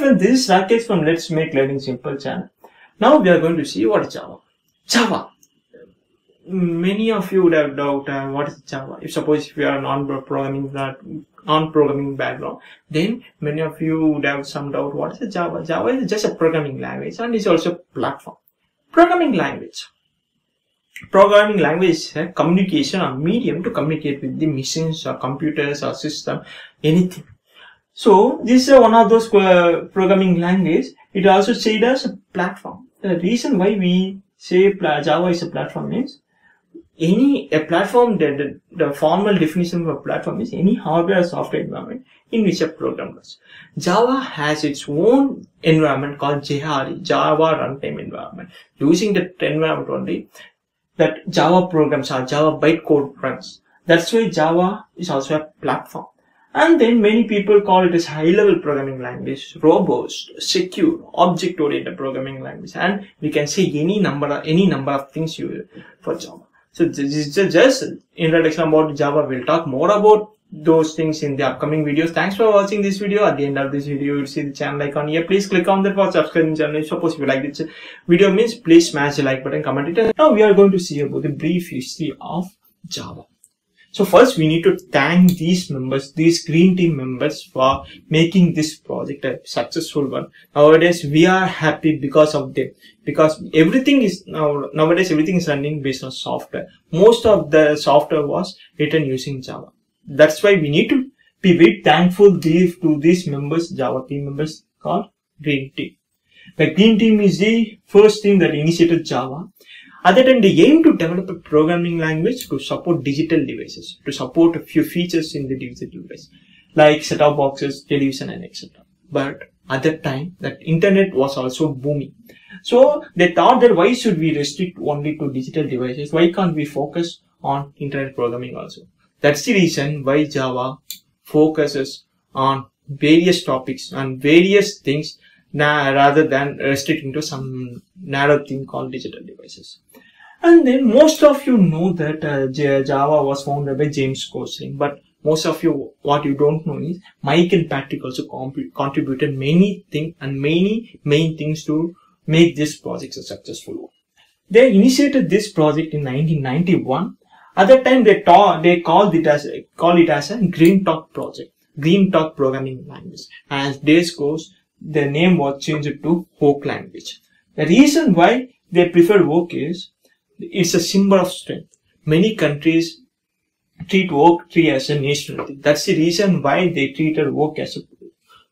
friends, this is Rakesh from Let's Make Learning Simple channel. Now we are going to see what is Java. Java. Many of you would have doubt what is Java. If you are non-programming background, then many of you would have some doubt what is Java. Java is just a programming language and is also a platform. Programming language is a communication or medium to communicate with the machines or computers or system, anything. So this is one of those programming language. It also said as a platform. The reason why we say Java is a platform is a platform, the formal definition of a platform is any hardware or software environment in which a program runs. Java has its own environment called JRE, Java Runtime Environment. Using that environment only, that Java programs or Java bytecode runs. That's why Java is also a platform. And then many people call it as high-level programming language, robust, secure, object-oriented programming language, and we can say any number of things for Java. So this is just introduction about Java. We'll talk more about those things in the upcoming videos. Thanks for watching this video. At the end of this video, you'll see the channel icon here. Please click on that for subscribing channel. Suppose if you like this video, means please smash the like button, comment it. Now we are going to see about the brief history of Java. So first we need to thank these members, these green team members, for making this project a successful one. Nowadays we are happy because of them, because everything is nowadays everything is running based on software. Most of the software was written using Java. That's why we need to be very thankful to these members, Java team members called Green Team. The Green Team is the first team that initiated Java. At that time, they aim to develop a programming language to support digital devices, to support a few features in the digital device, like set-top boxes, television, and etc. But at that time, that internet was also booming. So they thought that why should we restrict only to digital devices? Why can't we focus on internet programming also? That's the reason why Java focuses on various topics and various things rather than restricting to some narrow thing called digital devices. And then most of you know that Java was founded by James Gosling, but most of you, what you don't know is Mike and Patrick also contributed many things and many main things to make this project a successful one. They initiated this project in 1991. At that time, they called it as a Green Talk project, Green Talk programming language. As days goes, the name was changed to Oak language. The reason why they preferred Oak is it's a symbol of strength. Many countries treat oak tree as a national thing. That's the reason why they treated oak as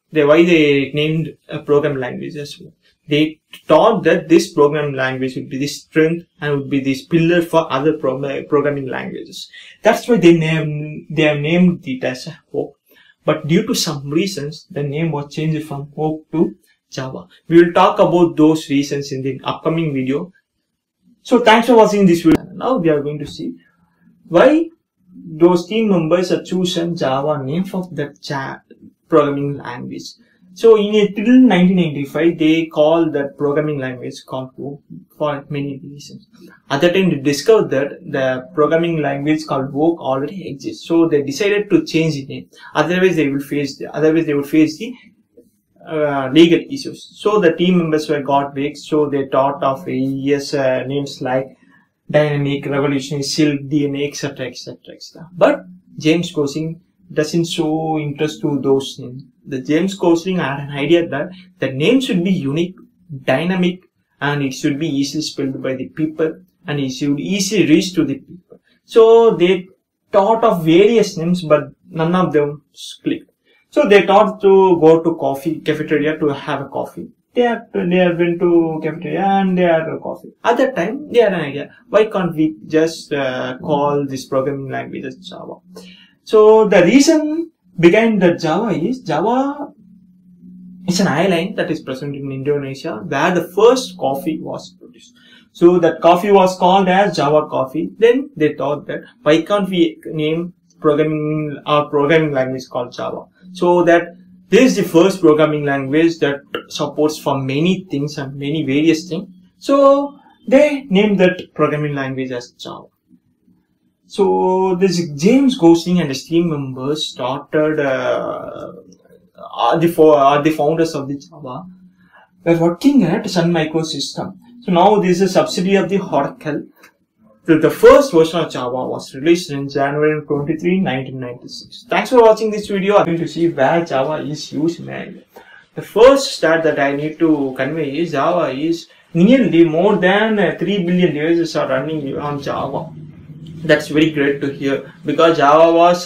why they named a programming language as well. They thought that this programming language would be the strength and would be this pillar for other programming languages. That's why they have named it as Oak. But due to some reasons, the name was changed from Oak to Java. We will talk about those reasons in the upcoming video. So thanks for watching this video. Now we are going to see why those team members have chosen Java name for the programming language. So till 1995, they called that programming language called Oak for many reasons. At that time, they discovered that the programming language called Oak already exists. So they decided to change the name. Otherwise, they would face the legal issues. So the team members got vexed. So they thought of various names like Dynamic, Revolutionary, Silk, DNA, etc., etc., etc. But James Gosling doesn't show interest to those names. The James Gosling had an idea that the name should be unique, dynamic, and it should be easily spelled by the people, and it should easily reach to the people. So they thought of various names, but none of them clicked. So they thought to go to cafeteria to have a coffee. They went to cafeteria and they had a coffee. At that time, they had an idea. Why can't we just call this programming language as Java? So the reason behind the Java is Java is an island that is present in Indonesia where the first coffee was produced. So that coffee was called as Java coffee. Then they thought that why can't we name programming language called Java? So that this is the first programming language that supports for many things and many various things. So they named that programming language as Java. So this James Gosling and his team members started are the founders of the Java, were working at Sun Microsystem. So now this is a subsidiary of the Oracle. The first version of Java was released in January 23, 1996. Thanks for watching this video. I'm going to see where Java is used mainly. The first stat that I need to convey is Java is nearly more than 3 billion devices are running on Java. That's very great to hear, because Java was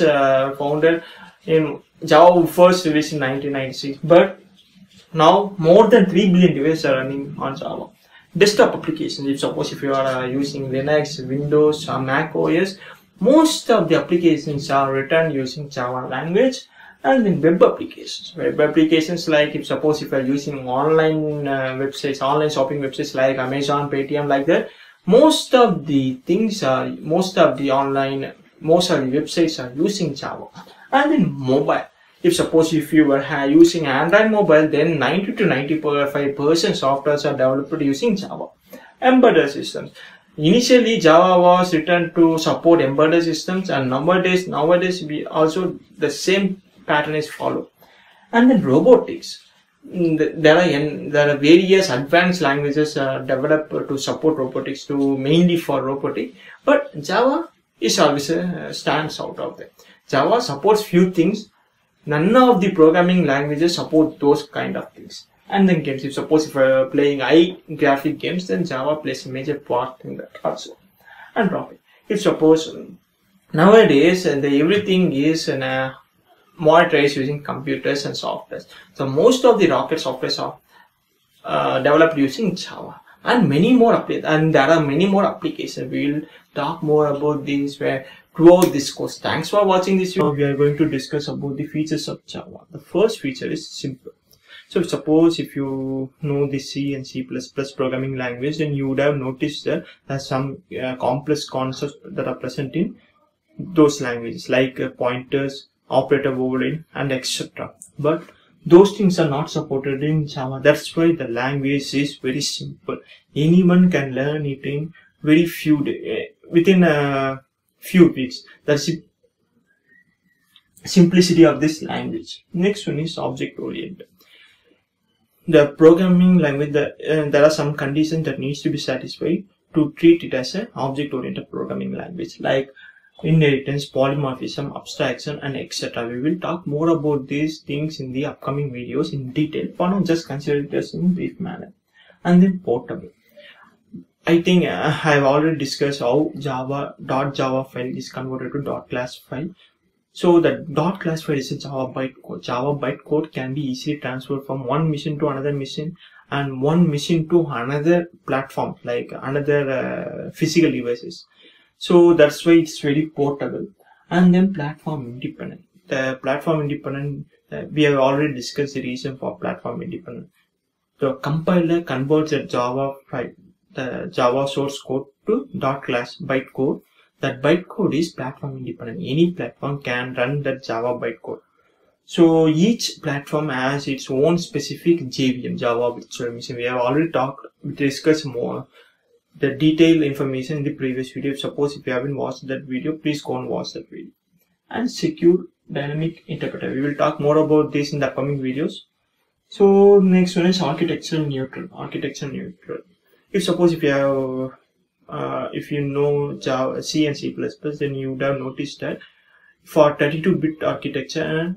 founded in Java first released in 1996, but now more than 3 billion devices are running on Java. Desktop applications, if suppose if you are using Linux, Windows or Mac OS, most of the applications are written using Java language. And then web applications like if suppose if you are using online websites, online shopping websites like Amazon, Paytm, like that, most of the websites are using Java. And then mobile, if suppose if you were using Android mobile, then 90 to 95% softwares are developed using Java. Embedded systems. Initially, Java was written to support embedded systems, and nowadays we also the same pattern is followed. And then robotics. There are various advanced languages developed to support robotics, mainly for robotics. But Java is always stands out of them. Java supports few things. None of the programming languages support those kind of things. And then games. If suppose if you are playing high graphic games, then Java plays a major part in that also. And rocket. If suppose nowadays everything is monitorized using computers and softwares. So most of the rocket softwares are developed using Java, and many more and there are many more applications. We will talk more about these throughout this course. Thanks for watching this video. Now we are going to discuss about the features of Java. The first feature is simple. So suppose if you know the C and C++ programming language, then you would have noticed that there are some complex concepts that are present in those languages, like pointers, operator overloading, and etc. But those things are not supported in Java. That's why the language is very simple. Anyone can learn it in within a few weeks. That's the simplicity of this language. Next one is object oriented. The programming language, there are some conditions that needs to be satisfied to treat it as an object oriented programming language, like inheritance, polymorphism, abstraction, and etc. We will talk more about these things in the upcoming videos in detail. For now, just consider it as in brief manner. And then portable. I think I have already discussed how .java file is converted to .class file. So the .class file is a Java bytecode. Java bytecode can be easily transferred from one machine to another machine, and one machine to another platform, like another physical devices. So that's why it's very portable. And then platform independent. The platform independent, we have already discussed the reason for platform independent. The compiler converts a Java file, the Java source code to .class bytecode. That bytecode is platform independent. Any platform can run that Java bytecode. So each platform has its own specific JVM, Java Virtual Machine. We have already discussed more the detailed information in the previous video. Suppose if you haven't watched that video, please go and watch that video. And secure dynamic interpreter. We will talk more about this in the upcoming videos. So next one is architectural neutral. Architectural neutral. If suppose if you have if you know Java, C and C++, then you would have noticed that for 32-bit architecture,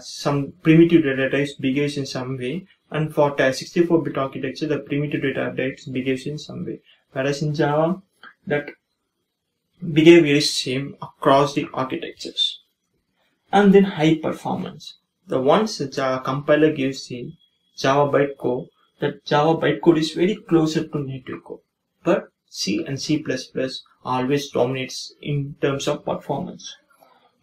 some primitive data types behaves in some way, and for 64-bit architecture, the primitive data types behaves in some way. Whereas in Java, that behavior is same across the architectures. And then high performance. The once the Java compiler gives the Java bytecode, that Java bytecode is very closer to native code. But C and C++ always dominates in terms of performance.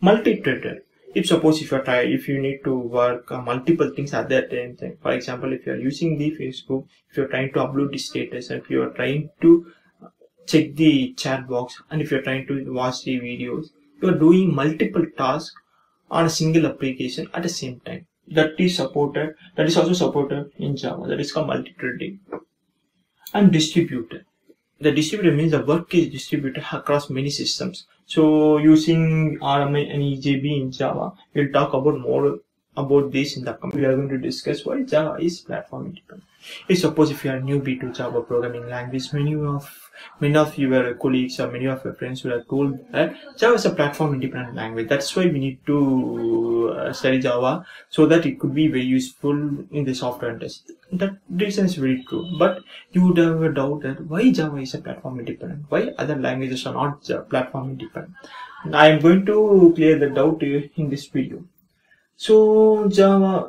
Multi-threaded. If suppose if you need to work multiple things at that time, for example, if you are using the Facebook, if you are trying to upload the status, if you are trying to check the chat box, and if you are trying to watch the videos, you are doing multiple tasks on a single application at the same time. That is supported. That is also supported in Java. That is called multi-threading. And distributed. The distributed means the work is distributed across many systems. So using RMA and EJB in Java, we'll talk about more about this in the coming. We are going to discuss why Java is platform independent. Suppose if you are newbie to Java programming language, many of your colleagues or many of your friends will have told that Java is a platform independent language. That's why we need to study Java, so that it could be very useful in the software industry. That reason is very true. But you would have a doubt that why Java is a platform independent, why other languages are not platform independent. I am going to clear the doubt in this video. So Java,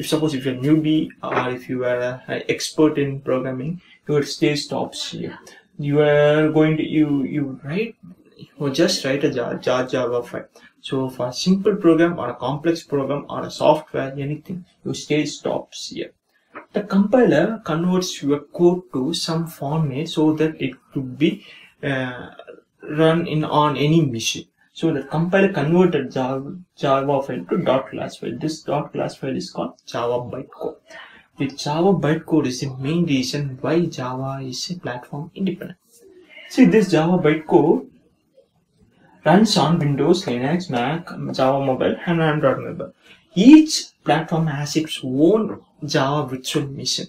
suppose if you're a newbie or if you are an expert in programming, your stage stops here. You are going to you just write a Java file. So for a simple program or a complex program or a software, anything, your stage stops here. The compiler converts your code to some format so that it could be run on any machine. So the compiler converted Java file to .class file. This .class file is called Java bytecode. The Java bytecode is the main reason why Java is a platform independent. See, this Java bytecode runs on Windows, Linux, Mac, Java Mobile and Android Mobile. Each platform has its own Java virtual machine.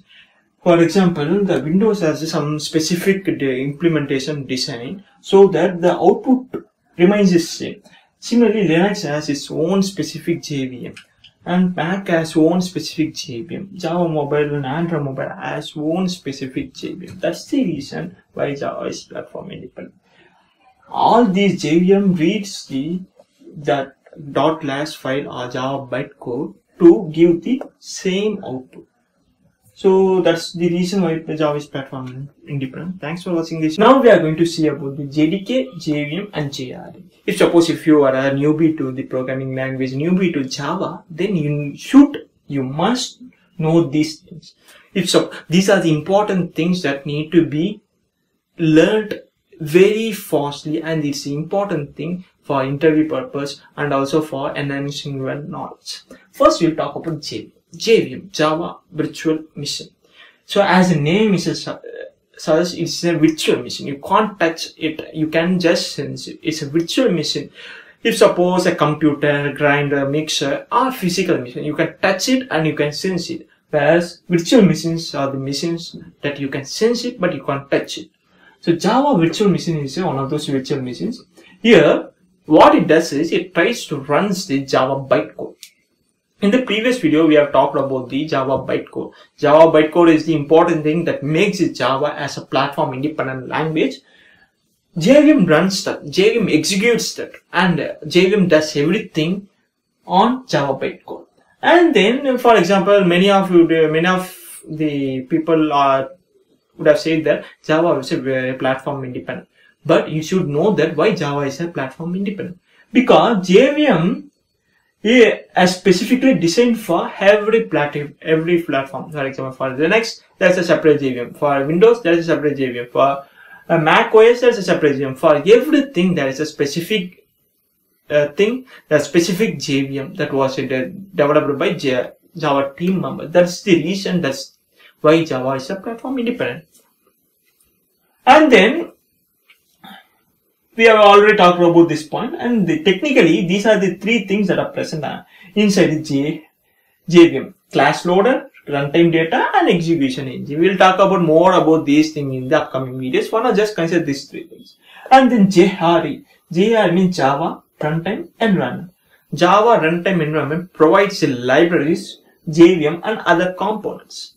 For example, the Windows has some specific implementation design so that the output remains the same. Similarly, Linux has its own specific JVM and Mac has own specific JVM. Java Mobile and Android Mobile has own specific JVM. That's the reason why Java is platform independent. All these JVM reads that .class file or Java bytecode to give the same output. So that's the reason why Java is platform independent. Thanks for watching this. Now we are going to see about the JDK, JVM and JRE. If you are a newbie to the programming language, newbie to Java, then you must know these things. These are the important things that need to be learned very fastly, and it's the important thing for interview purpose and also for enhancing your knowledge. First, we'll talk about JVM, Java Virtual Machine. So as the name is suggests, it's a virtual machine. You can't touch it. You can just sense it. It's a virtual machine. If suppose a computer, grinder, mixer or physical machine, you can touch it and you can sense it. Whereas virtual machines are the machines that you can sense it but you can't touch it. So Java Virtual Machine is one of those virtual machines. Here, what it does is it tries to run the Java bytecode. In the previous video, we have talked about the Java bytecode. Java bytecode is the important thing that makes Java as a platform independent language. JVM runs that, JVM executes that, and JVM does everything on Java bytecode. And then, for example, many of the people would have said that Java is a platform independent. But you should know that why Java is a platform independent. Because JVM is specifically designed for every platform. For example, for Linux, there's a separate JVM. For Windows, there's a separate JVM. For Mac OS, there's a separate JVM. For everything, there is a specific specific JVM that was developed by Java team member. That's the reason. That's why Java is a platform independent. And then we have already talked about this point, and technically these are the three things that are present inside the JVM: class loader, runtime data, and execution engine. We will talk about more about these things in the upcoming videos. For now, just consider these three things. And then JRE. JRE means Java Runtime Environment. Java Runtime Environment provides the libraries, JVM, and other components.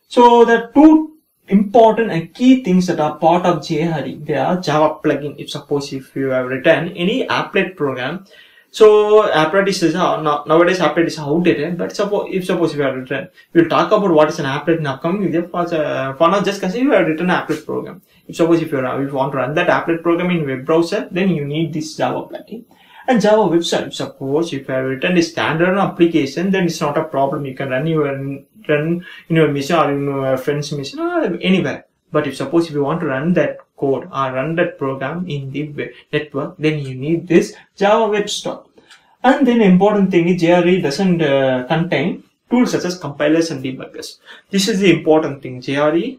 So the two important and key things that are part of JRE, they are Java plugin. If you have written any applet program, so applet is nowadays applet is outdated. But suppose if you have written, we'll talk about what is an applet in the upcoming video. For now, just consider you have written an applet program. If you want to run that applet program in web browser, then you need this Java plugin. And Java website. Suppose if you have written a standard application, then it's not a problem. You can run in your machine or in your friend's machine or anywhere. But if you want to run that code or run that program in the web network, then you need this Java web store. And then important thing is JRE doesn't contain tools such as compilers and debuggers. This is the important thing. JRE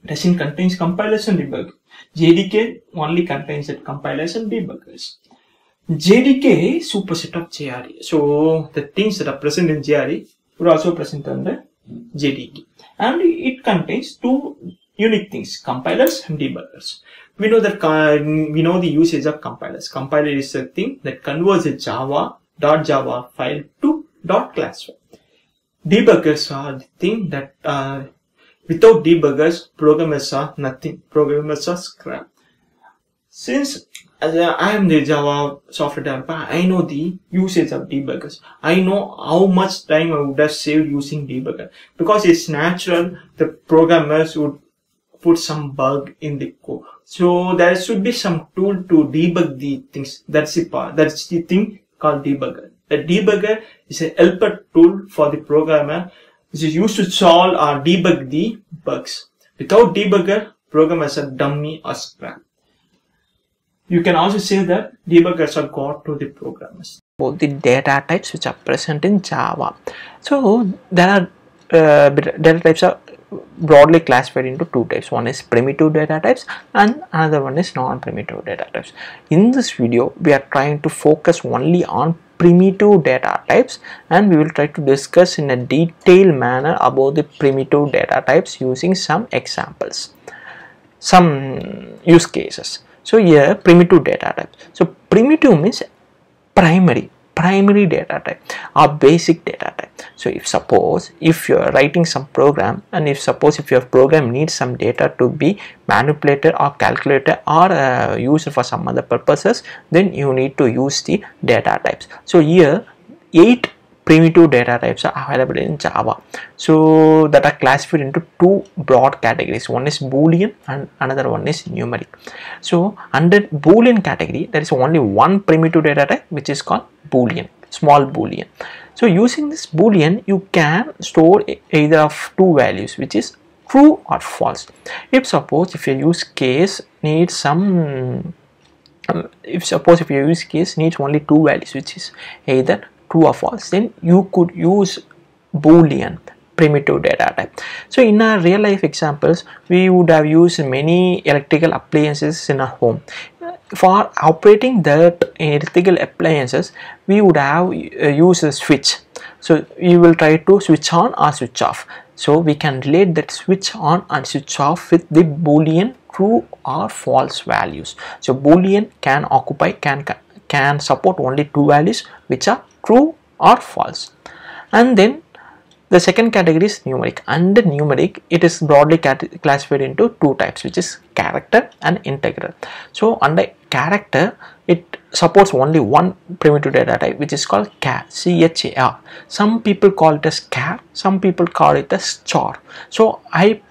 doesn't contain compilers and debuggers. JDK only contains that compilers and debuggers. JDK superset of JRE. So the things that are present in JRE would also present on the JDK, and it contains two unique things: compilers and debuggers. We know that we know the usage of compilers. Compiler is a thing that converts a .java file to .class file. Debuggers are the thing that without debuggers, programmers are nothing. Programmers are scrap. Since I am the Java software developer, I know the usage of debuggers. I know how much time I would have saved using debugger, because it's natural the programmers would put some bug in the code. So there should be some tool to debug the things. That's the thing called debugger. A debugger is a helper tool for the programmer, which is used to solve or debug the bugs. Without debugger, programmers are dummy or scrap. You can also say that debuggers are god to the programmers. Both the data types which are present in Java. So there are data types are broadly classified into two types. One is primitive data types and another one is non-primitive data types. In this video, we are trying to focus only on primitive data types, and we will try to discuss in a detailed manner about the primitive data types using some examples, some use cases. So here, primitive data types. So primitive means primary data type or basic data type. So if you are writing some program, and if your program needs some data to be manipulated or calculated or used for some other purposes, then you need to use the data types. So here 8 primitive data types are available in Java. So that are classified into two broad categories. One is Boolean and another one is numeric. So under Boolean category, there is only one primitive data type which is called Boolean, small Boolean. So using this Boolean, you can store either of two values, which is true or false. If your use case needs some if your use case needs only two values, which is either true or false, then you could use Boolean primitive data type. So in our real life examples, we would have used many electrical appliances in our home. For operating that electrical appliances, we would have used a switch. So we will try to switch on or switch off. So we can relate that switch on and switch off with the Boolean true or false values. So Boolean can support only two values, which are true or false. And then the second category is numeric. Under numeric, it is broadly classified into two types, which is character and integral. So under character, it supports only one primitive data type, which is called char, C-H-A-R. Some people call it as char, some people call it as char. So I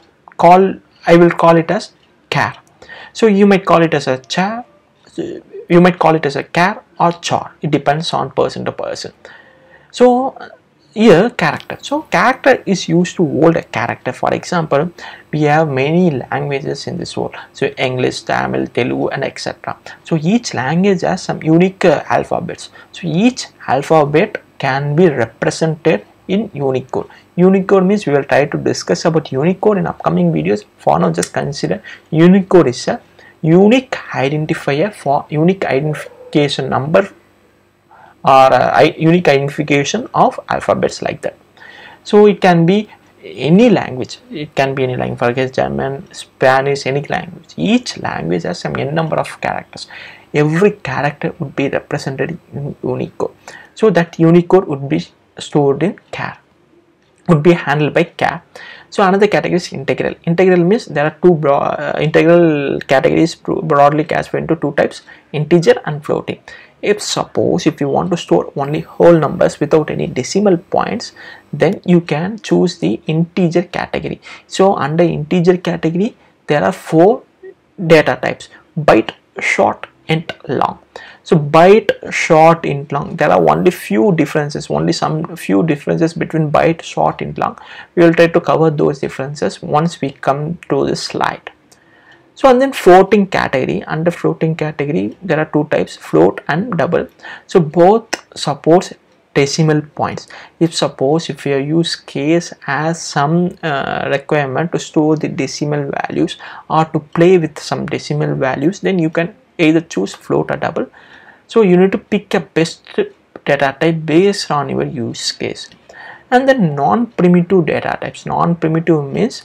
will call it as char. So you might call it as a char, you might call it as a char or char. It depends on person to person. So here character. So character is used to hold a character. For example, we have many languages in this world. So English, Tamil, Telugu, and etc. So each language has some unique alphabets. So each alphabet can be represented in Unicode. Unicode means we will try to discuss about Unicode in upcoming videos. For now, just consider Unicode is a unique identifier for unique identification number or unique identification of alphabets like that. So it can be any language. It can be any language, for example, German, Spanish, any language. Each language has some n number of characters. Every character would be represented in Unicode. So that Unicode would be stored in char, would be handled by char. So another category is integral. Integral means there are two integral categories broadly classified into two types, integer and floating. If you want to store only whole numbers without any decimal points, then you can choose the integer category. So under integer category, there are 4 data types: byte, short, int, long. So byte, short, int, long, there are only few differences, few differences between byte, short, int, long. We will try to cover those differences once we come to this slide. So and then floating category. Under floating category, there are two types, float and double. So both supports decimal points. If your use case has some requirement to store the decimal values or to play with some decimal values, then you can either choose float or double. So you need to pick a best data type based on your use case. And then non-primitive data types. Non-primitive means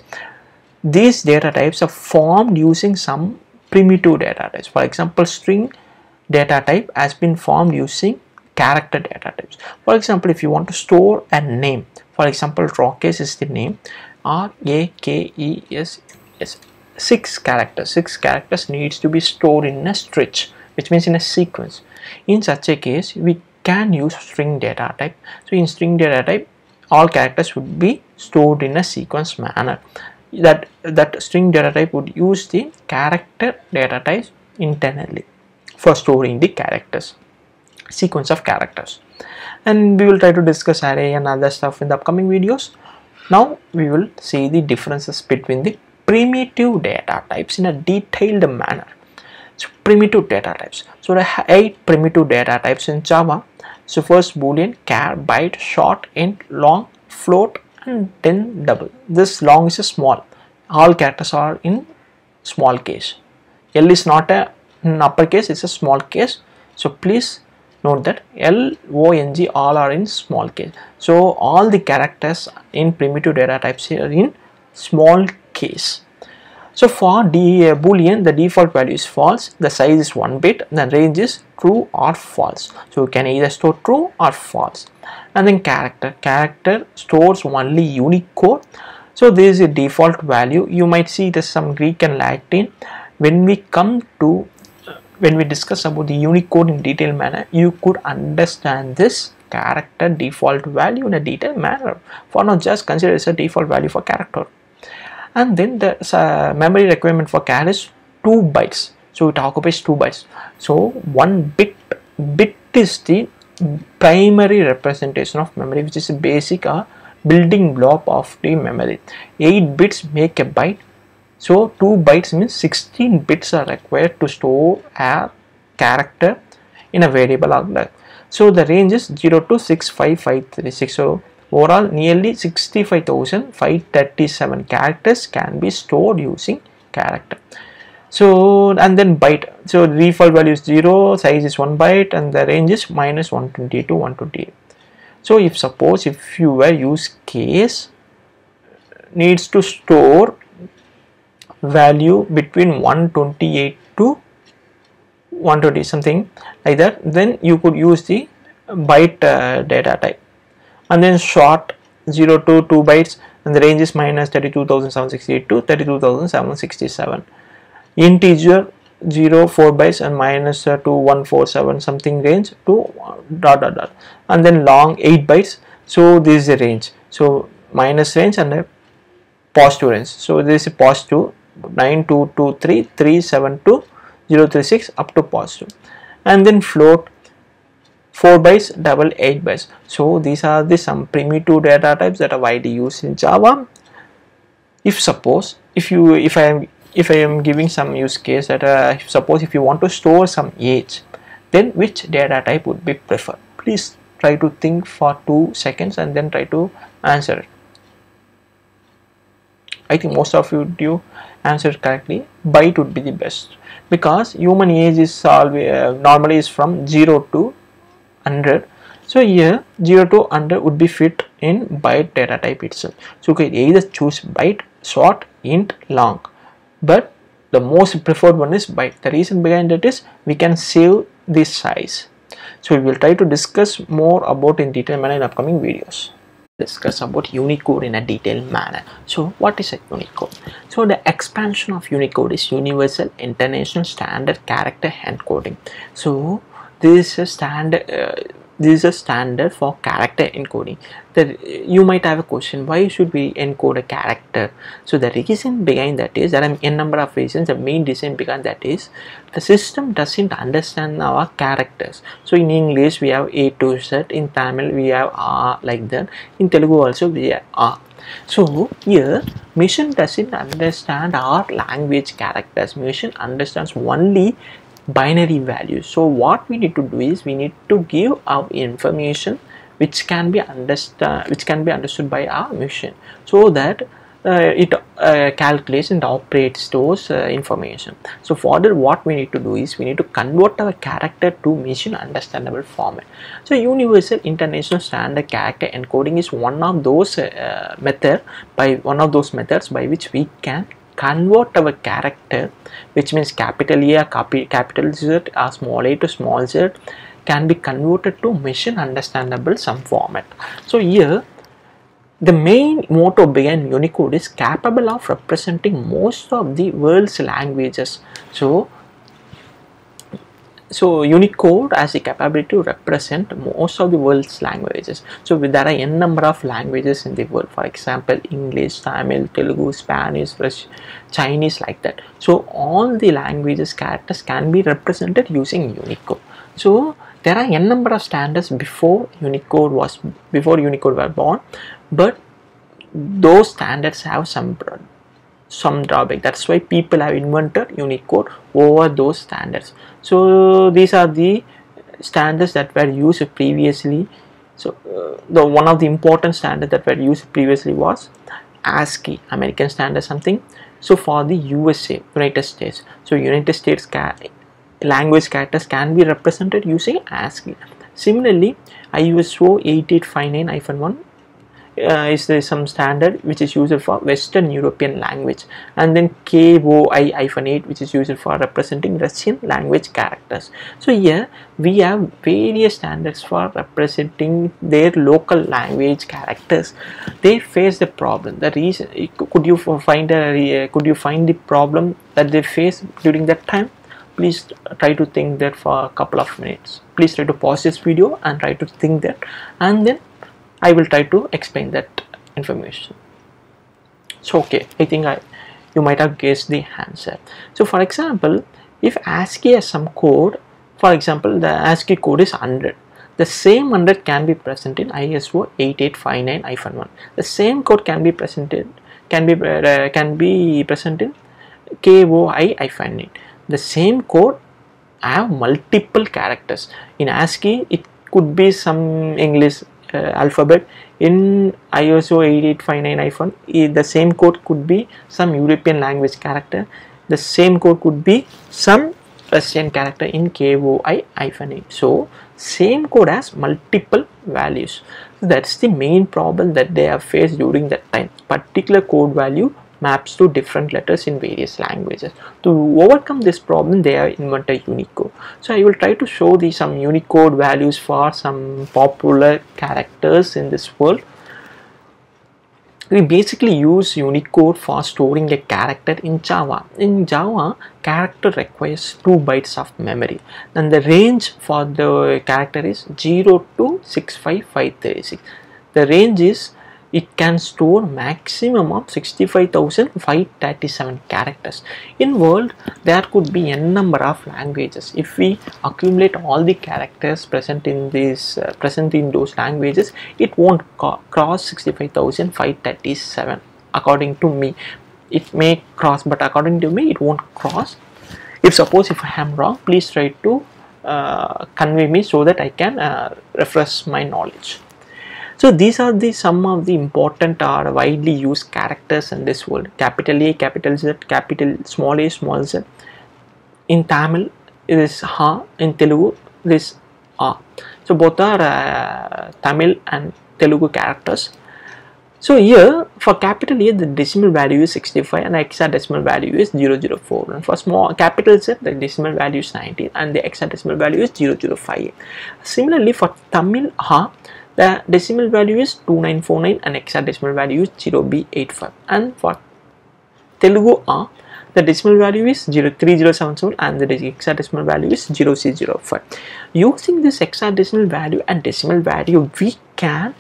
these data types are formed using some primitive data types. For example, string data type has been formed using character data types. For example, if you want to store a name, for example, Rakesh is the name, Rakes, 6 characters. 6 characters needs to be stored in a stretch, which means in a sequence. In such a case, we can use string data type. So in string data type, all characters would be stored in a sequence manner. That string data type would use the character data type internally for storing the characters, sequence of characters. And we will try to discuss array and other stuff in the upcoming videos. Now we will see the differences between the primitive data types in a detailed manner. So primitive data types. So there are 8 primitive data types in Java. So first boolean, char, byte, short, int, long, float, and then double. This long is a small. All characters are in small case. L is not a uppercase, it's a small case. So please note that L, O, N, G all are in small case. So all the characters in primitive data types are in small case. So for boolean, the default value is false, the size is 1 bit, the range is true or false. So you can either store true or false. And then character stores only Unicode. So this is a default value. You might see there's some Greek and Latin. When we discuss about the Unicode in detailed manner, you could understand this character default value in a detailed manner. For now, just consider it as a default value for character. And then the memory requirement for char is 2 bytes. So it occupies 2 bytes. So 1 bit is the primary representation of memory, which is a basic building block of the memory. 8 bits make a byte. So 2 bytes means 16 bits are required to store a character in a variable order. So the range is 0 to 65536. So overall nearly 65,537 characters can be stored using character. So and then byte. So the default value is 0, size is 1 byte, and the range is -128 to 128. So if your use case needs to store value between 128 to 120 something like that, then you could use the byte data type. And then short 0 to 2 bytes, and the range is -32,768 to 32,767. Integer 0 4 bytes and -2147 something range to ... and then long 8 bytes. So this is the range. So minus range and a positive range. So this is positive 9223 372 036 up to positive. And then float 4 bytes, double 8 bytes. So these are the some primitive data types that are widely used in Java. If I am giving some use case that suppose if you want to store some age, then which data type would be preferred? Please try to think for 2 seconds and then try to answer it. I think most of you answered correctly. Byte would be the best, because human age is always normally is from 0 to 100. So here 0 to 100 would be fit in byte data type itself. So you can either choose byte, short, int, long, but the most preferred one is byte. The reason behind it is we can save this size. So we will try to discuss more about in detail manner in upcoming videos. Discuss about Unicode in a detailed manner. So what is a Unicode? So the expansion of Unicode is Universal International Standard Character Encoding. So this is a standard for character encoding. You might have a question, why should we encode a character? So the reason behind that is there are n number of reasons. The main reason behind that is the system doesn't understand our characters. So in English we have A to Z, in Tamil we have A, like that. In Telugu also we have A. So here machine doesn't understand our language characters. Machine understands only binary values. So what we need to do is we need to give our information which can be understood by our machine, so that it calculates and operates those information. So further, what we need to do is we need to convert our character to machine understandable format. So universal international standard character encoding is one of those methods by which we can convert our character, which means capital A, capital Z, or small a to small z, can be converted to machine understandable some format. So here the main motto behind Unicode is capable of representing most of the world's languages. So Unicode has the capability to represent most of the world's languages. So there are n number of languages in the world, for example English, Tamil, Telugu, Spanish, French, Chinese, like that. So all the languages characters can be represented using Unicode. So there are n number of standards before Unicode was born, but those standards have some drawback. That's why people have invented Unicode over those standards. So these are the standards that were used previously. So the one of the important standards that were used previously was ASCII, American Standard something. So for the USA, United States, so United States language characters can be represented using ASCII. Similarly, ISO 8859-1 is there some standard which is used for Western European language, and then KOI-8 which is used for representing Russian language characters. So here we have various standards for representing their local language characters. They face the problem. The reason, could you find the problem that they face during that time? Please try to think that for a couple of minutes. Please try to pause this video and try to think that, and then I will try to explain that information. So okay, I think you might have guessed the answer. So for example, if ASCII has some code, for example the ASCII code is 100, the same 100 can be present in ISO 8859-1. The same code can be present in KOI-8. The same code have multiple characters. In ASCII it could be some English alphabet. In ISO 8859-1 the same code could be some European language character. The same code could be some Russian character in KOI-8. So same code has multiple values. So that's the main problem that they have faced during that time. Particular code value maps to different letters in various languages. To overcome this problem, they have invented Unicode. So I will try to show some Unicode values for some popular characters in this world. We basically use Unicode for storing a character in Java. In Java, character requires 2 bytes of memory, and the range for the character is 0 to 65536. The range is it can store maximum of 65,537 characters. In world there could be n number of languages. If we accumulate all the characters present in those languages, it won't cross 65,537 according to me. It may cross, but according to me it won't cross. If I am wrong, please try to convey me so that I can refresh my knowledge. So these are some of the important or widely used characters in this world. Capital A, capital Z, capital small a, small z. In Tamil it is Ha, in Telugu it is A. So both are Tamil and Telugu characters. So here for capital A the decimal value is 65 and the hexadecimal value is 004, and for small capital Z the decimal value is 19 and the hexadecimal value is 0058. Similarly for Tamil Ha, the decimal value is 2949 and hexadecimal value is 0B85, and for Telugu A the decimal value is 03077 and the hexadecimal value is 0C05. Using this hexadecimal value and decimal value, we can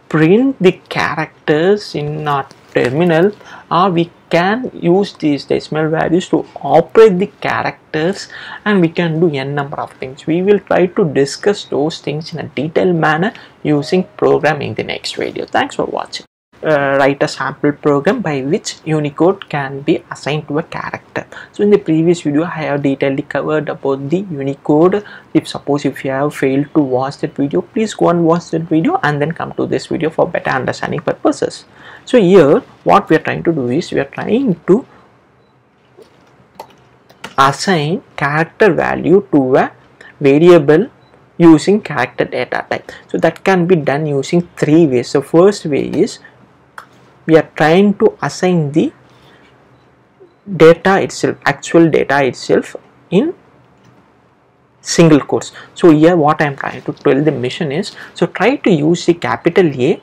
print the characters in our terminal, or we can use these decimal values to operate the characters, and we can do n number of things. We will try to discuss those things in a detailed manner using programming in the next video. Thanks for watching. Write a sample program by which Unicode can be assigned to a character. So in the previous video I have detailedly covered about the Unicode. If you have failed to watch that video, please go and watch that video and then come to this video for better understanding purposes. So here what we are trying to do is we are trying to assign character value to a variable using character data type. So that can be done using three ways. So first way is we are trying to assign the data itself, actual data itself, in single quotes. So here what I am trying to tell the machine is, so try to use the capital A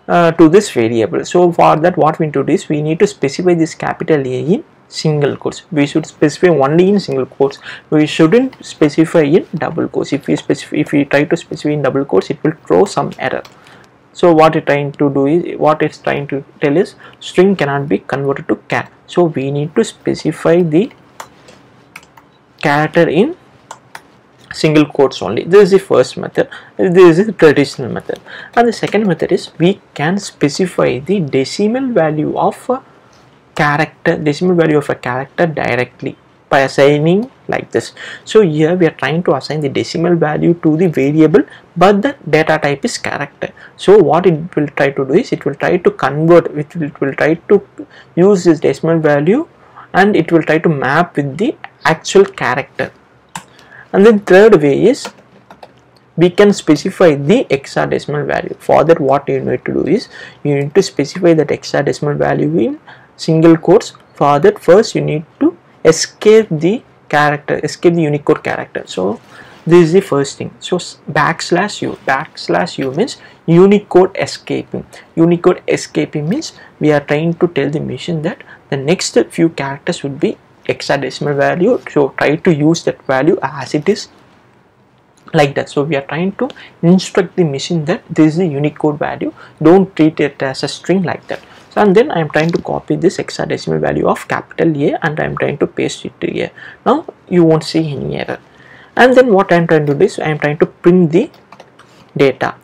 to this variable. So for that what we need to do is we need to specify this capital A in single quotes. We should specify only in single quotes. We shouldn't specify in double quotes. If we try to specify in double quotes, it will throw some error. So what it's trying to do is, what it's trying to tell is string cannot be converted to char. So we need to specify the character in single quotes only. This is the first method. This is the traditional method. And the second method is we can specify the decimal value of a character, directly by assigning like this. So here we are trying to assign the decimal value to the variable, but the data type is character. So what it will try to do is it will try to convert, it will try to use this decimal value and it will try to map with the actual character. And then third way is we can specify the hexadecimal value. For that what you need to do is you need to specify that hexadecimal value in single quotes. For that first you need to escape the character, escape the Unicode character. So this is the first thing. So backslash u means Unicode escaping. Unicode escaping means we are trying to tell the machine that the next few characters would be hexadecimal value, so try to use that value as it is, like that. So we are trying to instruct the machine that this is the Unicode value, don't treat it as a string like that. So and then I am trying to copy this hexadecimal value of capital A and I am trying to paste it here. Now you won't see any error. And then what I am trying to do is I am trying to print the data.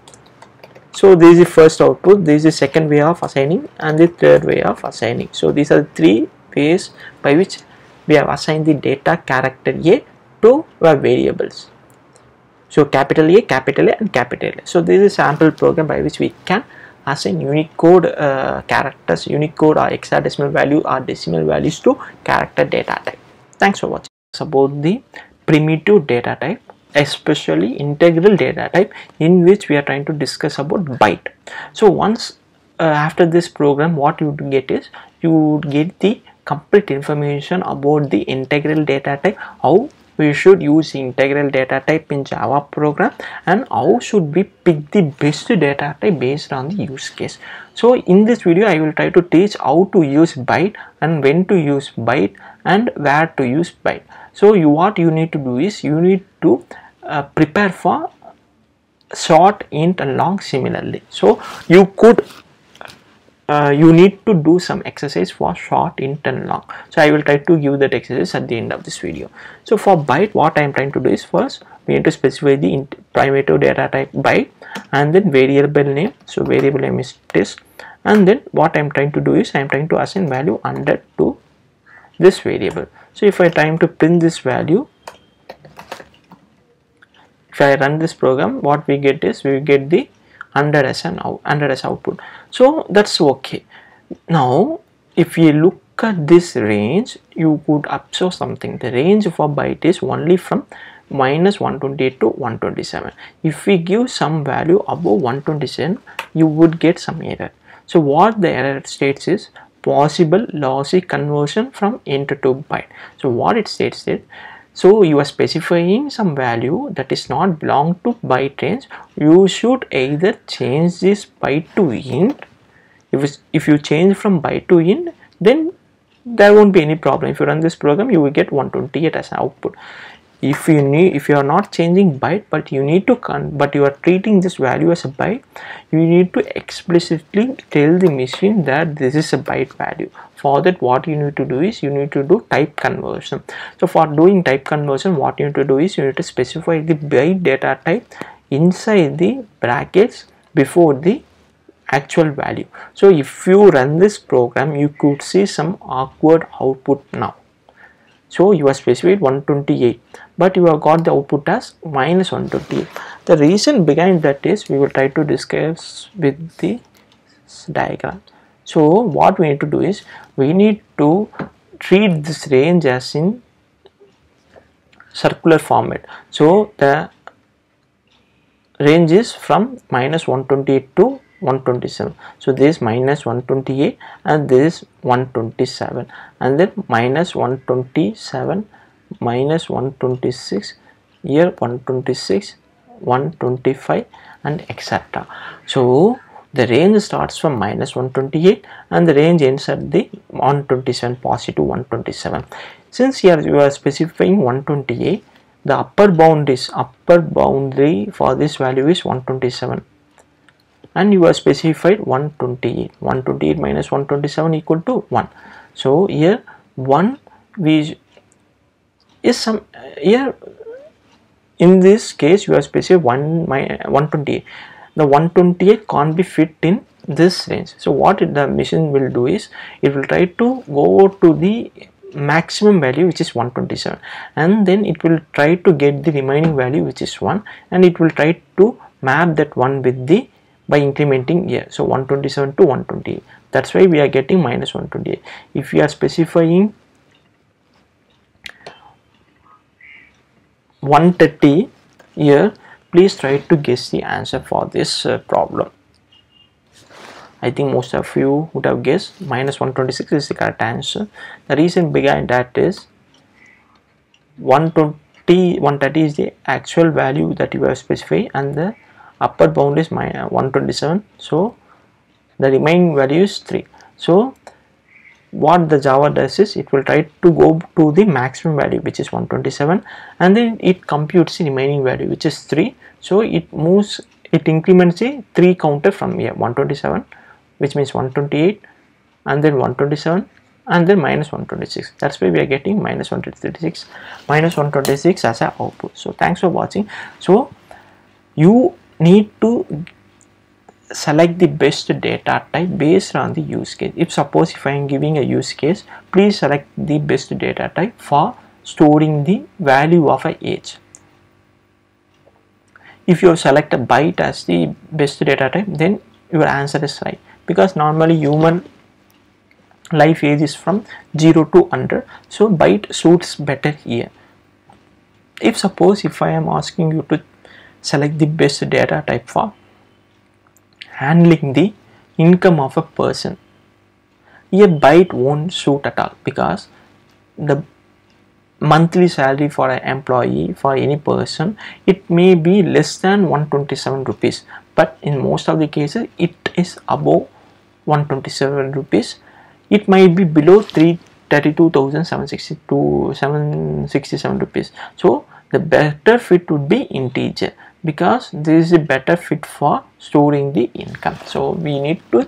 So this is the first output, this is the second way of assigning, and the third way of assigning. So these are the three ways by which we have assigned the data character A to our variables. So capital A, and capital A. So this is a sample program by which we can assign Unicode characters, Unicode or hexadecimal value or decimal values to character data type. Thanks for watching. It's about the primitive data type, especially integral data type, in which we are trying to discuss about byte. So once after this program, what you would get is you would get the complete information about the integral data type, how we should use integral data type in Java program, and how should we pick the best data type based on the use case. So in this video I will try to teach how to use byte and when to use byte and where to use byte. So what you need to do is you need to prepare for short, int and long similarly. So you could you need to do some exercise for short, int and long. So I will try to give that exercise at the end of this video. So for byte, what I am trying to do is first we need to specify the primitive data type byte and then variable name. So variable name is this, and then what I am trying to do is I am trying to assign value 100 to this variable. So if I try to print this value, if I run this program, what we get is we get the 100 as output. So that's okay. Now if you look at this range, you could observe something. The range for byte is only from -128 to 127. If we give some value above 127, you would get some error. So what the error states is possible lossy conversion from int to byte. So what it states is, so you are specifying some value that is not belong to byte range. You should either change this byte to int. If you change from byte to int, then there won't be any problem. If you run this program, you will get 128 as an output. If you are not changing byte, but you need to but you are treating this value as a byte, you need to explicitly tell the machine that this is a byte value. For that, what you need to do is you need to do type conversion. So for doing type conversion, what you need to do is you need to specify the byte data type inside the brackets before the actual value. So if you run this program, you could see some awkward output now. So you are specified 128, but you have got the output as -128. The reason behind that is we will try to discuss with the diagram. So what we need to do is we need to treat this range as in circular format. So the range is from minus 128 to 127. So this is minus 128 and this is 127, and then minus 127, minus 126, here 126, 125, and etc. So the range starts from minus 128 and the range ends at the 127, positive 127. Since here you are specifying 128, the upper boundary for this value is 127, and you are specified 128. 128 minus 127 equal to 1. So here 1 is some, here in this case you are specified 128. The 128 can't be fit in this range. So what the machine will do is it will try to go to the maximum value, which is 127, and then it will try to get the remaining value, which is 1, and it will try to map that 1 with the by incrementing here. So 127 to 128, that's why we are getting minus 128. If we are specifying 130 here, please try to guess the answer for this problem. I think most of you would have guessed minus 126 is the correct answer. The reason behind that is 130 is the actual value that you have specified, and the upper bound is 127. So the remaining value is 3. So what the Java does is it will try to go to the maximum value, which is 127, and then it computes the remaining value, which is 3. So it increments the 3 counter from here, 127, which means 128, and then 127, and then minus 126. That's why we are getting minus 126 as an output. So thanks for watching. So you need to select the best data type based on the use case. If I am giving a use case, please select the best data type for storing the value of a age. If you select a byte as the best data type, then your answer is right, because normally human life age is from 0 to 100, so byte suits better here. If I am asking you to select the best data type for handling the income of a person, a byte won't suit at all, because the monthly salary for an employee, for any person, it may be less than 127 rupees, but in most of the cases it is above 127 rupees. It might be below 767 rupees. So the better fit would be integer, because this is a better fit for storing the income. So we need to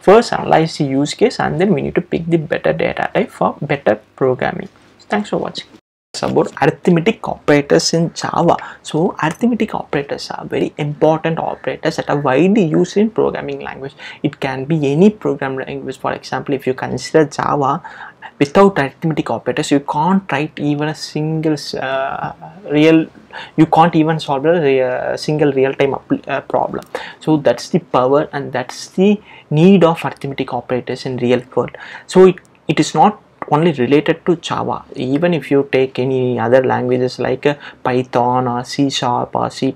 first analyze the use case, and then we need to pick the better data type for better programming. Thanks for watching. It's about arithmetic operators in Java. So arithmetic operators are very important operators that are widely used in programming language. It can be any programming language. For example, if you consider Java, without arithmetic operators you can't write even a single you can't even solve a single real-time problem. So that's the power and that's the need of arithmetic operators in real world. So it is not only related to Java. Even if you take any other languages like Python or C# or C++,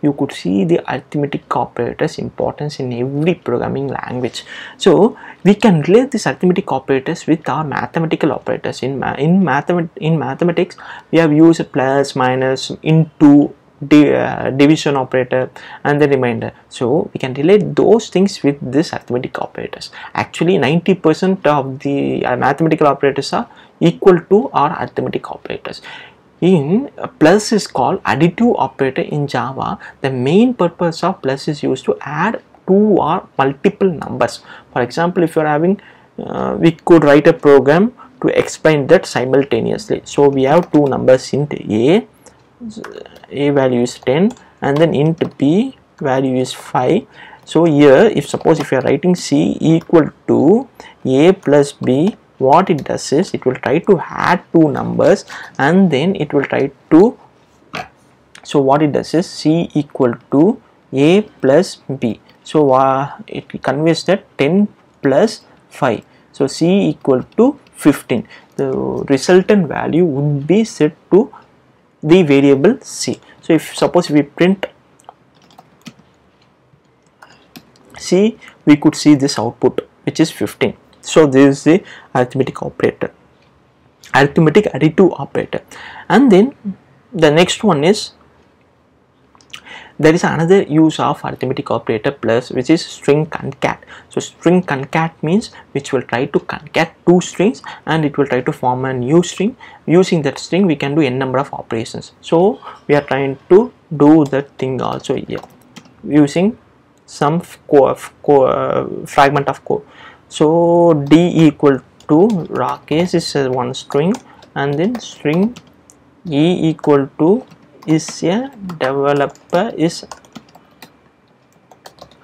you could see the arithmetic operators importance in every programming language. So we can relate these arithmetic operators with our mathematical operators. In mathematics we have used plus, minus, into, division operator and the remainder. So we can relate those things with this arithmetic operators. Actually 90% of the mathematical operators are equal to our arithmetic operators. In plus is called additive operator in Java. The main purpose of plus is used to add two or multiple numbers. For example, if you are having we could write a program to explain that simultaneously. So we have two numbers, int a value is 10 and then int b value is 5. So here if you are writing c equal to a plus b, what it does is it will try to add two numbers and then it will try to, so what it does is c equal to a plus b. So it conveys that 10 plus 5. So C equal to 15. The resultant value would be set to the variable C. So if suppose we print C, we could see this output, which is 15. So this is the arithmetic operator, arithmetic additive operator. And then the next one is, there is another use of arithmetic operator plus, which is string concat. So string concat means which will try to concat two strings and it will try to form a new string. Using that string we can do n number of operations. So we are trying to do that thing also here using some fragment of code. So D equal to Rakesh is one string, and then string E equal to is a developer is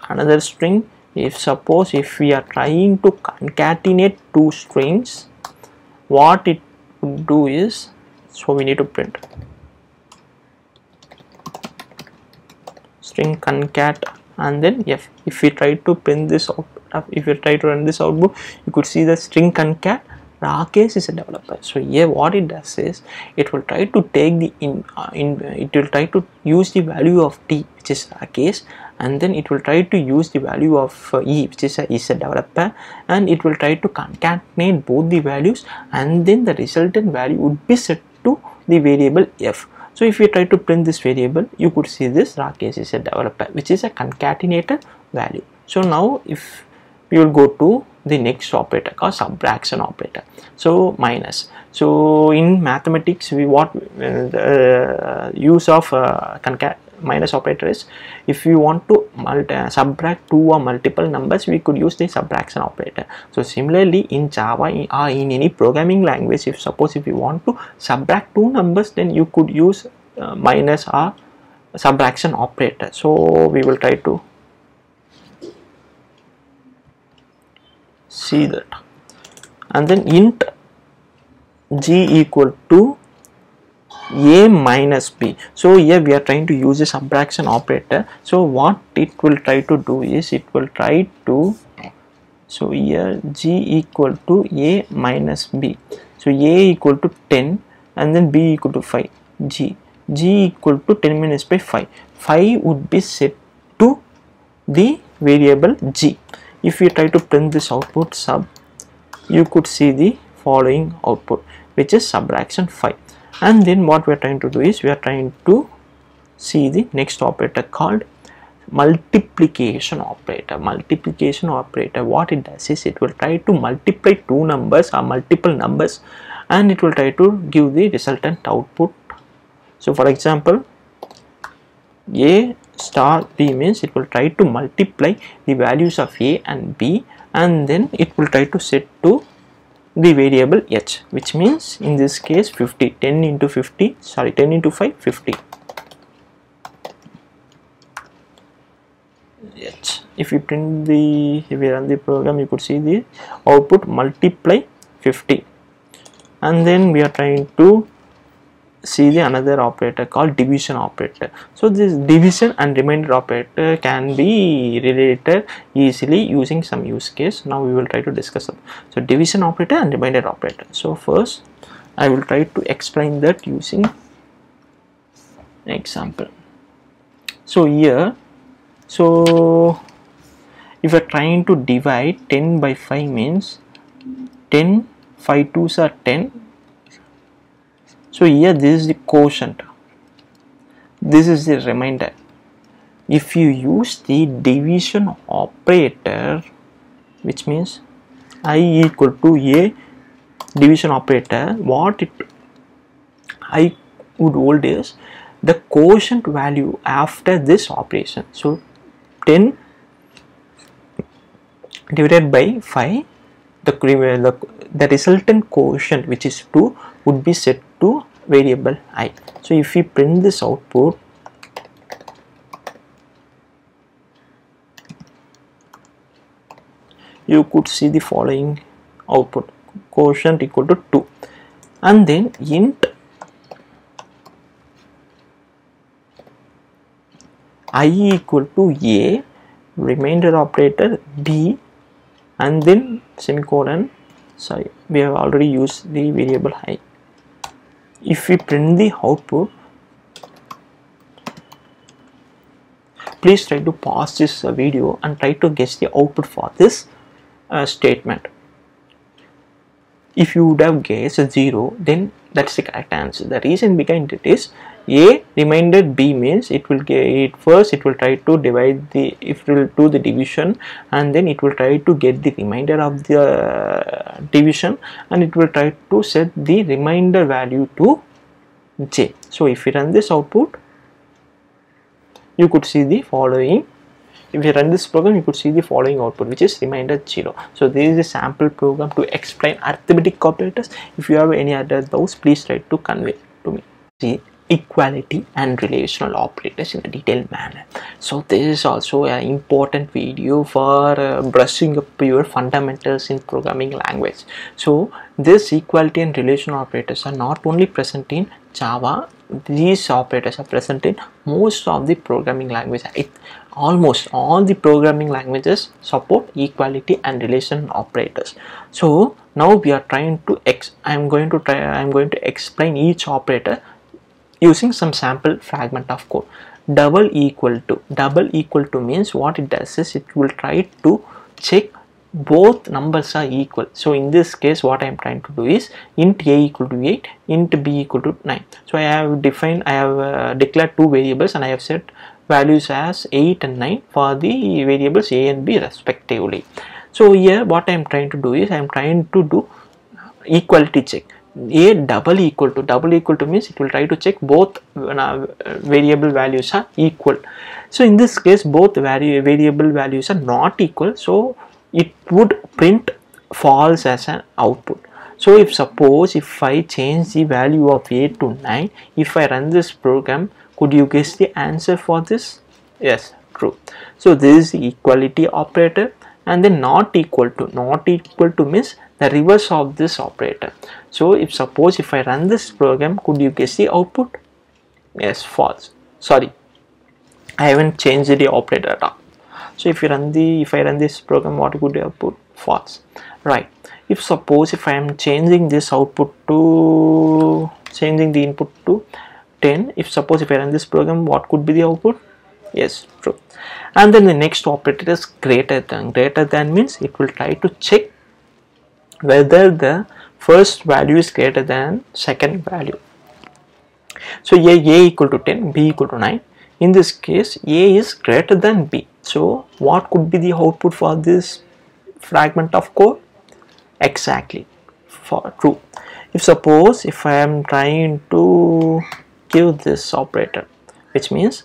another string. If suppose if we are trying to concatenate two strings, what it would do is, so we need to print string concat and then F. If we try to print this out, if you try to run this output, you could see the string concat Rakesh is a developer. So here what it does is, it will try to take the it will try to use the value of T, which is Rakesh, and then it will try to use the value of E, which is a developer, and it will try to concatenate both the values, and then the resultant value would be set to the variable F. So if you try to print this variable, you could see this Rakesh is a developer, which is a concatenated value. So now if we will go to the next operator called subtraction operator. So minus. So in mathematics, we what the use of minus operator is, if you want to subtract two or multiple numbers, we could use the subtraction operator. So similarly in Java or in any programming language, if suppose if you want to subtract two numbers, then you could use minus or subtraction operator. So we will try to see that. And then int G equal to A minus B. So here we are trying to use a subtraction operator. So what it will try to do is, it will try to, so here G equal to A minus B. So A equal to 10 and then B equal to 5. G equal to 10 minus by 5. 5 would be set to the variable G. If you try to print this output sub, you could see the following output, which is subtraction 5. And then what we are trying to do is, we are trying to see the next operator called multiplication operator. Multiplication operator, what it does is, it will try to multiply two numbers or multiple numbers, and it will try to give the resultant output. So for example, A star B means it will try to multiply the values of A and B, and then it will try to set to the variable H, which means in this case 50, 10 into 50, sorry 10 into 5, 50 H. If you print the, if we run the program, you could see the output multiply 50. And then we are trying to see the another operator called division operator. So this division and remainder operator can be related easily using some use case. Now we will try to discuss them. So division operator and remainder operator. So first I will try to explain that using example. So here, so if you are trying to divide 10 by 5 means 10, 5 2s are 10. So here this is the quotient, this is the remainder. If you use the division operator, which means I equal to A division operator, what I would hold is the quotient value after this operation. So 10 divided by 5, the resultant quotient, which is 2, would be set to variable I. So if we print this output, you could see the following output, quotient equal to 2, and then int I equal to A, remainder operator B, and then semicolon. Sorry, we have already used the variable height. If we print the output, please try to pause this video and try to guess the output for this statement. If you would have guessed 0, then that's the correct answer. The reason behind it is A remainder B means it will get first, it will try to divide the, if it will do the division, and then it will try to get the remainder of the division, and it will try to set the remainder value to J. So if we run this output, you could see the following. If you run this program, you could see the following output, which is remainder 0. So this is a sample program to explain arithmetic operators. If you have any other doubts, please try to convey to me. See equality and relational operators in a detailed manner. So this is also an important video for brushing up your fundamentals in programming language. So this equality and relational operators are not only present in Java. These operators are present in most of the programming languages. Almost all the programming languages support equality and relation operators. So now we are trying to I'm going to explain each operator using some sample fragment of code. Double equal to means what it does is it will try to check both numbers are equal. So in this case, what I am trying to do is int a equal to 8, int b equal to 9. So I have declared two variables, and I have set values as 8 and 9 for the variables a and b respectively. So here what I am trying to do is I am trying to do equality check. A double equal to means it will try to check both variable values are equal. So in this case, both variable values are not equal, so it would print false as an output. So if I change the value of a to 9, if I run this program, could you guess the answer for this? Yes, true. So this is the equality operator. And then not equal to means the reverse of this operator. So if I run this program, could you guess the output? Yes, false. Sorry, I haven't changed the operator at all. So if I run this program, what could the output? False. Right. If I am changing this output to changing the input to 10, if I run this program, what could be the output? Yes, true. And then the next operator is greater than. Greater than means it will try to check whether the first value is greater than second value. So a equal to 10, b equal to 9. In this case, a is greater than b. So what could be the output for this fragment of code? Exactly, for true. If I am trying to give this operator, which means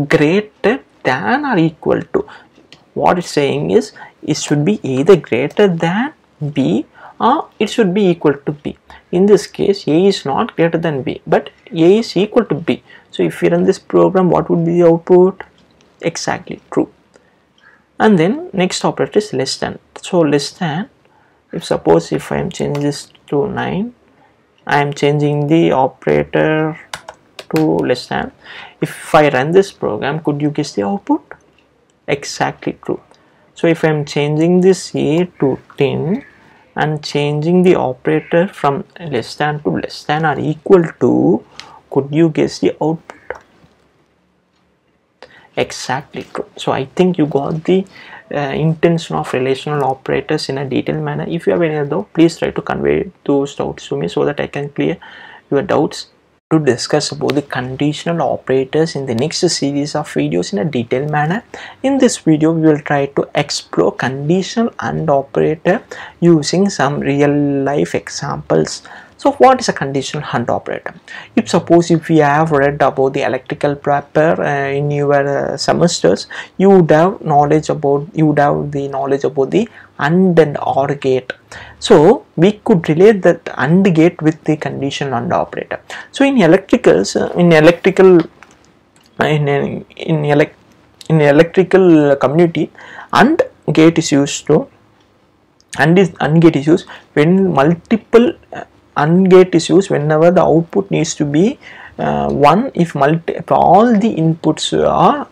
greater than or equal to, what it's saying is it should be either greater than b or it should be equal to b. In this case, a is not greater than b, but a is equal to b. So if we run this program, what would be the output? Exactly, true. And then next operator is less than. So less than, if I am changing this to 9, I am changing the operator to less than. If I run this program, could you guess the output? Exactly true. So if I am changing this a to 10 and changing the operator from less than to less than or equal to, could you guess the output? Exactly true. So I think you got the intention of relational operators in a detailed manner. If you have any other doubt, please try to convey those doubts to me so that I can clear your doubts. To discuss about the conditional operators in the next series of videos in a detailed manner. In this video, we will try to explore conditional AND operator using some real life examples. So what is a conditional AND operator? If you have read about the electrical paper in your semesters, you would have the knowledge about the AND and OR gate. So we could relate that AND gate with the conditional AND operator. So in electrical community, AND gate is used when multiple AND gate is used whenever the output needs to be 1 if all the inputs are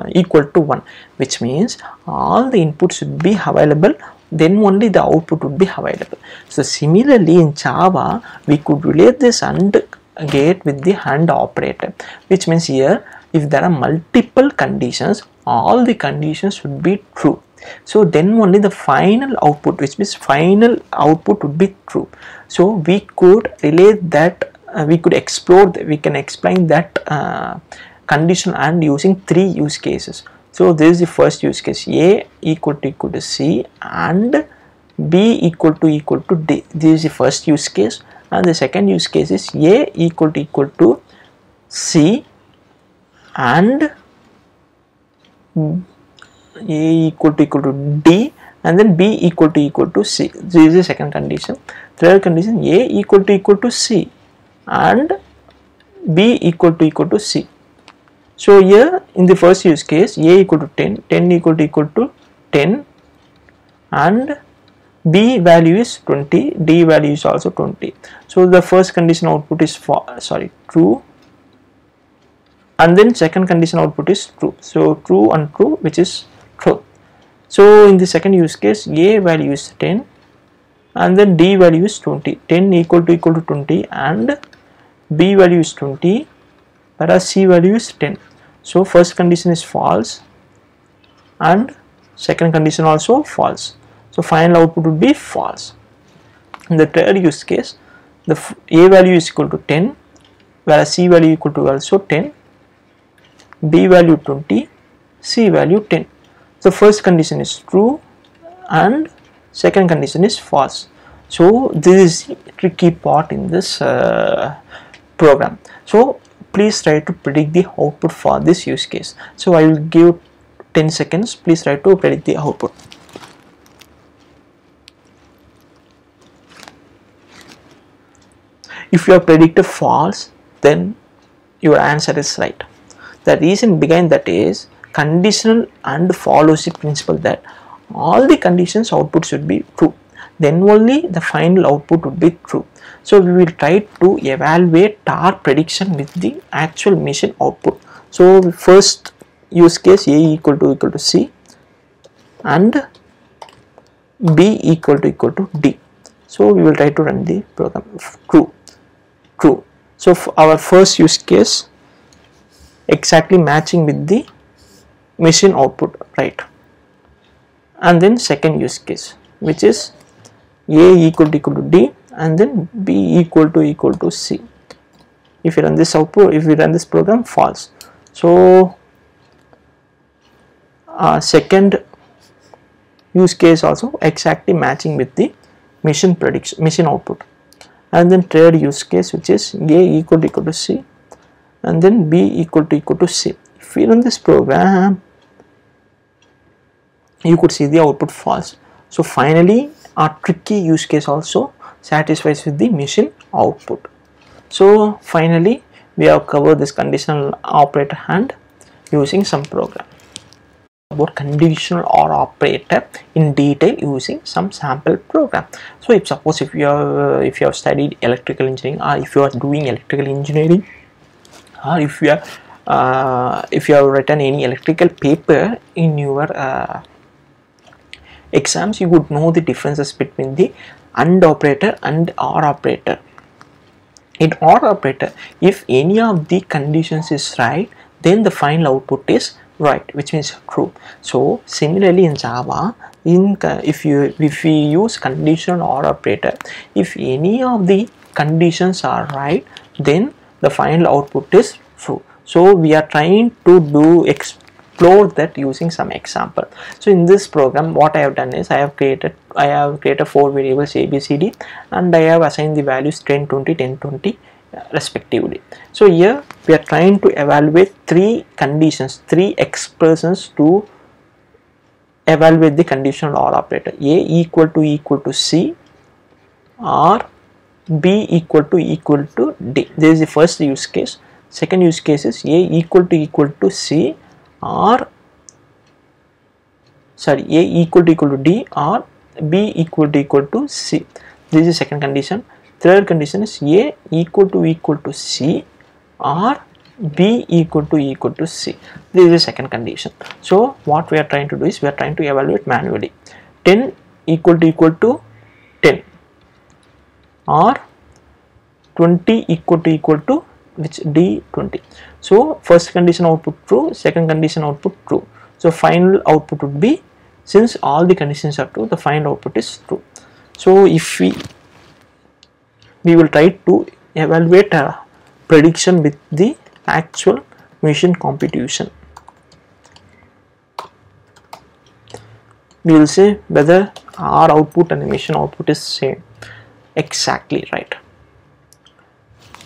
equal to 1, which means all the inputs should be available then only the output would be available. So similarly in Java, we could relate this AND gate with the AND operator, which means here if there are multiple conditions, all the conditions should be true. So then only the final output, which means final output would be true. So we could relate that, we could explore, we can explain that condition AND using 3 use cases. So this is the first use case, A equal to C and B equal to D. This is the first use case, and the second use case is A equal to C and A equal to D, and then B equal to C. This is the second condition. Third condition, A equal to C and B equal to C. So here in the first use case, A equal to 10, 10 equal to 10, and B value is 20, D value is also 20. So the first condition output is true, and then second condition output is true. So true and true, which is true. So in the second use case, A value is 10 and then D value is 20. 10 equal to 20 and B value is 20, whereas C value is 10. So first condition is false and second condition also false. So final output would be false. In the third use case, the A value is equal to 10, whereas C value equal to also 10, B value 20, C value 10. So first condition is true and second condition is false. So this is the tricky part in this program. So please try to predict the output for this use case. So I will give 10 seconds. Please try to predict the output. If you have predicted false, then your answer is right. The reason behind that is conditional AND follows the principle that all the conditions output should be true, then only the final output would be true. So we will try to evaluate our prediction with the actual machine output. So first use case, A equal to C and B equal to D. So we will try to run the program. True. So our first use case exactly matching with the machine output, right? And then second use case, which is A equal to D and then B equal to C. If you run this output, if we run this program, false. So second use case also exactly matching with the machine output. And then third use case, which is A equal to C and then B equal to C. If we run this program, you could see the output false. So finally our tricky use case also satisfies with the machine output. So finally we have covered this conditional operator AND using some program. About conditional OR operator in detail using some sample program. So if suppose if you have studied electrical engineering, or if you are doing electrical engineering, or if you have written any electrical paper in your exams, you would know the differences between the AND operator and OR operator. In OR operator, if any of the conditions is right, then the final output is right, which means true. So similarly in Java, if we use conditional OR operator, if any of the conditions are right, then the final output is true. So we are trying to explore that using some example. So in this program, what I have done is I have created 4 variables A, B, C, D, and I have assigned the values 10, 20, 10, 20 respectively. So here we are trying to evaluate 3 conditions, 3 expressions to evaluate the conditional OR operator. A equal to C or B equal to D. This is the first use case. Second use case is A equal to C or A equal to D or B equal to C. This is the second condition. Third condition is A equal to C or B equal to C. This is the second condition. So what we are trying to do is we are trying to evaluate manually. 10 equal to 10 or 20 equal to which D20. So first condition output true, second condition output true. So final output would be, since all the conditions are true, the final output is true. So if we will try to evaluate a prediction with the actual machine computation. We will say whether our output and the machine output is same. Exactly right.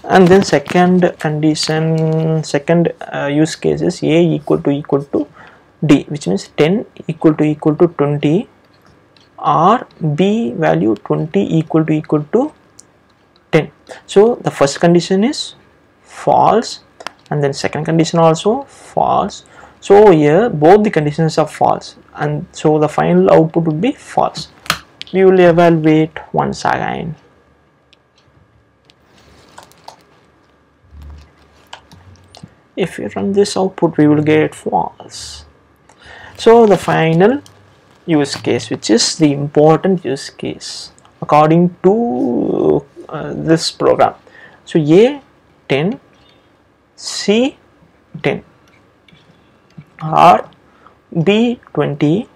And then second condition, second use case is A equal to D, which means 10 equal to 20 or B value 20 equal to 10. So the first condition is false and then second condition also false. So here both the conditions are false, and so the final output would be false. We will evaluate once again. If we run this output, we will get false. So the final use case, which is the important use case according to this program. So A 10, C 10 or B 20,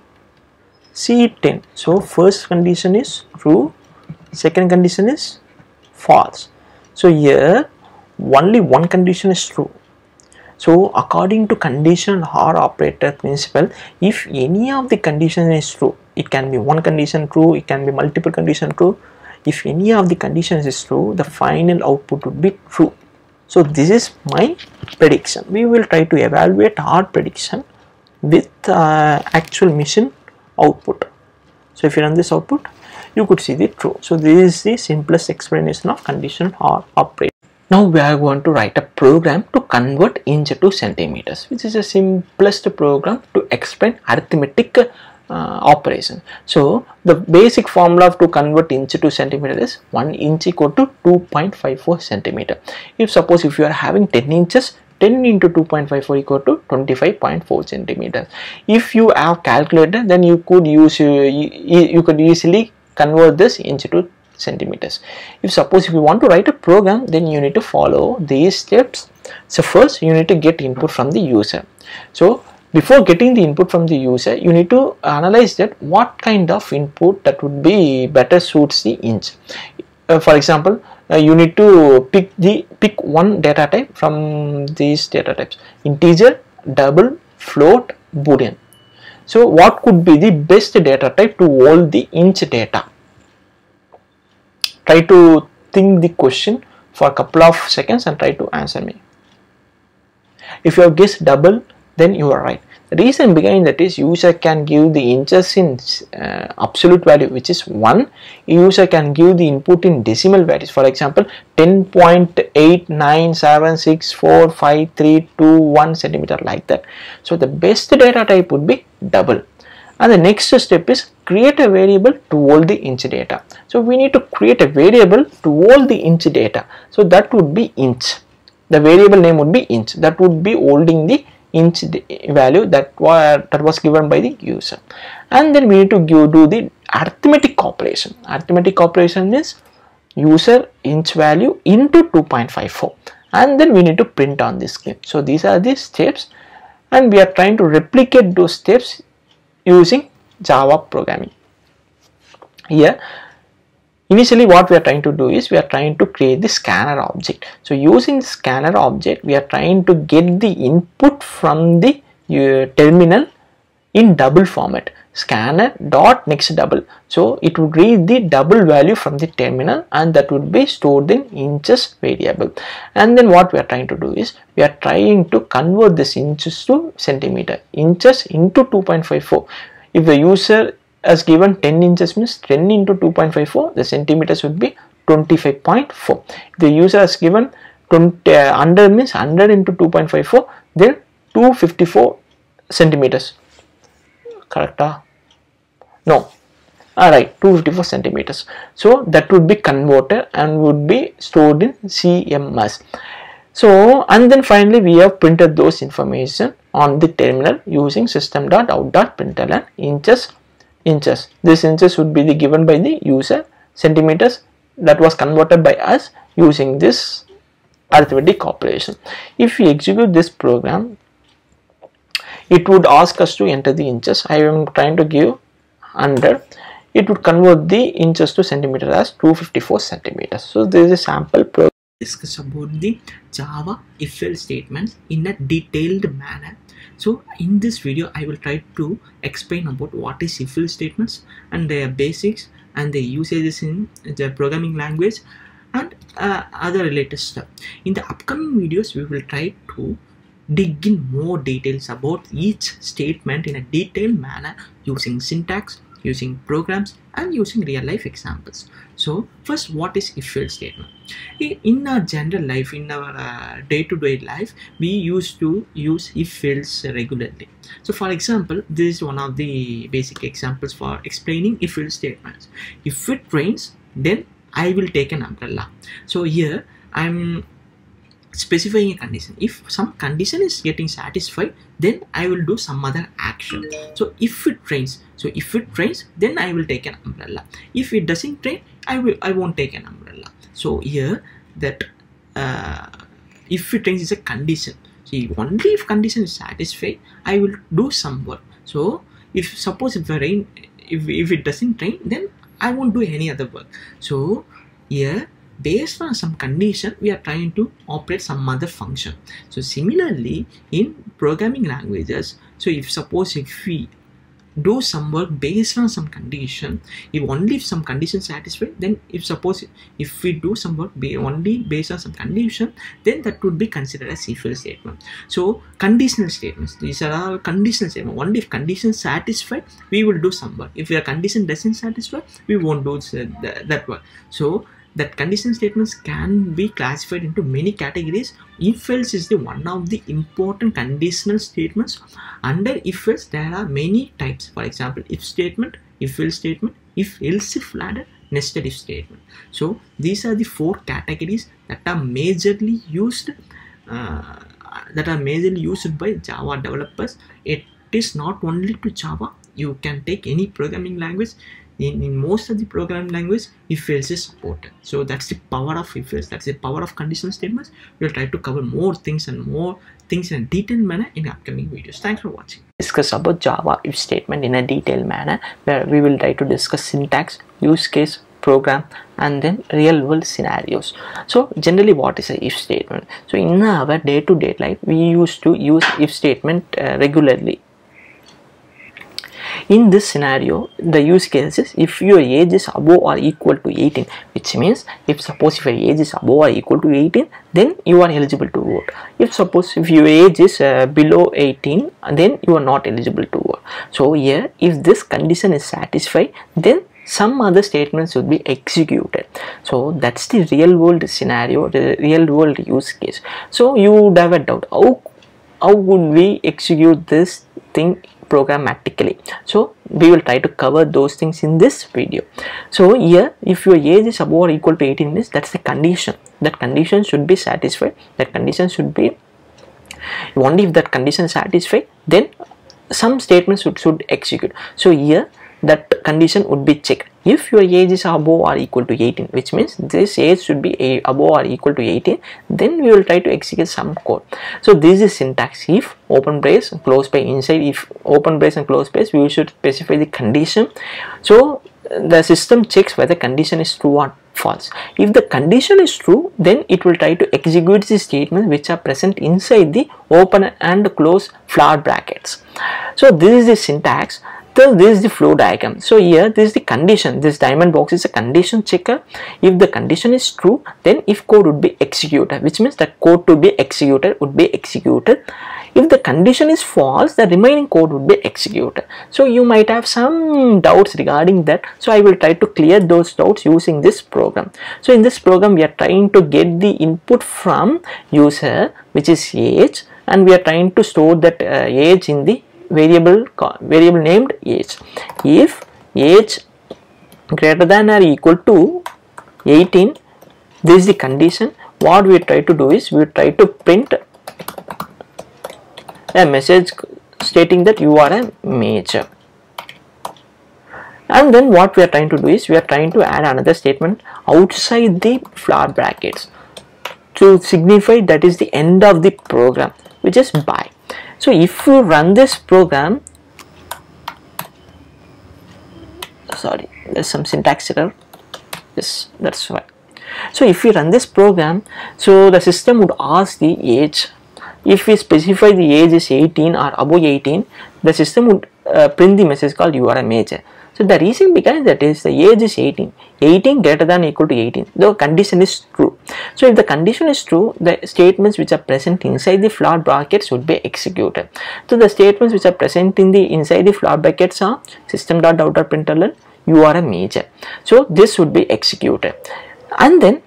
C 10. So first condition is true, second condition is false. So here only one condition is true. So according to conditional OR operator principle, if any of the condition is true, it can be one condition true, it can be multiple condition true. If any of the conditions is true, the final output would be true. So this is my prediction. We will try to evaluate our prediction with actual machine output. So if you run this output, you could see the true. So this is the simplest explanation of conditional OR operator. Now we are going to write a program to convert inch to centimeters, which is the simplest program to explain arithmetic operation. So the basic formula to convert inch to centimeter is 1 inch equal to 2.54 centimeter. If suppose if you are having 10 inches, 10 into 2.54 equal to 25.4 centimeters. If you have calculator, then you could use you could easily convert this inch to centimeters. If suppose if you want to write a program, then you need to follow these steps. So first you need to get input from the user. So before getting the input from the user, you need to analyze that what kind of input that would be better suits the inch. For example, you need to pick one data type from these data types: integer, double, float, boolean. So what could be the best data type to hold the inch data? Try to think the question for a couple of seconds and try to answer me. If you have guessed double, then you are right. The reason behind that is user can give the inches in absolute value, which is 1. User can give the input in decimal values. For example, 10.89764532 centimeter, like that. So the best data type would be double. And the next step is create a variable to hold the inch data. So we need to create a variable to hold the inch data. So that would be inch. The variable name would be inch. That would be holding the inch value that was given by the user. And then we need to do the arithmetic operation. Arithmetic operation is user inch value into 2.54, and then we need to print on this screen. So these are the steps, and we are trying to replicate those steps using Java programming. Here initially what we are trying to do is we are trying to create the scanner object. So using the scanner object, we are trying to get the input from the terminal in double format, scanner dot next double. So it would read the double value from the terminal, and that would be stored in inches variable. And then what we are trying to do is we are trying to convert this inches to centimeter. Inches into 2.54. If the user has given 10 inches, means 10 into 2.54, the centimeters would be 25.4. If the user has given 100, means 100 into 2.54, then 254 centimeters. Correct? No. Alright, 254 centimeters. So that would be converted and would be stored in CMS. So, and then finally we have printed those information on the terminal using system.out.println inches inches. This inches would be given by the user, centimeters that was converted by us using this arithmetic operation. If we execute this program, it would ask us to enter the inches. I am trying to give 100. It would convert the inches to centimeter as 254 centimeters. So this is a sample program. Discuss about the Java if-else statements in a detailed manner. So in this video I will try to explain about what is if-else statements and their basics and the usages in the programming language and other related stuff. In the upcoming videos we will try to dig in more details about each statement in a detailed manner using syntax, using programs and using real life examples. So first, what is if-else statement? In our general life, in our day-to-day life, we used to use if-else regularly. So for example, this is one of the basic examples for explaining if-else statements. If it rains, then I will take an umbrella. So here I'm specifying a condition. If some condition is getting satisfied, then I will do some other action. So if it rains, then I will take an umbrella. If it doesn't rain, I won't take an umbrella. So here that if it rains is a condition. See, only if condition is satisfied, I will do some work. So if suppose if it doesn't rain, then I won't do any other work. So here, based on some condition, we are trying to operate some other function. So similarly in programming languages, so if we do some work based on some condition, if some condition satisfied, then if we do some work only based on some condition, then that would be considered as if-else statement. So conditional statements, these are all conditional statements. Only if condition satisfied, we will do some work. If your condition doesn't satisfy, we won't do that work. So that condition statements can be classified into many categories. If-else is the one of the important conditional statements. Under if-else there are many types. For example, if statement, if-else statement, if-else-if ladder, nested if statement. So these are the four categories that are majorly used by Java developers. It is not only to Java. You can take any programming language. In most of the programming language, if-else is supported. So that's the power of if-else. That's the power of conditional statements. We'll try to cover more things in a detailed manner in upcoming videos. Thanks for watching. Discuss about Java if statement in a detailed manner, where we will try to discuss syntax, use case, program and then real world scenarios. So generally, what is a if statement? So in our day-to-day life, we used to use if statement regularly. In this scenario, the use case is if your age is above or equal to 18, which means if your age is above or equal to 18, then you are eligible to vote. If your age is below 18, then you are not eligible to vote. So here, if this condition is satisfied, then some other statements should be executed. So that's the real world scenario, the real world use case. So you would have a doubt, how would we execute this thing programmatically? So we will try to cover those things in this video. So here, if your age is above or equal to 18 means that's the condition. That condition should be satisfied. That condition should be, only if that condition is satisfied, then some statements should execute. So here that condition would be checked. If your age is above or equal to 18, which means this age should be above or equal to 18, then we will try to execute some code. So this is syntax. If open brace, close brace, inside if open brace and close brace, we should specify the condition. So the system checks whether condition is true or false. If the condition is true, then it will try to execute the statements which are present inside the open and close flower brackets. So this is the syntax. So this is the flow diagram. So here this is the condition. This diamond box is a condition checker. If the condition is true, then if code would be executed, which means that code to be executed would be executed. If the condition is false, the remaining code would be executed. So you might have some doubts regarding that. So I will try to clear those doubts using this program. So in this program, we are trying to get the input from user, which is age, and we are trying to store that age in the variable named age. If age greater than or equal to 18, this is the condition. What we try to do is we try to print a message stating that you are a major. And then what we are trying to do is we are trying to add another statement outside the flower brackets to signify that is the end of the program, which is by. So if you run this program, sorry, there's some syntax error. Yes, that's why. So if we run this program, so the system would ask the age. If we specify the age is 18 or above 18, the system would print the message called you are a major. So the reason behind that is the age is 18, 18 greater than or equal to 18, the condition is true. So if the condition is true, the statements which are present inside the flower brackets would be executed. So the statements which are present in the inside the flower brackets are system.out.println you are a major. So this would be executed, and then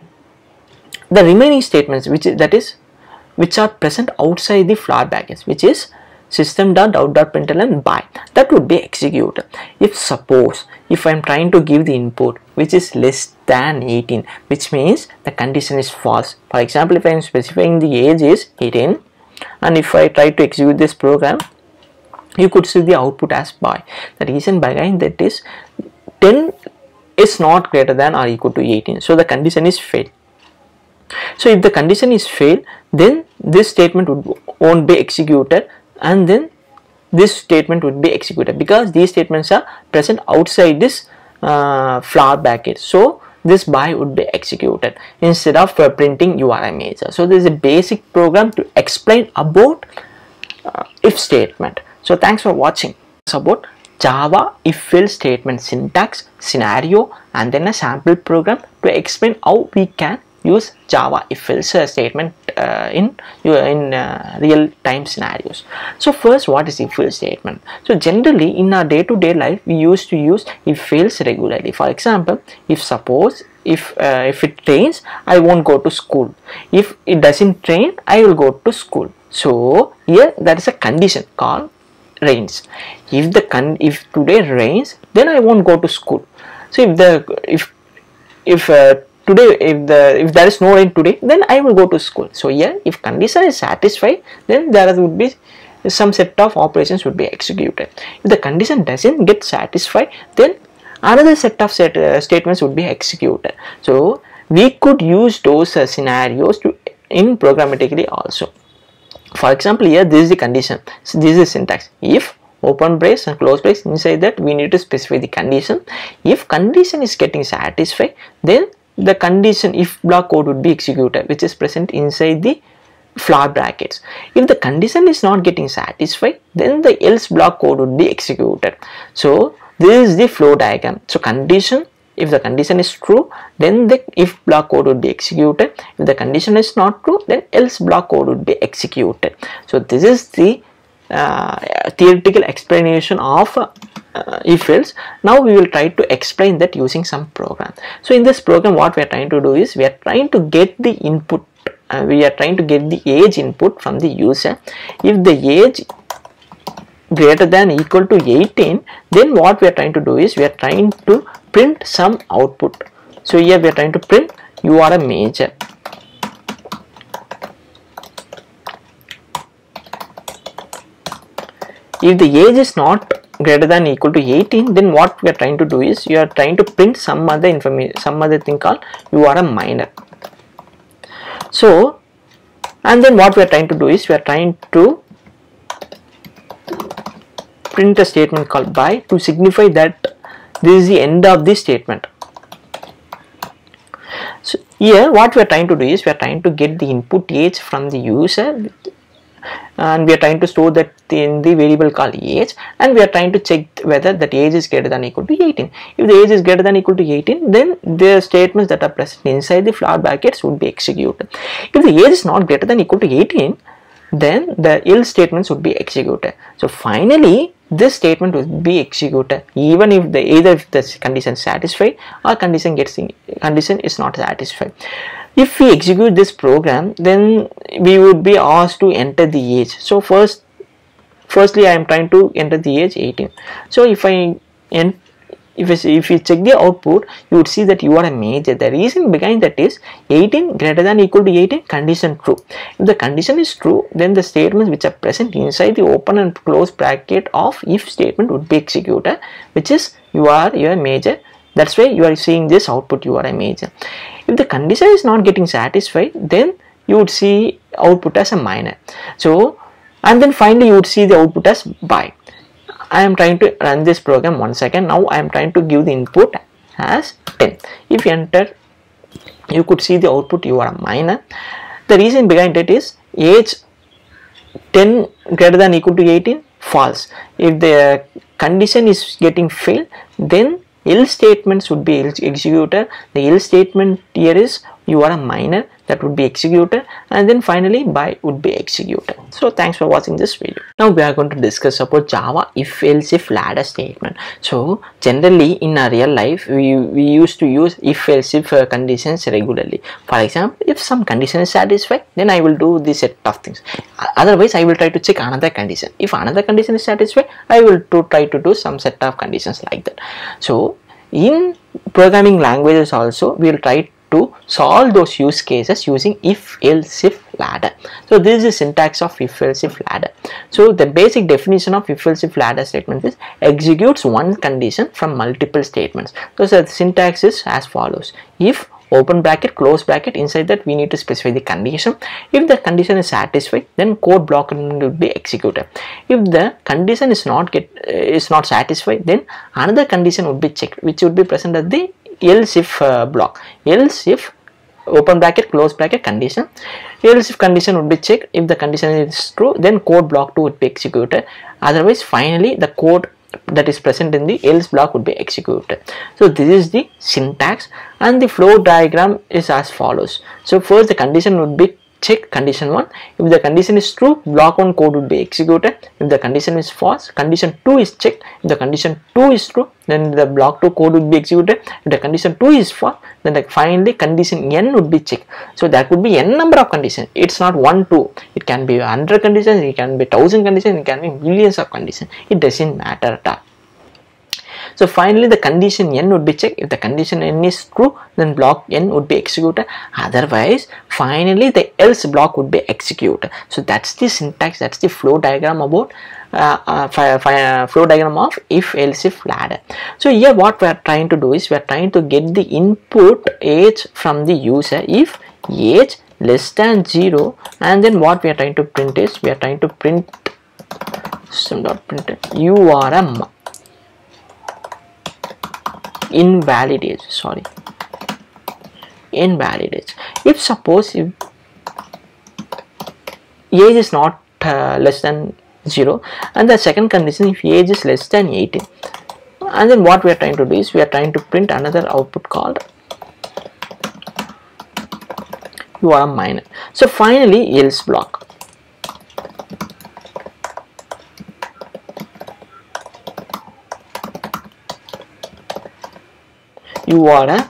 the remaining statements which are present outside the flower brackets, which is system.out.println by, that would be executed. If suppose if I am trying to give the input which is less than 18, which means the condition is false. For example, if I am specifying the age is 18 and if I try to execute this program, you could see the output as by. The reason behind that is 10 is not greater than or equal to 18, so the condition is failed. So if the condition is failed, then this statement won't be executed, and then this statement would be executed because these statements are present outside this flower bracket. So this by would be executed instead of printing you are a major. So this is a basic program to explain about if statement. So thanks for watching. It's about Java if-else statement syntax, scenario, and then a sample program to explain how we can use Java if-else statement in real-time scenarios. So first, what is if-else statement? So generally in our day-to-day life, we used to use if-else regularly. For example, if it rains, I won't go to school. If it doesn't rain, I will go to school. So here there is a condition called rains. If today rains, then I won't go to school. So if there is no rain today, then I will go to school. So here if condition is satisfied, then there would be some set of operations would be executed. If the condition doesn't get satisfied, then another set of statements would be executed. So we could use those scenarios in programmatically also. For example, here this is the condition. So this is syntax. If open brace and close brace, inside that we need to specify the condition. If condition is getting satisfied, then the condition if block code would be executed, which is present inside the flower brackets. If the condition is not getting satisfied, then the else block code would be executed. So this is the flow diagram. So condition, if the condition is true, then the if block code would be executed. If the condition is not true, then else block code would be executed. So this is the theoretical explanation of if else. Now we will try to explain that using some program. So in this program, what we are trying to do is we are trying to get the input, we are trying to get the age input from the user. If the age greater than or equal to 18, then what we are trying to do is we are trying to print some output. So here we are trying to print you are a major. If the age is not greater than or equal to 18, then what we are trying to do is you are trying to print some other information, some other thing called you are a minor. So and then what we are trying to do is we are trying to print a statement called by to signify that this is the end of the statement. So here what we are trying to do is we are trying to get the input age from the user, and we are trying to store that in the variable called age, and we are trying to check whether that age is greater than or equal to 18. If the age is greater than or equal to 18, then the statements that are present inside the flower brackets would be executed. If the age is not greater than or equal to 18, then the else statements would be executed. So finally this statement will be executed even if either if the condition is satisfied or condition is not satisfied. If we execute this program, then we would be asked to enter the age. So firstly I am trying to enter the age 18. So if I if you check the output, you would see that you are a major. The reason behind that is 18 greater than equal to 18, condition true. If the condition is true, then the statements which are present inside the open and close bracket of if statement would be executed, which is you are a major. That's why you are seeing this output, you are a major. If the condition is not getting satisfied, then you would see output as a minor. So, and then finally you would see the output as by. I am trying to run this program 1 second. Now I am trying to give the input as 10. If you enter, you could see the output, you are a minor. The reason behind it is age 10 greater than equal to 18, false. If the condition is getting failed, then else statements would be executed. The else statement here is you are a minor, that would be executed, and then finally by would be executed. So thanks for watching this video. Now we are going to discuss about Java if else if ladder statement. So generally in our real life we used to use if else if conditions regularly. For example, if some condition is satisfied, then I will do this set of things. Otherwise I will try to check another condition. If another condition is satisfied, I will try to do some set of conditions like that. So in programming languages also we will try to solve those use cases using if else if ladder. So this is the syntax of if else if ladder. So the basic definition of if else if ladder statement is executes one condition from multiple statements. So the syntax is as follows: if open bracket close bracket, inside that we need to specify the condition. If the condition is satisfied, then code block will be executed. If the condition is not satisfied, then another condition would be checked, which would be present at the else if block. Else if open bracket close bracket condition, else if condition would be checked. If the condition is true, then code block 2 would be executed. Otherwise finally the code that is present in the else block would be executed. So this is the syntax, and the flow diagram is as follows. So first the condition would be check, condition 1. If the condition is true, block 1 code would be executed. If the condition is false, condition 2 is checked. If the condition 2 is true, then the block 2 code would be executed. If the condition 2 is false, then finally condition n would be checked. So that could be n number of conditions. It's not 1, 2. It can be 100 conditions, it can be 1000 conditions, it can be millions of conditions. It doesn't matter at all. So finally the condition n would be checked. If the condition n is true, then block n would be executed. Otherwise finally the else block would be executed. So that's the syntax, that's the flow diagram about flow diagram of if else if ladder. So here what we are trying to do is we are trying to get the input age from the user if age less than 0, and then what we are trying to print is we are trying to print system.print you are a invalid age, invalid age. If suppose if age is not less than 0, and the second condition if age is less than 18, and then what we are trying to do is we are trying to print another output called you are a minor. So finally else block. You are a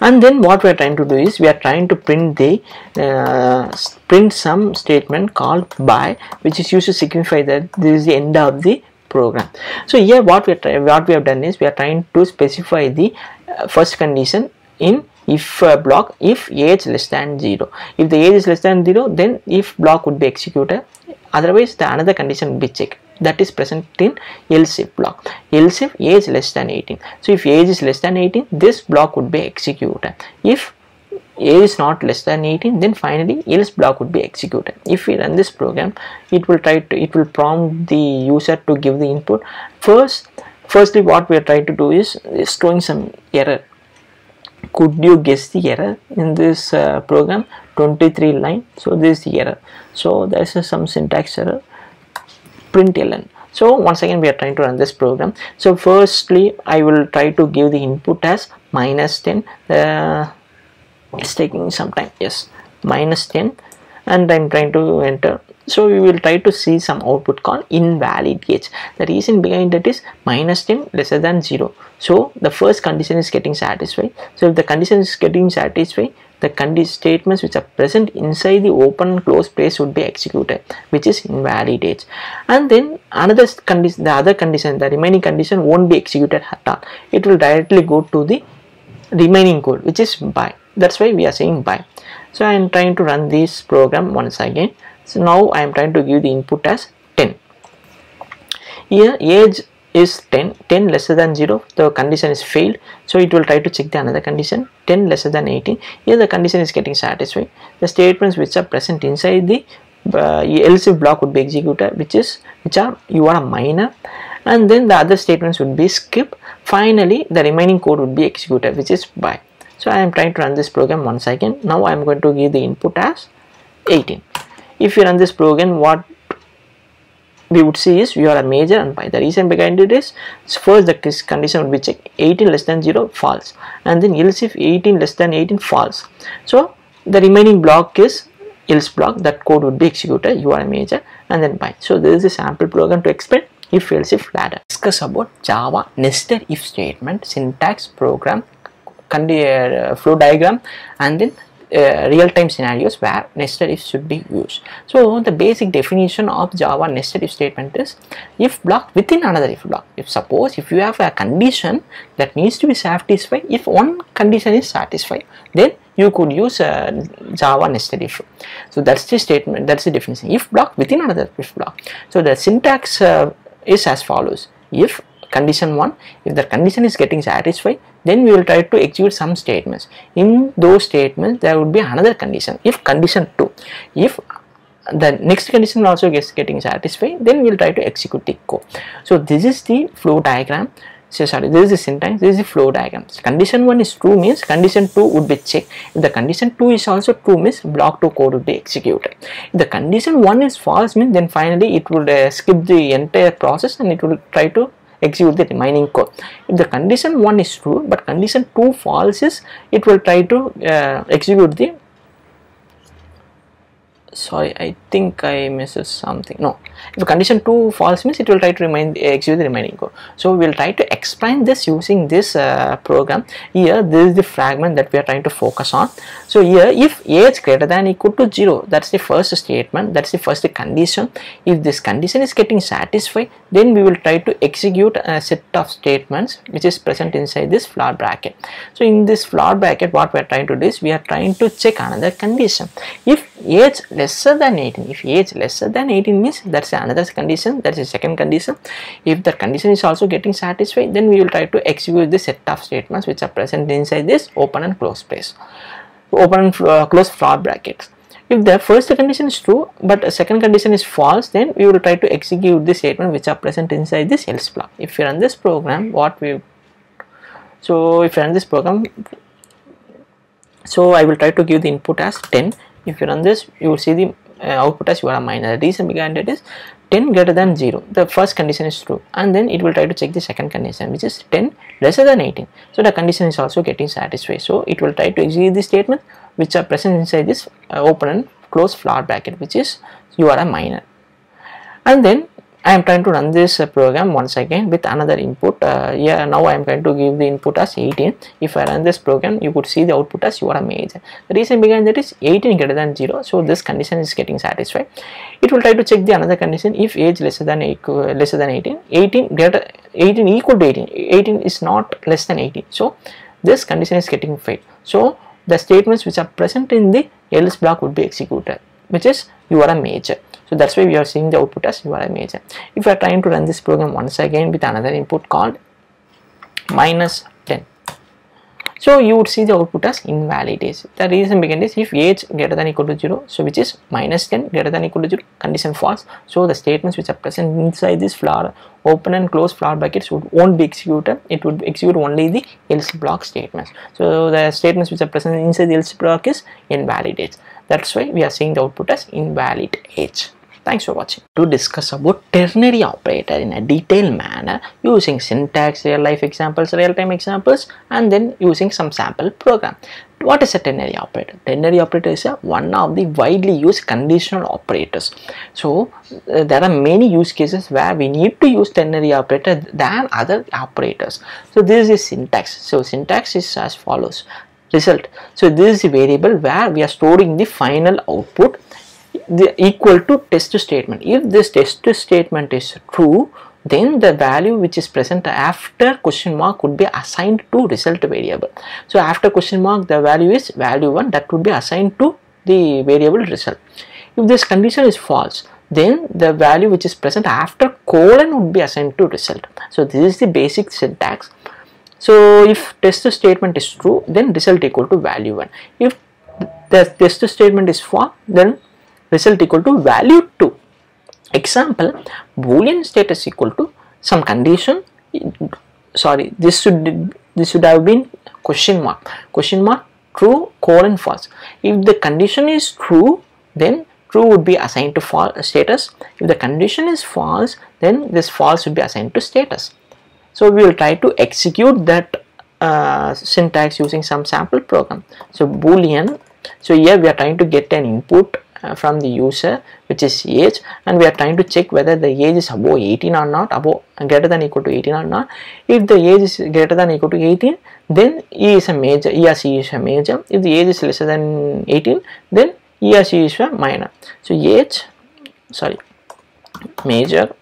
and then what we are trying to do is we are trying to print the print some statement called by, which is used to signify that this is the end of the program. So here what we have done is we are trying to specify the first condition in if block if age less than 0. If the age is less than 0, then if block would be executed. Otherwise the another condition would be checked, that is present in else if block. Else if age less than 18. So if age is less than 18, this block would be executed. If age is not less than 18, then finally else block would be executed. If we run this program, it will prompt the user to give the input. Firstly what we are trying to do is throwing some error. Could you guess the error in this program? 23 line. So this is the error. So there is some syntax error. Println. So once again we are trying to run this program. So firstly I will try to give the input as -10. It's taking some time. Yes, -10, and I'm trying to enter. So we will try to see some output called invalid age. The reason behind that is -10 lesser than 0. So the first condition is getting satisfied. So if the condition is getting satisfied, the statements which are present inside the open and close brace would be executed, which is invalidates. And then another condition, the other condition, the remaining condition won't be executed at all. It will directly go to the remaining code, which is by. That's why we are saying by. So I am trying to run this program once again. So now I am trying to give the input as 10. Here age is 10 lesser than 0, the condition is failed, so it will try to check the another condition, 10 lesser than 18. Here the condition is getting satisfied. The statements which are present inside the else if block would be executed, which are you are a minor, and then the other statements would be skip. Finally the remaining code would be executed, which is by. So I am trying to run this program once again. Now I am going to give the input as 18. If you run this program, what we would see is you are a major and by. The reason behind it is, first the condition would be checked, 18 less than 0 false, and then else if 18 less than 18 false. So the remaining block is else block, that code would be executed, you are a major, and then by. So this is a sample program to explain if else if ladder. Discuss about Java nested if statement, syntax, program, flow diagram, and then real-time scenarios where nested if should be used. So the basic definition of Java nested if statement is if block within another if block. If suppose if you have a condition that needs to be satisfied, if one condition is satisfied, then you could use Java nested if. So that's the statement, that's the definition. If block within another if block. So the syntax is as follows: if condition 1, if the condition is getting satisfied, then we will try to execute some statements. In those statements there would be another condition, if condition 2, if the next condition also gets getting satisfied, then we will try to execute the code. So this is the flow diagram. So sorry, this is the syntax, this is the flow diagram. So condition 1 is true means condition 2 would be checked. If the condition 2 is also true means block 2 code would be executed. If the condition 1 is false means then finally it would skip the entire process and it will try to execute the remaining code. If the condition 1 is true but condition 2 false is, it will try to execute the, sorry, I think I missed something. No, if condition 2 false means it will try to execute the remaining code. So we will try to explain this using this program. Here this is the fragment that we are trying to focus on. So here if age greater than equal to 0, that's the first statement, that's the first condition. If this condition is getting satisfied, then we will try to execute a set of statements which is present inside this floor bracket. So in this floor bracket, what we are trying to do is we are trying to check another condition. If age lesser than 18, if age lesser than 18 means that's another condition, that's the second condition. If the condition is also getting satisfied, then we will try to execute the set of statements which are present inside this open and close brace, open and close floor brackets. If the first condition is true but a second condition is false, then we will try to execute the statement which are present inside this else block. If you run this program, so if you run this program, so I will try to give the input as 10. If you run this, you will see the output as you are a minor. The reason behind it is 10 greater than 0, the first condition is true, and then it will try to check the second condition which is 10 lesser than 18. So the condition is also getting satisfied, so it will try to execute the statement which are present inside this open and close floor bracket, which is you are a minor. And then I am trying to run this program once again with another input. Yeah, now I am going to give the input as 18. If I run this program, you could see the output as you are a major. The reason behind that is 18 greater than 0, so this condition is getting satisfied. It will try to check the another condition, if age lesser than 18, 18 equal to 18, 18 is not less than 18, so this condition is getting failed. So the statements which are present in the else block would be executed, which is you are a major. So that's why we are seeing the output as you are a major. If you are trying to run this program once again with another input called -10, so you would see the output as invalidates. The reason behind is if age greater than equal to 0, so which is -10 greater than equal to 0, condition false. So the statements which are present inside this floor open and close floor brackets won't be executed. It would execute only the else block statements. So the statements which are present inside the else block is invalidates. That's why we are seeing the output as invalid age. Thanks for watching. To discuss about ternary operator in a detailed manner using syntax, real life examples, real time examples, and then using some sample program. What is a ternary operator? Ternary operator is one of the widely used conditional operators. So there are many use cases where we need to use ternary operator than other operators. So this is syntax. So syntax is as follows: result. So this is the variable where we are storing the final output equal to test statement. If this test statement is true, then the value which is present after question mark would be assigned to result variable. So after question mark the value is value 1, that would be assigned to the variable result. If this condition is false, then the value which is present after colon would be assigned to result. So this is the basic syntax. So if test statement is true, then result equal to value 1. If the test statement is false, then result equal to value 2. Example, boolean status equal to some condition. Sorry, this should have been question mark true colon false. If the condition is true, then true would be assigned to false status. If the condition is false, then this false would be assigned to status. So we will try to execute that syntax using some sample program. So boolean. So here we are trying to get an input from the user, which is age, and we are trying to check whether the age is above 18 or not, above greater than equal to 18 or not. If the age is greater than equal to 18, then he or she is a major. If the age is lesser than 18, then he or she is a minor. So major.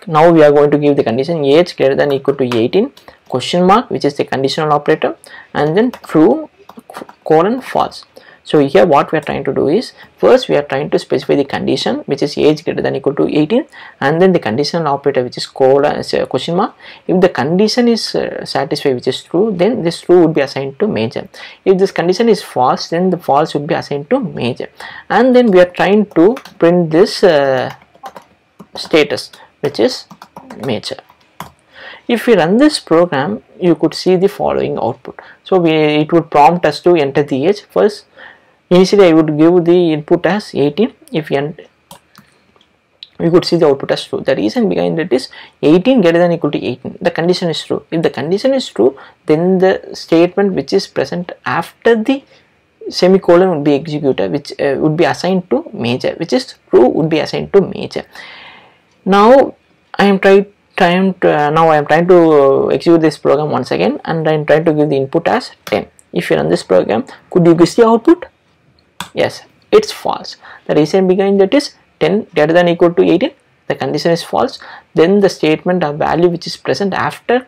Now we are going to give the condition age greater than equal to 18 question mark, which is the conditional operator, and then true colon false. So here what we are trying to do is, first we are trying to specify the condition, which is age greater than equal to 18, and then the conditional operator, which is colon question mark. If the condition is satisfied, which is true, then this true would be assigned to major. If this condition is false, then the false would be assigned to major. And then we are trying to print this status, which is major. If we run this program, you could see the following output. So it would prompt us to enter the age. First, initially I would give the input as 18. If we could see the output as true. The reason behind it is 18 greater than equal to 18. The condition is true. If the condition is true, then the statement which is present after the semicolon would be executed, which would be assigned to major, which is true would be assigned to major. Now I am trying to execute this program once again, and I am trying to give the input as 10. If you run this program, could you guess the output? Yes, it's false. The reason behind that is 10 greater than equal to 18. The condition is false. Then the statement of value which is present after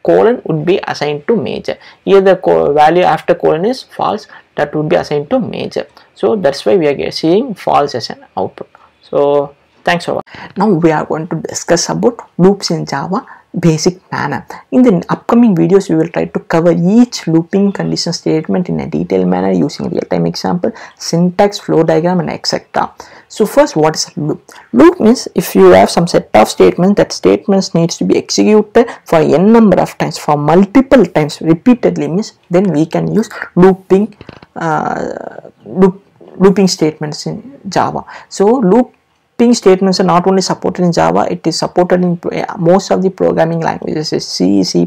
colon would be assigned to major. Here the value after colon is false, that would be assigned to major. So that's why we are seeing false as an output. So thanks for watching. Now we are going to discuss about loops in Java basic manner. In the upcoming videos, we will try to cover each looping condition statement in a detailed manner using real-time example, syntax, flow diagram, and etc. So first, what is a loop? Loop means if you have some set of statements, that statements needs to be executed for n number of times, for multiple times, repeatedly, means then we can use looping statements in Java. So looping statements are not only supported in Java, it is supported in most of the programming languages, C, C++,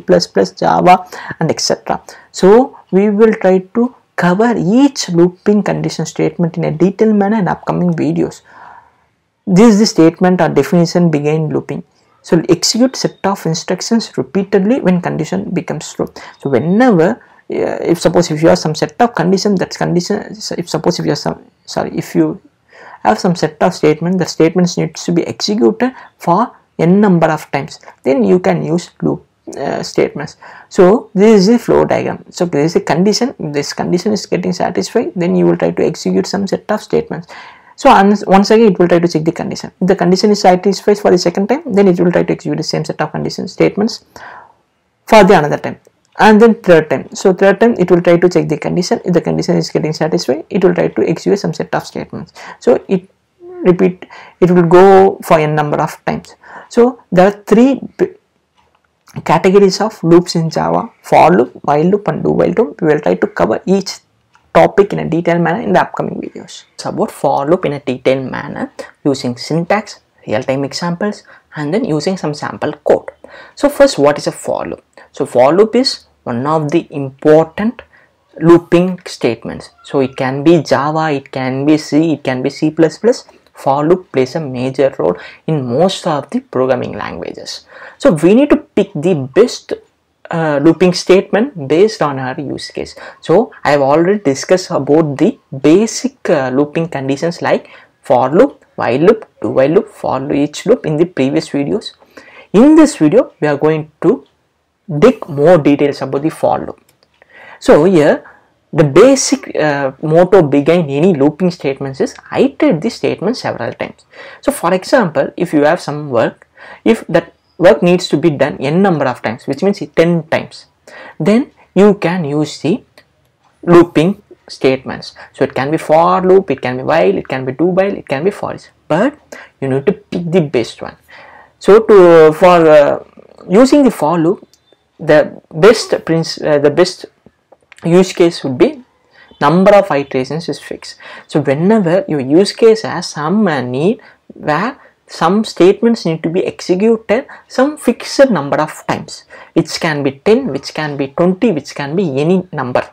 Java, and etc. So we will try to cover each looping condition statement in a detailed manner in upcoming videos. This is the statement or definition behind looping. So execute set of instructions repeatedly when condition becomes true. So whenever if you have some set of condition, that condition, if you have some set of statements, the statements needs to be executed for n number of times, then you can use loop statements. So this is the flow diagram. So there is a condition. If this condition is getting satisfied, then you will try to execute some set of statements. So once again it will try to check the condition. If the condition is satisfied for the second time, then it will try to execute the same set of condition statements for the another time, and then third time. So third time it will try to check the condition. If the condition is getting satisfied, it will try to execute some set of statements. So it will go for n number of times. So there are three categories of loops in Java: for loop, while loop, and do while loop. We will try to cover each topic in a detailed manner in the upcoming videos. It's about for loop in a detailed manner using syntax, real-time examples, and then using some sample code. So first, what is a for loop? So for loop is one of the important looping statements. So it can be Java, it can be C, it can be C++. For loop plays a major role in most of the programming languages. So we need to pick the best looping statement based on our use case. So I have already discussed about the basic looping conditions like for loop, while loop, do while loop, for each loop in the previous videos. In this video we are going to dig more details about the for loop. So here the basic motto behind any looping statements is iterate the statement several times. So for example, if you have some work, if that work needs to be done n number of times, which means 10 times, then you can use the looping statements. So it can be for loop, it can be while, it can be do while, it can be for each, but you need to pick the best one. So for using the for loop, the best use case would be number of iterations is fixed. So whenever your use case has some need where some statements need to be executed some fixed number of times, which can be 10, which can be 20, which can be any number,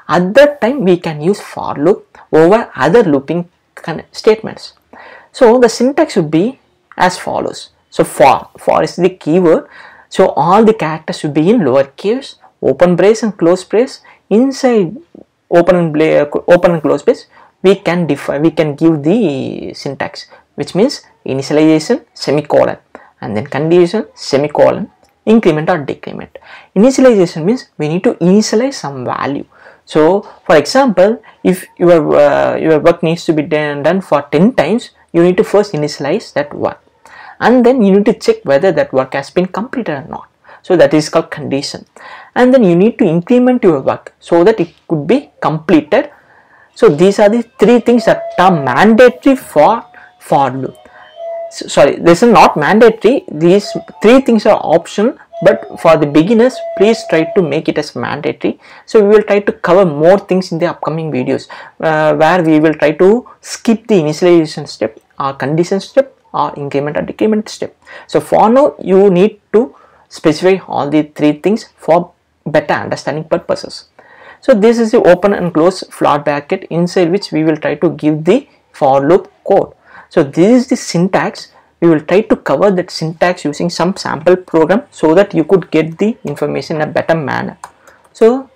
at that time we can use for loop over other looping statements. So the syntax would be as follows. So for is the keyword, so all the characters should be in lowercase, open brace and close brace. Inside open and close brace we can give the syntax, which means initialization semicolon and then condition semicolon, increment or decrement. Initialization means we need to initialize some value. So for example, if your work needs to be done for 10 times, you need to first initialize that work and then you need to check whether that work has been completed or not. So that is called condition, and then you need to increment your work so that it could be completed. So these are the three things that are mandatory for loop. Sorry, this is not mandatory, these three things are optional, but for the beginners please try to make it as mandatory. So we will try to cover more things in the upcoming videos where we will try to skip the initialization step or condition step or increment or decrement step. So for now you need to specify all the three things for better understanding purposes. So this is the open and close float bracket inside which we will try to give the for loop code. So this is the syntax. We will try to cover that syntax using some sample program so that you could get the information in a better manner. So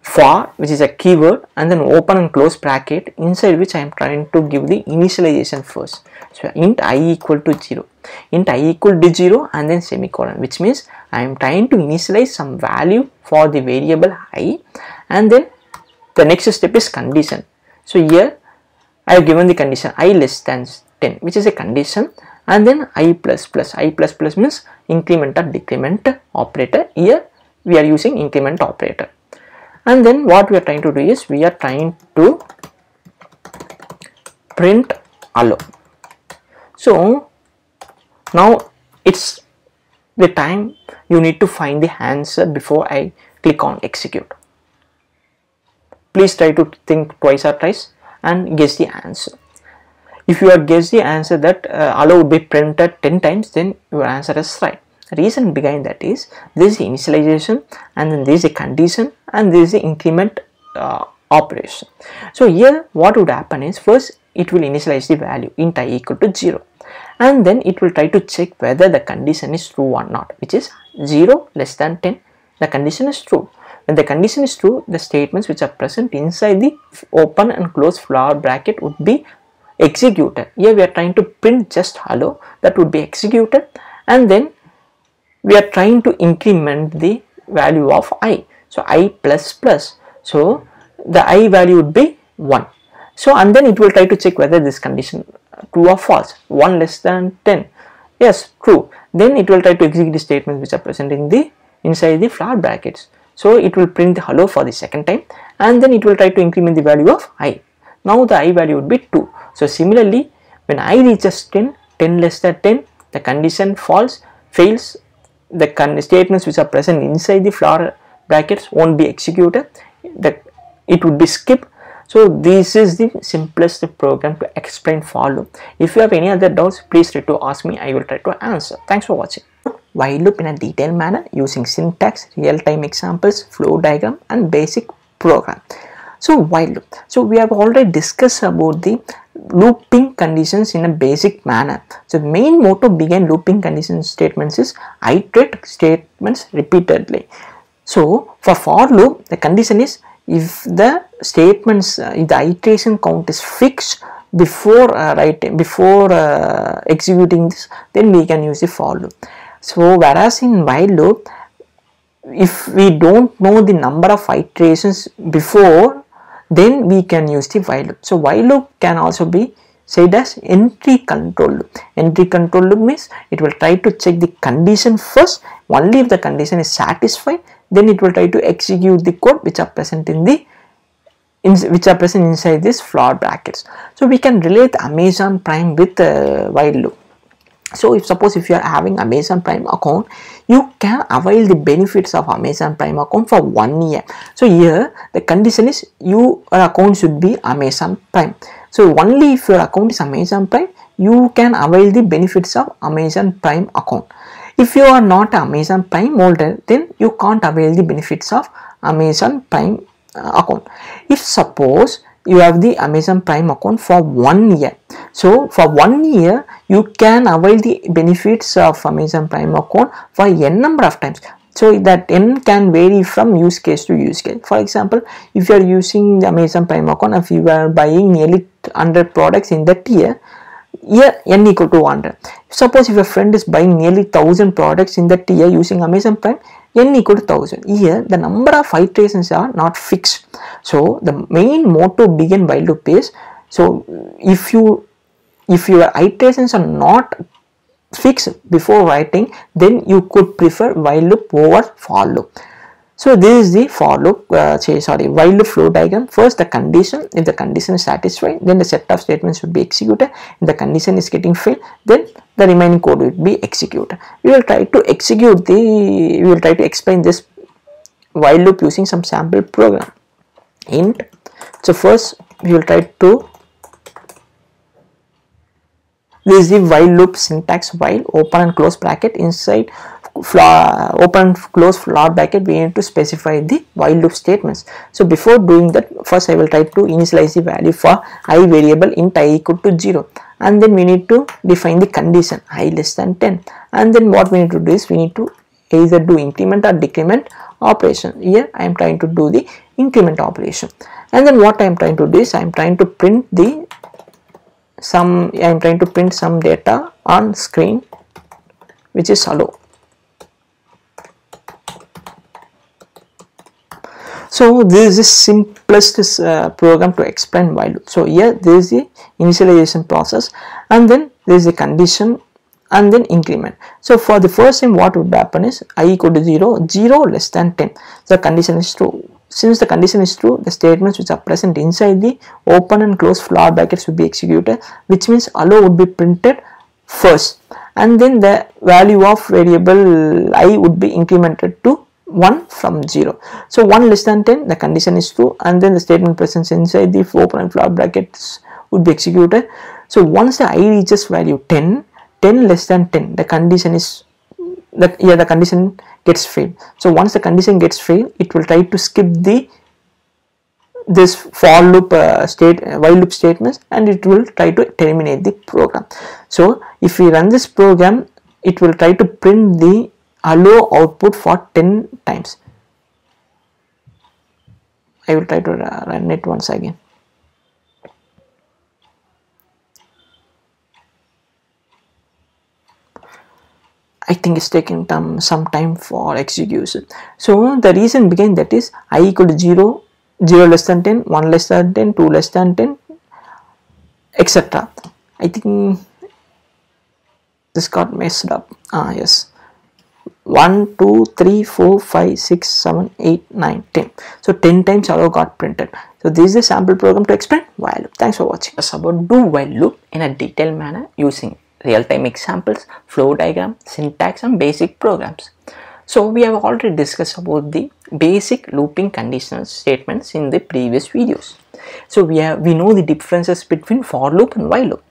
for, which is a keyword, and then open and close bracket inside which I am trying to give the initialization first. So int I equal to 0, int I equal to 0 and then semicolon, which means I am trying to initialize some value for the variable I, and then the next step is condition. So here I have given the condition I less than 10, which is a condition, and then I plus plus means increment or decrement operator. Here we are using increment operator, and then what we are trying to do is we are trying to print allow. So now it's the time you need to find the answer before I click on execute. Please try to think twice or thrice and guess the answer. If you have guessed the answer that allow would be printed 10 times, then your answer is right. The reason behind that is this is the initialization, and then this is a condition, and this is the increment operation. So here what would happen is first it will initialize the value int I equal to 0, and then it will try to check whether the condition is true or not, which is 0 less than 10. The condition is true. When the condition is true, the statements which are present inside the open and close float bracket would be executed. Here we are trying to print just hello, that would be executed, and then we are trying to increment the value of I. So I plus plus, so the I value would be 1. So and then it will try to check whether this condition true or false. 1 less than 10, yes, true. Then it will try to execute the statements which are present in the inside the float brackets. So it will print the hello for the second time, and then it will try to increment the value of I. Now the I value would be 2. So similarly, when I reaches 10 less than 10, the condition fails, the statements which are present inside the float brackets won't be executed, it would be skipped. So this is the simplest program to explain for loop. If you have any other doubts, please try to ask me, I will try to answer. Thanks for watching. While loop in a detailed manner using syntax, real-time examples, flow diagram and basic program. So while loop. So we have already discussed about the looping conditions in a basic manner. So the main motto behind looping condition statements is iterate statements repeatedly. So for for loop, the condition is if the statements, if the iteration count is fixed before executing this, then we can use the for loop. So whereas in while loop, if we don't know the number of iterations before, then we can use the while loop. So while loop can also be said as entry control loop. Entry control loop means it will try to check the condition first. Only if the condition is satisfied, then it will try to execute the code which are present in the inside this floor brackets. So we can relate Amazon Prime with while loop. So if suppose if you are having Amazon Prime account, you can avail the benefits of Amazon Prime account for 1 year. So here the condition is your account should be Amazon Prime. So only if your account is Amazon Prime, you can avail the benefits of Amazon Prime account. If you are not Amazon Prime holder, then you can't avail the benefits of Amazon Prime account. If suppose you have the Amazon Prime account for 1 year, so for 1 year you can avail the benefits of Amazon Prime account for n number of times. So that n can vary from use case to use case. For example, if you are using the Amazon Prime account, if you are buying nearly 100 products in that year, n equal to 100. Suppose if your friend is buying nearly 1000 products in that year using Amazon Prime, n equal to 1000. Here the number of iterations are not fixed. So the main motto begin while loop is, so if your iterations are not fixed before writing, then you could prefer while loop over for loop. So this is the for loop, while loop flow diagram. First the condition, if the condition is satisfied, then the set of statements should be executed. If the condition is getting failed, then the remaining code will be executed. We will try to explain this while loop using some sample program. So first we will try to, this is the while loop syntax. While open and close bracket, inside open and close floor bracket, we need to specify the while loop statements. So before doing that, first I will try to initialize the value for I variable int I equal to 0, and then we need to define the condition I less than 10, and then what we need to do is we need to either do increment or decrement operation. Here I am trying to do the increment operation, and then what I am trying to do is I am trying to print some data on screen, which is hello. So this is the simplest program to explain while loop. So here there is the initialization process, and then there is the condition, and then increment. So for the first time, what would happen is I equal to 0, 0 less than 10. The condition is true. Since the condition is true, the statements which are present inside the open and close floor brackets will be executed, which means hello would be printed first, and then the value of variable I would be incremented to 1 from 0. So 1 less than 10, the condition is true, and then the statement present inside the open and floor brackets would be executed. So once the I reaches value 10, 10 less than 10, the condition is that the condition gets failed. So once the condition gets failed, it will try to skip this for loop while loop statements, and it will try to terminate the program. So if we run this program, it will try to print the hello output for 10 times. I will try to run it once again. I think it's taking some time for execution. So the reason behind that is I equal to 0, 0 less than 10, 1 less than 10, 2 less than 10, etc. I think this got messed up. Yes. 1, 2, 3, 4, 5, 6, 7, 8, 9, 10. So 10 times hello got printed. So this is a sample program to explain while loop. Thanks for watching. It's about do while loop in a detailed manner using real-time examples, flow diagram, syntax, and basic programs. So we have already discussed about the basic looping conditional statements in the previous videos. So we know the differences between for loop and while loop.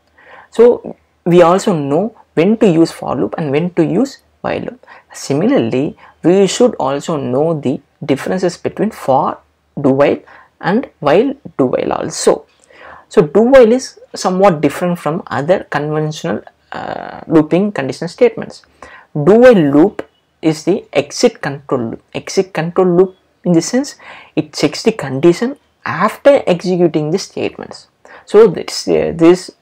So we also know when to use for loop and when to use while loop. Similarly, we should also know the differences between for, do while, and while, do while also. So do while is somewhat different from other conventional looping conditional statements. Do while loop is the exit control loop. Exit control loop in the sense it checks the condition after executing the statements. So this is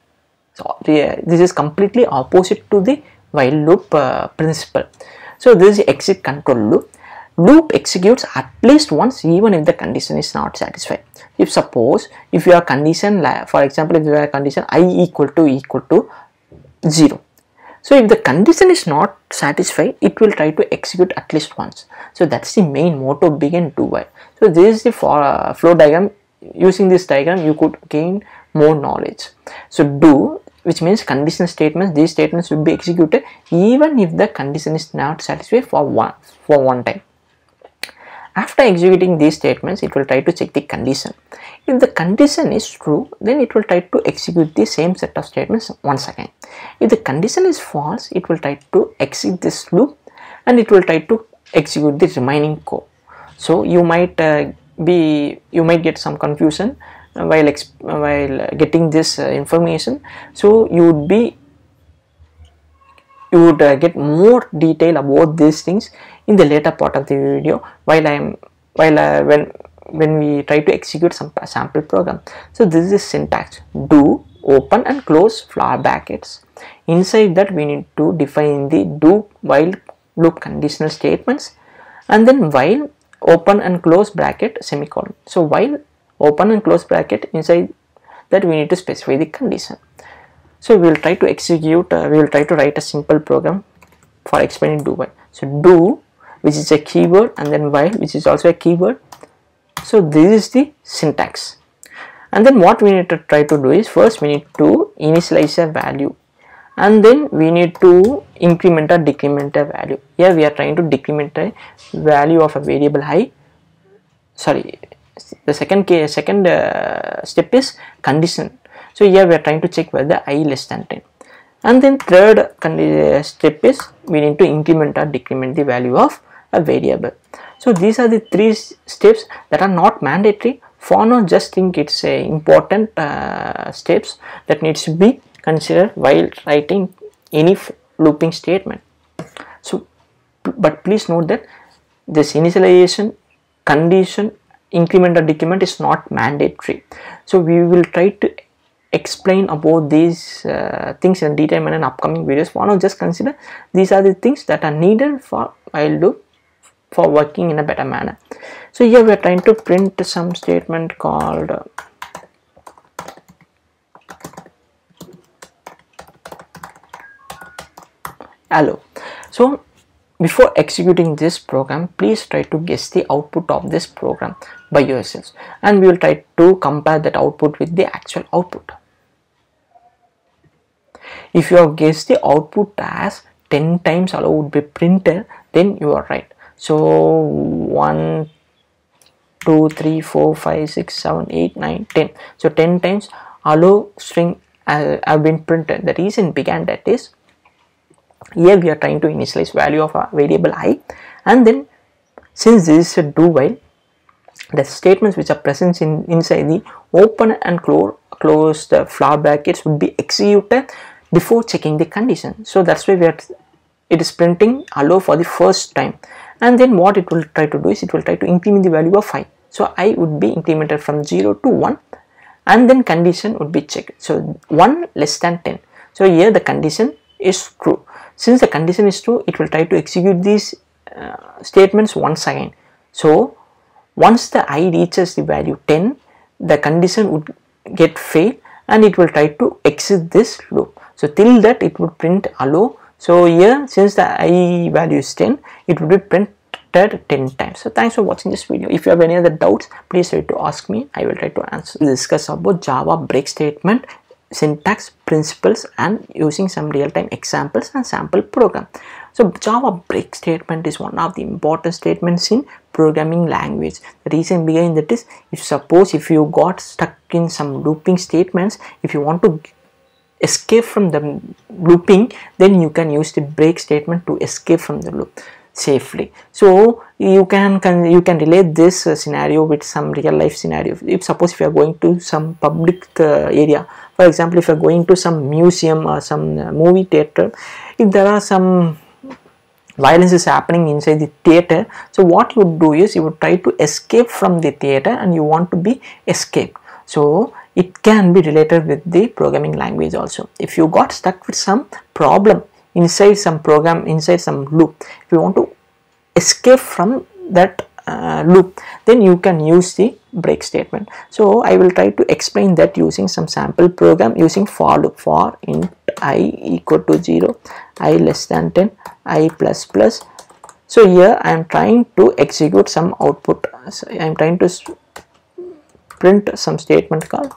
completely opposite to the while loop principle. So this is exit control loop. Loop executes at least once even if the condition is not satisfied. If suppose if your condition, for example, if your condition I equal to 0. So if the condition is not satisfied, it will try to execute at least once. So that's the main motto behind do while. So this is the flow diagram. Using this diagram you could gain more knowledge. So do, which means conditional statements, these statements will be executed even if the condition is not satisfied for one time. After executing these statements, it will try to check the condition. If the condition is true, then it will try to execute the same set of statements once again. If the condition is false, it will try to exit this loop and it will try to execute the remaining code. So you might get some confusion while getting this information. So you would get more detail about these things in the later part of the video when we try to execute some sample program. So this is the syntax: do, open and close flower brackets. Inside that we need to define the do while loop conditional statements, and then while, open and close bracket, semicolon. So while, open and close bracket, inside that we need to specify the condition. So we will try to execute, we will try to write a simple program for explaining do while. So do, which is a keyword, and then while, which is also a keyword. So this is the syntax. And then what we need to try to do is, first we need to initialize a value, and then we need to increment or decrement a value. Here we are trying to decrement a value of a variable I. Sorry, the second step is condition. So here we are trying to check whether I less than 10. And then third step is we need to increment or decrement the value of a variable. So these are the three steps that are not mandatory. For now, just think it's a important steps that needs to be considered while writing any looping statement. So, but please note that this initialization, condition, increment or decrement is not mandatory. So we will try to explain about these things in detail in upcoming videos. For now, just consider these are the things that are needed for while loop for working in a better manner. So here we are trying to print some statement called hello. So before executing this program, please try to guess the output of this program by yourselves, and we will try to compare that output with the actual output. If you have guessed the output as 10 times hello would be printed, then you are right. So 1, 2, 3, 4, 5, 6, 7, 8, 9, 10. So 10 times hello string have been printed. The reason began that is, here we are trying to initialize value of a variable I, and then since this is a do while, the statements which are present inside the open and close the flower brackets would be executed before checking the condition. So that's why it is printing hello for the first time, and then what it will try to do is it will try to increment the value of I. So I would be incremented from 0 to 1, and then condition would be checked. So 1 less than 10. So here the condition is true. Since the condition is true, it will try to execute these statements once again. So once the I reaches the value 10, the condition would get failed and it will try to exit this loop. So till that it would print hello. So here, since the I value is 10, it would be printed 10 times. So thanks for watching this video. If you have any other doubts, please try to ask me. I will try to answer. We'll discuss about Java break statement, syntax, principles, and using some real-time examples and sample program. So Java break statement is one of the important statements in programming language. The reason behind that is, if you got stuck in some looping statements, if you want to escape from the looping, then you can use the break statement to escape from the loop. safely. So you can relate this scenario with some real life scenario. If suppose if you are going to some public area, for example if you are going to some museum or some movie theater, if there are some violence is happening inside the theater, so what you would do is you would try to escape from the theater and you want to be escaped. So it can be related with the programming language also. If you got stuck with some problem inside some program, inside some loop, if you want to escape from that loop, then you can use the break statement. So I will try to explain that using some sample program using for loop. For int I equal to 0, I less than 10, I plus plus. So here I am trying to execute some output. So I am trying to print some statement called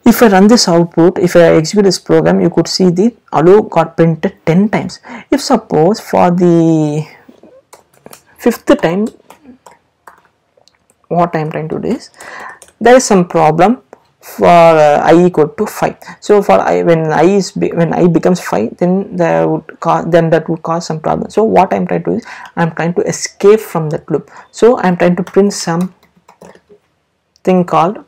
if I run this output, if I execute this program, you could see the allow got printed 10 times. If suppose for the 5th time, what I am trying to do is, there is some problem for I equal to 5. So for I, when I becomes 5, then that would cause some problem. So what I am trying to do is, I am trying to escape from that loop. So I am trying to print some thing called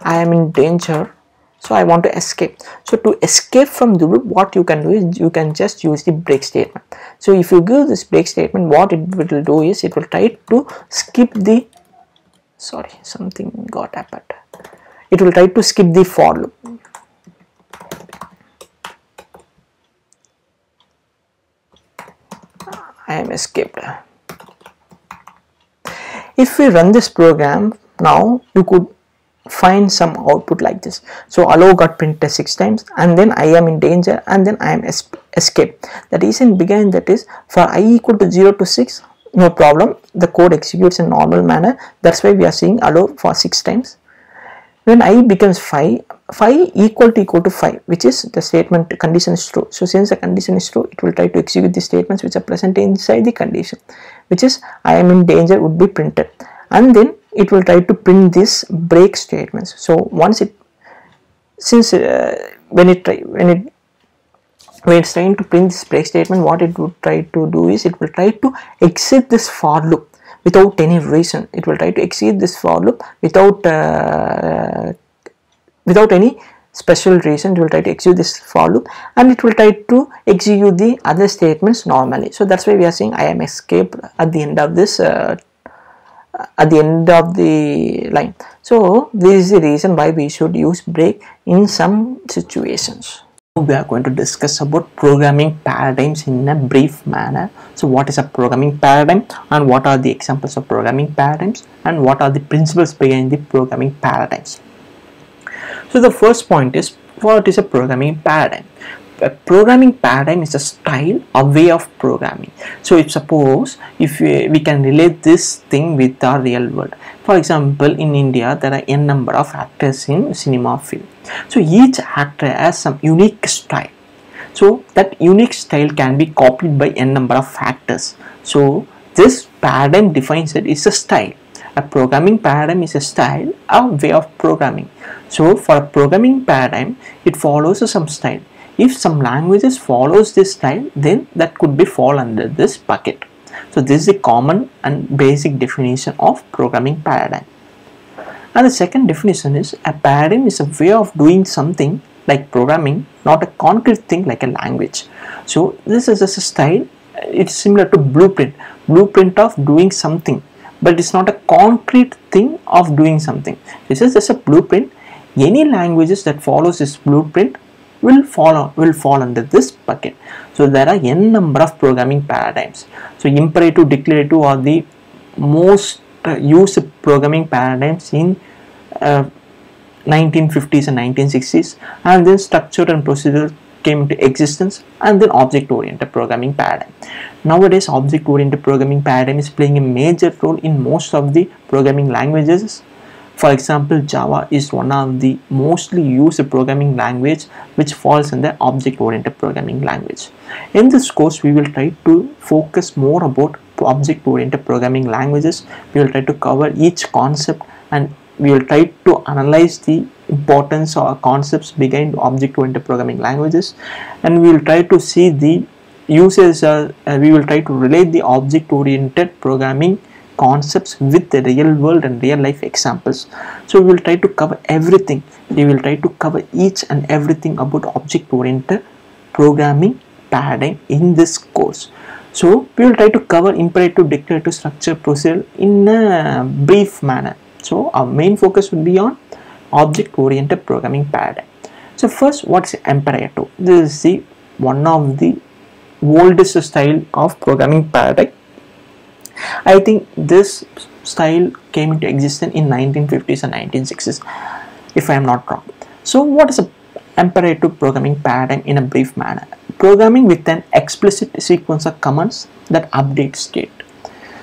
I am in danger, so I want to escape. So to escape from the loop, what you can do is you can just use the break statement. So if you give this break statement, what it will do is it will try to skip the something got happened. It will try to skip the for loop. I am escaped. If we run this program now, you could find some output like this. So allow got printed 6 times, and then I am in danger, and then I am escaped. The reason behind that is, for I equal to 0 to 6, no problem, the code executes in normal manner. That's why we are seeing allow for 6 times. When I becomes 5 equal to 5, which is the statement condition is true. So since the condition is true, it will try to execute the statements which are present inside the condition, which is I am in danger would be printed, and then it will try to print this break statements. So once it, since when it's trying to print this break statement, what it would try to do is it will try to exit this for loop without any reason. It will try to exit this for loop without any special reason. It will try to execute this for loop, and it will try to execute the other statements normally. So that's why we are saying I am escaped at the end of this line. So this is the reason why we should use break in some situations. We are going to discuss about programming paradigms in a brief manner. So what is a programming paradigm, and what are the examples of programming paradigms, and what are the principles behind the programming paradigms. So the first point is, what is a programming paradigm? A programming paradigm is a style, a way of programming. So if suppose if we can relate this thing with our real world. For example, in India there are n number of actors in cinema film. So each actor has some unique style. So that unique style can be copied by n number of actors. So this paradigm defines it is a style. A programming paradigm is a style, a way of programming. So for a programming paradigm, it follows some style. If some languages follows this style, then that could be fall under this bucket. So this is a common and basic definition of programming paradigm. And the second definition is, a paradigm is a way of doing something like programming, not a concrete thing like a language. So this is just a style. It's similar to blueprint of doing something, but it's not a concrete thing of doing something. This is just a blueprint. Any languages that follows this blueprint will fall under this bucket. So there are n number of programming paradigms. So imperative, declarative are the most used programming paradigms in 1950s and 1960s, and then structured and procedural came into existence, and then object oriented programming paradigm. Nowadays object oriented programming paradigm is playing a major role in most of the programming languages. For example, Java is one of the mostly used programming language which falls under object oriented programming language. In this course, we will try to focus more about to object-oriented programming languages. We will try to cover each concept, and we will try to analyze the importance or concepts behind object-oriented programming languages, and we will try to see the uses. We will try to relate the object-oriented programming concepts with the real world and real life examples. So we will try to cover everything. We will try to cover each and everything about object-oriented programming paradigm in this course. So we will try to cover imperative, declarative, structure, procedural in a brief manner. So our main focus would be on object-oriented programming paradigm. So first, what's imperative? This is the one of the oldest style of programming paradigm. I think this style came into existence in 1950s and 1960s, if I am not wrong. So what is a imperative programming paradigm in a brief manner? Programming with an explicit sequence of commands that update state.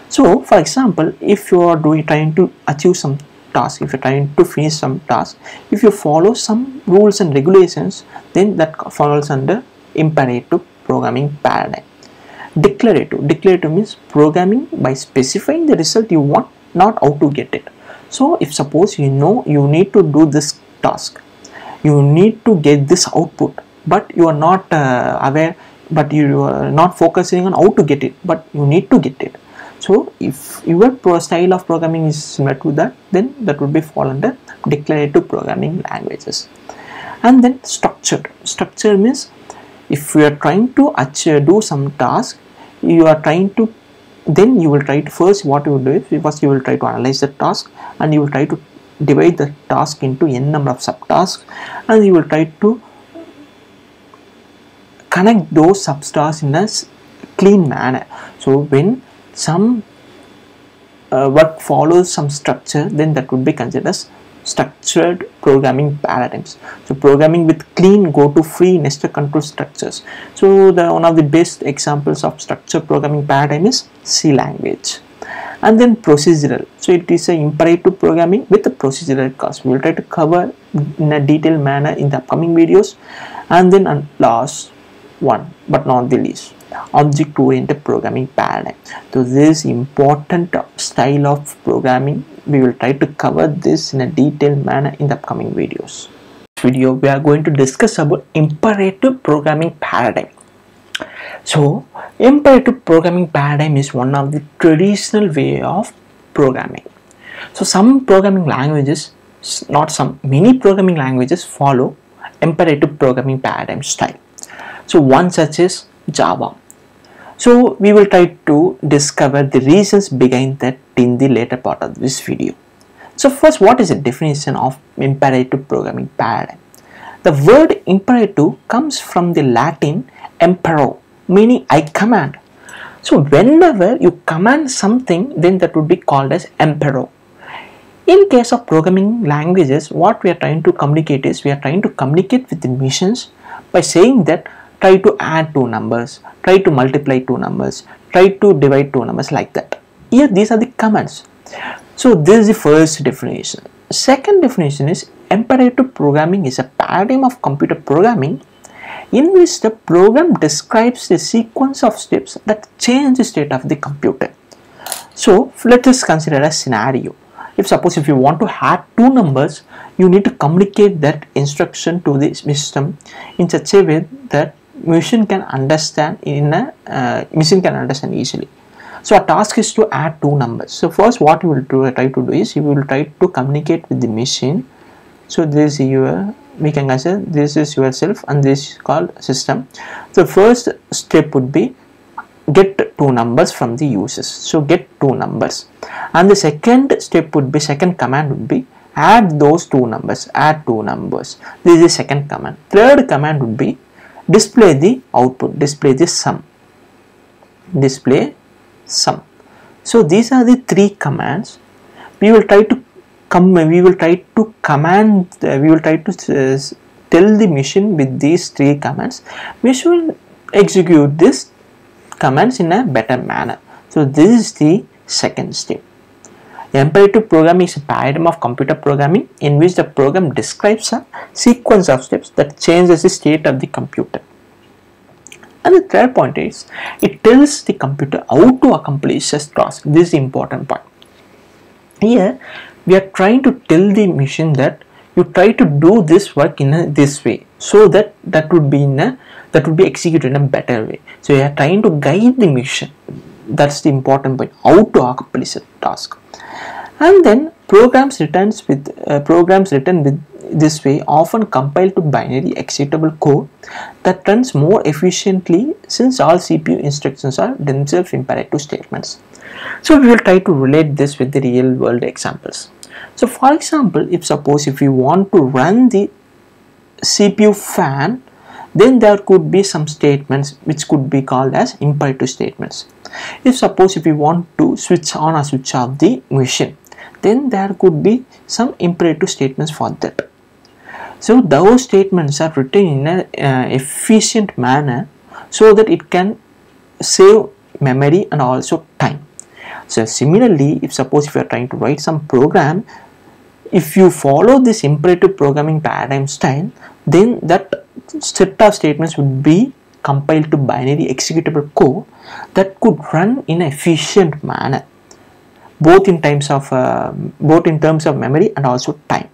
So for example, if you are trying to achieve some task, if you are trying to finish some task, if you follow some rules and regulations, then that falls under imperative programming paradigm. Declarative means programming by specifying the result you want, not how to get it. So if suppose you know you need to do this task, you need to get this output, but you are not aware, but you are not focusing on how to get it, but you need to get it. So if your style of programming is similar to that, then that would be fall under declarative programming languages. And then structure means if you are trying to do some task, you are trying to, then you will try to, first what you will do is, first you will try to analyze the task, and you will try to divide the task into n number of subtasks, and you will try to connect those subtasks in a clean manner. So when some work follows some structure, then that would be considered as structured programming paradigms. So programming with clean go to free nested control structures. So one of the best examples of structured programming paradigm is C language. And then procedural, so it is a imperative programming with a procedural cost. We will try to cover in a detailed manner in the upcoming videos. And then last one but not the least, object-oriented programming paradigm. So this important style of programming, we will try to cover this in a detailed manner in the upcoming videos. In this video we are going to discuss about imperative programming paradigm. So imperative programming paradigm is one of the traditional way of programming. So some programming languages, not some, many programming languages follow imperative programming paradigm style. So one such is Java. So we will try to discover the reasons behind that in the later part of this video. So first, what is the definition of imperative programming paradigm? The word imperative comes from the Latin impero, meaning I command. So whenever you command something, then that would be called as impero. In case of programming languages, what we are trying to communicate is, we are trying to communicate with the machines by saying that try to add two numbers, try to multiply two numbers, try to divide two numbers, like that. Here these are the commands. So this is the first definition. Second definition is imperative programming is a paradigm of computer programming in which the program describes a sequence of steps that change the state of the computer. So let us consider a scenario. If suppose if you want to add two numbers, you need to communicate that instruction to the system in such a way that machine can understand easily. So our task is to add two numbers. So first what you will try to do is, you will try to communicate with the machine. So this is your, we can consider this is yourself and this is called system. So first step would be get two numbers from the users. So get two numbers, and the second step would be, second command would be add those two numbers, add two numbers. This is the second command. Third command would be display the output, display the sum, display sum. So these are the three commands. We will try to tell the machine with these three commands. Machine will execute these commands in a better manner. So this is the second step. Imperative programming is a paradigm of computer programming in which the program describes a sequence of steps that changes the state of the computer. And the third point is it tells the computer how to accomplish a task. This is the important point. Here we are trying to tell the machine that you try to do this work in this way, so that would be executed in a better way. So you are trying to guide the machine. That's the important point, how to accomplish a task. And then programs written with this way often compile to binary executable code that runs more efficiently, since all CPU instructions are themselves imperative statements. So we will try to relate this with the real world examples. So for example, if you want to run the CPU fan, then there could be some statements which could be called as imperative statements. If you want to switch on or switch off the machine, then there could be some imperative statements for that. So those statements are written in an efficient manner so that it can save memory and also time. So similarly, if you are trying to write some program, if you follow this imperative programming paradigm style, then that set of statements would be compiled to binary executable code that could run in an efficient manner, both in terms of memory and also time.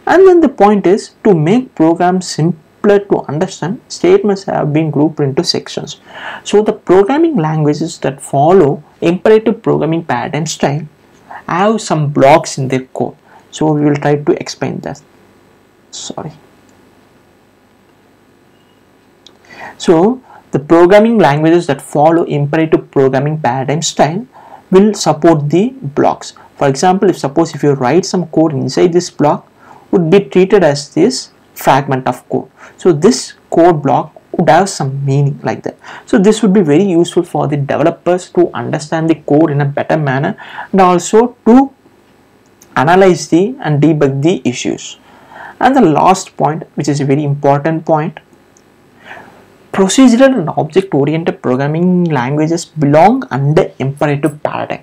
And then the point is, to make programs simpler to understand, statements have been grouped into sections. So the programming languages that follow imperative programming paradigm style have some blocks in their code. So we will try to explain that. So the programming languages that follow imperative programming paradigm style will support the blocks. For example, if you write some code inside this block, would be treated as this fragment of code. So this code block would have some meaning like that. So this would be very useful for the developers to understand the code in a better manner, and also to analyze and debug the issues. And the last point, which is a very important point, procedural and object-oriented programming languages belong under imperative paradigm.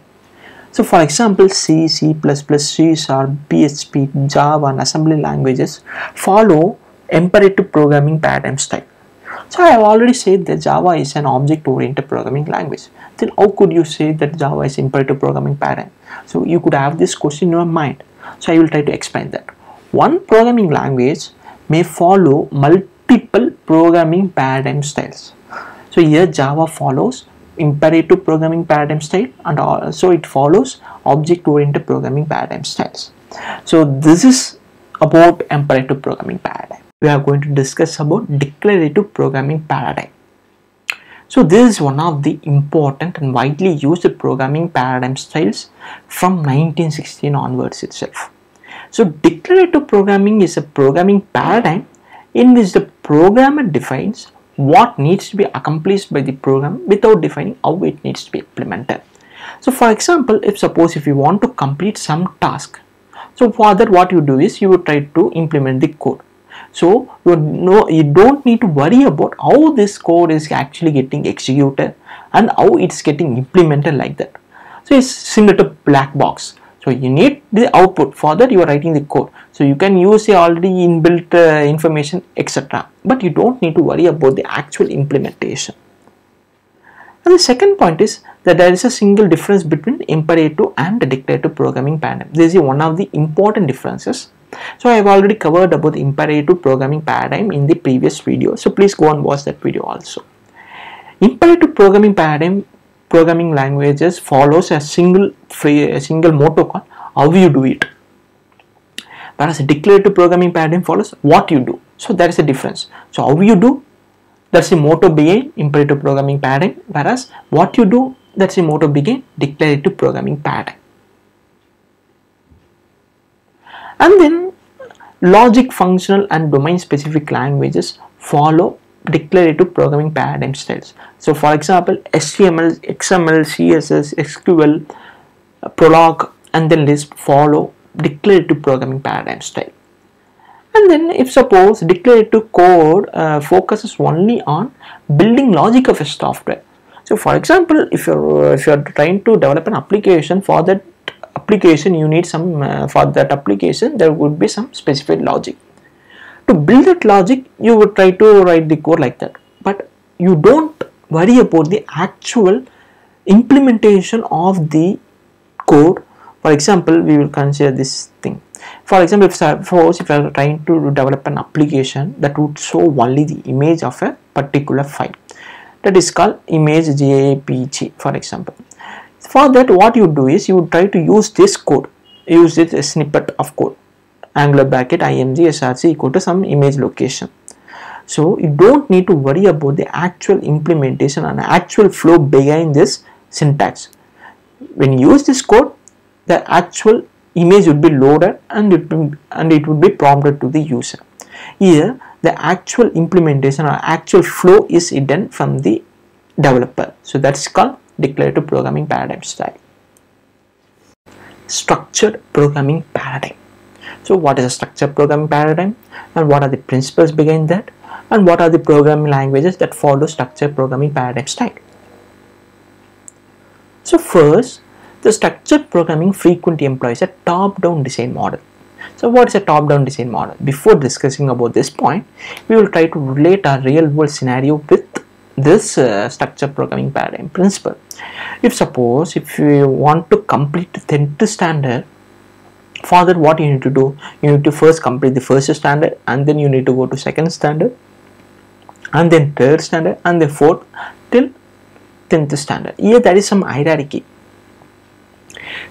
So for example, C, C++, C#, PHP, Java and assembly languages follow imperative programming paradigm style. So I have already said that Java is an object-oriented programming language. Then how could you say that Java is imperative programming paradigm? So you could have this question in your mind. So I will try to explain that. One programming language may follow multiple programming paradigm styles. So here Java follows imperative programming paradigm style, and also it follows object-oriented programming paradigm styles. So this is about imperative programming paradigm. We are going to discuss about declarative programming paradigm. So this is one of the important and widely used programming paradigm styles from 1916 onwards itself. So declarative programming is a programming paradigm in which the programmer defines what needs to be accomplished by the program without defining how it needs to be implemented. So for example, if you want to complete some task, so for that what you do is you would try to implement the code. So you don't need to worry about how this code is actually getting executed and how it's getting implemented like that. So it's similar to black box. So you need the output. For that you are writing the code. So you can use the already inbuilt information, etc. But you don't need to worry about the actual implementation. And the second point is that there is a single difference between imperative and the declarative programming paradigm. This is one of the important differences. So I have already covered about the imperative programming paradigm in the previous video. So please go and watch that video also. Imperative programming paradigm programming languages follows a single motto called how you do it, whereas a declarative programming paradigm follows what you do. So there is a difference. So how you do, that's the motto behind imperative programming paradigm, whereas what you do, that's the motto behind declarative programming paradigm. And then logic, functional and domain specific languages follow declarative programming paradigm styles. So for example, HTML, XML, CSS, SQL, Prolog and then Lisp follow declarative programming paradigm style. And then if suppose declarative code focuses only on building logic of a software. So for example, if you're trying to develop an application, for that application you need some for that application there would be some specific logic. To build that logic you would try to write the code like that. But you don't worry about the actual implementation of the code. For example, we will consider this thing. For example, if suppose if I am trying to develop an application that would show only the image of a particular file, that is called image JPG, for example. For that, what you do is you would try to use this code, use this snippet of code, angular bracket img src equal to some image location. So you don't need to worry about the actual implementation and actual flow behind this syntax. When you use this code, the actual image would be loaded and it would be prompted to the user. Here the actual implementation or actual flow is hidden from the developer. So that's called declarative programming paradigm style. Structured programming paradigm. So what is a structured programming paradigm, and what are the principles behind that, and what are the programming languages that follow structured programming paradigm style? So first, the structured programming frequently employs a top-down design model. So what is a top-down design model? Before discussing about this point, we will try to relate our real-world scenario with this structured programming paradigm principle. If you want to complete the 10th standard, for that what you need to do? You need to first complete the first standard, and then you need to go to second standard, and then third standard, and then fourth till 10th standard. Here there is some hierarchy.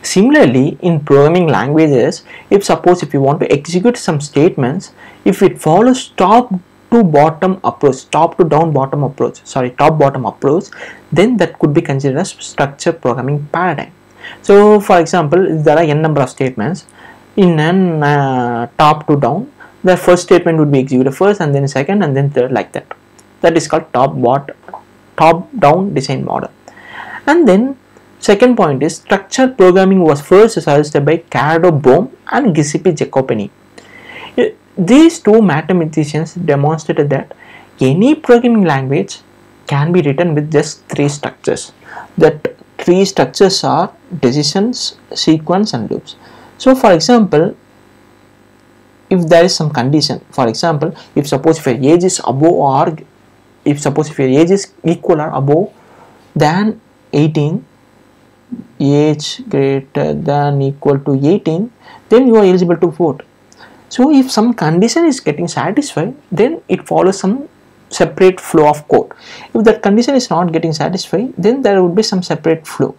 Similarly, in programming languages, if you want to execute some statements, if it follows top to bottom approach, top bottom approach, then that could be considered as structured programming paradigm. So for example, if there are n number of statements in an top to down, the first statement would be executed first, and then second, and then third, like that. That is called top down design model. And then second point is structured programming was first suggested by Cardo Bohm and Giuseppe Jacopini. These two mathematicians demonstrated that any programming language can be written with just three structures. That three structures are decisions, sequence, and loops. So for example, if there is some condition, for example, if your age is above, or if your age is equal or above than 18, age greater than equal to 18, then you are eligible to vote. So if some condition is getting satisfied, then it follows some separate flow of code. If that condition is not getting satisfied, then there would be some separate flow.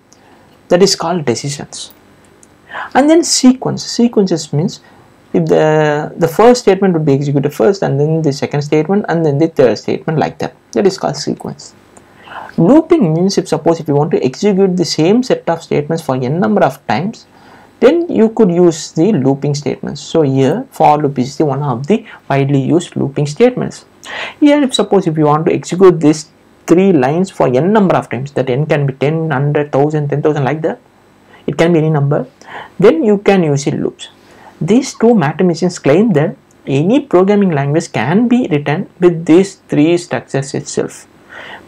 That is called decisions. And then sequences means if the first statement would be executed first, and then the second statement, and then the third statement, like that. That is called sequence. Looping means if you want to execute the same set of statements for n number of times, then you could use the looping statements. So here for loop is the one of the widely used looping statements. Here if you want to execute these three lines for n number of times, that n can be 10, 100, 1000, 10,000, like that, it can be any number, then you can use the loops. These two mathematicians claim that any programming language can be written with these three structures itself.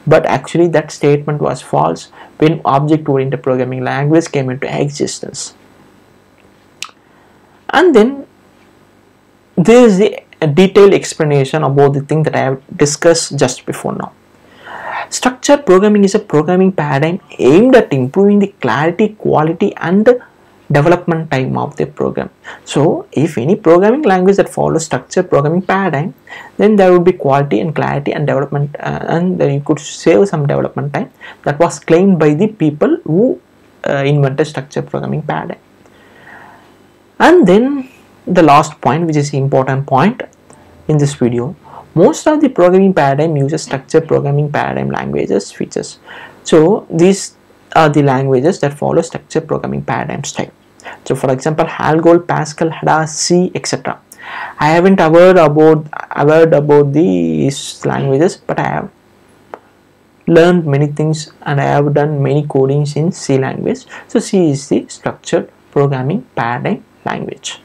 But actually that statement was false when object-oriented programming language came into existence. And then there is a detailed explanation about the thing that I have discussed just before now. Structured programming is a programming paradigm aimed at improving the clarity, quality, and development time of the program. So if any programming language that follows structured programming paradigm, then there would be quality and clarity and development, and then you could save some development time. That was claimed by the people who invented structured programming paradigm. And then the last point, which is the important point in this video, most of the programming paradigm uses structured programming paradigm languages features. So these are the languages that follow structured programming paradigm style. So for example, Algol, Pascal, Hada, C, etc. I haven't heard about these languages, but I have learned many things and I have done many codings in C language. So C is the structured programming paradigm language.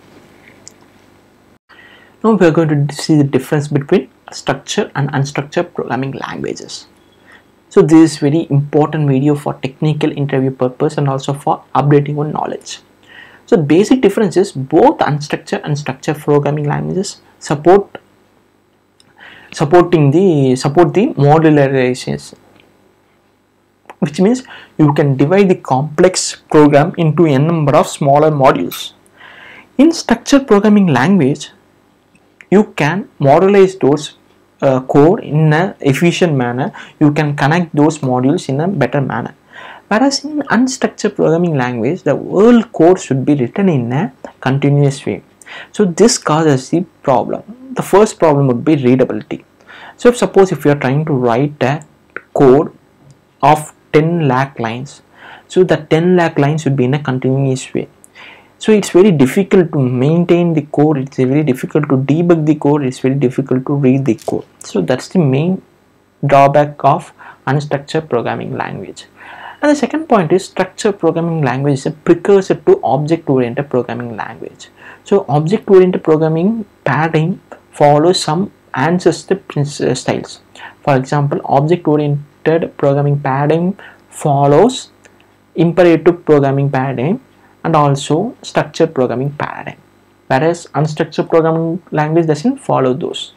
Now we are going to see the difference between structured and unstructured programming languages. So this is very important video for technical interview purpose and also for updating your knowledge. So the basic difference is both unstructured and structured programming languages support support the modularization, which means you can divide the complex program into n number of smaller modules. In structured programming language, you can modularize those code in an efficient manner. You can connect those modules in a better manner. Whereas in unstructured programming language, the whole code should be written in a continuous way. So this causes the problem. The first problem would be readability. So suppose if you are trying to write a code of 10 lakh lines, so the 10 lakh lines should be in a continuous way. So it's very difficult to maintain the code, it's very difficult to debug the code, it's very difficult to read the code. So that's the main drawback of unstructured programming language. And the second point is structured programming language is a precursor to object-oriented programming language. So object-oriented programming paradigm follows some ancestor styles. For example, object-oriented programming paradigm follows imperative programming paradigm and also structured programming paradigm, whereas unstructured programming language doesn't follow those.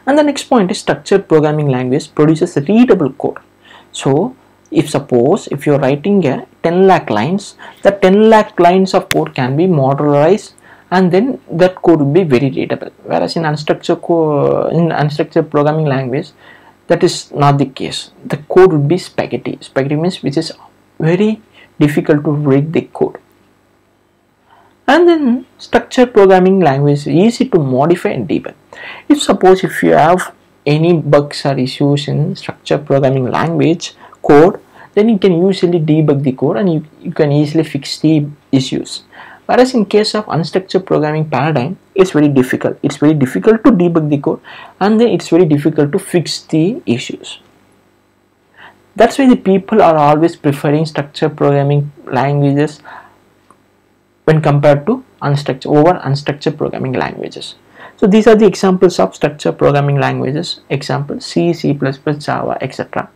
And the next point is structured programming language produces readable code. So suppose if you're writing a 10 lakh lines, the 10 lakh lines of code can be modularized and then that code will be very readable, whereas in unstructured programming language that is not the case. The code would be spaghetti. Spaghetti means which is very difficult to read the code. And then structured programming language is easy to modify and debug. Suppose if you have any bugs or issues in structured programming language code, then you can usually debug the code and you can easily fix the issues. Whereas in case of unstructured programming paradigm, it's very difficult. It's very difficult to debug the code and then it's very difficult to fix the issues. That's why the people are always preferring structured programming languages when compared to unstructured programming languages. So these are the examples of structured programming languages. Example C, C++, Java, etc.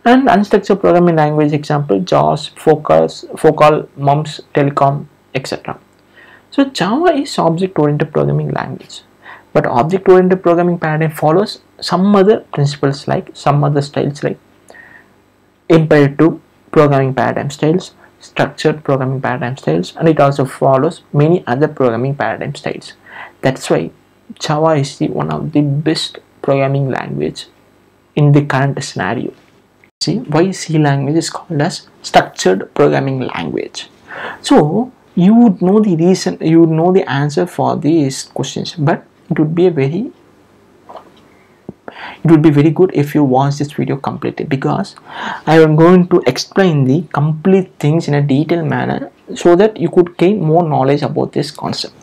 And unstructured programming language example JAWS, Focal, MUMPS, Telecom, etc. So Java is object-oriented programming language, but object-oriented programming paradigm follows some other principles, like some other styles like imperative programming paradigm styles, structured programming paradigm styles, and it also follows many other programming paradigm styles. That's why Java is one of the best programming language in the current scenario. See why C language is called as structured programming language. So you would know the reason, you would know the answer for these questions, but it would be very good if you watch this video completely, because I am going to explain the complete things in a detailed manner so that you could gain more knowledge about this concept.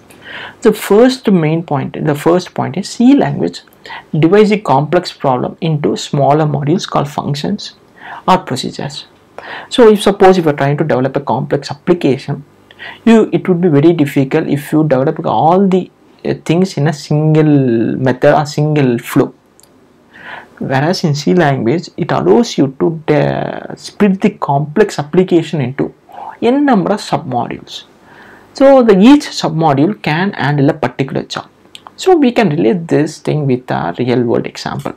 The first point is C language divides a complex problem into smaller modules called functions or procedures. So suppose if you are trying to develop a complex application, it would be very difficult if you develop all the things in a single method or single flow. Whereas in C language, it allows you to split the complex application into n number of submodules. So each submodule can handle a particular job. So we can relate this thing with a real world example.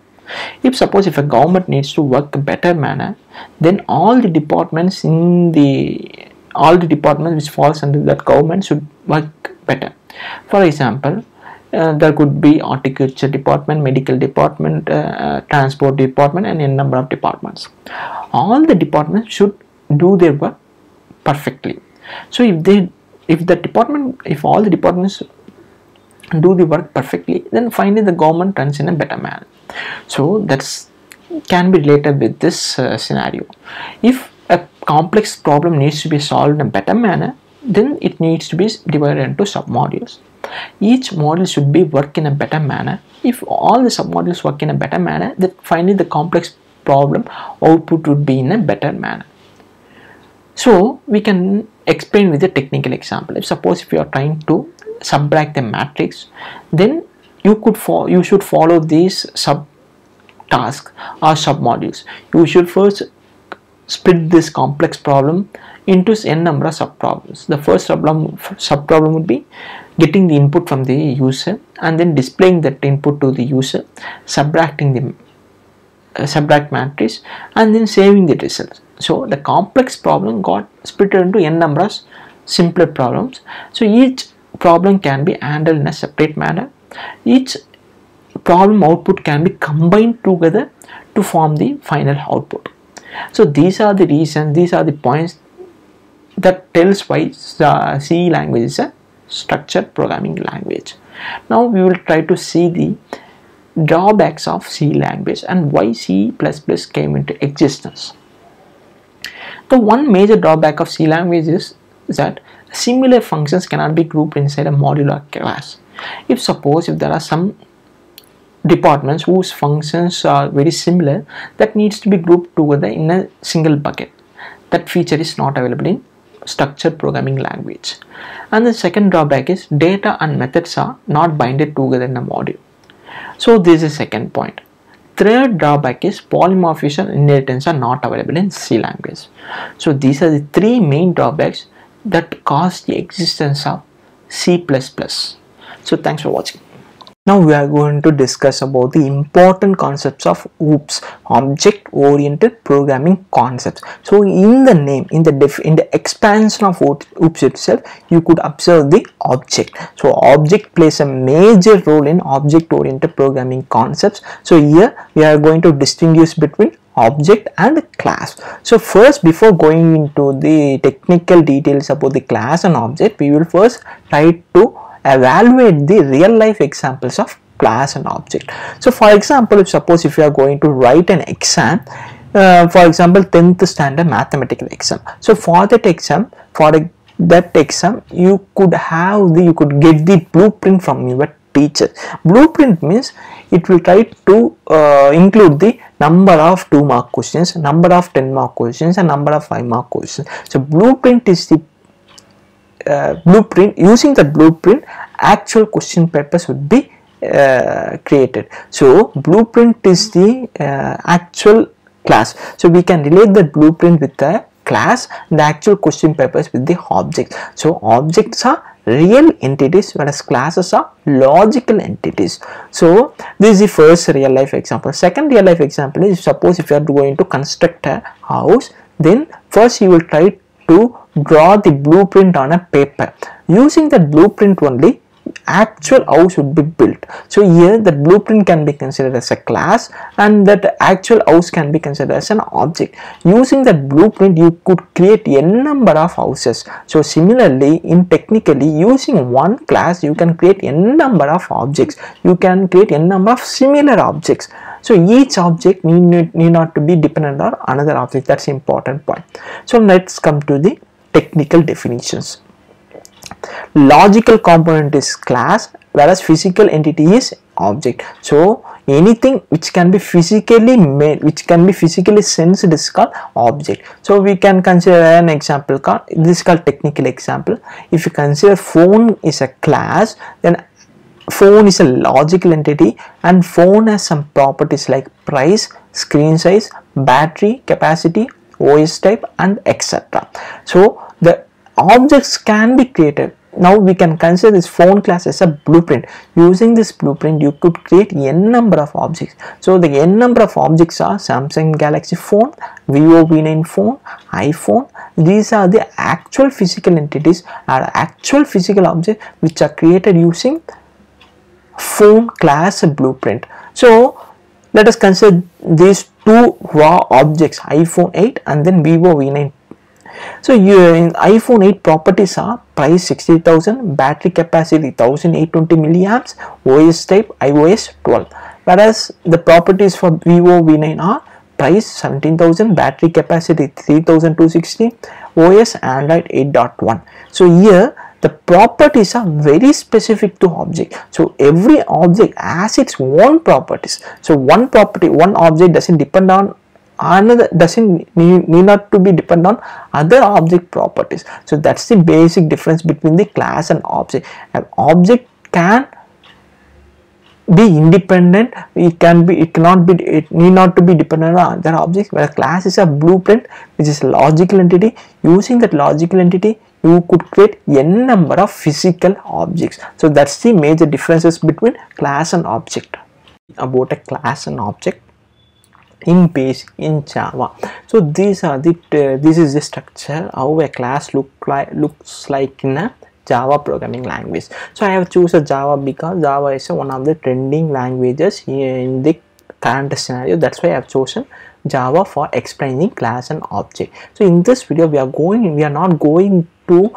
Suppose if a government needs to work in a better manner, then all the departments which falls under that government should work better. For example, there could be horticulture department, medical department, transport department, and a number of departments. All the departments should do their work perfectly. So if all the departments do the work perfectly, then finally the government runs in a better manner. So that's can be related with this scenario. If a complex problem needs to be solved in a better manner, then it needs to be divided into submodules. Each module should be work in a better manner. If all the submodules work in a better manner, then finally the complex problem output would be in a better manner. So we can explain with a technical example. Suppose if you are trying to subtract a matrix, then you should follow these sub tasks or submodules. You should first split this complex problem into n number of subproblems. The first subproblem would be getting the input from the user and then displaying that input to the user, subtracting the subtract matrix, and then saving the results. So the complex problem got split into n number of simpler problems. So each problem can be handled in a separate manner. Each problem output can be combined together to form the final output. So these are the reasons, these are the points that tells why C language is a structured programming language. Now we will try to see the drawbacks of C language and why C++ came into existence. The one major drawback of C language is that similar functions cannot be grouped inside a module or class. If there are some departments whose functions are very similar that needs to be grouped together in a single bucket, that feature is not available in structured programming language. And the second drawback is data and methods are not binded together in a module. So this is the second point. Third drawback is polymorphism inheritance are not available in C language. So these are the three main drawbacks that cause the existence of C++. So thanks for watching. Now we are going to discuss about the important concepts of OOPS, object-oriented programming concepts. So in the name, in the expansion of OOPS itself, you could observe the object. So object plays a major role in object-oriented programming concepts. So here we are going to distinguish between object and class. So first, before going into the technical details about the class and object, we will first try to evaluate the real life examples of class and object. So for example, suppose if you are going to write an exam, for example 10th standard mathematical exam. So for that exam, you could get the blueprint from your teacher. Blueprint means it will try to include the number of 2 mark questions, number of 10 mark questions, and number of 5 mark questions. So blueprint is the blueprint. Using the blueprint, actual question papers would be created. So blueprint is the actual class. So we can relate the blueprint with the class, the actual question papers with the object. So objects are real entities, whereas classes are logical entities. So this is the first real life example. Second real life example is, suppose if you are going to construct a house, then first you will try to draw the blueprint on a paper. Using that blueprint only, actual house would be built. So here the blueprint can be considered as a class and that actual house can be considered as an object. Using that blueprint, you could create n number of houses. So similarly, technically using one class, you can create n number of objects. You can create n number of similar objects. So each object need not to be dependent on another object. That's the important point. So let's come to the technical definitions. Logical component is class, whereas physical entity is object. So anything which can be physically made, which can be physically sensed, is called object. So we can consider an example called, this is called technical example. If you consider phone is a class, then phone is a logical entity and phone has some properties like price, screen size, battery capacity, OS type, and etc. So the objects can be created. Now we can consider this phone class as a blueprint. Using this blueprint, you could create n number of objects. So the n number of objects are Samsung Galaxy phone, Vivo V9 phone, iPhone. These are the actual physical entities or actual physical objects which are created using phone class blueprint. So let us consider these two raw objects, iPhone 8 and then Vivo V9. So in iPhone 8 properties are price 60,000, battery capacity 1820 milliamps, OS type iOS 12. Whereas the properties for Vivo V9 are price 17,000, battery capacity 3260, OS Android 8.1. So here the properties are very specific to object. So every object has its own properties. So one object doesn't depend on another, doesn't need not to be dependent on other object properties. So that's the basic difference between the class and object. An object can be independent, it need not to be dependent on other objects, where class is a blueprint which is a logical entity. Using that logical entity, you could create n number of physical objects. So that's the major differences between class and object. About a class and object in basic in Java. So these are the this is the structure how a class looks like in a Java programming language. So I have chosen Java because Java is one of the trending languages in the current scenario. That's why I have chosen Java for explaining class and object. So in this video we are not going to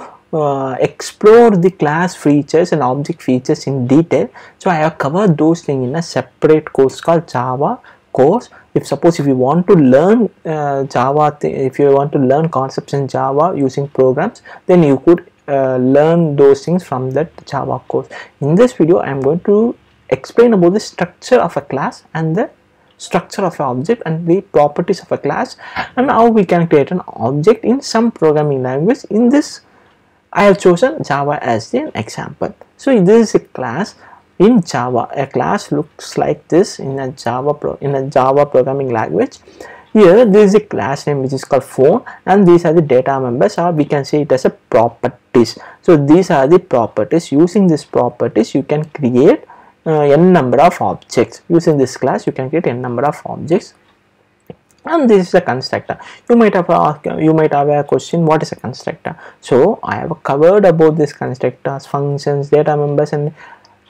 explore the class features and object features in detail. So I have covered those things in a separate course called Java course. If you want to learn if you want to learn concepts in Java using programs, then you could learn those things from that Java course. In this video I am going to explain about the structure of a class and the structure of an object and the properties of a class and how we can create an object in some programming language. In this I have chosen Java as an example. So this is a class in Java. A class looks like this in a Java programming language. Here this is a class name which is called phone, and these are the data members, or we can say it as a properties. So these are the properties. Using these properties you can create n number of objects. Using this class you can create n number of objects. And this is a constructor. You might have a question, what is a constructor? So I have covered about this constructors, functions, data members, and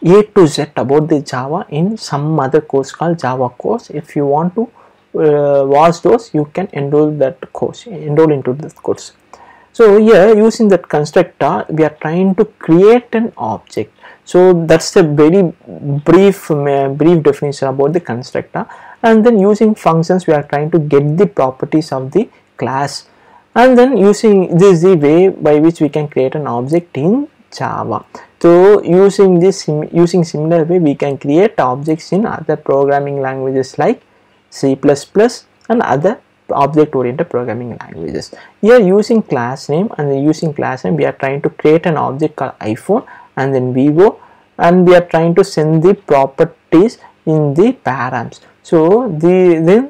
A to Z about the Java in some other course called Java course. If you want to watch those, you can enroll into this course. So here, using that constructor, we are trying to create an object. So that's a very brief definition about the constructor. And then using functions we are trying to get the properties of the class, and then using this is the way by which we can create an object in Java. So using similar way we can create objects in other programming languages like C++ and other object oriented programming languages. Here using class name, and then using class name we are trying to create an object called iPhone and then Vivo, and we are trying to send the properties in the params. So this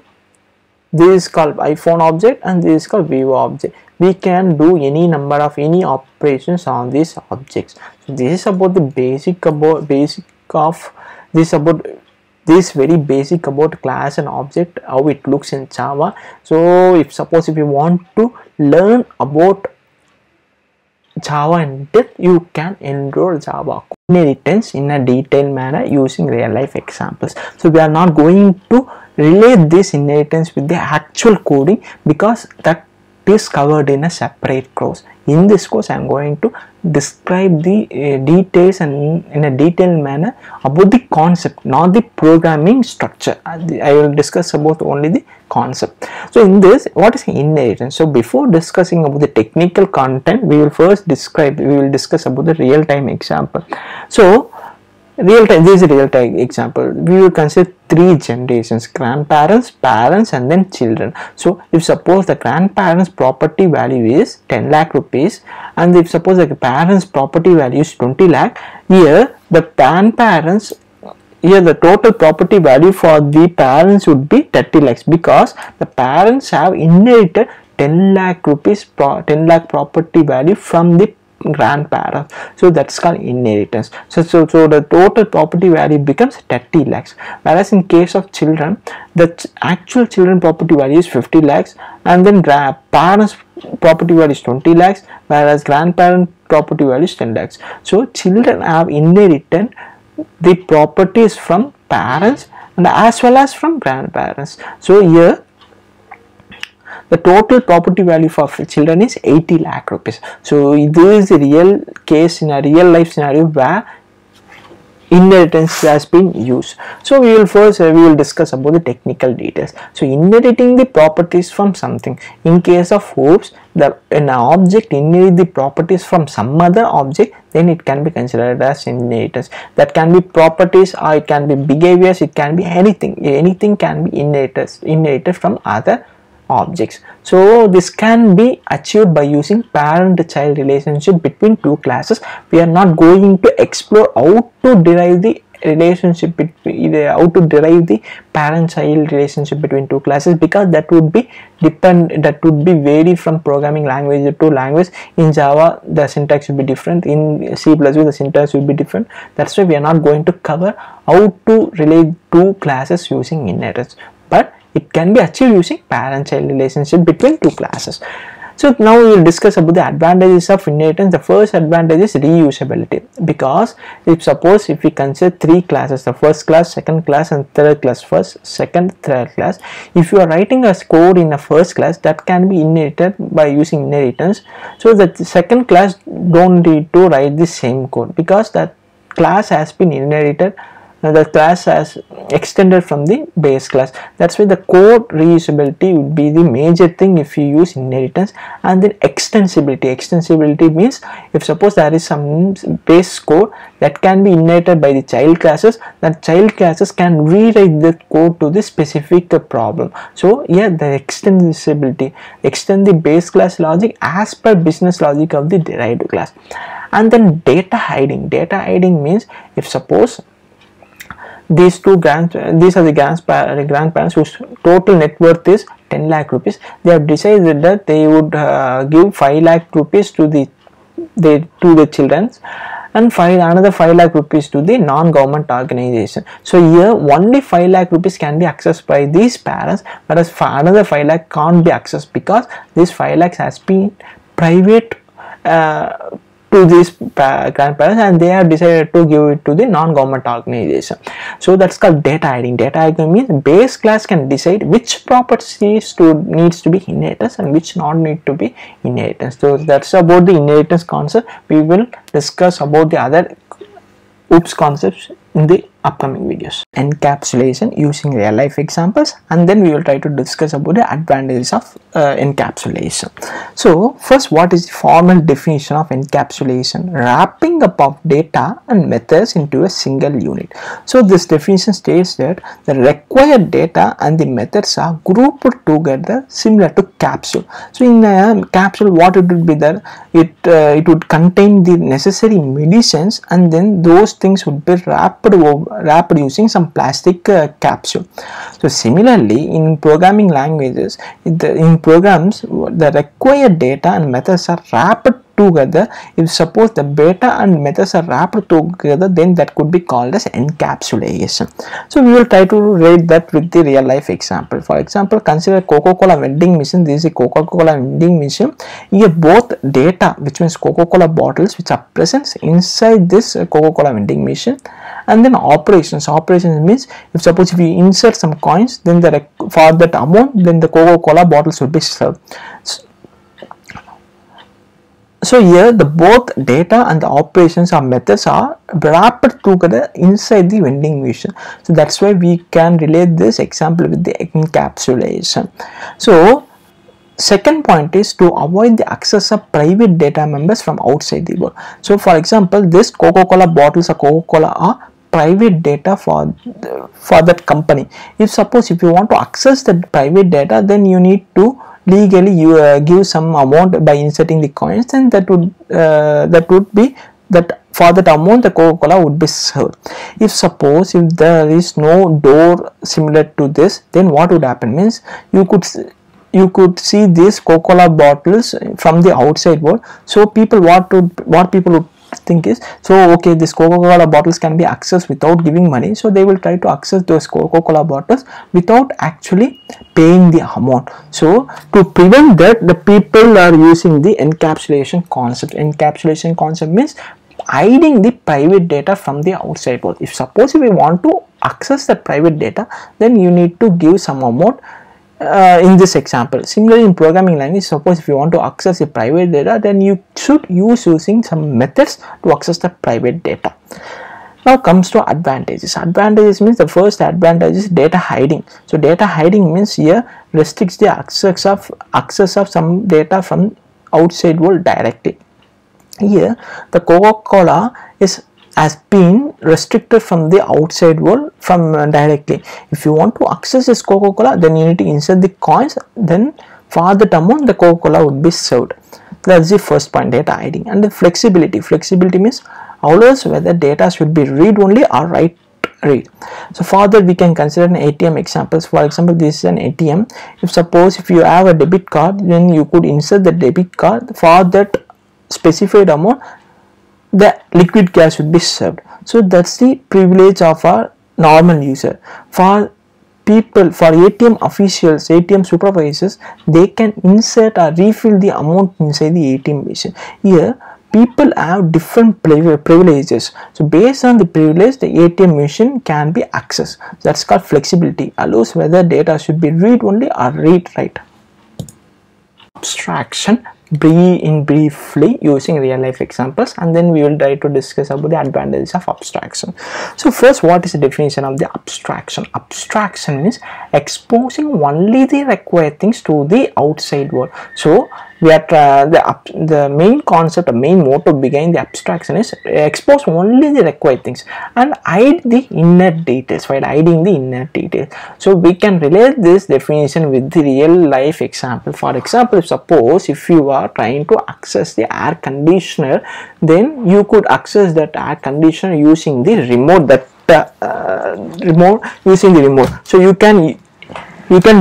is called iPhone object and this is called Vivo object. We can do any number of operations on these objects. So this is about the very basic about class and object, how it looks in Java. So if you want to learn about Java in depth, you can enroll Java inheritance in a detailed manner using real life examples. So we are not going to relate this inheritance with the actual coding because that is covered in a separate course. In this course I am going to describe the details and in a detailed manner about the concept, not the programming structure. I will discuss about only the concept. So in this, what is inheritance? So before discussing about the technical content, we will discuss about the real-time example. So this is a real-time example. We will consider 3 generations: grandparents, parents, and then children. So if suppose the grandparents property value is 10 lakh rupees, and if suppose the parents property value is 20 lakh, here the grandparents, here the total property value for the parents would be 30 lakhs because the parents have inherited 10 lakh rupees 10 lakh property value from the grandparents. So that's called inheritance. So the total property value becomes 30 lakhs, whereas in case of children, the actual children property value is 50 lakhs, and then parents property value is 20 lakhs, whereas grandparent property value is 10 lakhs. So children have inherited the properties from parents and as well as from grandparents. So here the total property value for children is 80 lakh rupees. So this is a real case in a real life scenario where inheritance has been used. So we will discuss about the technical details. So inheriting the properties from something. In case of hoops, an object inherits the properties from some other object, then it can be considered as inheritance. That can be properties, or it can be behaviors, it can be anything. Anything can be inherited from other objects. So this can be achieved by using parent-child relationship between two classes. We are not going to explore how to derive the relationship between how to derive the parent-child relationship between two classes, because that would be vary from programming language to language. In Java the syntax will be different, in C++ the syntax will be different. That's why we are not going to cover how to relate two classes using inheritance, but it can be achieved using parent-child relationship between two classes. So now we will discuss about the advantages of inheritance. The first advantage is reusability, because if we consider three classes, the first class, second class and third class, first, second, third class, if you are writing a code in a first class, that can be inherited by using inheritance. So that the second class don't need to write the same code, because that class has been inherited. The class has extended from the base class. That's why the code reusability would be the major thing if you use inheritance. And then extensibility means if suppose there is some base code that can be inherited by the child classes, that child classes can rewrite the code to the specific problem. So here the extensibility, extend the base class logic as per business logic of the derived class. And then data hiding means if suppose these are the grandparents whose total net worth is 10 lakh rupees. They have decided that they would give 5 lakh rupees to the children, and another 5 lakh rupees to the non-government organization. So here only 5 lakh rupees can be accessed by these parents, whereas another 5 lakh can't be accessed, because this 5 lakhs has been private to these grandparents, and they have decided to give it to the non-government organization. So that's called data hiding. Data hiding means base class can decide which properties needs to be inheritance and which not need to be inheritance. So that's about the inheritance concept. We will discuss about the other OOPS concepts in the upcoming videos. Encapsulation using real life examples, and then we will try to discuss about the advantages of encapsulation. So first, what is the formal definition of encapsulation? Wrapping up of data and methods into a single unit. So this definition states that the required data and the methods are grouped together similar to capsule. So in a capsule, what it would be there? It would contain the necessary medicines, and then those things would be wrapped using some plastic capsule. So similarly, in programming languages, in programs, the required data and methods are wrapped together. If suppose the data and methods are wrapped together, then that could be called as encapsulation. So we will try to relate that with the real life example. For example, consider Coca-Cola vending machine. This is a Coca-Cola vending machine. Here both data, which means Coca-Cola bottles, which are present inside this Coca-Cola vending machine, and then operations means if suppose if you insert some coins, then for that amount, then the Coca-Cola bottles will be served. So here the both data and the operations or methods are wrapped together inside the vending machine. So that's why we can relate this example with the encapsulation. So second point is to avoid the access of private data members from outside the world. So for example, this Coca-Cola bottles or Coca-Cola are private data for that company. If you want to access that private data, then you need to legally give some amount by inserting the coins, and that would be that for that amount the Coca-Cola would be served. If there is no door similar to this, then what would happen means you could see these Coca-Cola bottles from the outside world. So what people would think is, so okay, this Coca-Cola bottles can be accessed without giving money, so they will try to access those Coca-Cola bottles without actually paying the amount. So to prevent that, the people are using the encapsulation concept. Encapsulation concept means hiding the private data from the outside world. If we want to access that private data, then you need to give some amount. In this example, similarly in programming language, suppose if you want to access the private data, then you should using some methods to access the private data. Now comes to advantages. Advantages means the first advantage is data hiding. So data hiding means here restricts the access of some data from outside world directly. Here the Coca-Cola has been restricted from the outside world from directly. If you want to access this Coca-Cola, then you need to insert the coins, then for that amount the Coca-Cola would be served. That's the first point, data hiding. And the flexibility means always whether data should be read only or write read. So for that we can consider an ATM examples. For example, this is an ATM. If you have a debit card, then you could insert the debit card. For that specified amount the liquid cash should be served. So that's the privilege of a normal user. For people, for ATM officials, ATM supervisors, they can insert or refill the amount inside the ATM machine. Here people have different privileges. So based on the privilege, the ATM machine can be accessed. That's called flexibility. Allows whether data should be read only or read write. Abstraction briefly using real life examples, and then we will try to discuss about the advantages of abstraction. So first, what is the definition of the abstraction? Abstraction means exposing only the required things to the outside world. So we are the main concept, the main motto behind the abstraction is expose only the required things and hide the inner details while hiding the inner details. So we can relate this definition with the real life example. For example, suppose if you are trying to access the air conditioner, then you could access that air conditioner using the remote, using the remote. So you can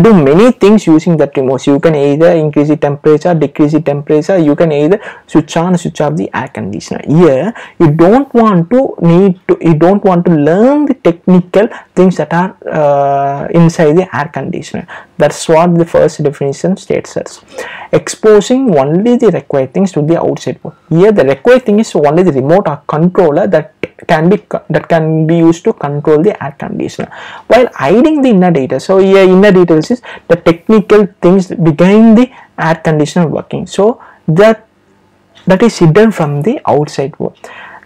do many things using that remote. So you can either increase the temperature, decrease the temperature, you can either switch on, switch off the air conditioner. Here you don't want to learn the technical things that are inside the air conditioner. That's what the first definition states as. Exposing only the required things to the outside world. Here the required thing is only the remote or controller that can be used to control the air conditioner, while hiding the inner data. So here inner details is the technical things behind the air conditioner working. So that is hidden from the outside world.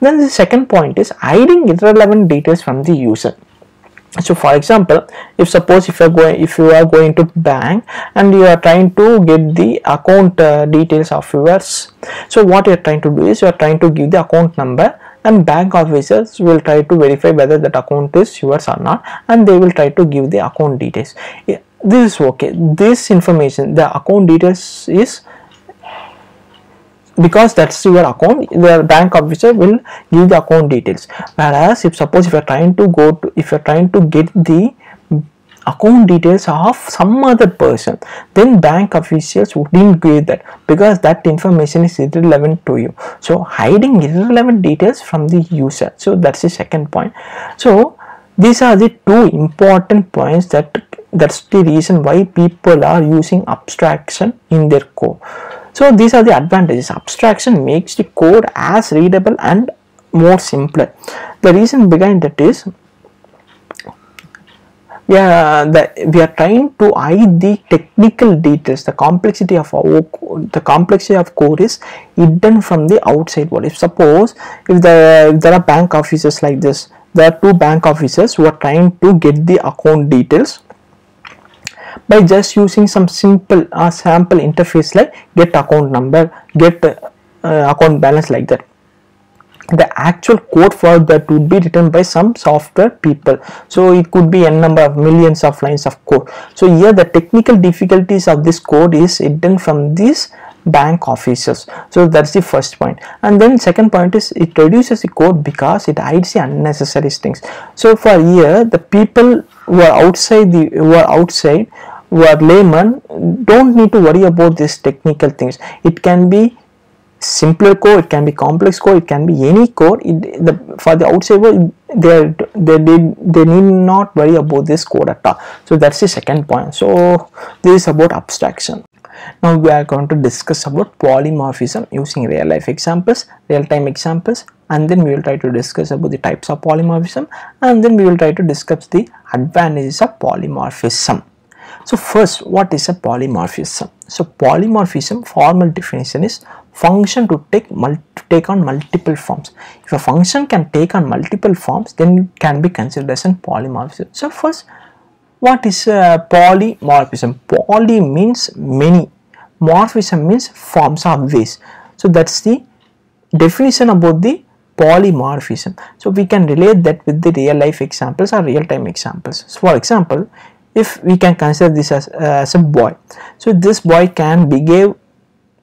Then the second point is hiding irrelevant details from the user. So for example, if you are going to bank and you are trying to get the account details of yours. So what you are trying to do is you are trying to give the account number, and bank officers will try to verify whether that account is yours or not, and they will try to give the account details. This is okay. This information, the account details, is because that's your account, the bank officer will give the account details. Whereas if you are trying to get the account details of some other person, then bank officials wouldn't give that because that information is irrelevant to you. So hiding irrelevant details from the user. So that's the second point. So these are the two important points that's the reason why people are using abstraction in their code. So these are the advantages. Abstraction makes the code as readable and more simpler. The reason behind that is we are trying to hide the technical details. The complexity of code is hidden from the outside world. If there are bank officers like this, there are two bank officers who are trying to get the account details by just using some simple sample interface like get account number, get account balance, like that. The actual code for that would be written by some software people. So it could be n number of millions of lines of code. So here the technical difficulties of this code is hidden from these bank officers. So that's the first point. And then second point is it reduces the code because it hides the unnecessary things. So for here the people who are outside, who are laymen, don't need to worry about these technical things. It can be simpler code, it can be complex code, it can be any code. For the outside world, they need not worry about this code at all. So that's the second point. So this is about abstraction. Now we are going to discuss about polymorphism using real life examples, real time examples, and then we will try to discuss about the types of polymorphism, and then we will try to discuss the advantages of polymorphism. So first, what is a polymorphism? So polymorphism, formal definition is function to take on multiple forms. If a function can take on multiple forms, then it can be considered as a polymorphism. So first, what is polymorphism? Poly means many, morphism means forms or ways. So that's the definition about the polymorphism. So we can relate that with the real life examples or real time examples. So for example, if we can consider this as a boy, so this boy can behave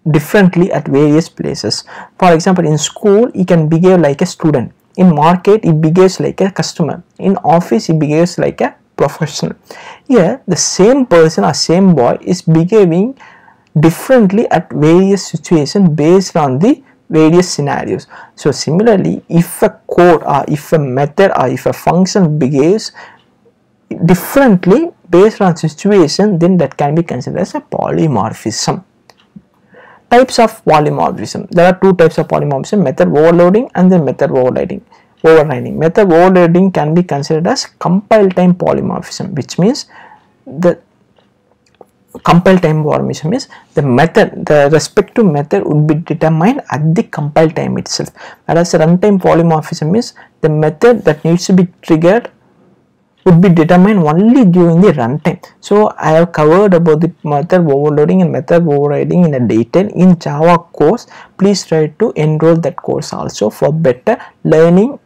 differently at various places. For example, in school he can behave like a student, in market he behaves like a customer, in office he behaves like a professional. Here the same person or same boy is behaving differently at various situations based on the various scenarios. So similarly, if a code or if a method or if a function behaves differently based on situation, then that can be considered as a polymorphism. Types of polymorphism. There are two types of polymorphism: method overloading and then method overriding. Method overloading can be considered as compile time polymorphism, which means the compile time polymorphism is the respective method would be determined at the compile time itself, whereas runtime polymorphism is the method that needs to be triggered would be determined only during the runtime. So I have covered about the method overloading and method overriding in a detail in Java course. Please try to enroll that course also for better learning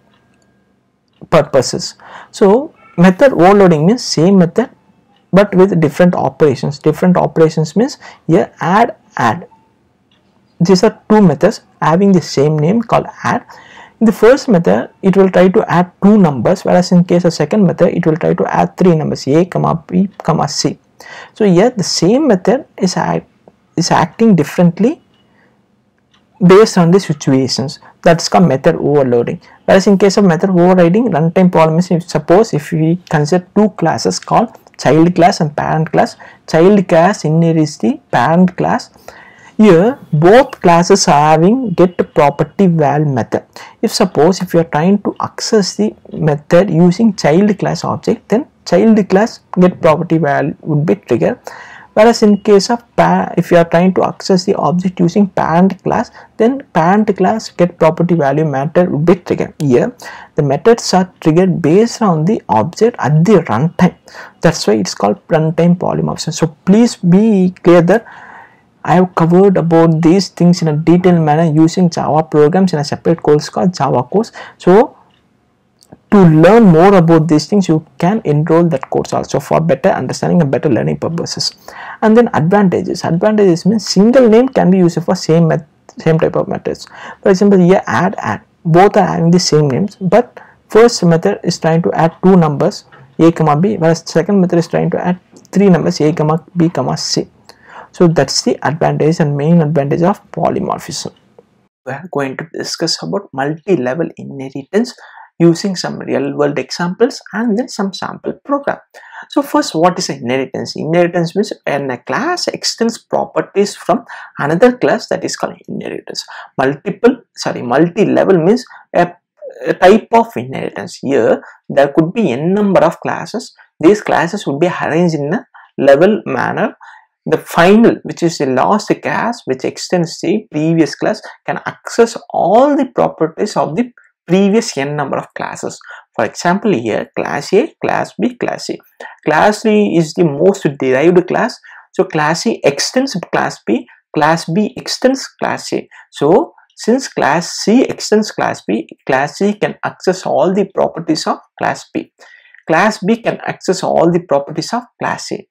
purposes. So method overloading means same method but with different operations. Different operations means here add. These are two methods having the same name called add. In the first method it will try to add two numbers, whereas in case of second method it will try to add three numbers, a, b, c. So here the same method is acting differently based on the situations. That's called method overloading. Whereas in case of method overriding, runtime polymorphism, suppose if we consider two classes called child class and parent class, child class inherits the parent class. Here both classes are having get property val method. If you are trying to access the method using child class object, then child class get property val would be triggered. Whereas in case of if you are trying to access the object using parent class, then parent class get property value method would be triggered. Here the methods are triggered based on the object at the runtime. That's why it's called runtime polymorphism. So please be clear that I have covered about these things in a detailed manner using Java programs in a separate course called Java course. So to learn more about these things, you can enroll that course also for better understanding and better learning purposes. And then advantages. Advantages means single name can be used for same type of methods. For example, here add. Both are having the same names, but first method is trying to add two numbers a, b, whereas second method is trying to add three numbers a, b, c. So that's the advantage and main advantage of polymorphism. We are going to discuss about multi-level inheritance using some real-world examples and then some sample program. So first, what is inheritance? Inheritance means when a class extends properties from another class, that is called inheritance. Multi-level means a type of inheritance. Here there could be n number of classes. These classes would be arranged in a level manner. The final, which is the last class which extends the previous class, can access all the properties of the previous n number of classes. For example, here class A, class B, class C. Class A is the most derived class, so class A extends class B extends class A. So since class C extends class B, class C can access all the properties of class B. Class B can access all the properties of class A.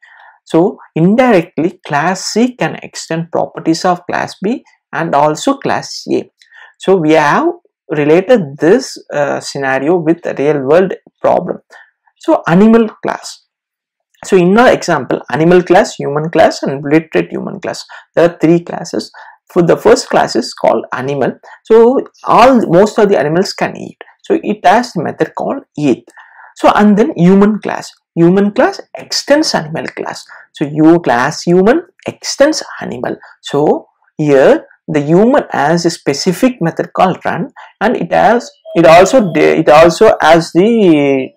So indirectly class C can extend properties of class B and also class A. So we have related this scenario with a real world problem. So animal class. So in our example, animal class, human class and literate human class. There are three classes. For the first class is called animal. So most of the animals can eat. So it has the method called eat. So and then human class. Human class extends animal class. So human extends animal. So here the human has a specific method called run, and it also has the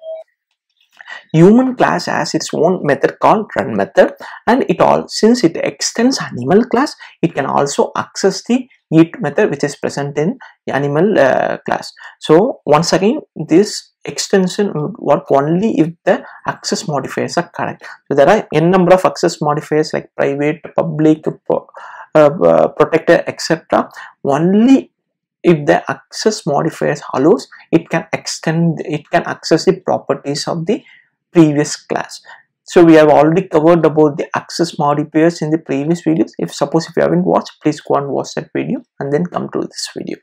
human class has its own method called run method, and since it extends animal class, it can also access the eat method which is present in the animal class. So once again, this extension would work only if the access modifiers are correct. So there are n number of access modifiers like private, public, protected, etc. Only if the access modifiers allows, it can access the properties of the previous class. So we have already covered about the access modifiers in the previous videos. If you haven't watched, please go and watch that video and then come to this video.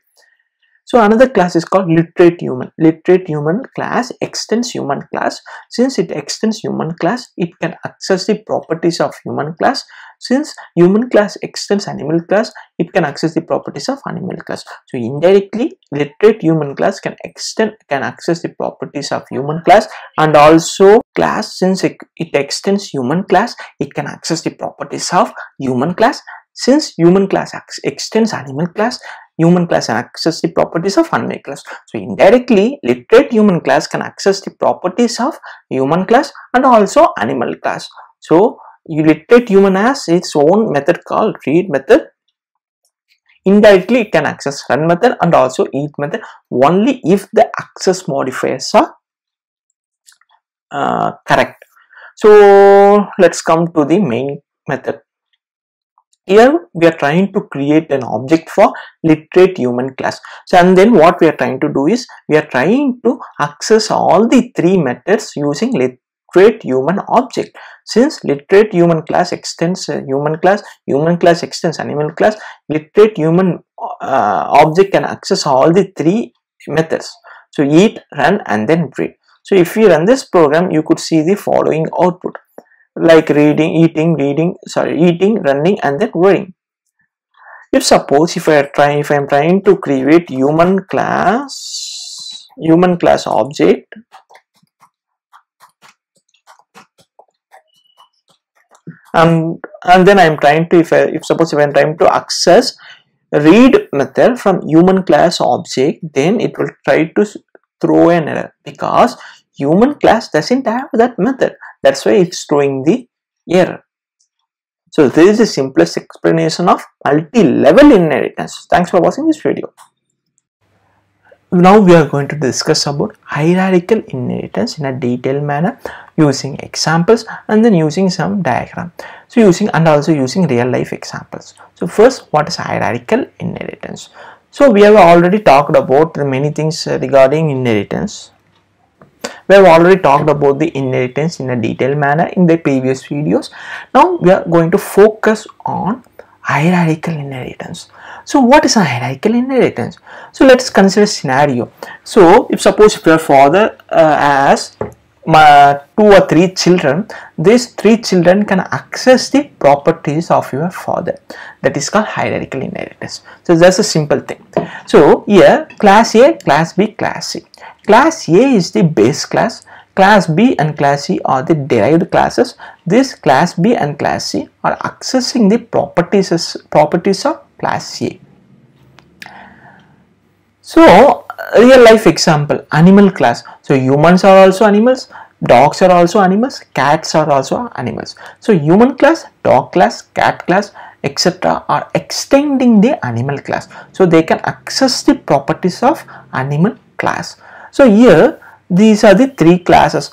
So another class is called literate human. Literate human class extends human class. Since it extends human class, it can access the properties of human class. Since human class extends animal class, it can access the properties of animal class. So indirectly, literate human class can access the properties of human class, and also class, since it extends human class, it can access the properties of human class. Since human class extends animal class, human class can access the properties of animal class. So indirectly, literate human class can access the properties of human class and also animal class. So literate human has its own method called read method. Indirectly, it can access run method and also eat method only if the access modifiers are correct. So let's come to the main method. Here we are trying to create an object for literate human class. So and then what we are trying to do is we are trying to access all the three methods using literate human object. Since literate human class extends human class extends animal class, literate human object can access all the three methods. So eat, run and then read. So if you run this program, you could see the following output, like reading, eating, running and then reading. If I am trying to create human class object, and then I am trying to, if I am trying to access read method from human class object, then it will try to throw an error because human class doesn't have that method. That's why it's throwing the error. So this is the simplest explanation of multi-level inheritance. Thanks for watching this video. Now we are going to discuss about hierarchical inheritance in a detailed manner using examples and then using some diagram. So also using real life examples. So first, what is hierarchical inheritance? So we have already talked about many things regarding inheritance. We have already talked about the inheritance in a detailed manner in the previous videos. Now we are going to focus on hierarchical inheritance. So what is a hierarchical inheritance? So let's consider a scenario. So if your father has 2 or 3 children, these 3 children can access the properties of your father. That is called hierarchical inheritance. So that's a simple thing. So here class A, class B, class C. Class A is the base class. Class B and class C are the derived classes. This class B and class C are accessing the properties of class A. So real life example, animal class. So humans are also animals, dogs are also animals, cats are also animals. So human class, dog class, cat class, etc. are extending the animal class. So they can access the properties of animal class. So here these are the 3 classes: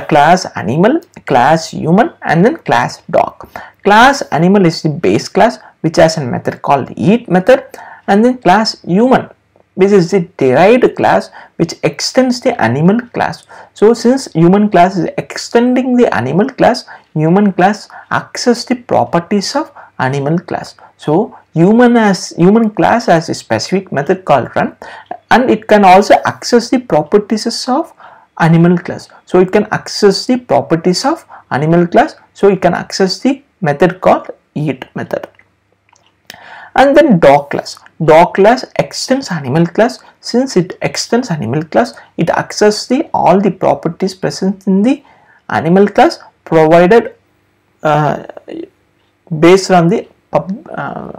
class animal, class human and then class dog. Class animal is the base class which has a method called eat method, and then class human, this is the derived class which extends the animal class. So since human class is extending the animal class, human class access the properties of animal class. So human class has a specific method called run, and it can also access the properties of animal class. So it can access the properties of animal class. So it can access the method called eat method. And then dog class. Dog class extends animal class. Since it extends animal class, it accesses all the properties present in the animal class provided based on the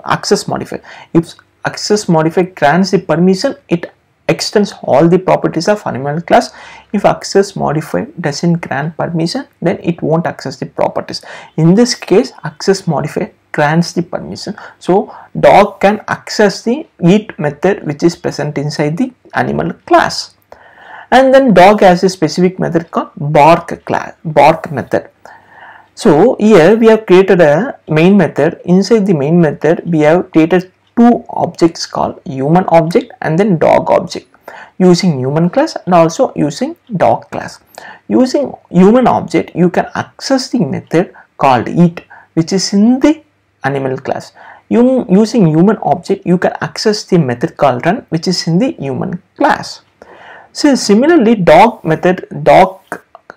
access modifier. If access modifier grants the permission, it extends all the properties of animal class. If access modifier doesn't grant permission, then it won't access the properties. In this case, access modifier grants the permission. So dog can access the eat method which is present inside the animal class. And then dog has a specific method called bark method. So here we have created a main method. Inside the main method we have created 2 objects called human object and then dog object. using human class and also using dog class. Using human object, you can access the method called eat, which is in the animal class. Using human object, you can access the method called run, which is in the human class. So similarly, dog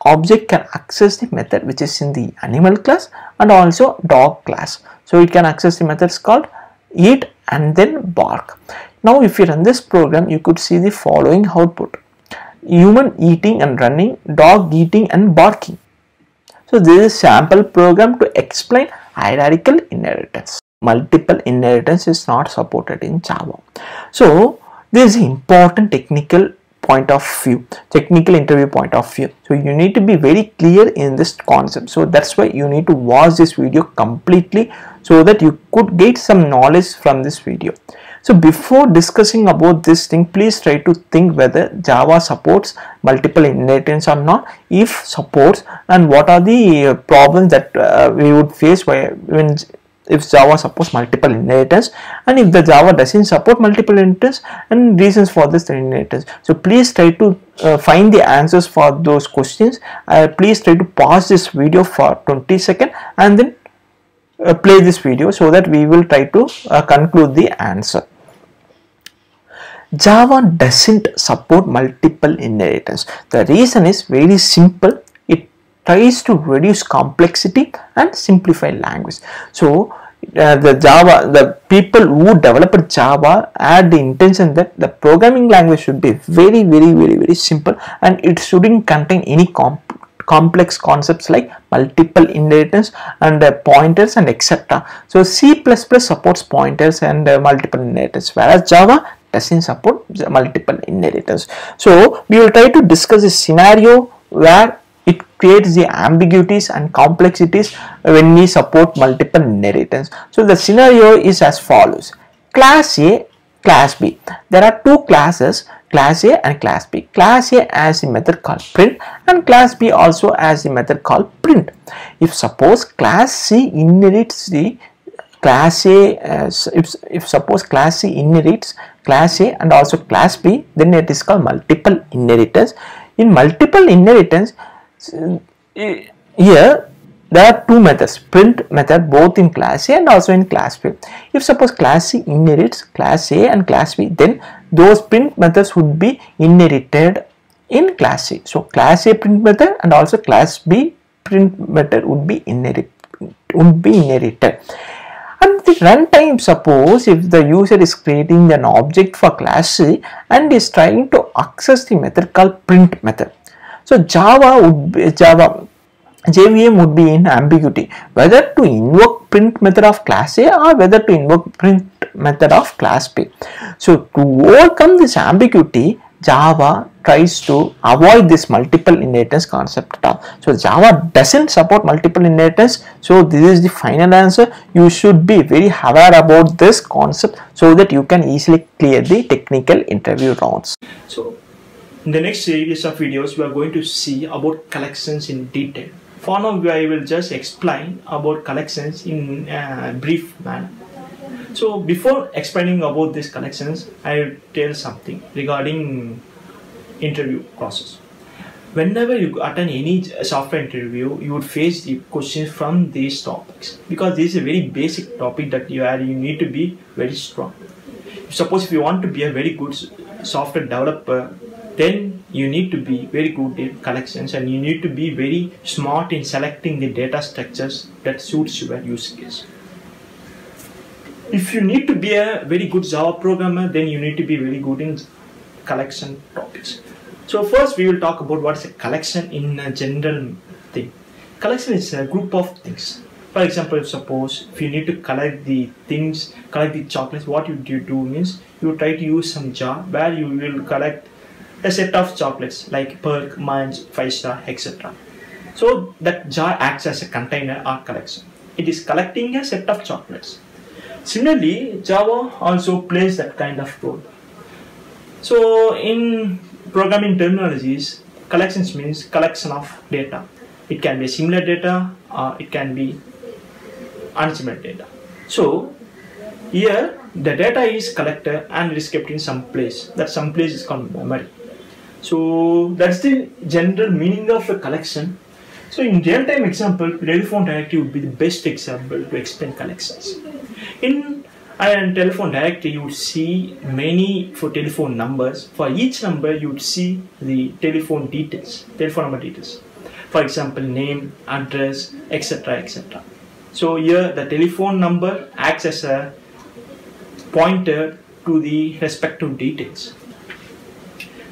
object can access the method which is in the animal class and also dog class. So it can access the methods called eat and then bark. Now if you run this program, you could see the following output: human eating and running, dog eating and barking. So this is sample program to explain hierarchical inheritance. Multiple inheritance is not supported in Java. So this is important technical interview point of view. So you need to be very clear in this concept. So that's why you need to watch this video completely so that you could get some knowledge from this video. So before discussing about this thing, please try to think whether Java supports multiple inheritance or not. If supports, and what are the problems that we would face if Java supports multiple inheritance, and if the Java doesn't support multiple inheritance, and reasons for this inheritance. So please try to find the answers for those questions. Please try to pause this video for 20 seconds and then play this video so that we will try to conclude the answer. Java doesn't support multiple inheritance. The reason is very simple. It tries to reduce complexity and simplify language. So the people who developed Java had the intention that the programming language should be very simple, and it shouldn't contain any complex concepts like multiple inheritance and pointers and etc. So C++ supports pointers and multiple inheritance, whereas Java doesn't support multiple inheritance. So we will try to discuss a scenario where it creates the ambiguities and complexities when we support multiple inheritance. So the scenario is as follows: class A, class B. There are two classes, class A and class B. Class A has a method called print and class B also has a method called print. If suppose class C inherits the class A, if suppose class C inherits class A and also class B, then it is called multiple inheritance. In multiple inheritance, here there are two methods, print method, both in class A and also in class B. If suppose class C inherits class A and class B, then those print methods would be inherited in class C. So class A print method and also class B print method would be inherited. And the runtime, suppose if the user is creating an object for class C and is trying to access the method called print method. So JVM would be in ambiguity whether to invoke print method of class A or whether to invoke print method of class B. So to overcome this ambiguity, Java tries to avoid this multiple inheritance concept at all. So Java doesn't support multiple inheritance. So this is the final answer. You should be very aware about this concept so that you can easily clear the technical interview rounds. So in the next series of videos, we are going to see about collections in detail. For now, I will just explain about collections in a brief manner. So before explaining about these collections, I will tell something regarding interview process. Whenever you attend any software interview, you would face the questions from these topics, because this is a very basic topic that you need to be very strong. Suppose if you want to be a very good software developer, then you need to be very good in collections and you need to be very smart in selecting the data structures that suits your use case. If you need to be a very good Java programmer, then you need to be very good in collection topics. So first we will talk about what is a collection in a general thing. Collection is a group of things. For example, suppose if you need to collect the things, collect the chocolates, what you do means you try to use some jar where you will collect a set of chocolates like Perk, Munch, 5-star, etc. So that jar acts as a container or collection. It is collecting a set of chocolates. Similarly, Java also plays that kind of role. So in programming terminologies, collections means collection of data. It can be similar data or it can be unsimilar data. So Here the data is collected and it is kept in some place. That some place is called memory. So that's the general meaning of a collection. So in real-time example, telephone directory would be the best example to explain collections. In a telephone directory, you would see many for telephone numbers. For each number, you would see the telephone details, telephone number details. For example, name, address, etc., etc. So here the telephone number acts as a pointer to the respective details.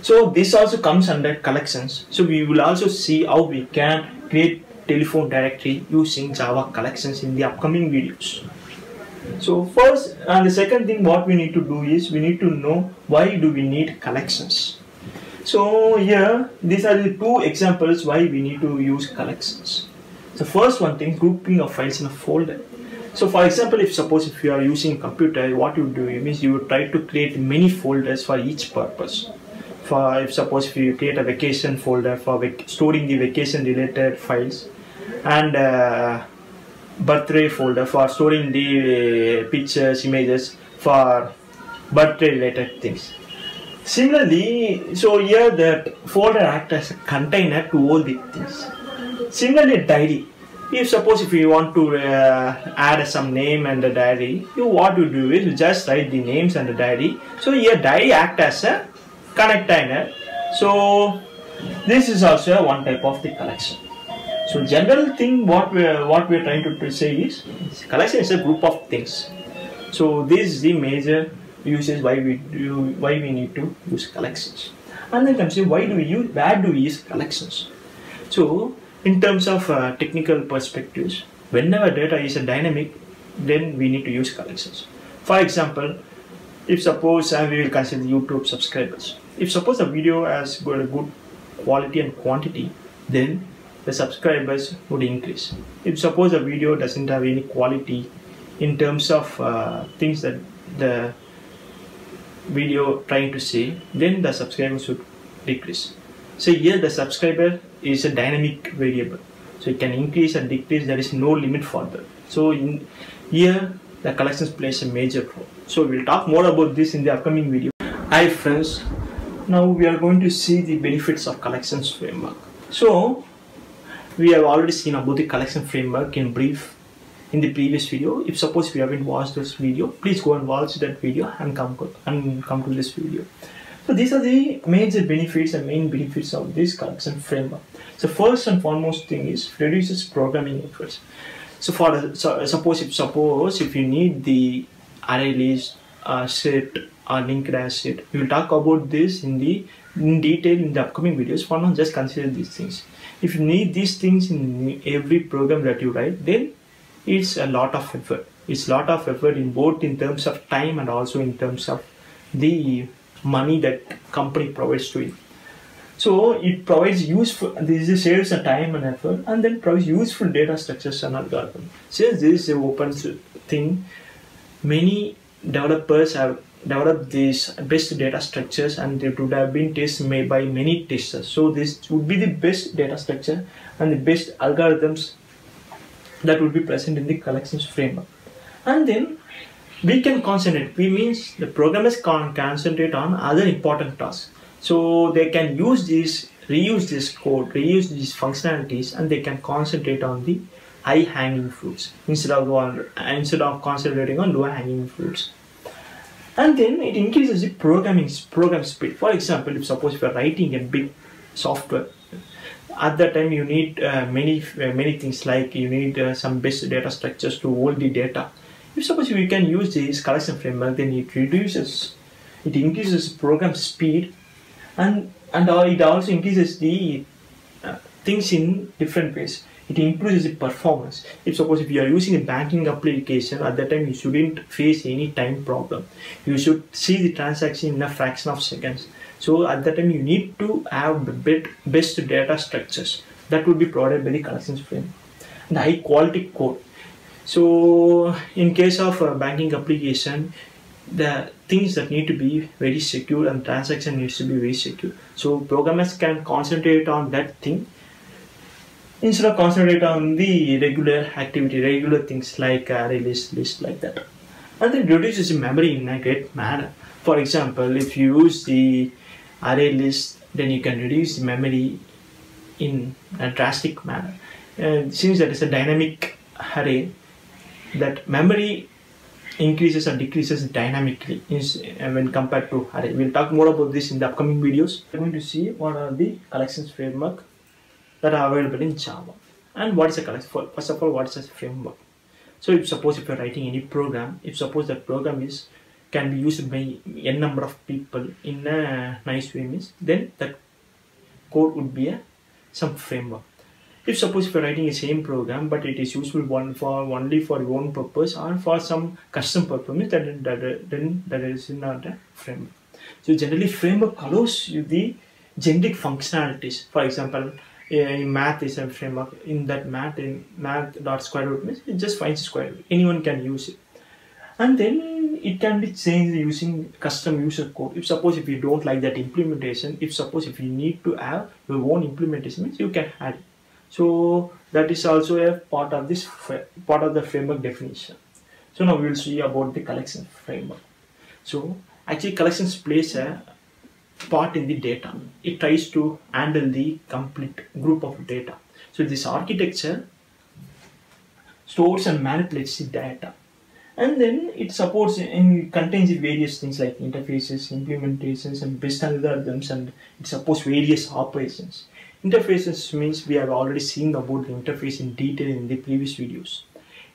So this also comes under collections. So we will also see how we can create telephone directory using Java collections in the upcoming videos. So first and the second thing what we need to do is we need to know why do we need collections. So here these are the two examples why we need to use collections. The first one thing, grouping of files in a folder. So for example, if you are using a computer, what you do means you would try to create many folders for each purpose. For if you create a vacation folder for storing the vacation related files, and birthday folder for storing the pictures, images for birthday related things. Similarly, so here that folder acts as a container to all the things. Similarly, diary. If you want to add some name and a diary, what you do is you just write the names and the diary. So here diary act as a container. So this is also one type of the collection. So general thing what we are trying to say is collection is a group of things. So this is the major uses why we need to use collections. And then comes where do we use collections. So in terms of technical perspectives, whenever data is a dynamic, then we need to use collections. For example, if suppose we will consider YouTube subscribers. If suppose a video has got a good quality and quantity, then the subscribers would increase. If suppose a video doesn't have any quality in terms of things that the video trying to say, then the subscribers would decrease. So here the subscriber is a dynamic variable, so it can increase and decrease. There is no limit for that. So in here the collections plays a major role. So we'll talk more about this in the upcoming video. Hi friends, now we are going to see the benefits of collections framework. So we have already seen about the collection framework in brief in the previous video. If suppose you haven't watched this video, please go and watch that video and come to this video. So these are the major benefits and main benefits of this collection framework. So first and foremost thing is reduces programming efforts. So suppose if you need the array list, set or linked as set, we will talk about this in detail in the upcoming videos. For now, just consider these things. If you need these things in every program that you write, then it's a lot of effort. It's a lot of effort in both in terms of time and also in terms of the money that company provides to you. So it provides useful, this saves a time and effort, and then provides useful data structures and algorithms. Since this is an open thing, many developers have developed these best data structures and they would have been tested by many testers. So this would be the best data structure and the best algorithms that would be present in the collections framework. And then we can concentrate. We means the programmers can concentrate on other important tasks. So they can use this, reuse this code, reuse these functionalities, and they can concentrate on the high-hanging fruits instead of concentrating on low-hanging fruits. And then it increases the program speed. For example, if suppose you are writing a big software, at that time you need many things, like you need some best data structures to hold the data. If suppose we can use this collection framework, then it increases program speed, and it also increases the things in different ways. It improves the performance. If you are using a banking application, at that time you shouldn't face any time problem. You should see the transaction in a fraction of seconds. So at that time you need to have best data structures that would be provided by the collections framework and high quality code. So in case of a banking application, the things that need to be very secure and transaction needs to be very secure. So programmers can concentrate on that thing instead of concentrate on the regular activity, regular things like array list like that. and then reduces the memory in a great manner. For example, if you use the array list, then you can reduce the memory in a drastic manner. Since that is a dynamic array, that memory increases or decreases dynamically when compared to array. We'll talk more about this in the upcoming videos. We're going to see what are the collections framework that are available in Java. And what is a collection? First of all, what is a framework? So if suppose if you're writing any program, if suppose that program can be used by n number of people in a nice way, means then that code would be some framework. If suppose if you're writing the same program but it is useful only for your own purpose or for some custom purpose, then that is not a framework. So generally framework allows you the generic functionalities. For example, in math is a framework. In that math.square root means it just finds square root. Anyone can use it. And then it can be changed using custom user code. If suppose if you don't like that implementation, if you need to have your own implementation, means you can add it. So that is also a part of the framework definition. So now we will see about the collection framework. So actually collections plays a part in the data. It tries to handle the complete group of data. So this architecture stores and manipulates the data. And then it supports and contains various things like interfaces, implementations, and best algorithms, and it supports various operations. Interfaces means we have already seen about the interface in detail in the previous videos.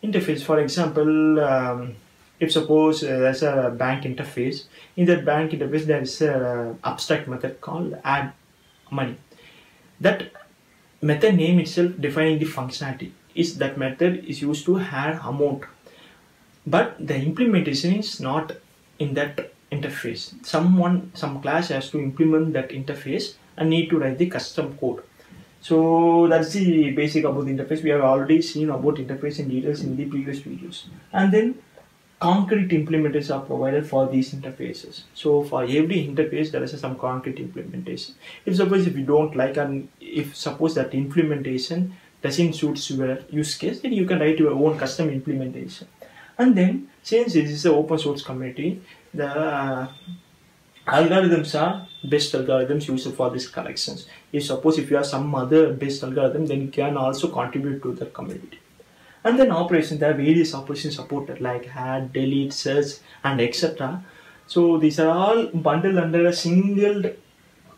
Interface, for example, if suppose there's a bank interface, in that bank interface there is an abstract method called add money. That method name itself defining the functionality is that method is used to add amount. But the implementation is not in that interface. Some class has to implement that interface and need to write the custom code. So that's the basic about the interface. We have already seen about interface in details in the previous videos. And then concrete implementers are provided for these interfaces. So for every interface there is some concrete implementation. If you don't like, and if suppose that implementation doesn't suit your use case, then you can write your own custom implementation. And then since this is an open source community, the algorithms are best algorithms used for these collections. If you have some other best algorithm, then you can also contribute to the community. And then operations, there are various operations supported like add, delete, search, and etc. So these are all bundled under a single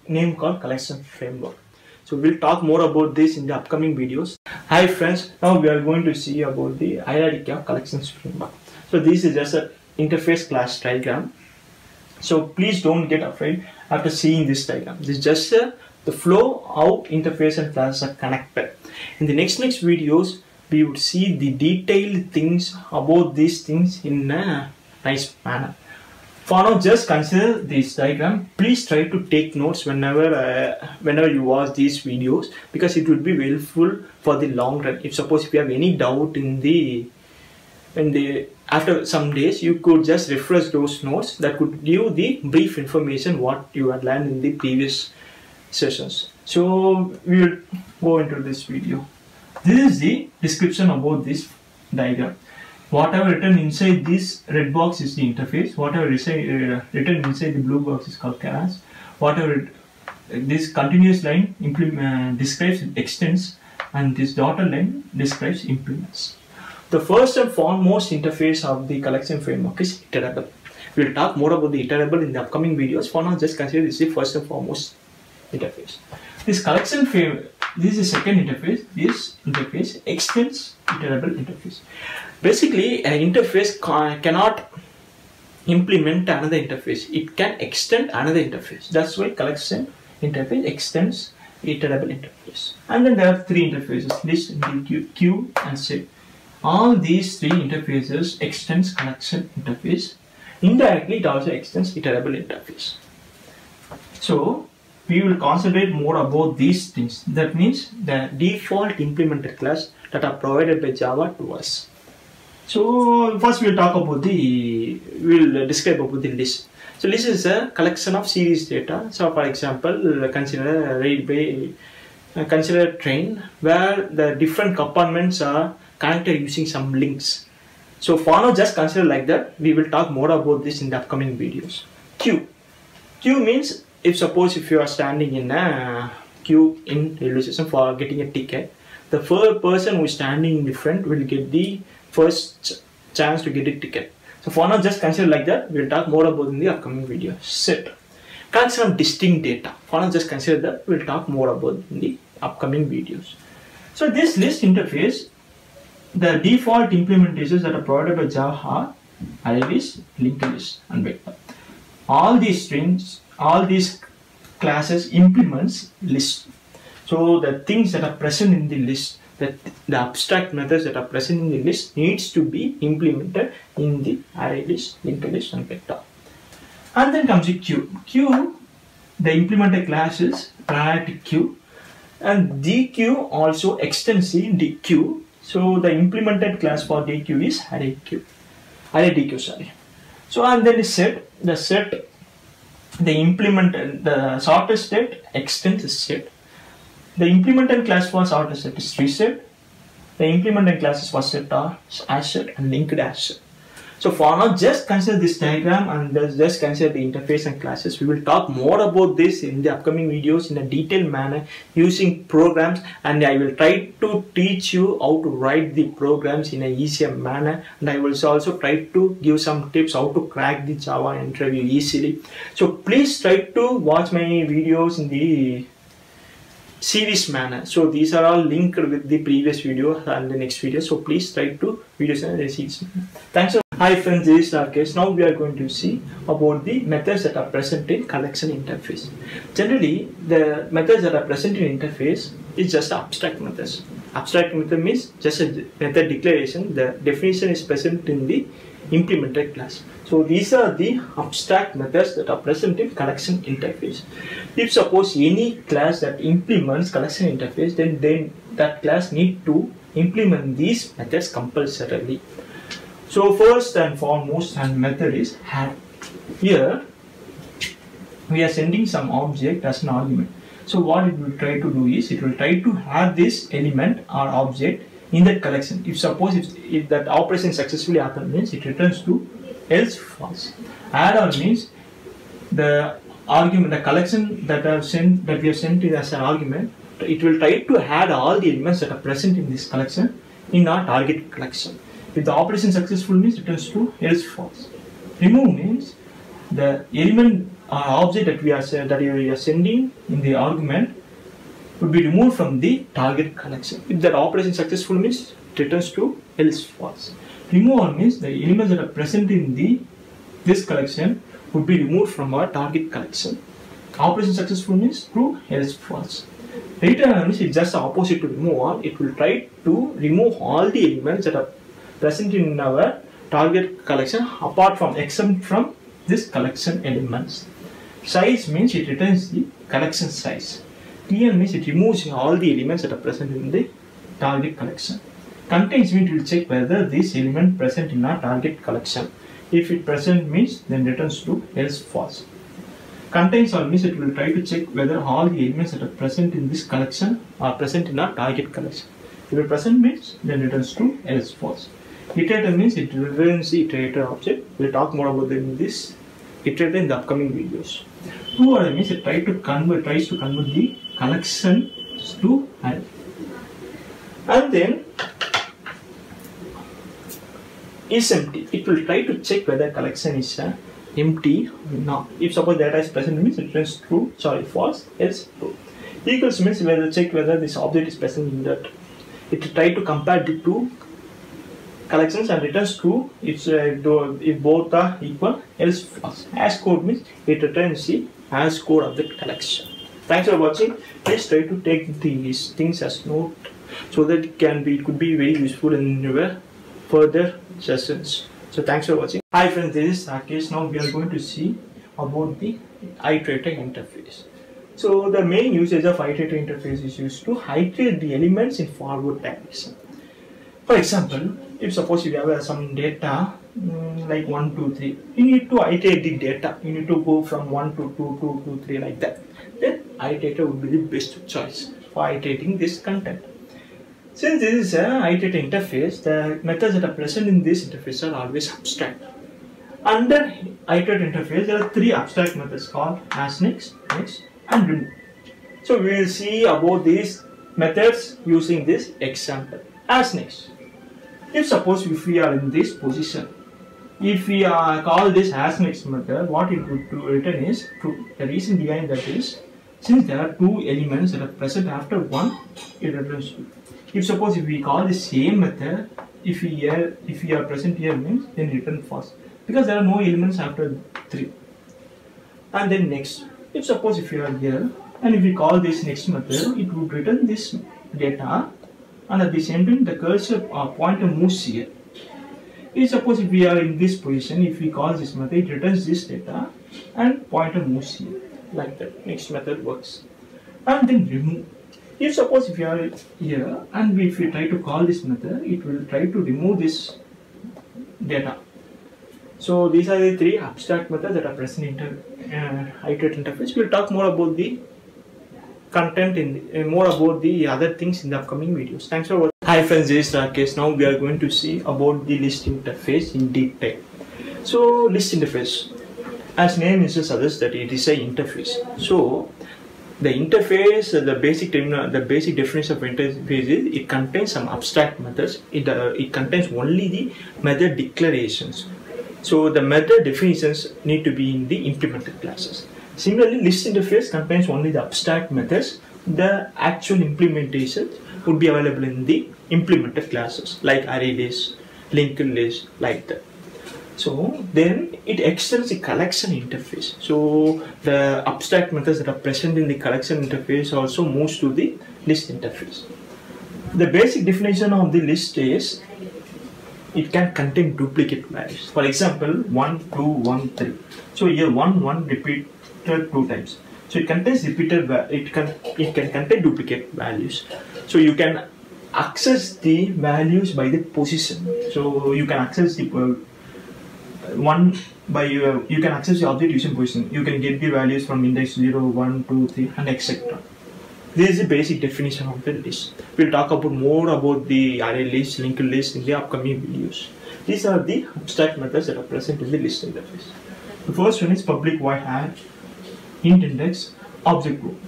name called collection framework. So we'll talk more about this in the upcoming videos. Hi friends, now we are going to see about the hierarchy of collections framework. So this is just an interface class diagram. So please don't get afraid after seeing this diagram. This is just the flow how interface and classes are connected. In the next videos, we would see the detailed things about these things in a nice manner. For now, just consider this diagram. Please try to take notes whenever you watch these videos, because it will be helpful for the long run. If suppose if you have any doubt after some days, you could just refresh those notes that could give the brief information what you had learned in the previous sessions. So we will go into this video. This is the description about this diagram. Whatever written inside this red box is the interface. Whatever written inside the blue box is called class. This continuous line describes extents, and this dotted line describes implements. The first and foremost interface of the collection framework is iterable. We will talk more about the iterable in the upcoming videos. For now, just consider this is the first and foremost interface. This collection framework, this is the second interface. This interface extends iterable interface. Basically, an interface cannot implement another interface. It can extend another interface. That's why collection interface extends iterable interface. And then there are three interfaces: list, queue, and set. All these three interfaces extends collection interface. Indirectly, it also extends iterable interface. So we will concentrate more about these things. That means the default implementer class that are provided by Java to us. So first we'll describe about the list. So list is a collection of series data. So for example, consider a train where the different compartments are connected using some links. So for now, just consider like that. We will talk more about this in the upcoming videos. Queue. Queue means if you are standing in a queue in railway station for getting a ticket, the first person who is standing in the front will get the first chance to get a ticket. So for now, just consider like that. We will talk more about in the upcoming video. Set. Collection of distinct data. For now, just consider that. We will talk more about in the upcoming videos. So this list interface, the default implementations that are provided by Java are array list, linked list, and vector. All these strings, all these classes implements list. So the things that are present in the list, that the abstract methods that are present in the list needs to be implemented in the array list, linked list, and vector. And then comes the queue. Queue, the implemented class is priority queue, and DQ also extends the DQ. So the implemented class for DQ is array DQ, sorry. So and then is set. The set, the sorted set extends the set. The implemented class for sorted set is reset. The implemented classes for set are as set and linked as set. So for now, just consider this diagram and just consider the interface and classes. We will talk more about this in the upcoming videos in a detailed manner using programs, and I will try to teach you how to write the programs in an easier manner, and I will also try to give some tips how to crack the Java interview easily. So please try to watch my videos in the series manner. So these are all linked with the previous video and the next video. So please try to videos in the series manner. Thanks. Hi friends, this is Rakesh. Now we are going to see about the methods that are present in collection interface. Generally, the methods that are present in interface is just abstract methods. Abstract method means just a method declaration. The definition is present in the implemented class. So these are the abstract methods that are present in collection interface. If suppose any class that implements collection interface, then that class need to implement these methods compulsorily. So first and foremost, and method is add. Here we are sending some object as an argument. So what it will try to do is it will try to add this element or object in that collection. If suppose if that operation successfully happened, means it returns true, else false. Add or means the argument, the collection that we have sent it as an argument, it will try to add all the elements that are present in this collection in our target collection. If the operation successful means returns true, else false. Remove means the element or object that we are sending in the argument would be removed from the target collection. If that operation successful means it returns true, else false. Remove means the elements that are present in this collection would be removed from our target collection. Operation successful means true, else false. Return means it's just the opposite to remove all. It will try to remove all the elements that are present in our target collection except from this collection elements. Size means it returns the collection size. Clear means it removes all the elements that are present in the target collection. Contains means it will check whether this element present in our target collection. If it present means then returns true, else false. Contains all means it will try to check whether all the elements that are present in this collection are present in our target collection. If it present means then returns true, else false. Iterator means it returns the iterator object. We'll talk more about this iterator in the upcoming videos. True order means it tries to convert the collection to array. And then is empty. It will try to check whether collection is empty or not. If suppose data is present means it returns true, false, else true. Equals means check whether this object is present in that. It will try to compare the two collections and returns true if both are equal, else false. As code means it returns the as code of the collection. Thanks for watching. Please try to take these things as note so that it could be very useful in your further sessions. So thanks for watching. Hi friends, this is Rakesh. Now we are going to see about the iterator interface. So the main usage of iterator interface is used to iterate the elements in forward direction. For example, if suppose you have some data like 1, 2, 3, you need to iterate the data. You need to go from 1 to 2, 2 to 3 like that. Then iterator would be the best choice for iterating this content. Since this is a iterative interface, the methods that are present in this interface are always abstract. Under iterative interface, there are three abstract methods called as next, next, and remove. So we will see about these methods using this example. As next, if we are in this position, if we call this as next method, what it would return is true. The reason behind that is, since there are two elements that are present after 1, it returns 2. If we call the same method, if we are present here means, then return false, because there are no elements after 3. And then next, if you are here and if we call this next method, it would return this data, and at the same time the cursor pointer moves here. If we are in this position, if we call this method, it returns this data and pointer moves here, like that. Next method works. And then remove. If you are here and if we try to call this method, it will try to remove this data. So these are the three abstract methods that are present in iterative interface. We will talk more about the content more about the other things in the upcoming videos. Thanks for watching. Hi friends, this is Rakesh. Now we are going to see about the list interface in detail. So list interface, as name suggests that it is an interface. So the interface, the basic definition of interface is it contains some abstract methods. It contains only the method declarations. So the method definitions need to be in the implemented classes. Similarly, list interface contains only the abstract methods. The actual implementation would be available in the implemented classes like array list, linked list, like that. So then it extends the collection interface. So the abstract methods that are present in the collection interface also moves to the list interface. The basic definition of the list is it can contain duplicate values. For example, 1, 2, 1, 3. So here 1 repeated 2 times. So it contains repeated. It can contain duplicate values. So you can access the values by the position. So you can access the you can access the object using position. You can get the values from index 0, 1, 2, 3, and etc. This is the basic definition of the list. We'll talk about more about the array list, linked list in the upcoming videos. These are the abstract methods that are present in the list interface. The first one is public void add int index object group.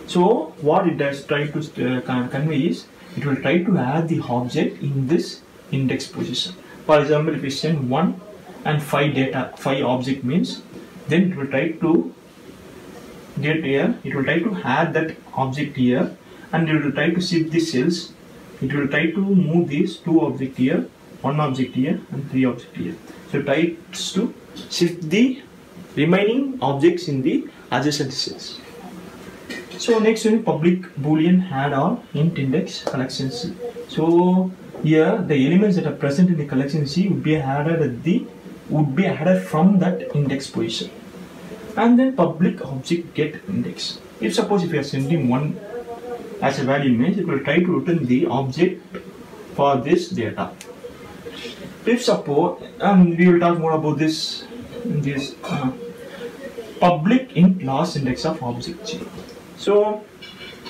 So what it does try to convey is it will try to add the object in this index position. For example, if we send 1 and 5 object means, then it will try to get here, it will try to add that object here, and it will try to shift the cells. It will try to move these 2 objects here, 1 object here, and 3 objects here. So it tries to shift the remaining objects in the adjacent cells. So next one is public boolean add or int index collection C. So here the elements that are present in the collection C would be added from that index position. And then public object get index. If you are sending 1 as a value means, it will try to return the object for this data. If suppose, we will talk more about this in this public int last index of object G. So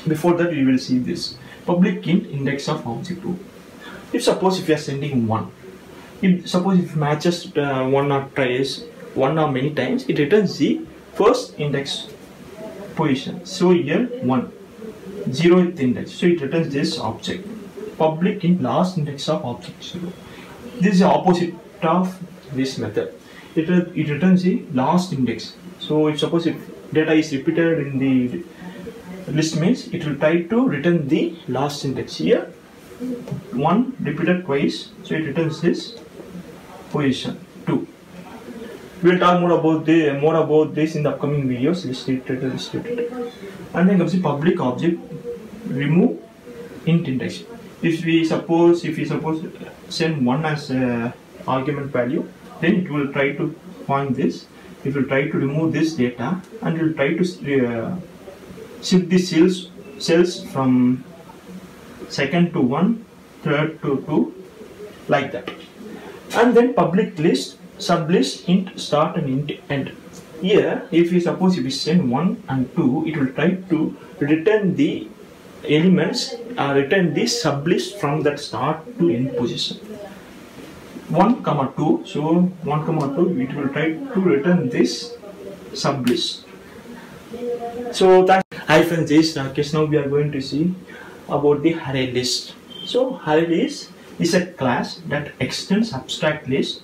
before that we will see this public int index of object 2. If you are sending 1, if matches 1 or tries 1 or many times, it returns the first index position. So here 1, 0th index. So it returns this object. Public int last index of object 0. This is the opposite of this method. It returns the last index. So if data is repeated in the list means, it will try to return the last index. Here 1 repeated twice, so it returns this position 2. We will talk more about this in the upcoming videos. List iterator. And then comes the public object remove int index. If we suppose send 1 as argument value, then it will try to find this. It will try to remove this data and it will try to shift the cells from second to 1, third to 2, like that. And then public list, sublist, int start and int end. Here, if we send 1 and 2, it will try to return the elements are written the sublist from that start to end position. 1, 2. So 1, 2, it will try to return this sublist. So that hyphen this case, now we are going to see about the array list. So array list is a class that extends abstract list.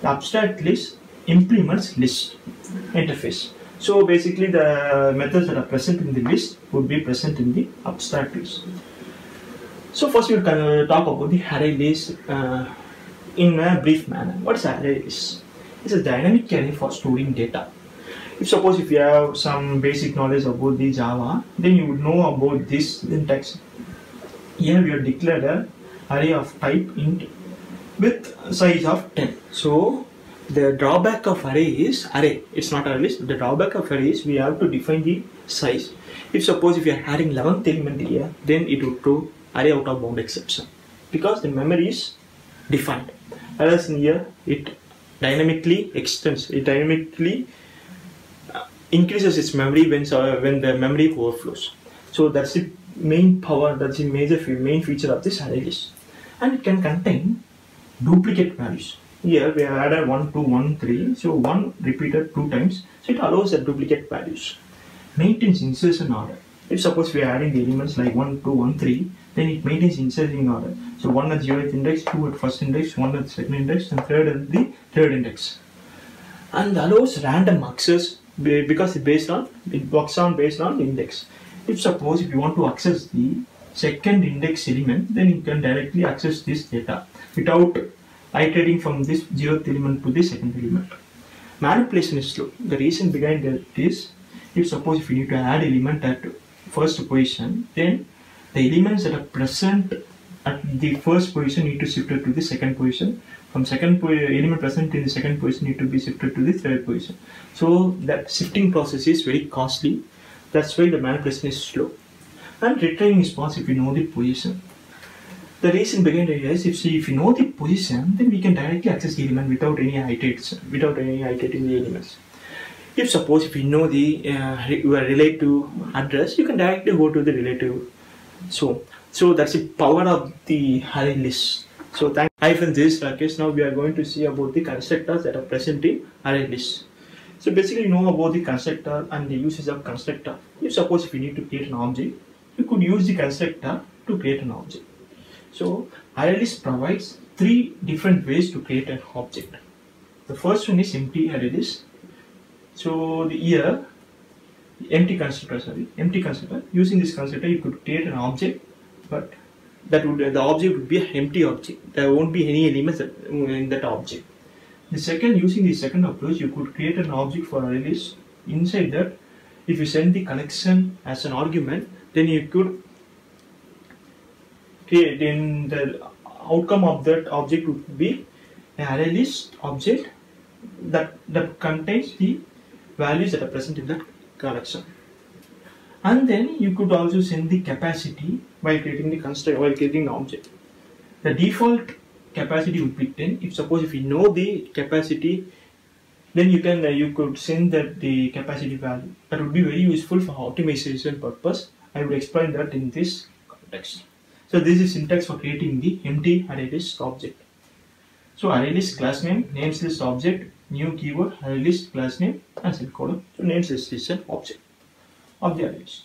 The abstract list implements list interface. So basically the methods that are present in the list would be present in the abstract list. So first we will talk about the array list in a brief manner. What is array list? It's a dynamic array for storing data. If you have some basic knowledge about the Java, then you would know about this syntax. Here we have declared an array of type int with size of 10. So the drawback of array is array. It's not array list. The drawback of array is we have to define the size. If you are adding 11th element here, then it would throw array out of bound exception because the memory is defined. Whereas in here it dynamically extends. It dynamically increases its memory when the memory overflows. So that's the main power. That's the main feature of this array list, and it can contain duplicate values. Here we have added 1, 2, 1, 3. So 1 repeated 2 times. So it allows the duplicate values. Maintains insertion order. If suppose we are adding the elements like 1, 2, 1, 3, then it maintains insertion order. So 1 at 0th index, 2 at first index, 1 at second index, and 3rd at the 3rd index. And allows random access because it works on based on the index. If you want to access the second index element, then you can directly access this data without iterating from this 0th element to the second element. Manipulation is slow. The reason behind that is if you need to add element at first position, then the elements that are present at the first position need to shift to the second position. From element present in the second position need to be shifted to the third position. So that shifting process is very costly. That's why the manipulation is slow. And retrieving is fast if you know the position. The reason behind it is if you know the position, then we can directly access the element without any iterating the elements. If you know the your relative address, you can directly go to the relative. So that's the power of the array list. So hyphen this case, now we are going to see about the constructors that are present in array list. So basically you know about the constructor and the uses of constructor. If you need to create an object, you could use the constructor to create an object. So array list provides 3 different ways to create an object. The first one is empty array list. So here empty constructor. Using this constructor you could create an object, but the object would be an empty object. There won't be any elements in that object. Using the second approach, you could create an object for array list. Inside that, if you send the collection as an argument, then you could create, then the outcome of that object would be an array list object that contains the values that are present in that collection. And then you could also send the capacity while creating the object. The default capacity would be 10. If you know the capacity, then you could send that the capacity value. That would be very useful for optimization purpose. I will explain that in this context. So this is syntax for creating the empty array list object. So array list class name, names list object, new keyword, array list class name, and semicolon. So names list is an object of the array list.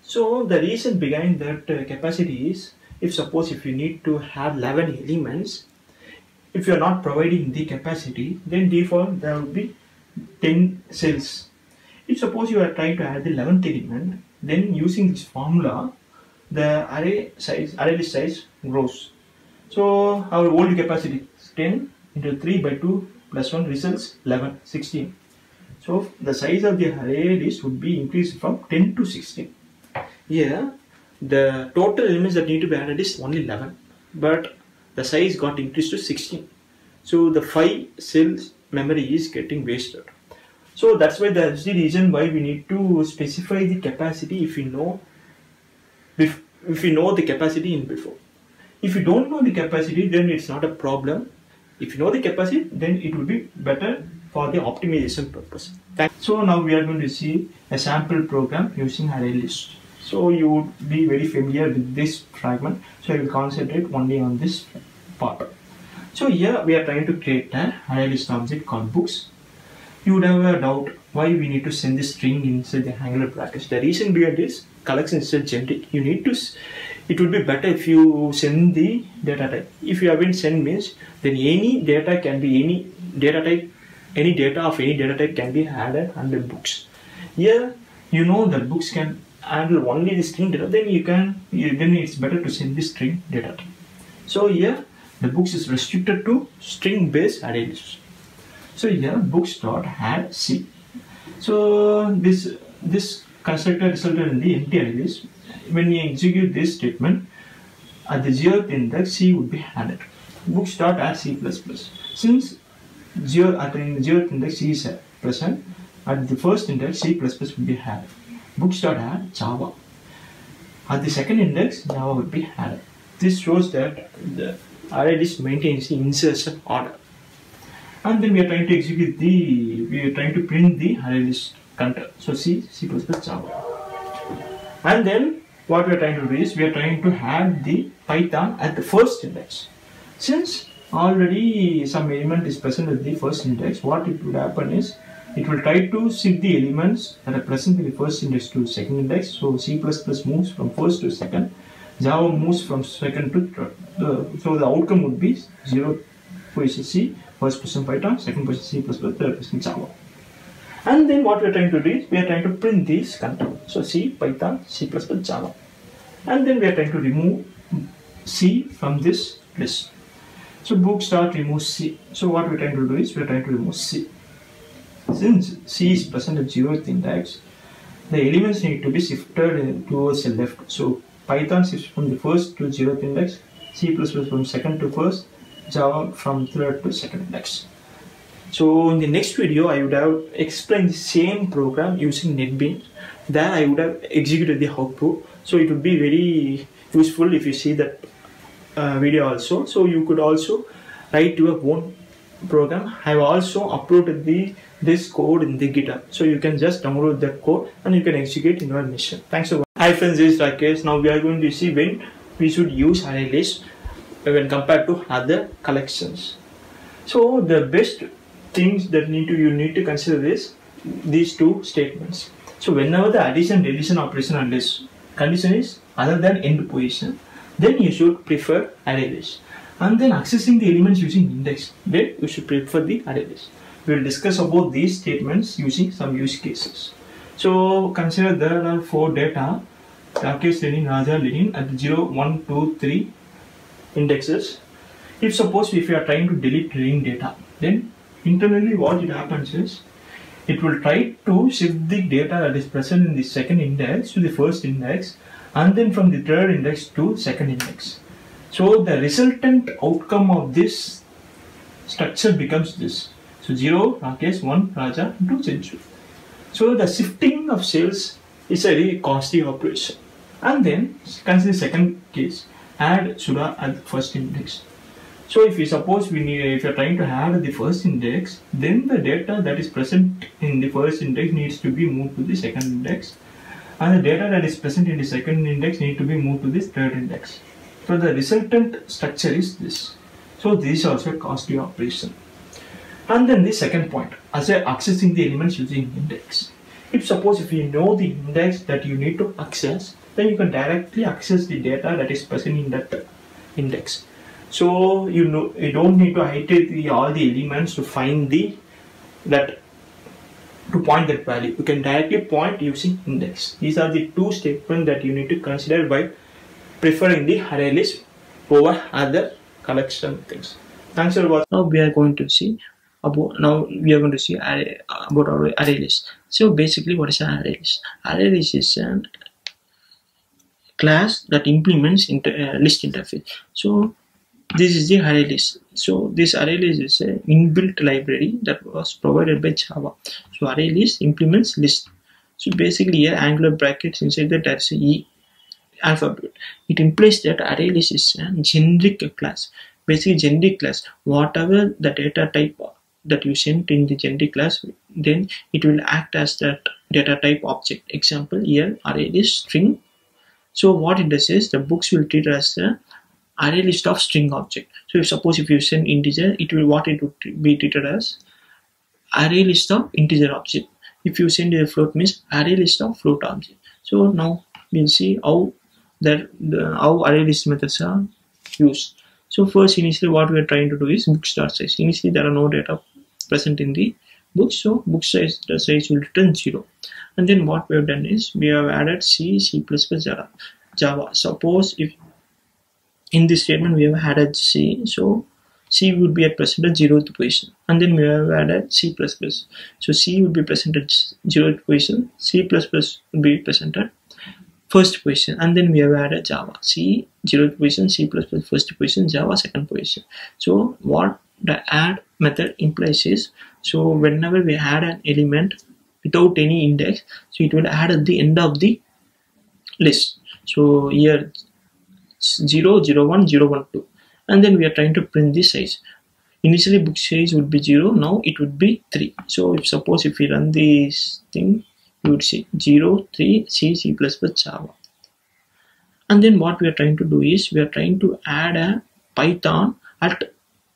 So the reason behind that capacity is if you need to have 11 elements, if you are not providing the capacity, then default there will be 10 cells. If you are trying to add the 11th element, then using this formula, the array list size grows. So our old capacity is 10 into 3 by 2 plus 1 results 11, 16. So the size of the array list would be increased from 10 to 16. Here the total elements that need to be added is only 11, but the size got increased to 16. So the 5 cells memory is getting wasted. So that's why that's the reason why we need to specify the capacity if you know the capacity in before. If you don't know the capacity, then it's not a problem. If you know the capacity, then it will be better for the optimization purpose. So now we are going to see a sample program using array list. So you would be very familiar with this fragment. So I will concentrate only on this part. So here we are trying to create an array list object called books. You would have a doubt why we need to send the string inside the Angular brackets. The reason behind this, collection is generic. You need to. It would be better if you send the data type. If you haven't sent means, then any data can be any data type. Any data of any data type can be added under books. Here you know that books can handle only the string data. Then then it's better to send the string data type. So here the books is restricted to string based array lists. So here books.add C. So this constructor resulted in the empty array list. When you execute this statement, at the 0th index C would be added. Books.add C++. Since at the 0th index C is present, at the first index C++ would be added. Books.add Java. At the second index Java would be added. This shows that the array list maintains the insertion order. And then we are trying to print the array list content. So C++ Java. And then what we are trying to do is we are trying to add the Python at the first index. Since already some element is present at the first index, what it would happen is it will try to shift the elements that are present in the first index to second index. So C++ moves from first to second. Java moves from second to third. So the outcome would be 0 position C, first position Python, second position C++, third position Java. And then what we are trying to do is we are trying to print these content. So C, Python, C++, Java. And then we are trying to remove C from this list. So book.remove C. So what we are trying to do is we are trying to remove C. Since C is present at 0th index, the elements need to be shifted towards the left. So Python shifts from the first to 0th index, C++ from second to first, Java from third to second index. So in the next video, I would have explained the same program using NetBeans. There I would have executed the output. So it would be very useful if you see that video also. So you could also write your own program. I have also uploaded this code in the GitHub. So you can just download that code and you can execute in your machine. Thanks for watching. Hi friends, this is Rakesh. Now we are going to see when we should use array list when compared to other collections. So the best things that you need to consider is these two statements. So whenever the addition deletion operation on list condition is other than end position, then you should prefer array list. And then accessing the elements using index, then you should prefer the array list. We will discuss about these statements using some use cases. So consider there are 4 data, Rakesh, Lenin, Raja, Lenin at 0, 1, 2, 3 indexes. If you are trying to delete Lenin data, then internally what it happens is it will try to shift the data that is present in the second index to the first index and then from the third index to second index. So the resultant outcome of this structure becomes this. So 0 Rakesh, 1 Raja, 2 Chenchu. So the shifting of cells is a very costly operation. And then consider the second case, add Sudha at the first index. So if you are trying to add the first index, then the data that is present in the first index needs to be moved to the second index, and the data that is present in the second index needs to be moved to the third index. So the resultant structure is this. So this is also a costly operation. And then the second point, as accessing the elements using index. If you know the index that you need to access, then you can directly access the data that is present in that index. So you don't need to iterate all the elements to find to point that value. You can directly point using index. These are the two statements that you need to consider by preferring the array list over other collection things. Thanks for watching. Now we are going to see about our array list. So basically, what is an array list? Array list is a class that implements list interface. So this is the array list. So this array list is an inbuilt library that was provided by Java. So array list implements list. So basically here Angular brackets inside that there's E alphabet. It implies that array list is a generic class. Basically generic class. Whatever the data type that you sent in the generic class, then it will act as that data type object. Example here array list string So what it does is the books will treat as a array list of string object. So if you send integer, it would be treated as array list of integer object. If you send a float, means array list of float object. So now we'll see how how array list methods are used. So first, initially what we are trying to do is book start size. Initially there are no data present in the book, so book size will return 0. And then what we have done is we have added C, C++, Java. Suppose if in this statement we have added C, so C would be at present at 0th position, and then we have added C++. So C would be present at 0th position, C++ would be present at first position, and then we have added Java. C 0th position, C++ first position, Java second position. So what the add method implies is, so whenever we add an element without any index, so it will add at the end of the list. So here 0, 0, 1, 0, 1, 2, and then we are trying to print the size. Initially book size would be 0, now it would be 3. So if we run this thing, you would see 0, 3, C, C++, Java. And then what we are trying to do is we are trying to add a Python at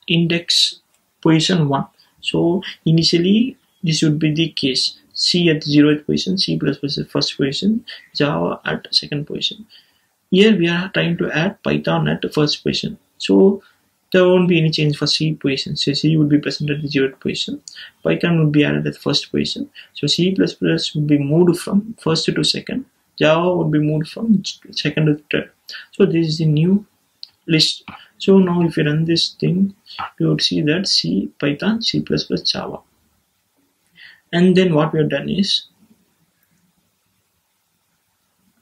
index position 1. So initially this would be the case: C at 0th position, C++ at first position, Java at second position. Here we are trying to add Python at the first position. So there won't be any change for C position. So C would be present at the 0th position. Python would be added at the first position. So C++ would be moved from first to second. Java would be moved from second to third. So this is the new list. So now if you run this thing, you would see that C, Python, C++, Java. And then what we have done is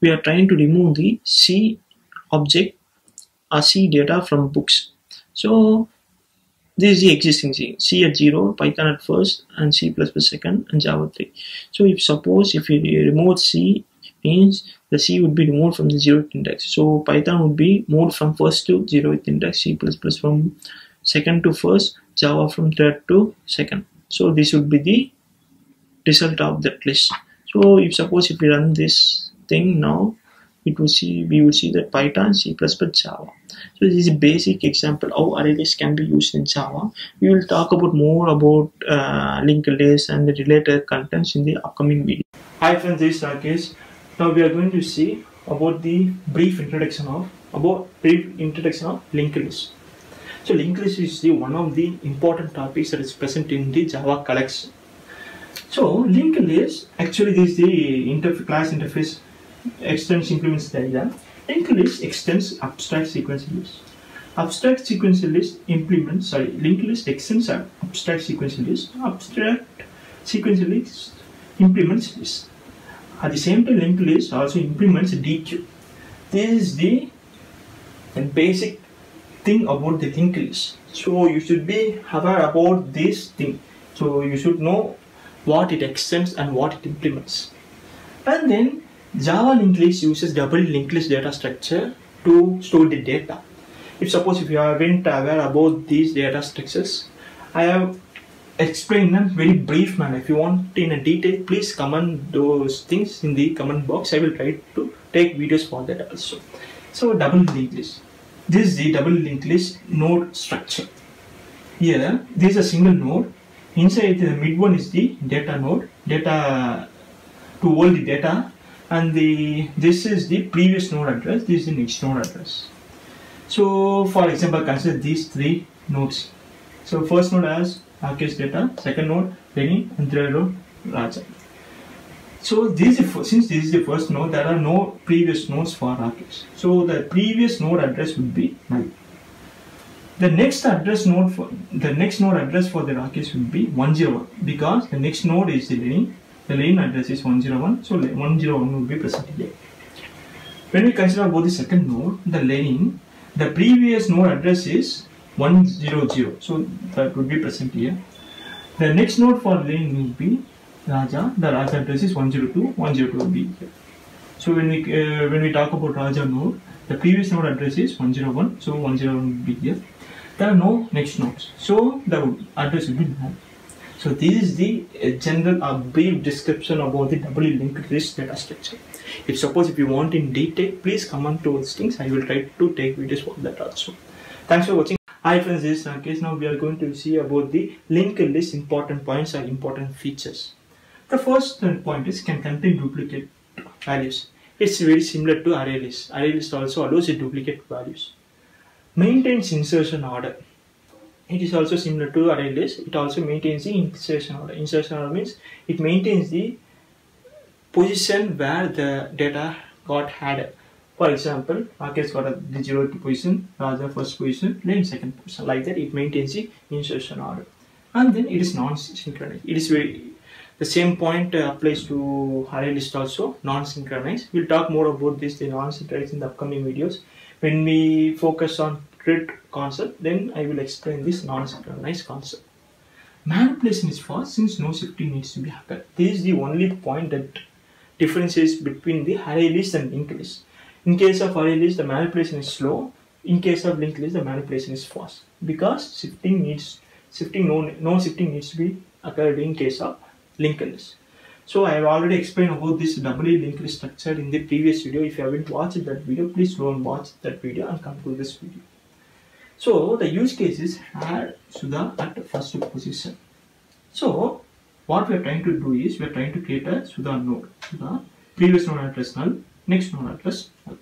we are trying to remove the C object or C data from books. So this is the existing C at 0, Python at first, and C++ second, and Java 3. So if you remove C, means the C would be removed from the 0th index. So Python would be moved from first to 0th index, C++ from second to first, Java from third to second. So this would be the result of that list. So if we run this thing now, we would see that Python, C++, Java. So this is a basic example how array list can be used in Java. We will talk about more about linked list and the related contents in the upcoming video. Hi friends, this is Rakesh. Now we are going to see about the brief introduction of linked list. So linked list is one of the important topics that is present in the Java collection. So linked list, actually this is the class interface extends implements diagram. Linked list extends abstract sequential list. Linked list extends abstract sequential list. Abstract sequential list implements list. At the same time, linked list also implements DQ. This is the basic thing about the linked list. So you should be aware about this thing. So you should know what it extends and what it implements. And then Java linked list uses double linked list data structure to store the data. If you haven't aware about these data structures, I have explained in a very brief manner. If you want in a detail, please comment those things in the comment box. I will try to take videos for that also. So double linked list. This is the double linked list node structure. Here, this is a single node. Inside the mid one is the data node, data to hold the data, and this is the previous node address, this is the next node address. So for example, consider these three nodes. So first node has Rakesh data, second node Lenny, and third node Raja. So since this is the first node, there are no previous nodes for Rakesh. So the previous node address would be null. The next node address for the Rakesh will be 101 because the next node is the Lenny. The lane address is 101, so 101 will be present here. When we consider about the second node, the lane, the previous node address is 100, so that would be present here. The next node for lane will be Raja. The Raja address is 102, 102 will be here. So when we talk about Raja node, the previous node address is 101, so 101 will be here. There are no next nodes, so the address will be null. So this is the general brief description about the doubly linked list data structure. If you want in detail, please comment to those things. I will try to take videos for that also. Thanks for watching. Hi friends, this is Rakesh. Now we are going to see about the linked list important points or important features. The first point is can contain duplicate values. It's very similar to array list. Array list also allows a duplicate values. Maintains insertion order. It is also similar to array list. It also maintains the insertion order. Insertion order means it maintains the position where the data got added. For example, Rakesh got the 0th position, Raja first position, then second position. Like that, it maintains the insertion order. And then it is non-synchronized. It is the same point applies to array list also, non-synchronized. We'll talk more about this, the non-synchronized, in the upcoming videos. When we focus on grid concept, then I will explain this non-synchronized concept. Manipulation is fast since no shifting needs to be happened. This is the only point that differentiates between the array list and linked list. In case of array list, the manipulation is slow. In case of linked list, the manipulation is fast because no shifting needs to be occurred in case of linked list. So I have already explained about this doubly linked list structure in the previous video. If you haven't watched that video, please go and watch that video and come to this video. So the use case is add Sudha at first position. So what we are trying to do is we are trying to create a Sudha node. Sudha previous node address null, next node address null.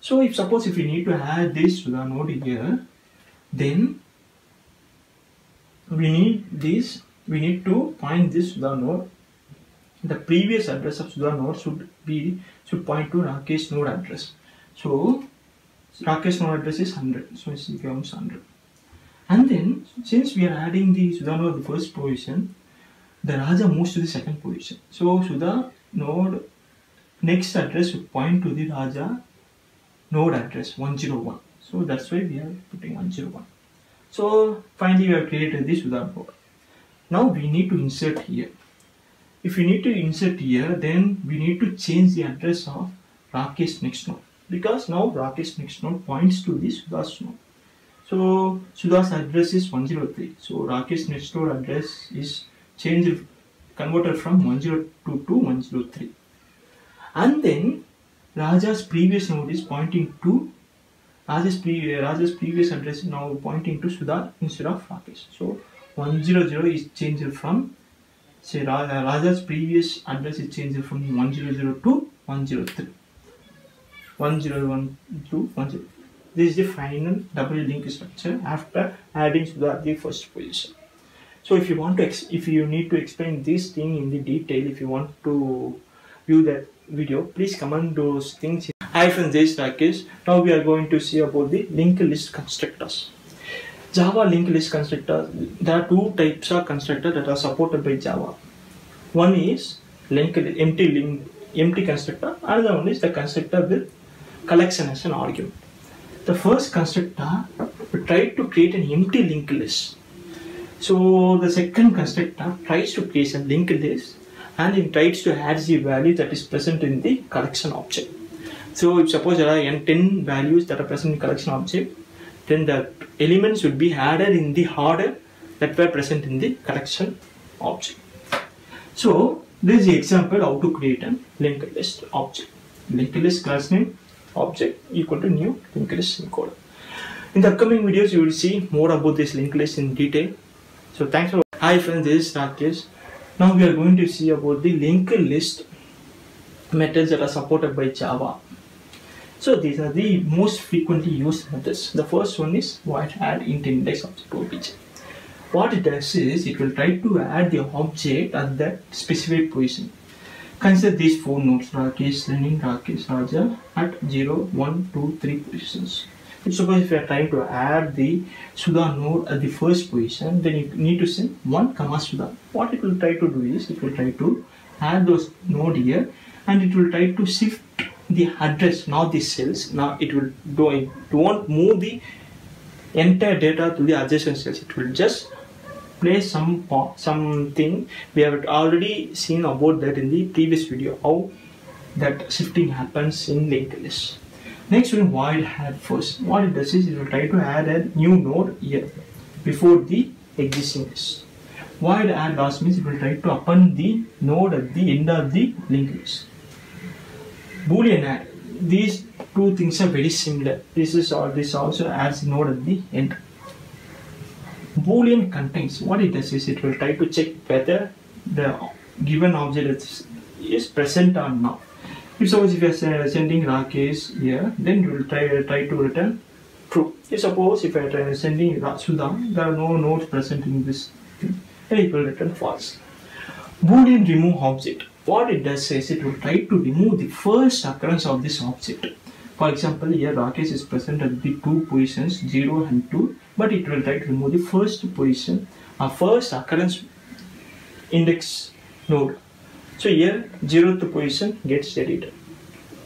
So if we need to add this Sudha node here, then we need to point this Sudha node. The previous address of Sudha node should point to Rakesh node address. So Rakesh node address is 100, so it becomes 100. And then since we are adding the Sudha node the first position, the Raja moves to the second position. So Sudha node next address would point to the Raja node address 101. So that's why we are putting 101. So finally we have created the Sudha node. Now we need to insert here. If we need to insert here, then we need to change the address of Rakesh next node, because now Rakesh next node points to the Sudha's node. So Sudha's address is 103. So Rakesh next node address is converted from 102 to 103. And then Raja's previous node is pointing to Raja's previous address is now pointing to Sudha instead of Rakesh. So 100 is changed from, say, Raja's previous address is changed from 100 to 103. 101 to 103. This is the final double link structure after adding Sudha at the first position. So if you need to explain this thing in the detail, if you want to view that video, please comment those things. Hi friends, this is Rakesh. Now we are going to see about the linked list constructors. Java linked list constructors. There are two types of constructors that are supported by Java. One is empty constructor. Another one is the constructor with collection as an argument. The first constructor we try to create an empty linked list. So the second constructor tries to create a linked list and it tries to add the value that is present in the collection object. So if suppose there are 10 values that are present in collection object, then the elements would be added in the order that were present in the collection object. So this is the example how to create a linked list object. Linked list class name object equal to new linked list encoder. In the upcoming videos you will see more about this linked list in detail. So thanks for. Hi friends, this is Rakesh. Now we are going to see about the linked list methods that are supported by Java. So these are the most frequently used methods. The first one is void add int index object obj. What it does is it will try to add the object at that specific position. Consider these four nodes: Rakesh, Lenin, Rakesh, Raja at 0, 1, 2, 3 positions. Suppose if you are trying to add the Sudha node at the first position, then you need to send 1, Sudha. What it will try to do is it will try to add those node here and it will try to shift the address, not the cells. Now it won't move the entire data to the adjacent cells. It will just place something. We have already seen about that in the previous video, how that shifting happens in linked list. Next one, void add first. What it does is it will try to add a new node here before the existing list. Void add last means it will try to append the node at the end of the linked list. Boolean add. These two things are very similar. This also adds node at the end. Boolean contains. What it does is it will try to check whether the given object is present or not. If suppose if you are sending Rakesh here, then you will try to return true. If suppose if I try sending Sudha, there are no nodes present in this thing, then it will return false. Boolean remove object. What it does is it will try to remove the first occurrence of this object. For example, here Rakesh is present at the two positions 0 and 2, but it will try to remove the first position, first occurrence index node. So here 0th position gets deleted.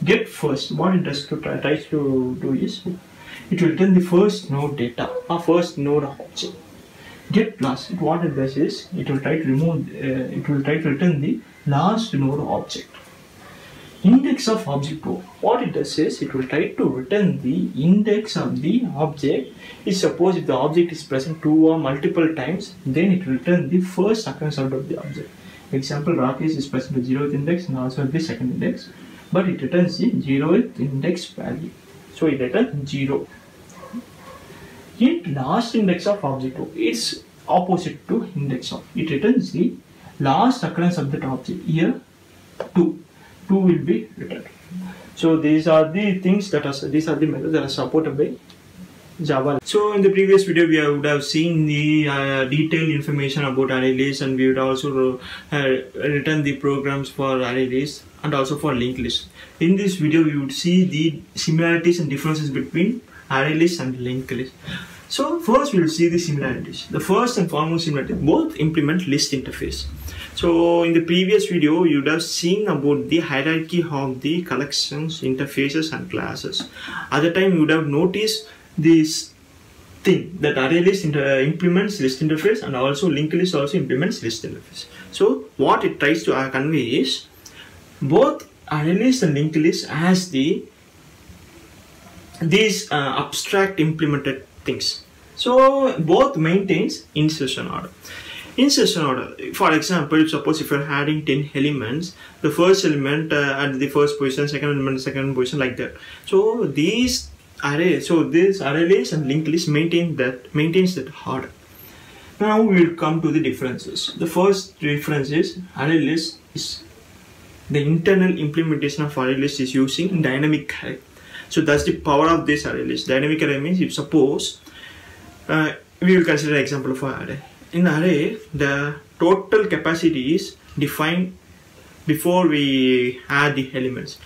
Get first. What it does to tries to do is it will return the first node data or first node object. Get last. What it does is it will try to remove. It will try to return the last node object. Index of object 2. What it does is it will try to return the index of the object. If suppose if the object is present 2 or multiple times, then it will return the first occurrence out of the object. Example, Rakesh is present at 0th index and also at the second index, but it returns the 0th index value. So it returns 0. Int last index of object 2. It's opposite to index of. It returns the last occurrence of that object. Here 2. 2 will be returned. So these are the things that are the methods that are supported by Java. So in the previous video we would have seen the detailed information about array lists, and we would also written the programs for array lists and also for linked lists. In this video we would see the similarities and differences between array lists and linked lists. So first we will see the similarities. The first and foremost similarity, both implement list interface. So in the previous video you would have seen about the hierarchy of the collections, interfaces and classes. At the time you would have noticed this thing that array list implements list interface, and also linked list also implements list interface. So what it tries to convey is both array list and linked list has these abstract implemented things. So both maintains insertion order. Insertion order, for example, suppose if you're adding 10 elements, the first element at the first position, second element second position, like that. So this array list and linked list maintains that order. Now we will come to the differences. The first difference is array list is the internal implementation of array list is using dynamic array. So that's the power of this array list. Dynamic array means if suppose we will consider an example of an array. In array, the total capacity is defined before we add the elements.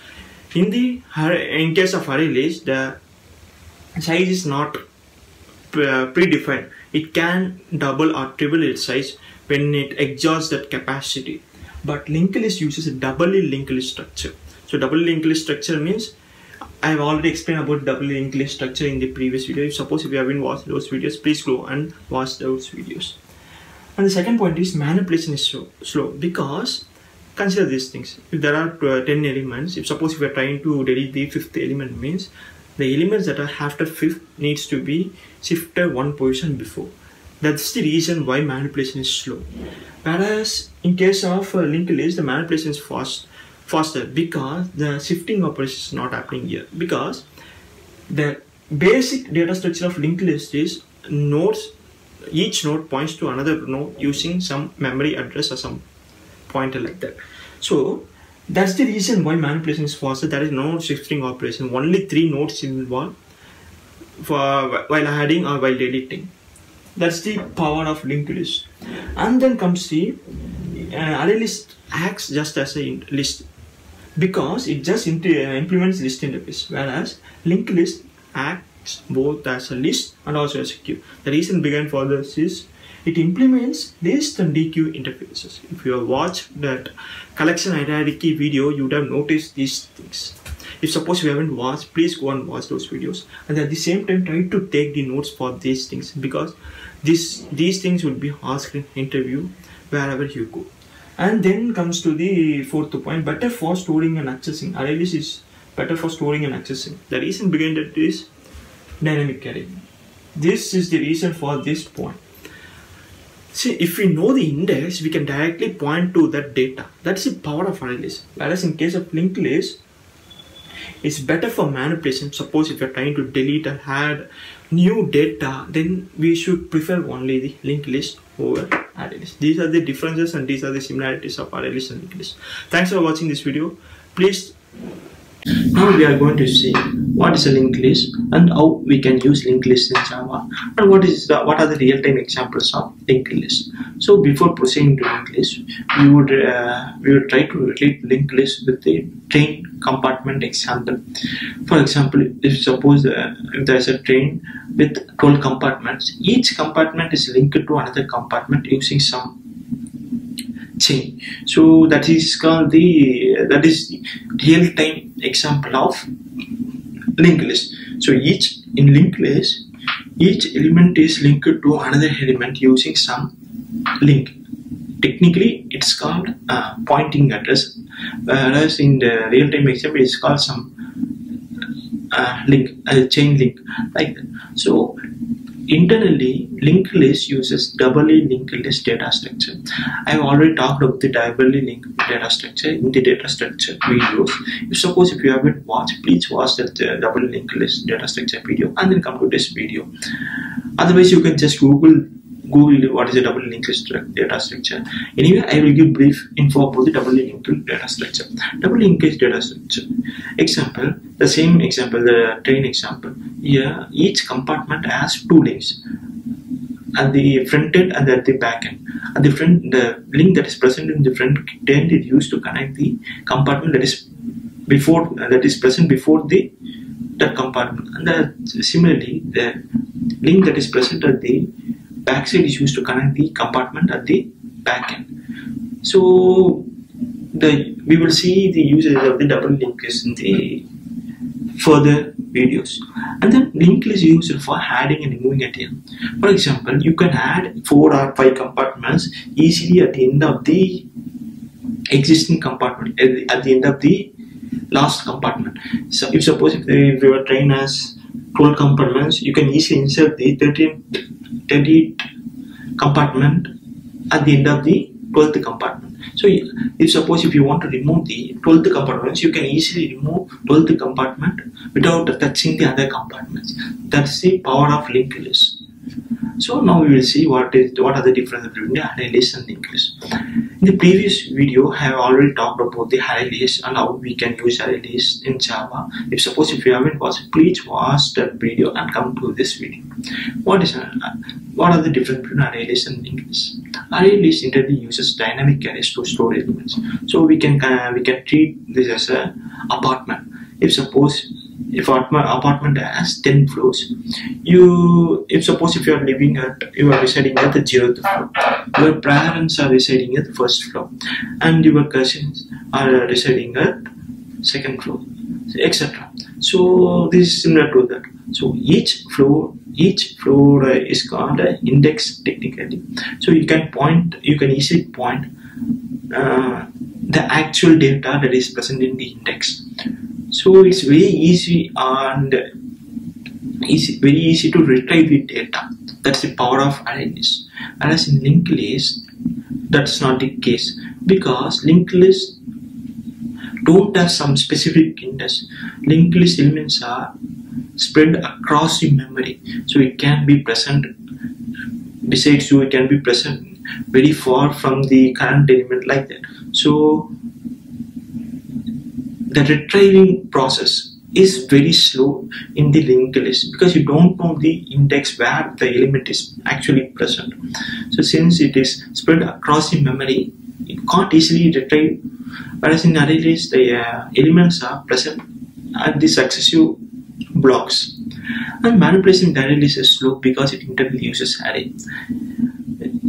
In case of array list, the size is not predefined. It can double or triple its size when it exhausts that capacity. But linked list uses a doubly linked list structure. So double linked list structure means, I have already explained about double linked list structure in the previous video. Suppose if you haven't watched those videos, please go and watch those videos. And the second point is manipulation is slow, because consider these things. If there are 10 elements, if suppose if we are trying to delete the 5th element, means the elements that are after 5th needs to be shifted one position before. That's the reason why manipulation is slow. Whereas in case of linked list, the manipulation is faster because the shifting operation is not happening here. Because the basic data structure of linked list is nodes. Each node points to another node using some memory address or some pointer like that. So that's the reason why manipulation is faster. There is no shifting operation. Only 3 nodes involved while adding or while deleting. That's the power of linked list. And then comes the array list acts just as a list, because it just implements list interface, whereas linked list acts both as a list and also as a queue. The reason behind for this is it implements list and DQ interfaces. If you have watched that collection hierarchy video, you would have noticed these things. If suppose you haven't watched, please go and watch those videos, and at the same time try to take the notes for these things, because these things will be asked in interview wherever you go. And then comes to the fourth point, better for storing and accessing. Array list is better for storing and accessing. The reason behind it is dynamic array. This is the reason for this point. See, if we know the index, we can directly point to that data. That's the power of array list. Whereas in case of linked list, it's better for manipulation. Suppose if you're trying to delete or add new data, then we should prefer only the linked list over array list. These are the differences and these are the similarities of array list and linked list. Thanks for watching this video. Please, now we are going to see what is a linked list and how we can use linked list in Java, and what are the real-time examples of linked list. So before proceeding to linked list, we would try to relate linked list with the train compartment example. For example, if suppose if there is a train with 12 compartments, each compartment is linked to another compartment using some chain. So that is called the real-time example of linked list. So in linked list, each element is linked to another element using some link. Technically, it's called pointing address, whereas in the real-time example, it's called some link, chain link, like that. So internally, linked list uses doubly linked list data structure. I have already talked about the doubly linked data structure in the data structure videos. If you haven't watched, please watch that doubly linked list data structure video and then come to this video. Otherwise, you can just Google what is a doubly linked list data structure. Anyway, I will give brief info about the doubly linked data structure. Doubly linked data structure example, the same example, the train example. Here, each compartment has two links at the front end and at the back end. At the front, the link that is present in the front end is used to connect the compartment that is present before that compartment. And similarly, the link that is present at the backside is used to connect the compartment at the back end. So we will see the usage of the double linked list in the further videos. And then linked list is used for adding and removing at the end. For example, you can add 4 or 5 compartments easily at the end of the existing compartment, at the end of the last compartment. So if your train has 12 compartments, you can easily insert the 30th compartment at the end of the 12th compartment. So if you want to remove the 12th compartments, you can easily remove 12th compartment without touching the other compartments. That's the power of linked list. So now we will see what are the differences between the array list and linked list. In the previous video, I have already talked about the array list and how we can use array list in Java. If you haven't watched, please watch that video and come to this video. What are the differences between array list and linked list? Array list internally uses dynamic arrays to store elements. So we can treat this as an apartment. If apartment has 10 floors, if you are residing at the 0th floor, your parents are residing at the 1st floor, and your cousins are residing at 2nd floor, etc. So this is similar to that. So each floor is called an index technically. So you can easily point the actual data that is present in the index. So it's very easy very easy to retrieve the data. That's the power of array list. Whereas in linked list, that's not the case, because linked list don't have some specific index. Linked list elements are spread across the memory, so it can be present besides you, it can be present very far from the current element, like that. So the retrieving process is very slow in the linked list, because you don't know the index where the element is actually present. So since it is spread across the memory, it can't easily retrieve. Whereas in array list, the elements are present at the successive blocks. And manipulation in array list is slow because it internally uses array.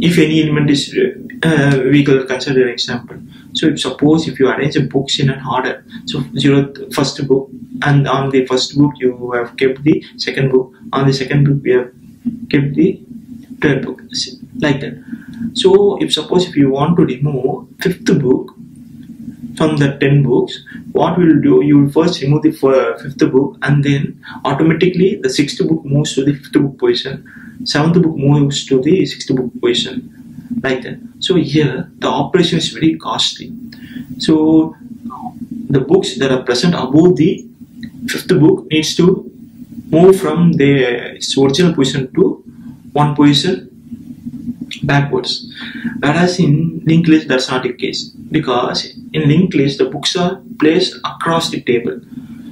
If any element is, we will consider an example. So suppose if you arrange the books in an order, so first book, and on the first book you have kept the second book, on the second book we have kept the third book, like that. So if you want to remove 5th book from the 10 books, what we will do, you will first remove the 5th book, and then automatically the 6th book moves to the 5th book position, 7th book moves to the 6th book position, like that. So here the operation is very costly. So the books that are present above the fifth book needs to move from its original position to one position backwards, whereas in linked list that's not the case, because in linked list the books are placed across the table.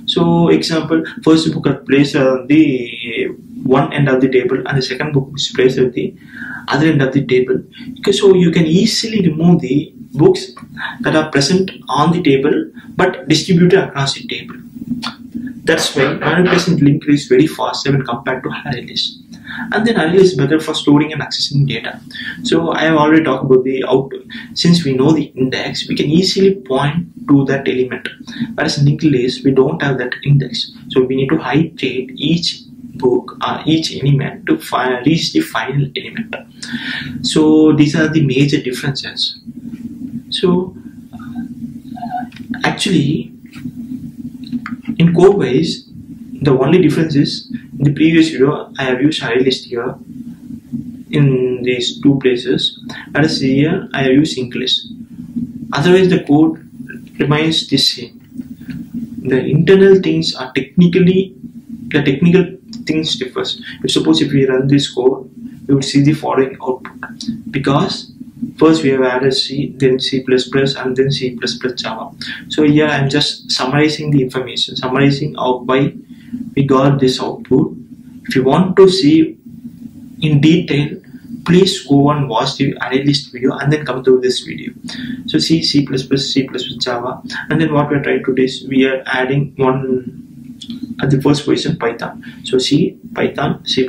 So example, first book are placed on the one end of the table and the second book is placed at the other end of the table. So you can easily remove the books that are present on the table but distributed across the table. That's why manipulation linked list is very fast when compared to array list. And then array list is better for storing and accessing data. So I have already talked about the output. Since we know the index, we can easily point to that element. Whereas in linked list, we don't have that index. So we need to iterate each book or each element to reach the final element. So these are the major differences. So actually, in code wise, the only difference is in the previous video I have used array list here in these two places, whereas here I have used linked list. Otherwise the code remains the same. The internal things are the technical things differs. Suppose if we run this code, we would see the following output, because first we have added C, then C++, and then C++ Java. So here I am just summarizing the information, summarizing out why we got this output. If you want to see in detail, please go and watch the array list video and then come to this video. So C++, C++, Java, and then what we are trying to do is we are adding one at the first position Python. So C, Python, C++,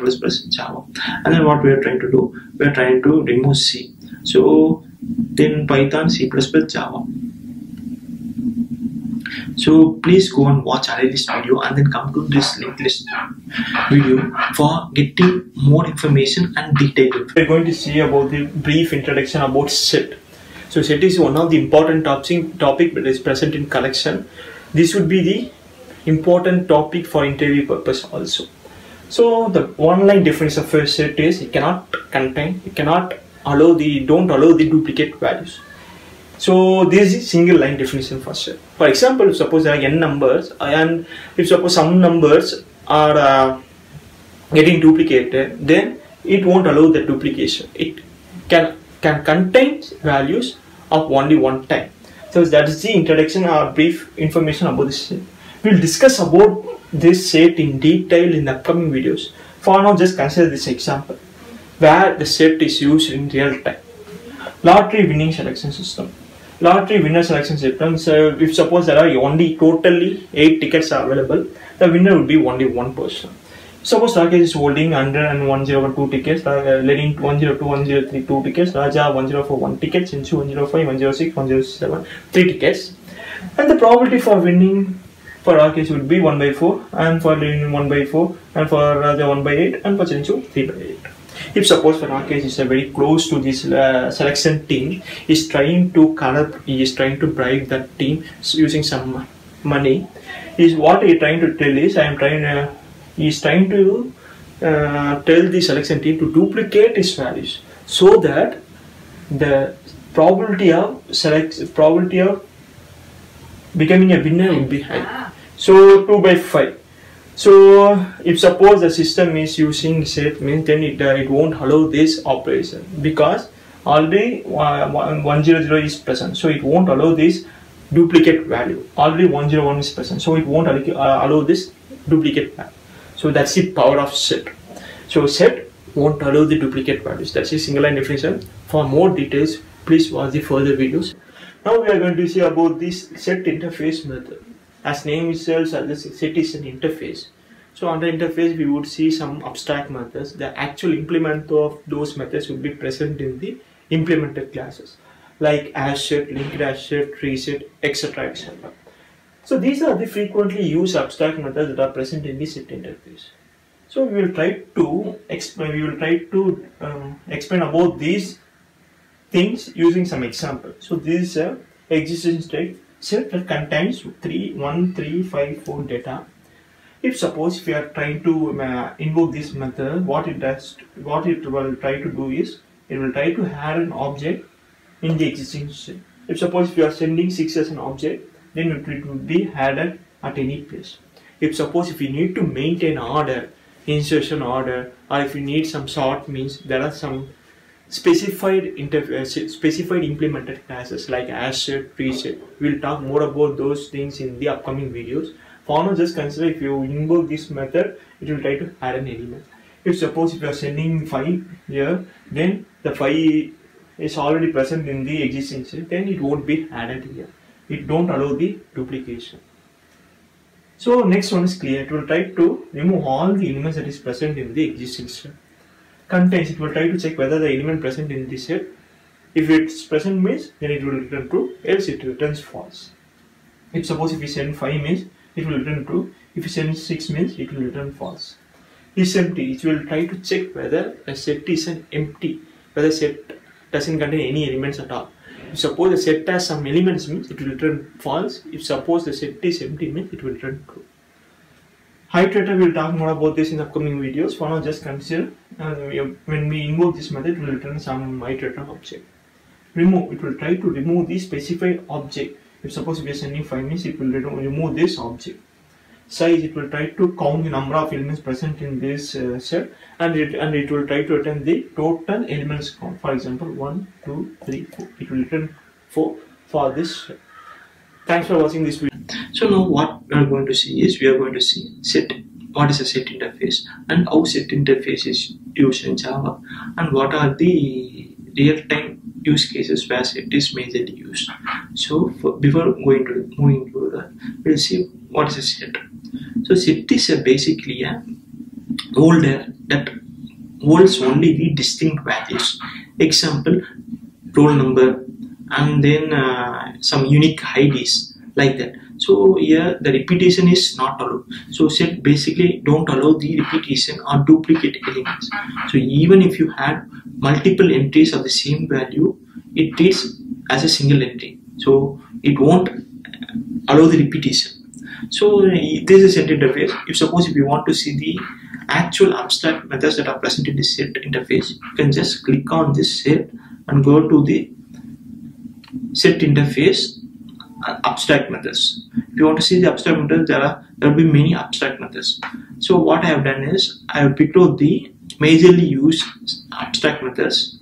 Java, and then what we are trying to do, we are trying to remove C. So then Python, C++, Java. So please go and watch array list video and then come to this linked list video for getting more information and detail. We're going to see about the brief introduction about set. So set is one of the important topic that is present in collection. This would be the important topic for interview purpose also. So the one line definition of a set is it cannot contain, it cannot allow don't allow the duplicate values. So this is single line definition for set. For example, suppose there are n numbers and if suppose some numbers are getting duplicated, then it won't allow the duplication. It can contain values of only one time. So that is the introduction or brief information about this set. We will discuss about this set in detail in the upcoming videos. For now, just consider this example where the set is used in real time. Lottery winning selection system. Lottery winner selection system. So if suppose there are only totally 8 tickets are available, the winner will be only one person. Suppose Rakesh is holding 100 and 102 tickets, Lenin 102, 103 2 tickets, Raja 104 1 ticket, Chinchu 105, 106, 107 3 tickets, and the probability for winning for Rakesh would be 1 by 4, and for Lenin 1 by 4, and for Raja 1 by 8, and for Chinchu 3 by 8. If suppose for Rakesh is very close to this selection team, he is trying to bribe that team using some money. What he is trying to tell is, he is trying to tell the selection team to duplicate his values so that the probability of becoming a winner will be high. So 2 by 5. So if suppose the system is using set, means then it won't allow this operation because already 100 is present, so it won't allow this duplicate value. Already 101 is present, so it won't allow this duplicate value. So that's the power of set. So set won't allow the duplicate values. That's a single line definition. For more details, please watch the further videos. Now we are going to see about this set interface method. As name itself suggests, set is an interface. So under interface, we would see some abstract methods. The actual implement of those methods would be present in the implemented classes, like as set, linked as set, tree set, etc., etc. So these are the frequently used abstract methods that are present in the set interface. So we will try to explain. Explain about these things using some example. So this is a existence state set that contains 1, 3, 5, 4 data. If we are trying to invoke this method, what it will try to do is it will try to add an object in the existing set. If suppose if you are sending 6 as an object, then it will be added at any place. If suppose if you need to maintain order, insertion order, or if you need some sort, means there are some specified implemented classes like asset, preset. We'll talk more about those things in the upcoming videos. For now, just consider if you invoke this method, it will try to add an element. If suppose if you are sending 5 here, then the 5 is already present in the existing set, then it won't be added here. It don't allow the duplication. So next one is clear. It will try to remove all the elements that is present in the existing set. Contains, it will try to check whether the element present in the set, if it's present means, then it will return true, else it returns false. If suppose if we send 5 means, it will return true. If you send 6 means, it will return false. Is empty, it will try to check whether a set is an empty, whether set doesn't contain any elements at all. If suppose the set has some elements means, it will return false. If suppose the set is empty means, it will return true. Iterator, we will talk more about this in upcoming videos. For now, just consider when we invoke this method, it will return some iterator object. Remove, it will try to remove the specified object. If suppose we are sending 5 means, it will remove this object. Size, it will try to count the number of elements present in this set, and it will try to return the total elements count. For example, 1, 2, 3, 4. It will return 4 for this set. Thanks for watching this video. So now what we are going to see is, we are going to see set, what is a set interface, and how set interface is used in Java, and what are the real-time use cases where set is majorly used. So before moving to that, we'll see what is a set. So set is basically a holder that holds only the distinct values. Example, roll number, and then some unique IDs like that. So here the repetition is not allowed. So set basically don't allow the repetition or duplicate elements. So even if you had multiple entries of the same value, it treats as a single entry. So it won't allow the repetition. So this is set interface. If suppose if you want to see the actual abstract methods that are present in this set interface, you can just click on this set and go to the set interface abstract methods. If you want to see the abstract methods, there will be many abstract methods. So what I have done is, I have picked out the majorly used abstract methods.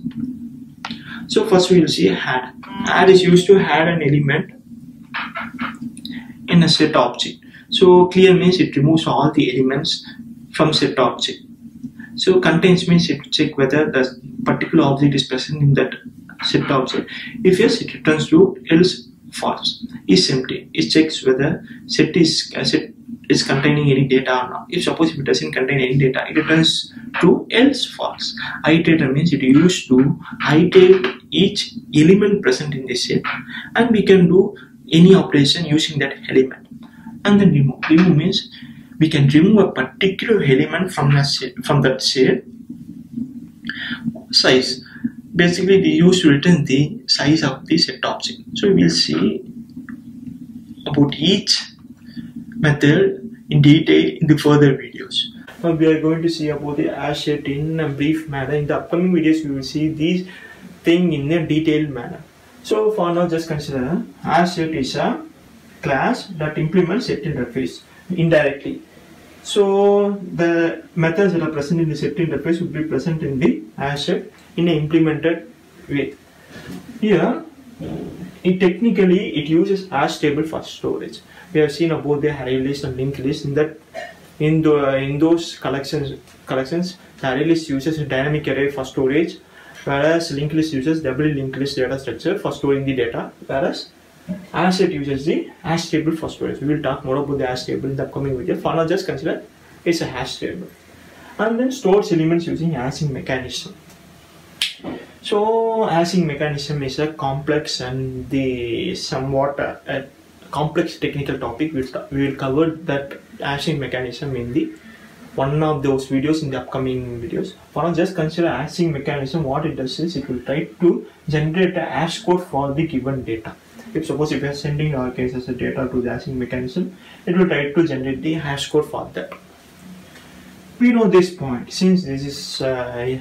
So first we will see add. Add is used to add an element in a set object. So clear means it removes all the elements from set object. So contains means it check whether the particular object is present in that set object. If yes, it returns true, else false. Is empty, it checks whether set is containing any data or not. If suppose if it doesn't contain any data, it returns true, else false. Iterator means it used to iterate each element present in the set, and we can do any operation using that element. And then remove. Remove means we can remove a particular element from the set, from that set. Size, basically they used to return the size of the set object. So we will see about each method in detail in the further videos. Now we are going to see about the as set in a brief manner. In the upcoming videos we will see these thing in a detailed manner. So for now, just consider as set is a class that implements set interface indirectly. So the methods that are present in the set interface will be present in the as set in an implemented way. Here, it uses as table for storage. We have seen about the array list and linked list. In those collections, the array list uses a dynamic array for storage, whereas linked list uses doubly linked list data structure for storing the data, whereas as set uses the hash table for storage. We will talk more about the hash table in the upcoming video. For now, just consider it's a hash table. And then stores elements using hashing mechanism. So hashing mechanism is a complex and the somewhat complex technical topic. We will cover that hashing mechanism in the one of those videos in the upcoming videos. For now, just consider hashing mechanism. What it does is it will try to generate a hash code for the given data. If suppose if you are sending our case as a data to the hashing mechanism, it will try to generate the hash code for that. We know this point. Since this is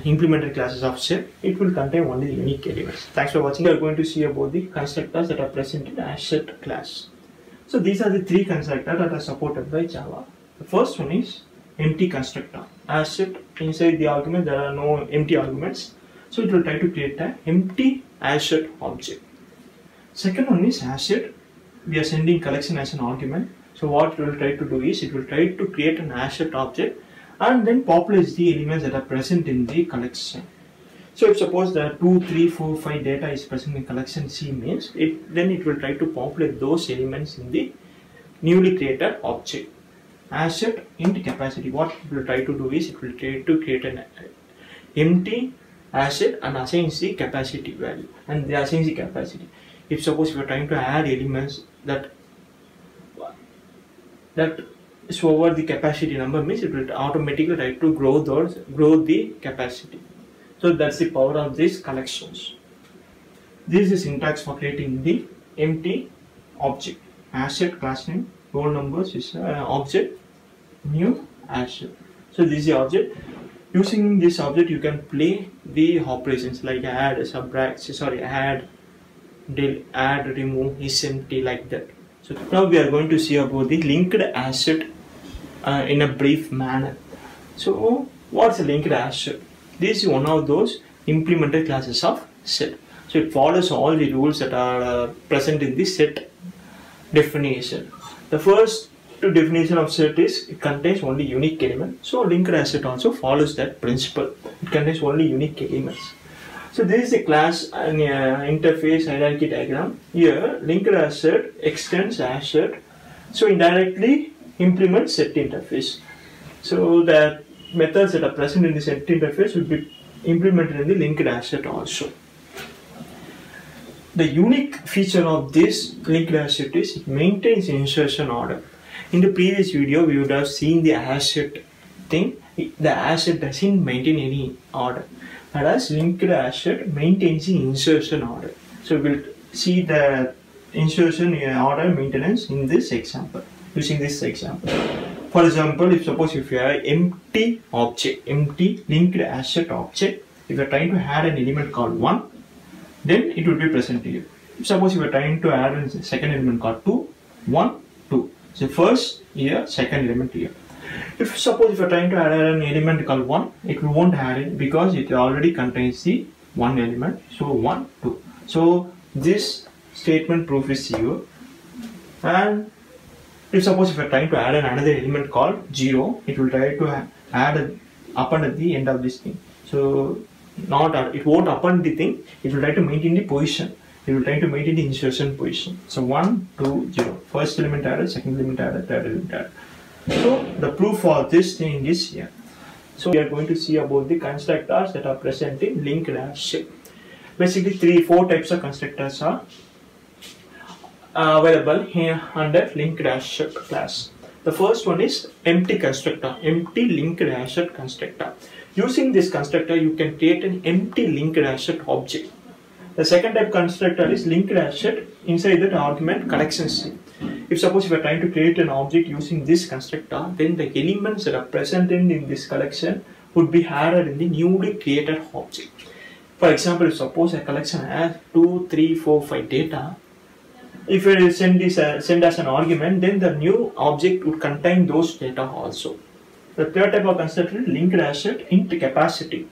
implemented classes of set, it will contain only unique elements. Thanks for watching. We are going to see about the constructors that are present in asset class. So these are the three constructors that are supported by Java. The first one is empty constructor. Asset, inside the argument there are no empty arguments. So it will try to create an empty asset object. Second one is asset. We are sending collection as an argument. So what it will try to do is it will try to create an asset object and then populates the elements that are present in the collection. So if suppose there are 2, 3, 4, 5 data is present in collection C means then it will try to populate those elements in the newly created object. Asset int capacity. What it will try to do is it will try to create an empty asset and assigns the capacity value, and they assigns the capacity. If suppose you are trying to add elements that is over the capacity number means it will automatically try to grow the capacity. So that's the power of these collections. This is the syntax for creating the empty object. Asset class name, roll numbers is object, new asset. So this is the object. Using this object you can play the operations like add, subtract, add, del, add, remove, is empty, like that. So now we are going to see about the linked asset in a brief manner. So what's a linked asset? This is one of those implemented classes of set. So it follows all the rules that are present in the set definition. The first definition of set is it contains only unique element. So linked asset also follows that principle. It contains only unique elements. So this is a class and interface hierarchy diagram. Here linked asset extends asset, so indirectly implements set interface. So the methods that are present in the set interface will be implemented in the linked asset also. The unique feature of this linked asset is it maintains insertion order. In the previous video we would have seen the asset thing. The asset doesn't maintain any order, whereas linked asset maintains the insertion order. So we'll see the insertion order maintenance in this example, using this example. For example, if you have empty object, empty linked asset object, if you are trying to add an element called 1, then it will be present here. Suppose you are trying to add a second element called 2, 1, 2. So first here, second element here. If suppose if you are trying to add an element called 1, it won't add it because it already contains the 1 element. So 1, 2. So this statement proof is here. And if suppose if you are trying to add another element called 0, it will try to add append at the end of this thing. So it won't append the thing, it will try to maintain the position. It will try to maintain the insertion position. So 1, 2, 0. First element added, second element added, third element added. So the proof for this thing is here. So we are going to see about the constructors that are present in linked asset. Basically 4 types of constructors are available here under linked asset class. The first one is empty constructor, empty linked asset constructor. Using this constructor you can create an empty linked asset object. The second type constructor is linked asset. Inside that argument collection C. If suppose you are trying to create an object using this constructor, then the elements that are present in this collection would be added in the newly created object. For example, if suppose a collection has 2, 3, 4, 5 data, if you send as an argument, then the new object would contain those data also. The third type of constructor is linked asset int capacity.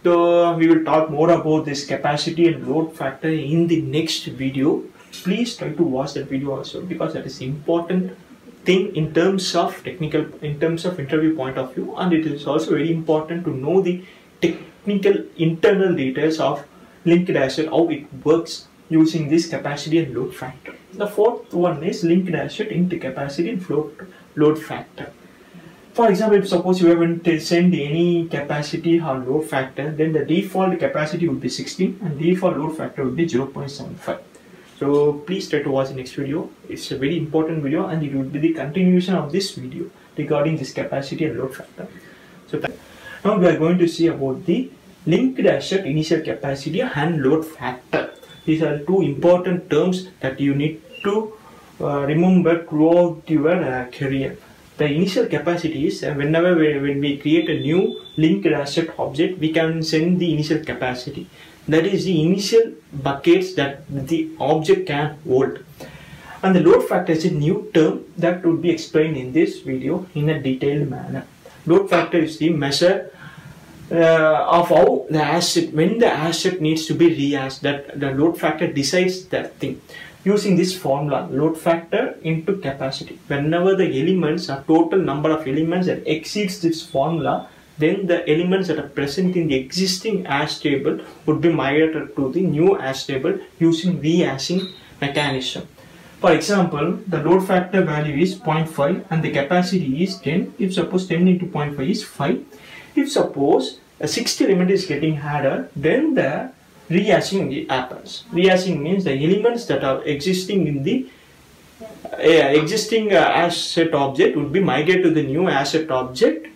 So we will talk more about this capacity and load factor in the next video. Please try to watch that video also, because that is important thing in terms of interview point of view, and it is also very important to know the technical internal details of linked asset, how it works using this capacity and load factor. The fourth one is linked asset int capacity and load factor. For example, if suppose you haven't sent any capacity or load factor, then the default capacity would be 16 and default load factor would be 0.75. So please try to watch the next video. It's a very important video and it will be the continuation of this video regarding this capacity and load factor. So now we are going to see about the linked asset initial capacity and load factor. These are two important terms that you need to remember throughout your career. The initial capacity is whenever when we create a new linked asset object, we can send the initial capacity. That is the initial buckets that the object can hold. And the load factor is a new term that would be explained in this video in a detailed manner. Load factor is the measure of how the asset, when the asset needs to be rehashed, that the load factor decides that thing. Using this formula, load factor into capacity. Whenever the elements are total number of elements that exceeds this formula, then the elements that are present in the existing hash table would be migrated to the new hash table using rehashing mechanism. For example, the load factor value is 0.5 and the capacity is 10. If suppose 10 into 0.5 is 5. If suppose a 60 element is getting added, then the rehashing happens. Rehashing means the elements that are existing in the existing asset object would be migrated to the new asset object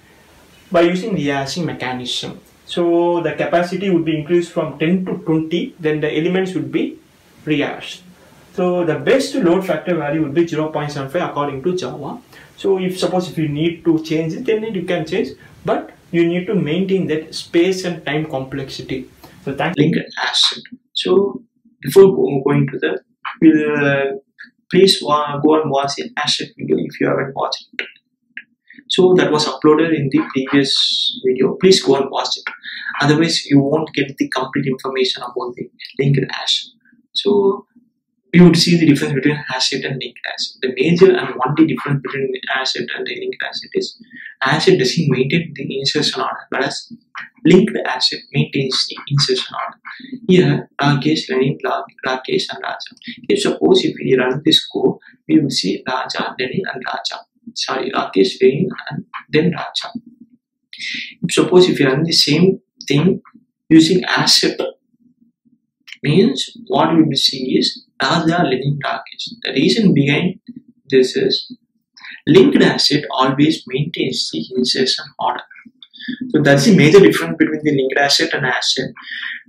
by using rehashing mechanism. So the capacity would be increased from 10 to 20, then the elements would be rehashed. So the best load factor value would be 0.75 according to Java. So if suppose if you need to change it, then you can change, but you need to maintain that space and time complexity. So thank linked asset. So before going to the, please go and watch the asset video if you haven't watched it. So that was uploaded in the previous video. Please go and watch it. Otherwise, you won't get the complete information about the linked asset. So you would see the difference between asset and linked asset. The major and only difference between the asset and the linked asset is asset doesn't maintain the insertion order, whereas linked asset maintains the insertion order. Here, Rakesh, Lenin, Rakesh and Raja. If suppose if we run this code, we will see Raja, Lenin and Raja. Sorry, Rakesh, Lenin and then Raja. Suppose if you run the same thing using asset, means what we will see is Raja, Lenin, Rakesh. The reason behind this is linked asset always maintains the insertion order. So that's the major difference between the linked asset and asset.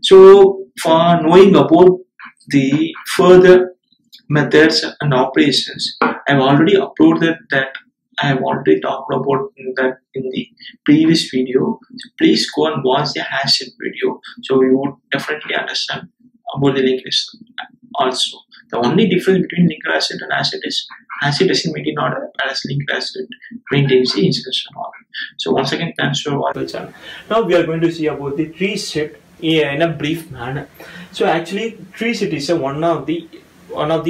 So for knowing about the further methods and operations, I have already uploaded that. I have already talked about that in the previous video. So please go and watch the asset video, so you would definitely understand about the linked asset. Also, the only difference between linked asset and asset is asset doesn't maintain order, whereas linked asset maintains the insertion order. So once again, thanks for watching the channel. Now we are going to see about the tree set in a brief manner. So actually, tree set is one of the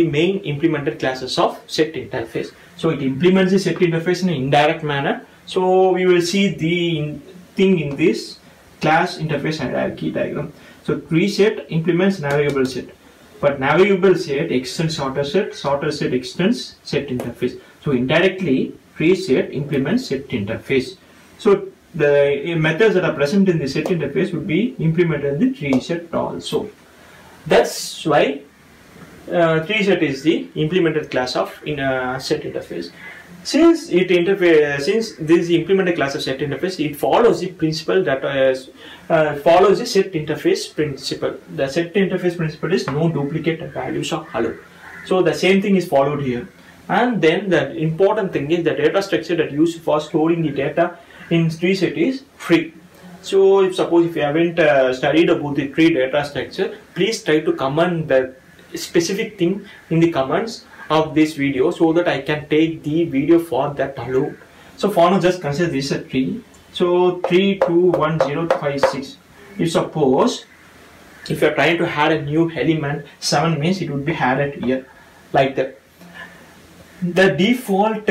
main implemented classes of set interface. So it implements the set interface in an indirect manner. So we will see the thing in this class interface hierarchy diagram. So tree set implements navigable set, but navigable set extends sorter set extends set interface. So indirectly, tree set implements set interface. So the methods that are present in the set interface will be implemented in the tree set also. That's why tree set is the implemented class of in a set interface. Since this is the implemented class of set interface, it follows the principle that follows the set interface principle. The set interface principle is no duplicate values are allowed. So the same thing is followed here. And then the important thing is the data structure that used for storing the data in tree set is free. So if suppose if you haven't studied about the tree data structure, please try to comment the specific thing in the comments of this video so that I can take the video for that alone. So for now, just consider this a tree. So 3, 2, 1, 0, 5, 6. If suppose if you are trying to add a new element, 7 means it would be added here like that. The default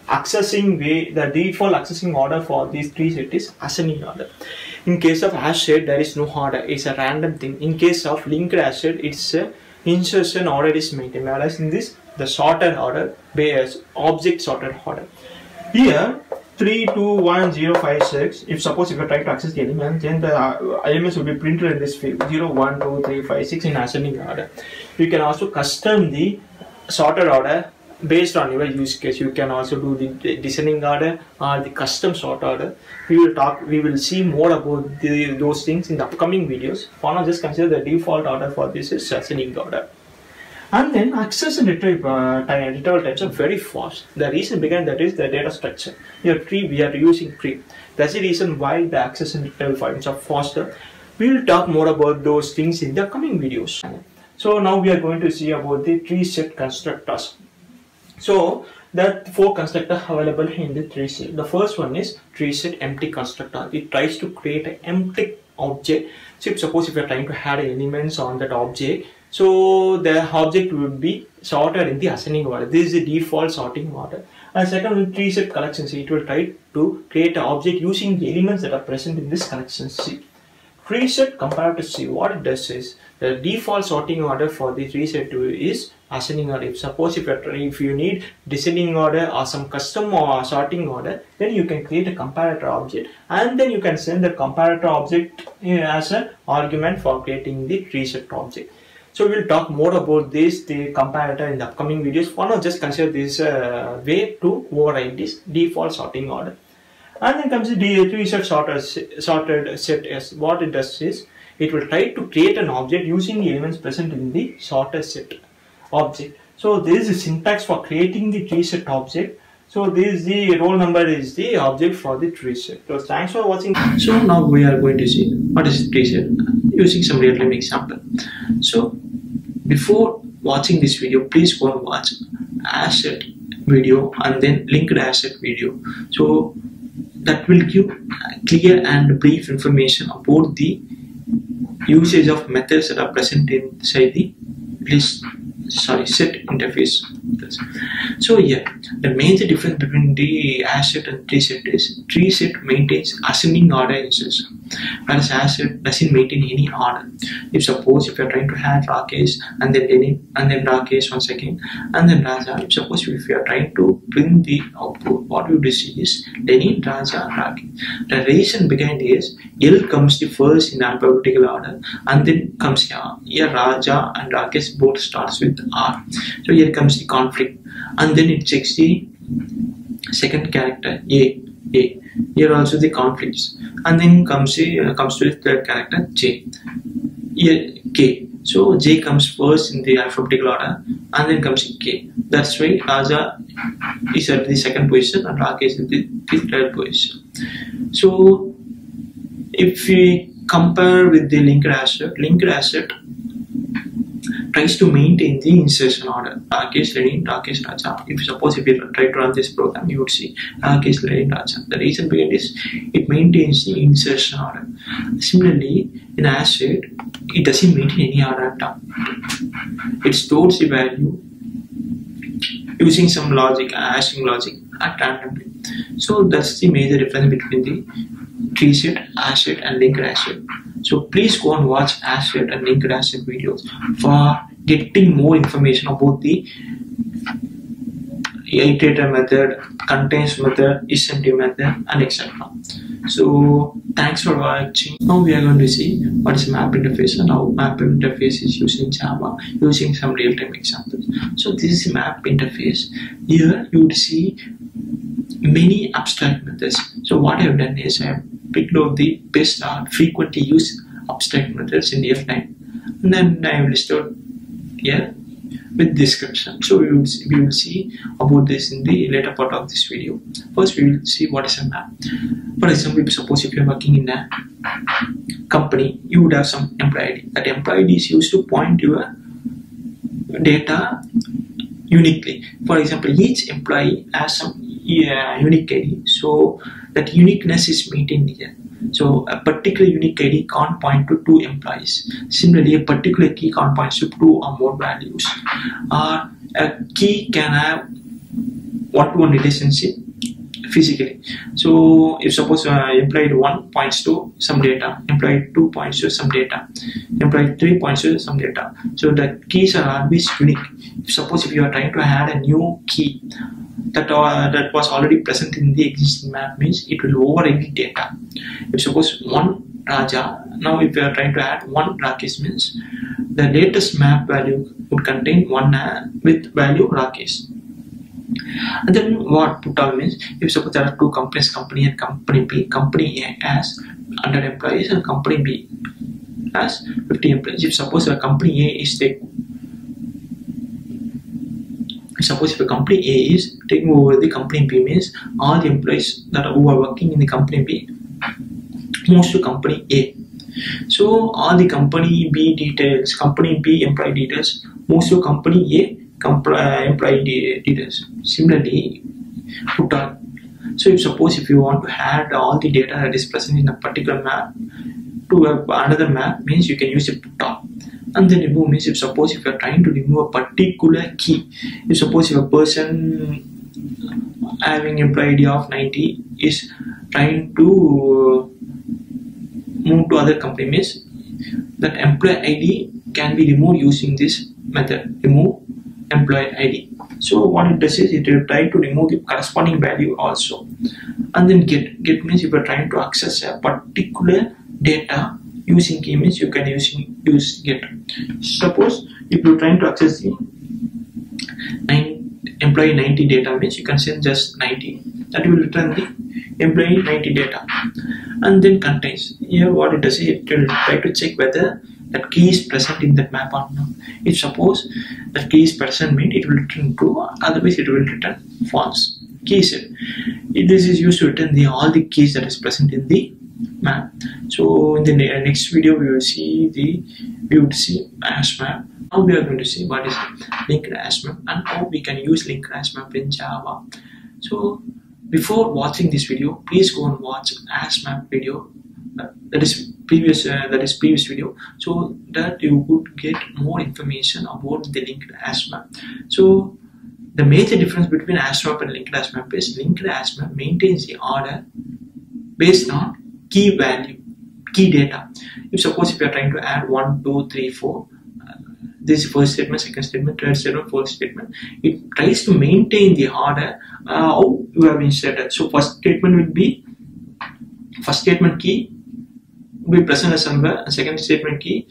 accessing order for this tree set is ascending order. In case of hash set, there is no order, it's a random thing. In case of linked asset, it's a insertion order is maintained, whereas in this the sorted order bears object sorted order. Here 3, 2, 1, 0, 5, 6. If suppose if you try to access the element, then the elements will be printed in this field 0, 1, 2, 3, 5, 6 in ascending order. You can also custom the sorted order based on your use case. You can also do the descending order or the custom sort order. We will see more about those things in the upcoming videos. For now, just consider the default order for this is ascending order. And then access and retrieval times are very fast. The reason behind that is the data structure. Your tree, we are using tree. That's the reason why the access and retrieval times are faster. We will talk more about those things in the coming videos. So now we are going to see about the tree set constructors. So there are 4 constructors available in the tree set. The first one is tree set empty constructor. It tries to create an empty object. So suppose if you are trying to add elements on that object, so the object will be sorted in the ascending order. This is the default sorting order. And second one, tree set collection. So it will try to create an object using the elements that are present in this collection C. Tree set comparative C, what it does is the default sorting order for the tree set is ascending order. Suppose if you need descending order or some custom or sorting order, then you can create a comparator object and then you can send the comparator object as an argument for creating the tree set object. So we will talk more about this, the comparator, in the upcoming videos. For now, just consider this way to override this default sorting order. And then comes the tree set sorted set S. What it does is it will try to create an object using the elements present in the sorted set object. So this is the syntax for creating the tree set object. So this is the roll number is the object for the tree set. So thanks for watching. So now we are going to see what is tree set using some real-time example. So before watching this video, please go and watch asset video and then linked asset video. So that will give clear and brief information about the usage of methods that are present inside the set interface. So yeah, the major difference between the asset and tree set is tree set maintains ascending order instance, whereas asset doesn't maintain any order. If suppose if you are trying to add Rakesh and then Lenin and then Rakesh once again and then Raja, if suppose if you are trying to print the output, what you will see is Lenin, Raja and Rakesh. The reason behind is L comes the first in alphabetical order and then comes here Raja and Rakesh both starts with R. So here comes the conflict and then it checks the second character A. Here also the conflicts and then comes to the third character J. Here K. So J comes first in the alphabetical order and then comes K. That's why Raja is at the second position and Rakesh is at the third position. So if we compare with the linked asset tries to maintain the insertion order. Rakesh, Lenin, Rakesh, Raja. If you try to run this program, you would see Rakesh, Lenin, Raja. The reason behind this, it maintains the insertion order. Similarly, in asset, it doesn't maintain any order at all. It stores the value using some logic, hashing logic at randomly. So that's the major difference between the tree set, asset, and linked asset. So please go and watch asset and linked asset videos for getting more information about the iterator method, contains method, isempty method, and etc. So thanks for watching. Now we are going to see what is map interface and how map interface is used in Java using some real-time examples. So this is the map interface. Here you would see many abstract methods. So what I have done is I have picked out the best or frequently used abstract methods in real time, and then I have listed here with description. So we will see about this in the later part of this video. First we will see what is a map. For example, suppose if you are working in a company, you would have some employee ID. That employee ID is used to point your data uniquely. For example, each employee has some unique ID, so that uniqueness is maintained here. So a particular unique ID can't point to 2 employees. Similarly, a particular key can't point to 2 or more values. A key can have one-to-one relationship physically. So if suppose employee 1 points to some data, employee 2 points to some data, employee 3 points to some data. So the keys are always unique. Suppose if you are trying to add a new key that was already present in the existing map, means it will override the data. If suppose 1 Raja, now if you are trying to add 1 Rakesh, means the latest map value would contain 1 with value Rakesh. And then what put down means, if suppose there are 2 companies, company A and company B, company A has 100 employees and company B has 50 employees. If suppose the company A is the Suppose if a company A is taking over the company B, means all the employees who are working in the company B moves to company A. So all the company B details, company B employee details moves to company A employee details. Similarly, put on. So if you want to add all the data that is present in a particular map to another map, means you can use a put on. And then remove means if you are trying to remove a particular key. If a person having employee ID of 90 is trying to move to other company, means that employee ID can be removed using this method, remove employee ID. So what it does is it will try to remove the corresponding value also. And then get means if you are trying to access a particular data using key, means you can use get. Suppose if you are trying to access the employee 90 data, means you can send just 90, that will return the employee 90 data. And then contains, here what it does is it will try to check whether that key is present in that map or not. If suppose that key is present, means it will return true, otherwise it will return false. Key set. This is used to return all the keys that is present in the map. So in the next video we would see hash map. Now we are going to see what is linked hash map and how we can use linked hash map in Java. So before watching this video, please go and watch hash map video. That is previous video, so that you could get more information about the linked hash map. So the major difference between hash map and linked hash map is linked hash map maintains the order based on key value, key data. If you are trying to add 1, 2, 3, 4, this is first statement, second statement, third statement, fourth statement, it tries to maintain the order how you have inserted. So first statement key will be present as somewhere, and second statement key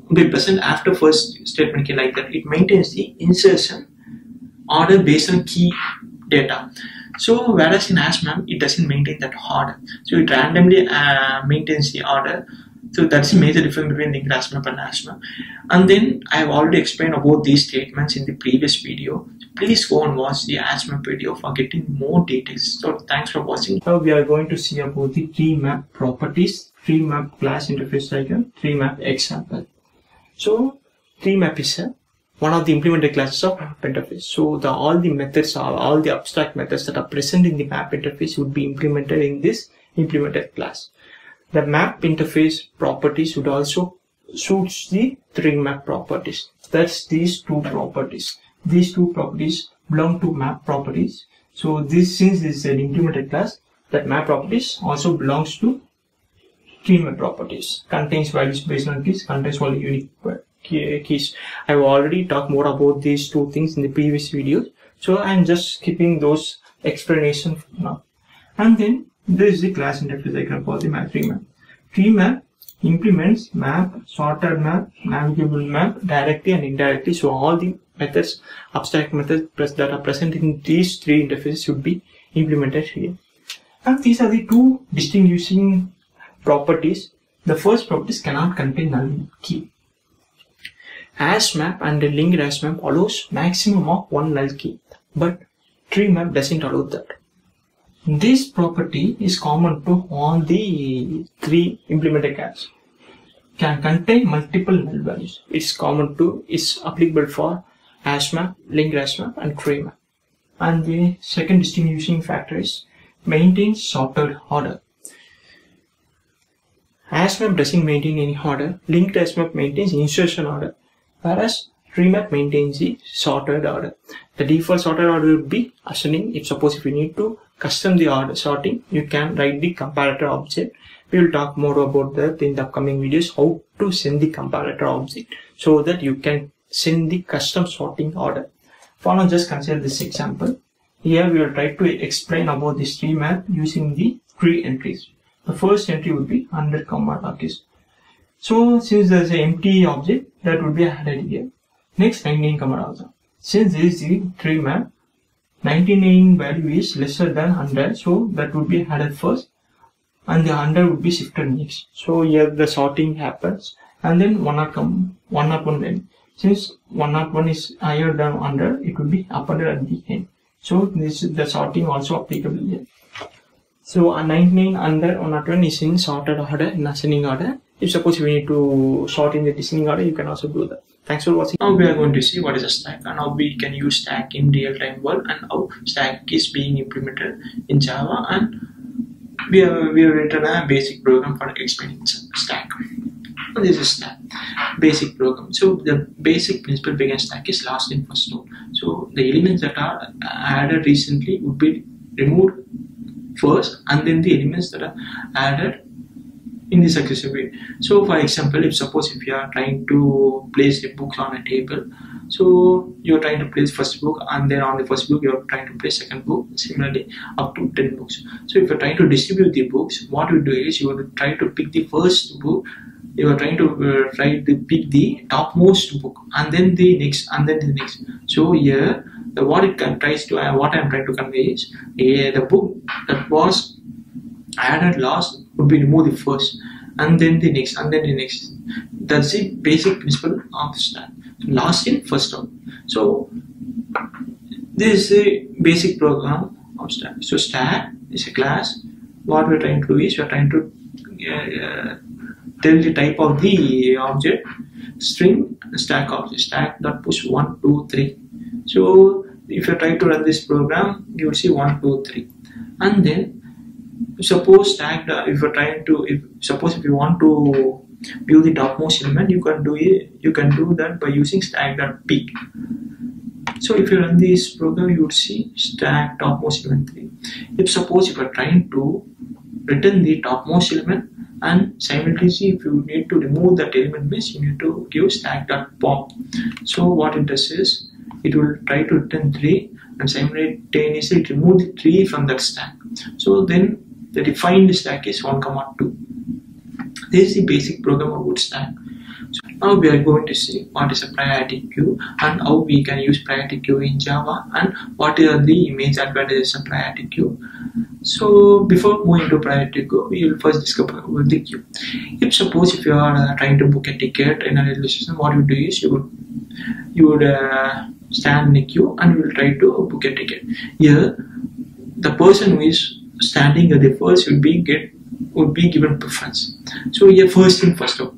will be present after first statement key, like that. It maintains the insertion order based on key data. So whereas in hash map it doesn't maintain that order, so it randomly maintains the order. So that's the major difference between linked hash map and hash map. And then I have already explained about these statements in the previous video. So please go and watch the hash map video for getting more details. So thanks for watching. Now we are going to see about the tree map properties, tree map class interface diagram, tree map example. So tree map is one of the implemented classes of map interface. So all the methods or all the abstract methods that are present in the map interface would be implemented in this implemented class. The map interface properties would also suit the tree map properties. That's these two properties. These two properties belong to map properties. So since this is an implemented class, that map properties also belongs to tree map properties. Contains values based on keys, contains only unique keys. I have already talked more about these two things in the previous videos, so I am just skipping those explanations now. And then this is the class interface diagram for the map tree map. Tree map implements map, sorted map, navigable map directly and indirectly. So all the methods, abstract methods that are present in these three interfaces should be implemented here. And these are the two distinguishing properties. The first property cannot contain null key. Hash map and the linked hash map allows maximum of one null key, but tree map doesn't allow that. This property is common to all the three implemented classes. Can contain multiple null values. It's applicable for hash map, linked hash map, and tree map. And the second distinguishing factor is maintains sorted order. Hash map doesn't maintain any order. Linked hash map maintains insertion order, whereas tree map maintains the sorted order. The default sorted order would be ascending. If you need to custom the order sorting, you can write the comparator object. We will talk more about that in the upcoming videos, how to send the comparator object so that you can send the custom sorting order. For now, just consider this example. Here we will try to explain about this tree map using the tree entries. The first entry would be 100, artist. So since there is an empty object, that would be added here. Next 99, also. Since this is the tree map, 99 value is lesser than 100, so that would be added first, and the 100 would be shifted next. So here the sorting happens, and then 101 then. Since 101 is higher than 100, it will be appended at the end. So this is the sorting also applicable here. So 99 under 101 is in sorted order, in ascending order. If suppose we need to sort in the descending order, you can also do that. Thanks for watching. Now we are going to see what is a stack and how we can use stack in real-time world and how stack is being implemented in Java, and we have written a basic program for explaining stack. This is stack basic program. So the basic principle behind stack is last in first out. So the elements that are added recently would be removed first, and then the elements that are added in the successive way. So for example, if you are trying to place the books on a table, so you're trying to place first book, and then on the first book you're trying to place second book, similarly up to 10 books. So if you're trying to distribute the books, what you do is you would try to pick the first book, you are trying to pick the topmost book, and then the next, and then the next. So here what I'm trying to convey is the book that was added last would be removed first, and then the next, and then the next. That's the basic principle of stack. Last in, first out. So this is a basic program of stack. So stack is a class. What we're trying to do is we're trying to tell the type of the object, string, stack object, stack.push 1, 2, 3. So if you're trying to run this program, you will see 1, 2, 3, and then suppose stack. If you want to view the topmost element, you can do that by using stack.pick. So if you run this program, you would see stack topmost element 3. If you are trying to return the topmost element, and simultaneously if you need to remove that element, means you need to give stack.pop. So what it does is it will try to return 3 and simultaneously remove the 3 from that stack. So then the defined stack is 1, 2. This is the basic program about stack. So now we are going to see what is a priority queue and how we can use priority queue in Java, and what are the image advantages of priority queue. So before moving to priority queue, we will first discover about the queue. If you are trying to book a ticket in a railway station, what you do is you would stand in a queue and you will try to book a ticket. Here, the person who is standing at the first would be given preference. So here, first in first out,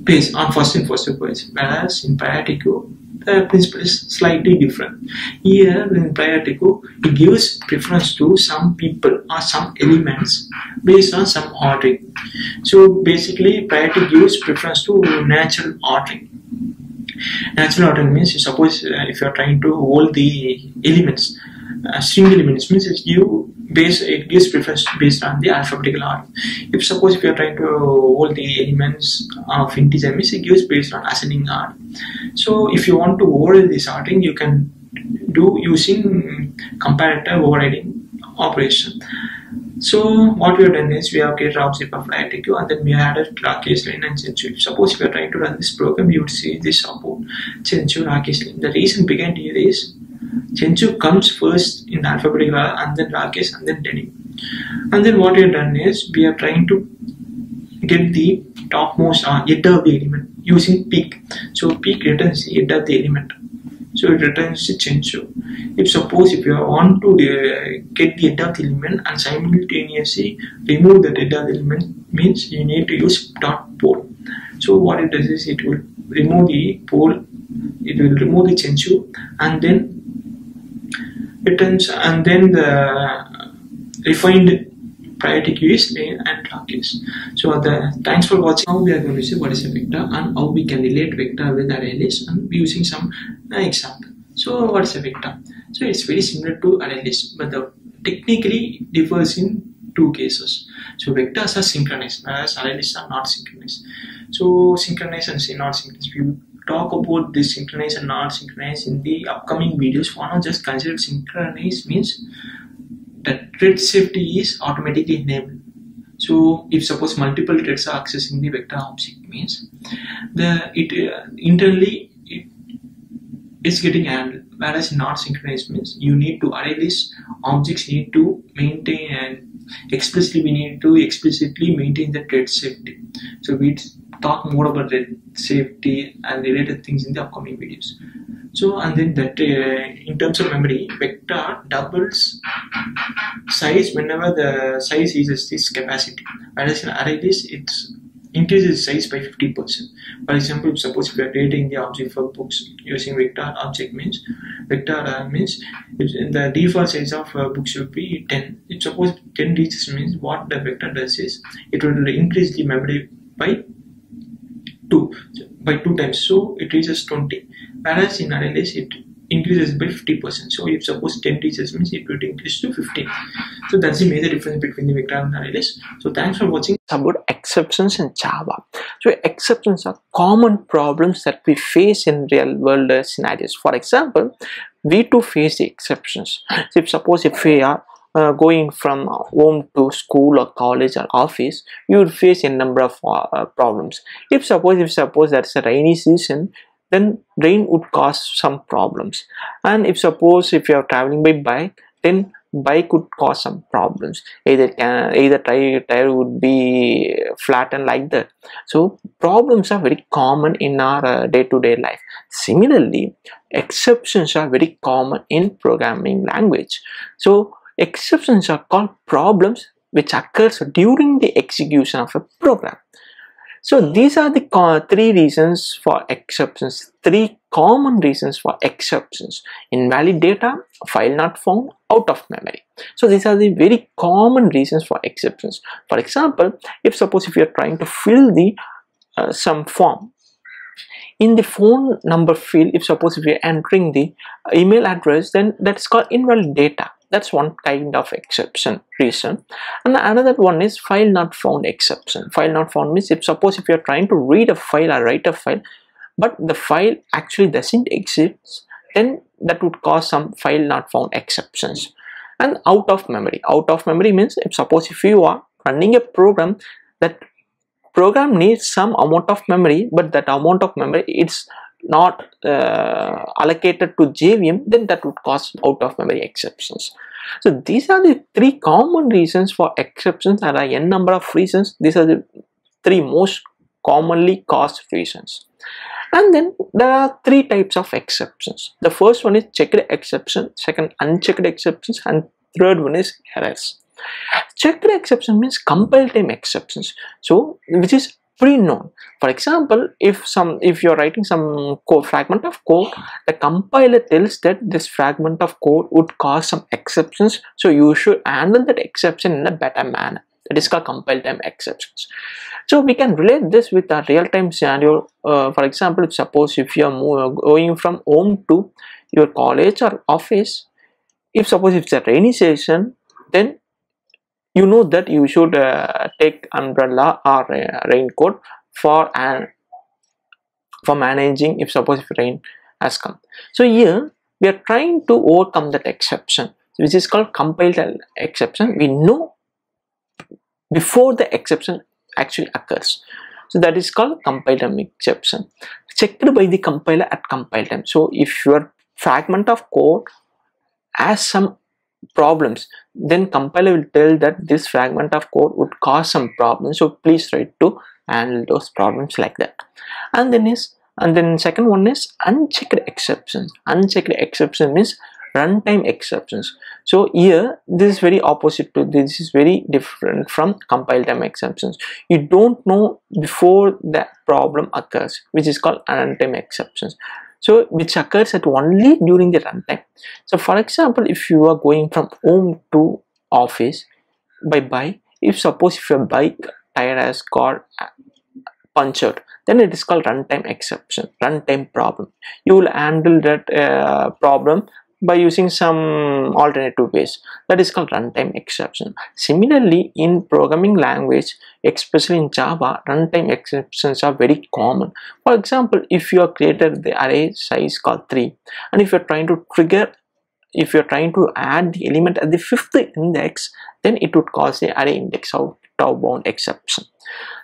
based on first in first out basis. Whereas in priority queue, the principle is slightly different. Here in priority queue, it gives preference to some people or some elements based on some ordering. So basically, priority gives preference to natural ordering. Natural ordering means, if you are trying to hold the elements, string elements, means it gives preference based on the alphabetical order. If you are trying to hold the elements of integer, means it gives based on ascending order. So if you want to override this ordering, you can do using comparator overriding operation. So what we have done is we have created object of priority queue, and then we added case line and Chenchu. Suppose if you are trying to run this program, you would see this support Chenchu case line. The reason behind here is Chenchu comes first in alphabetical order, and then Rakesh, and then Denim. And then what we have done is we are trying to get the topmost head of the element using peak. So peak returns the head of the element. So it returns the Chenchu. If you want to get the head of the element and simultaneously remove the head of the element, means you need to use .pole. So what it does is it will remove the pole, it will remove the Chenchu, and then returns, and then the refined priority queue is lane and Rakesh. So thanks for watching. Now we are going to see what is a vector and how we can relate vector with array list, and using some example. So what is a vector? So it's very similar to array list, but technically differs in two cases. So vectors are synchronized, whereas array lists are not synchronized. So synchronized and not synchronized. We will talk about this synchronized and not synchronized in the upcoming videos. For now, just consider synchronized means that thread safety is automatically enabled. So if suppose multiple threads are accessing the vector object, means internally it's getting handled. Whereas not synchronized means you need to array list objects need to maintain, and we need to explicitly maintain the thread safety. So we talk more about the safety and related things in the upcoming videos. So, and then that in terms of memory, vector doubles size whenever the size is this capacity. Whereas in array list, it increases size by 50%. For example, suppose if you are creating the object for books using vector object means if the default size of book should be 10. If suppose 10 reaches means what the vector does is it will increase the memory by 2 times, so it reaches 20. Whereas in array list it increases by 50%. So if suppose 10 reaches means it will increase to 15. So that's the major difference between the vector and array list. So thanks for watching. About exceptions in Java. So exceptions are common problems that we face in real world scenarios. For example, we too face the exceptions. So if we are going from home to school or college or office, you would face a number of problems. If suppose that's a rainy season, then rain would cause some problems. And if you are traveling by bike, then bike could cause some problems. Either tire would be flattened like that. So problems are very common in our day-to-day life. Similarly, exceptions are very common in programming language. So exceptions are called problems which occurs during the execution of a program. So these are the three reasons for exceptions, three common reasons for exceptions: invalid data, file not found, out of memory. So these are the very common reasons for exceptions. For example, if you are trying to fill the some form, in the phone number field, if you are entering the email address, then that's called invalid data. That's one kind of exception reason. And another one is file not found exception. File not found means if you are trying to read a file or write a file, but the file actually doesn't exist, then that would cause some file not found exceptions. And out of memory. Out of memory means if you are running a program, that program needs some amount of memory, but that amount of memory it's not allocated to JVM, then that would cause out of memory exceptions. So these are the three common reasons for exceptions. There are n number of reasons. These are the three most commonly caused reasons. And then there are three types of exceptions. The first one is checked exception, second unchecked exceptions, and third one is errors. Checked exception means compile time exceptions, so which is pre-known. For example, if you're writing some fragment of code, the compiler tells that this fragment of code would cause some exceptions, so you should handle that exception in a better manner. That is called compile time exceptions. So we can relate this with a real-time scenario. For example, if you are going from home to your college or office, if it's a rainy season, then you know that you should take umbrella or raincoat for managing if rain has come. So here we are trying to overcome that exception, which is called compiled exception. We know before the exception actually occurs, so that is called compile time exception, checked by the compiler at compile time. So if your fragment of code has some problems, then compiler will tell that this fragment of code would cause some problems, so please try to handle those problems like that. And then second one is unchecked exceptions. Unchecked exception means runtime exceptions. So here this is very opposite to this, is very different from compile time exceptions. You don't know before the problem occurs, which is called runtime exceptions, so which occurs at only during the runtime. So for example, if you are going from home to office by bike, if your bike tire has got punctured, then it is called runtime exception, runtime problem. You will handle that problem by using some alternative ways. That is called runtime exception. Similarly, in programming language, especially in Java, runtime exceptions are very common. For example, if you have created the array size called 3, and if you're trying to add the element at the 5th index, then it would cause the array index out of bound exception.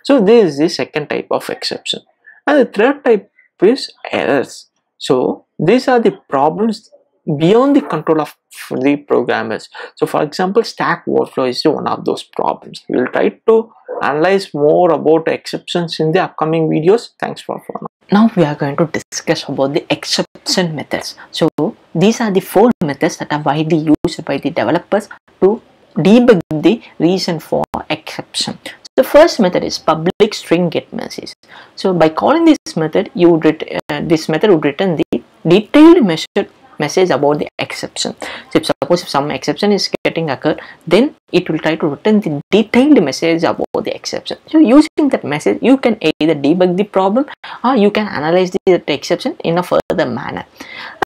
So this is the second type of exception. And the third type is errors. So these are the problems beyond the control of the programmers. So for example, stack overflow is one of those problems. We will try to analyze more about exceptions in the upcoming videos. Thanks for now. Now we are going to discuss about the exception methods. So these are the 4 methods that are widely used by the developers to debug the reason for exception. The first method is public string get message. So by calling this method, you would would return the detailed message about the exception. So suppose if some exception is getting occurred, then it will try to return the detailed message about the exception. So using that message, you can either debug the problem or you can analyze the exception in a further manner.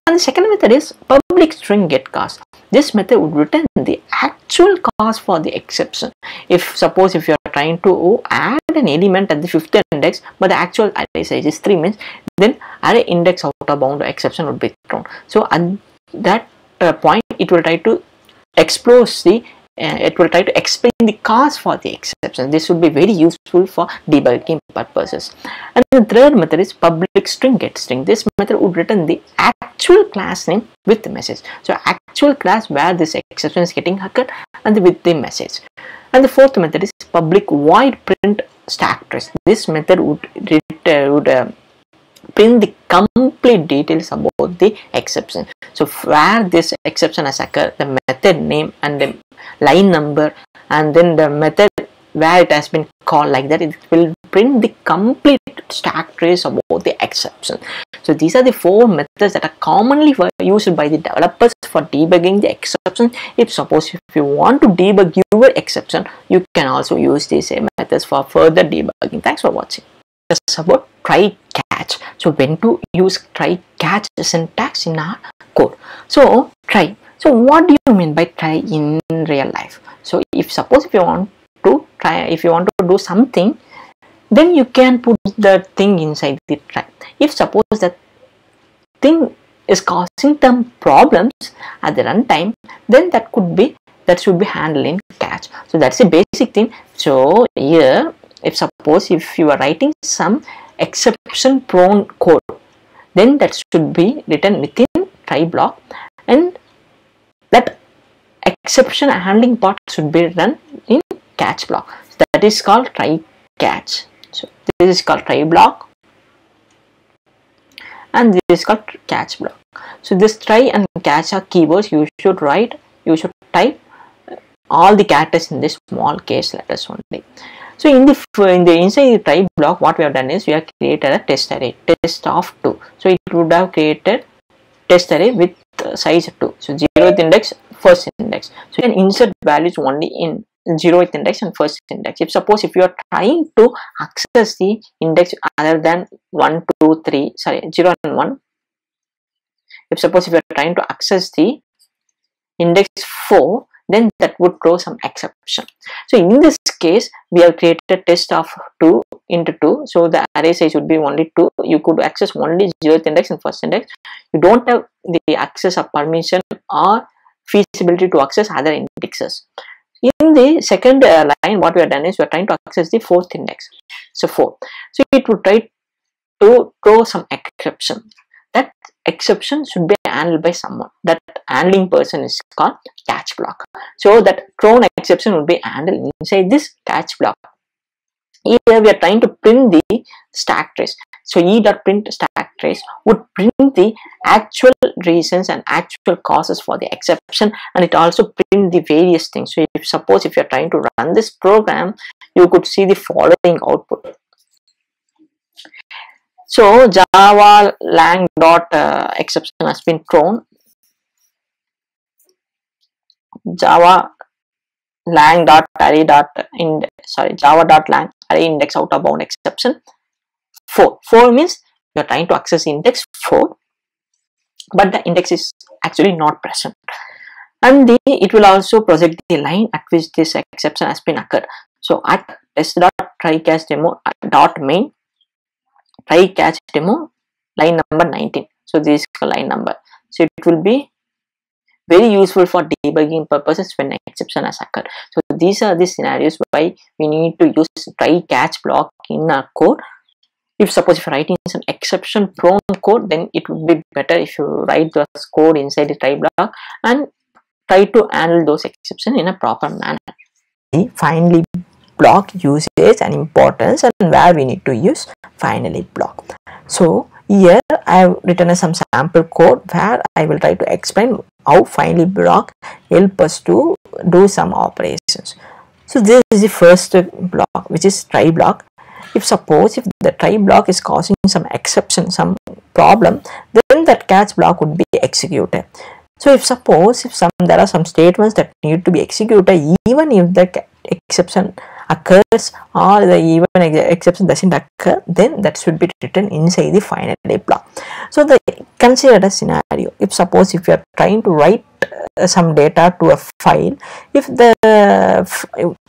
And the second method is public string get cause. This method would return the actual cause for the exception. If suppose if you are trying to add an element at the 5th index, but the actual array size is 3 means, then array index outer bound exception would be thrown. So at that point, it will try to expose the it will try to explain the cause for the exception. This would be very useful for debugging purposes. And the third method is public string get string. This method would return the actual class name with the message. So actual class where this exception is getting occurred and with the message. And the fourth method is public void print stack trace. This method would print the complete details about the exception. So where this exception has occurred, the method name and the line number, and then the method where it has been called, like that, it will print the complete stack trace about the exception. So these are the 4 methods that are commonly used by the developers for debugging the exception. If suppose if you want to debug your exception, you can also use these methods for further debugging. Thanks for watching. It's about try catch. So when to use try catch syntax in our code. So try. So what do you mean by try in real life? So if suppose if you want to try, if you want to do something, then you can put the thing inside the try. If suppose that thing is causing some problems at the runtime, then that should be handled in catch. So that's a basic thing. So here, if suppose if you are writing some exception prone code, then that should be written within try block, and that exception handling part should be run in catch block. So that is called try catch. So this is called try block and this is called catch block. So this try and catch are keywords. You should type all the characters in this small case letters only. So in the inside the try block, what we have done is we have created a test array, test of 2. So it would have created test array with size 2. So 0th index, 1st index. So you can insert values only in 0th index and 1st index. If suppose if you are trying to access the index other than 1, 2, 3, sorry, 0 and 1. If suppose if you are trying to access the index 4, then that would throw some exception. So in this case, we have created test of 2 into 2. So the array size would be only 2. You could access only 0th index and 1st index. You don't have the access of permission or feasibility to access other indexes. In the second line, what we have done is we are trying to access the 4th index. So 4. So it would try to throw some exception. That exception should be handled by someone. That handling person is called catch block. So that thrown exception would be handled inside this catch block. Here we are trying to print the stack trace. So e.print stack trace would print the actual reasons and actual causes for the exception, and it also print the various things. So if suppose if you are trying to run this program, you could see the following output. So Java lang dot exception has been thrown. Java lang dot array dot Java dot lang array index outer bound exception 4. 4 means you are trying to access index 4, but the index is actually not present. And it will also project the line at which this exception has been occurred. So at test dot try catch demo dot main try catch demo line number 19. So this is line number. So it will be very useful for debugging purposes when an exception has occurred. So these are the scenarios why we need to use try catch block in our code. if suppose if you're writing some exception prone code, then it would be better if you write those code inside the try block and try to handle those exceptions in a proper manner. Finally, block usage and importance and where we need to use finally block. So here I have written some sample code where I will try to explain how finally block help us to do some operations. So this is the first block, which is try block. If suppose if the try block is causing some exception, some problem, then that catch block would be executed. So if suppose if there are some statements that need to be executed even if the exception occurs or the even exception doesn't occur, then that should be written inside the finally block. So consider a scenario. If suppose if you are trying to write some data to a file, if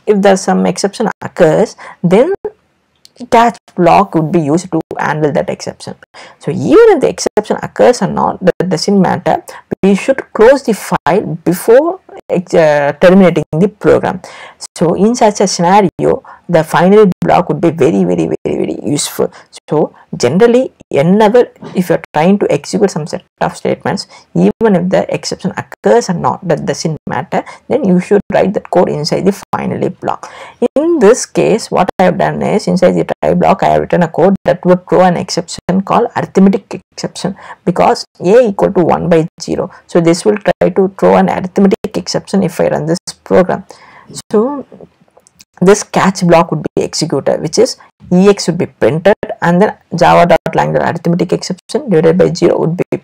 there's some exception occurs, then catch block would be used to handle that exception. So even if the exception occurs or not, that doesn't matter. We should close the file before terminating the program. So in such a scenario, the finally block would be very useful. So generally, whenever if you're trying to execute some set of statements, even if the exception occurs or not, that doesn't matter, then you should write that code inside the finally block. In this case, what I have done is inside the try block, I have written a code that would throw an exception called arithmetic exception, because a equal to 1 by 0. So this will try to throw an arithmetic exception if I run this program. So this catch block would be executed, which is ex would be printed, and then java.lang arithmetic exception divided by 0 would be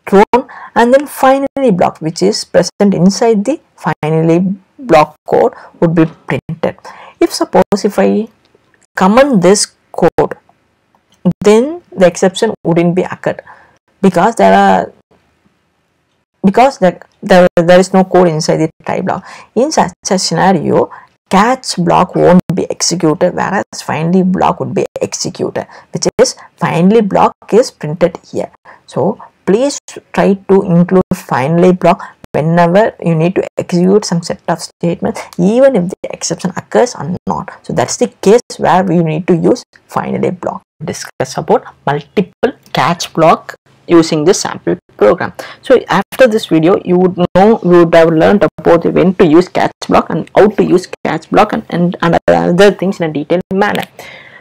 thrown, and then finally block, which is present inside the finally block code, would be printed. If suppose if I comment this code, then the exception wouldn't be occurred, because there is no code inside the try block. In such a scenario, catch block won't be executed, whereas finally block would be executed, which is finally block is printed here. So please try to include finally block whenever you need to execute some set of statements, even if the exception occurs or not. So that's the case where we need to use finally block. Discuss about multiple catch block using this sample program. So after this video, you would have learned about when to use catch block and how to use catch block and other things in a detailed manner.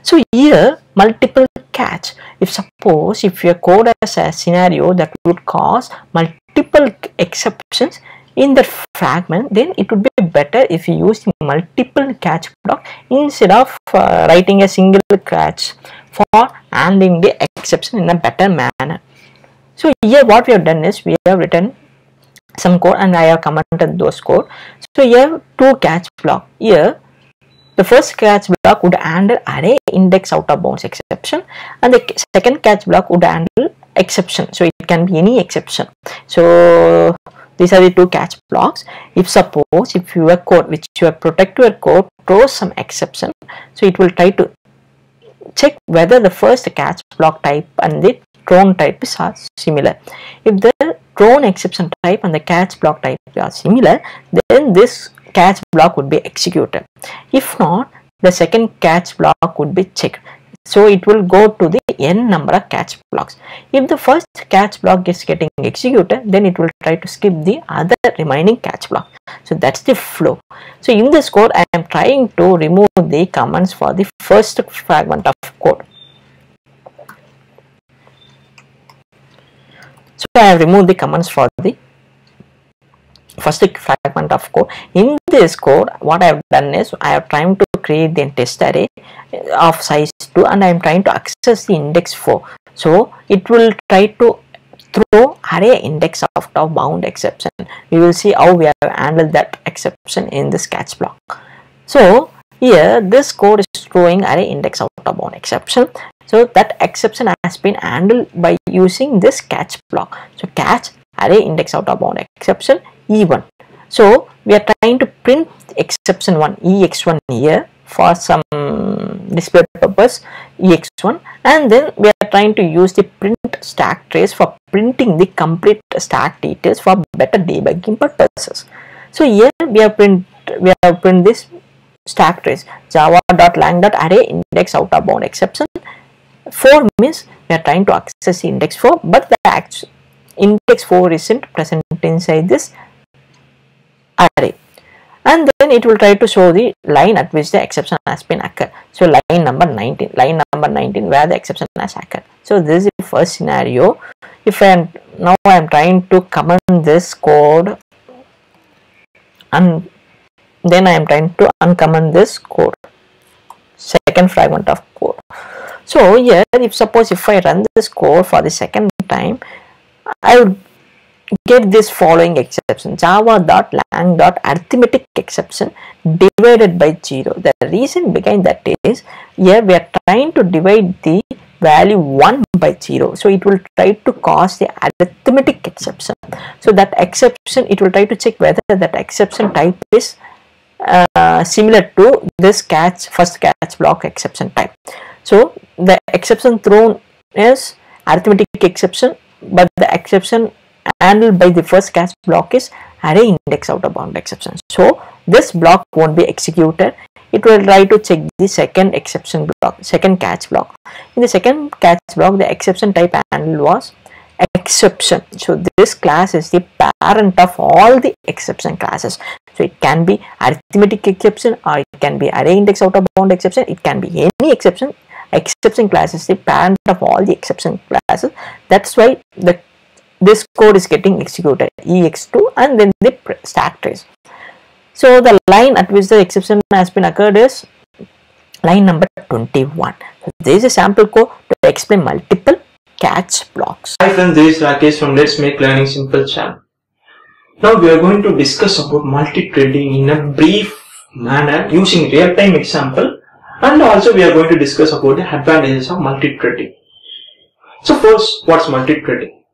So here, multiple catch. If suppose if your code has a scenario that would cause multiple exceptions in the fragment, then it would be better if you use multiple catch block instead of writing a single catch for handling the exception in a better manner. So here what we have done is we have written some code and I have commented those code. So here two catch block. Here the first catch block would handle array index out of bounds exception, and the second catch block would handle exception. So it can be any exception. So these are the two catch blocks. If suppose if your code, which your protector code, throws some exception, so it will try to check whether the first catch block type and the thrown type are similar. If the thrown exception type and the catch block type are similar, then this catch block would be executed. If not, the second catch block would be checked. So it will go to the n number of catch blocks. If the first catch block is getting executed, then it will try to skip the other remaining catch block. So that's the flow. So in this code, I am trying to remove the comments for the first fragment of code. So I have removed the comments for the first fragment of code. In this code, what I have done is I have tried to create the test array of size 2 and I am trying to access the index 4. So it will try to throw array index out of bound exception. We will see how we have handled that exception in this catch block. So here this code is throwing array index out of bound exception. So that exception has been handled by using this catch block. So catch array index out of bound exception E1. So we are trying to print exception 1 ex1 here for some display purpose ex1, and then we are trying to use the print stack trace for printing the complete stack details for better debugging purposes. So here we have print this stack trace java.lang.array index out of bound exception 4 means we are trying to access the index 4, but the index 4 isn't present inside this array. And then it will try to show the line at which the exception has been occurred. So line number 19 where the exception has occurred. So this is the first scenario. If I am trying to comment this code, and then I am trying to uncomment this code, second fragment of code. So here, if I run this code for the second time, I would get this following exception: java.lang.arithmetic exception divided by 0. The reason behind that is, here we are trying to divide the value 1 by 0, so it will try to cause the arithmetic exception. So that exception, it will try to check whether that exception type is similar to this first catch block exception type. So the exception thrown is arithmetic exception, but the exception handled by the first catch block is array index out of bound exception. So this block won't be executed. It will try to check the second exception block, second catch block. In the second catch block, the exception type handled was exception. So this class is the parent of all the exception classes. So it can be arithmetic exception, or it can be array index out of bound exception. It can be any exception. Exception class is the parent of all the exception classes. That's why this code is getting executed, ex2, and then the stack trace. So the line at which the exception has been occurred is line number 21. So this is a sample code to explain multiple catch blocks. Hi friends, this is Rakesh from Let's Make Learning Simple channel. Now we are going to discuss about multi-threading in a brief manner using real-time example, and also we are going to discuss about the advantages of multi-threading. So first, what's multi-threading?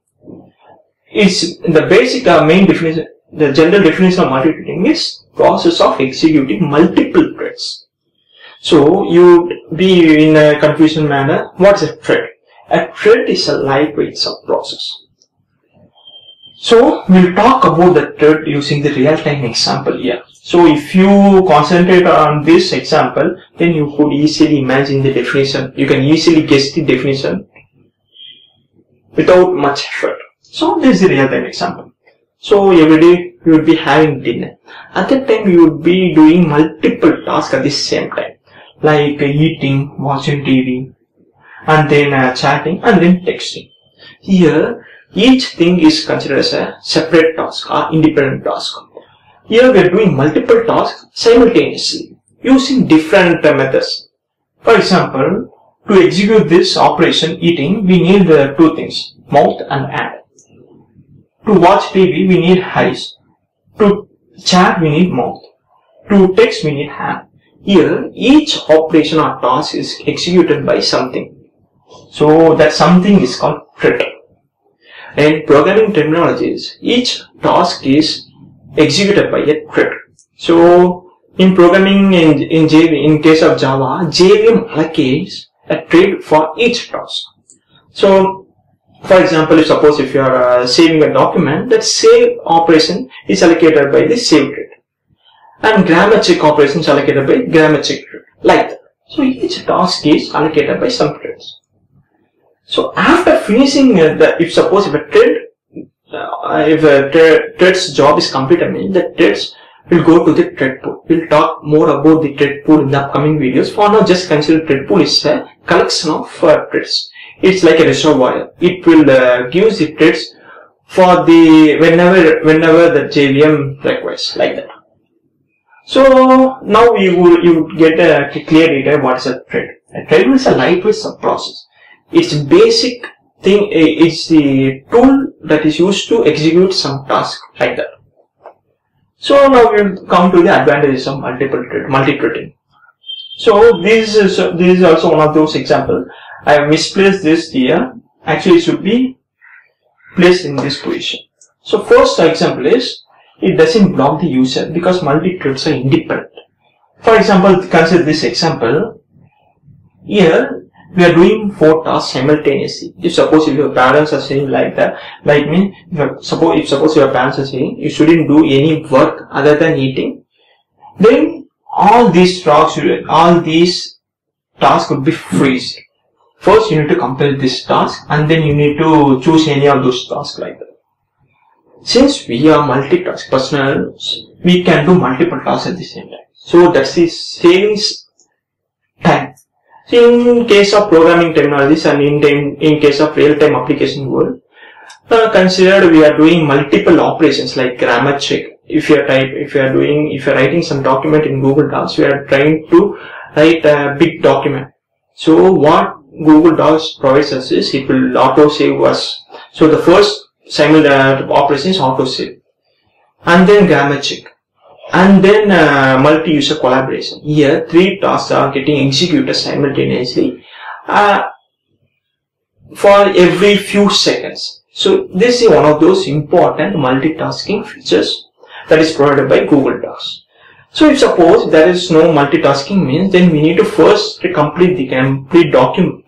It's the basic main definition, the general definition of multi-threading is process of executing multiple threads. So you would be in a confusion manner, what's a thread? A thread is a lightweight subprocess. So we'll talk about the thread using the real-time example here. So if you concentrate on this example, then you could easily imagine the definition. You can easily guess the definition without much effort. So this is the real-time example. So every day you would be having dinner. At that time you would be doing multiple tasks at the same time, like eating, watching TV, and then chatting, and then texting. Here each thing is considered as a separate task or independent task. Here we are doing multiple tasks simultaneously using different methods. For example, to execute this operation eating, we need two things, mouth and hand. To watch TV, we need eyes. To chat, we need mouth. To text, we need hand. Here, each operation or task is executed by something. So that something is called thread. In programming terminologies, each task is executed by a thread. So in programming in case of Java, JVM allocates a thread for each task. So for example, suppose if you are saving a document, that save operation is allocated by the save thread, and grammar check operation is allocated by grammar check thread, like that. So each task is allocated by some threads. So after finishing if suppose if a thread's job is completed, means the threads will go to the thread pool. We'll talk more about the thread pool in the upcoming videos. For now, just consider thread pool is a collection of threads. It's like a reservoir. It will give the threads for the whenever the JVM requires, like that. So now you would get a clear idea what is a thread. A thread is a lightweight subprocess. Its basic thing is the tool that is used to execute some task, like that. So now we will come to the advantages of multi-threading. So this is also one of those examples. I have misplaced this here. Actually, it should be placed in this position. So first example is, it doesn't block the user because multi-threads are independent. For example, consider this example. Here we are doing 4 tasks simultaneously. If your parents are saying like that, like me, suppose your parents are saying you shouldn't do any work other than eating, then all these tasks would be freeze. first you need to complete this task and then you need to choose any of those tasks like that. Since we are multitask personals, we can do multiple tasks at the same time. So that's the saves time. So in case of programming technologies and in case of real-time application world, consider we are doing multiple operations like grammar check. If you're writing some document in Google Docs, we are trying to write a big document. So what Google Docs provides us is it will auto save us. So the first simultaneous operation is auto save, and then grammar check, and then multi-user collaboration. Here 3 tasks are getting executed simultaneously for every few seconds. So this is one of those important multitasking features that is provided by Google Docs. So if suppose there is no multitasking means, then we need to first complete the complete document.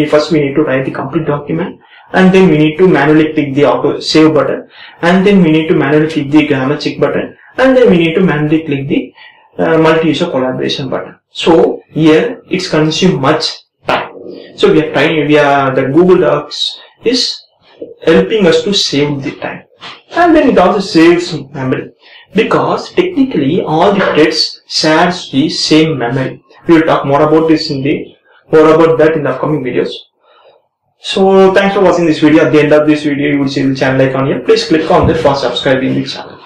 First we need to write the complete document, and then we need to manually click the auto save button, and then we need to manually click the grammar check button, and then we need to manually click the multi-user collaboration button. So here it's consume much time. So the Google Docs is helping us to save the time, and then it also saves memory, because technically all the threads shares the same memory. We will talk more about that in the upcoming videos. So thanks for watching this video. At the end of this video you will see the channel icon here. Please click on that for subscribing the channel.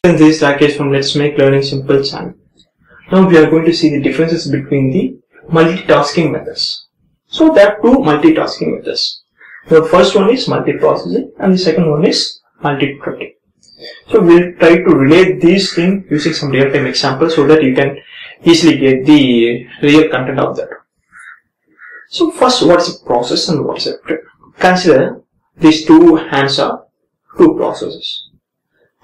In this package from Let's Make Learning Simple channel. Now we are going to see the differences between the multitasking methods. So there are 2 multitasking methods. The first one is multiprocessing and the second one is multithreading. So we'll try to relate these things using some real-time examples so that you can easily get the real content of that. So first, what is a process and what is a thread? Consider these 2 hands are 2 processes.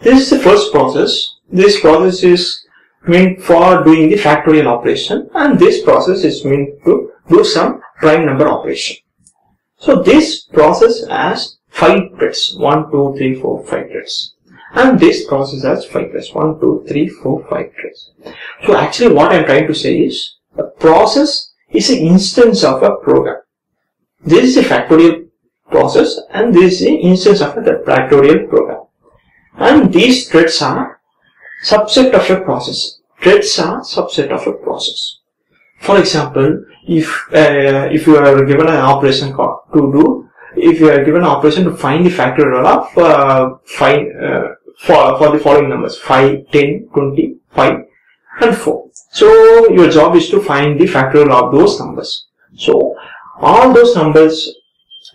This is the first process. This process is meant for doing the factorial operation, and this process is meant to do some prime number operation. So this process has 5 threads, 1, 2, 3, 4, 5 threads, and this process has 5 threads, 1, 2, 3, 4, 5 threads. So actually what I am trying to say is a process is an instance of a program. This is a factorial process and this is an instance of a factorial program, and these threads are subset of a process. Threads are subset of a process. For example, if you are given an operation if you are given an operation to find the factorial of for the following numbers 5, 10, 20, 5 and 4. So your job is to find the factorial of those numbers. So all those numbers,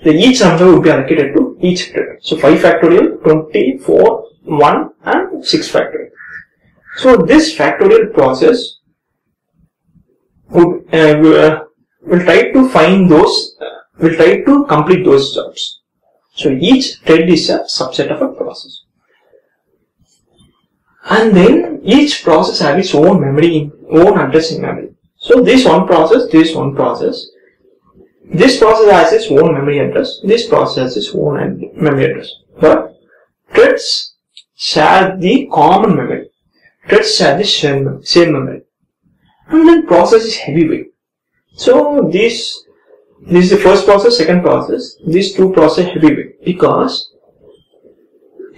each number will be allocated to each thread. So 5 factorial, 20, 4, 1 and 6 factorial. So this factorial process will try to find those, will try to complete those jobs. So each thread is a subset of a process. And then each process has its own memory, own address in memory. So this one process, this process has its own memory address, this process has its own memory address. But threads share the common memory. Threads share the same memory. And then process is heavyweight. So this is the first process, second process. These 2 process heavyweight because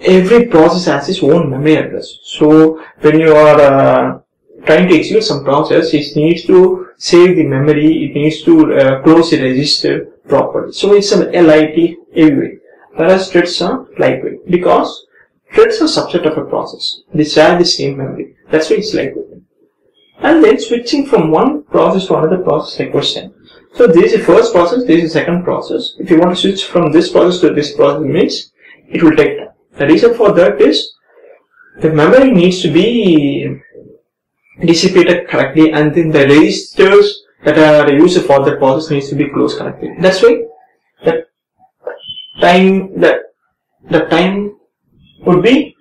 every process has its own memory address. So when you are trying to execute some process, it needs to save the memory, it needs to close the register properly. So it's a LIT heavyweight, whereas threads are lightweight because threads are subset of a process. They share the same memory. That's why it's lightweight. And then switching from one process to another process requires time. So this is the first process, this is the second process. If you want to switch from this process to this process means it will take time. The reason for that is the memory needs to be dissipated correctly, and then the registers that are used for that process needs to be closed correctly. That's why the time would be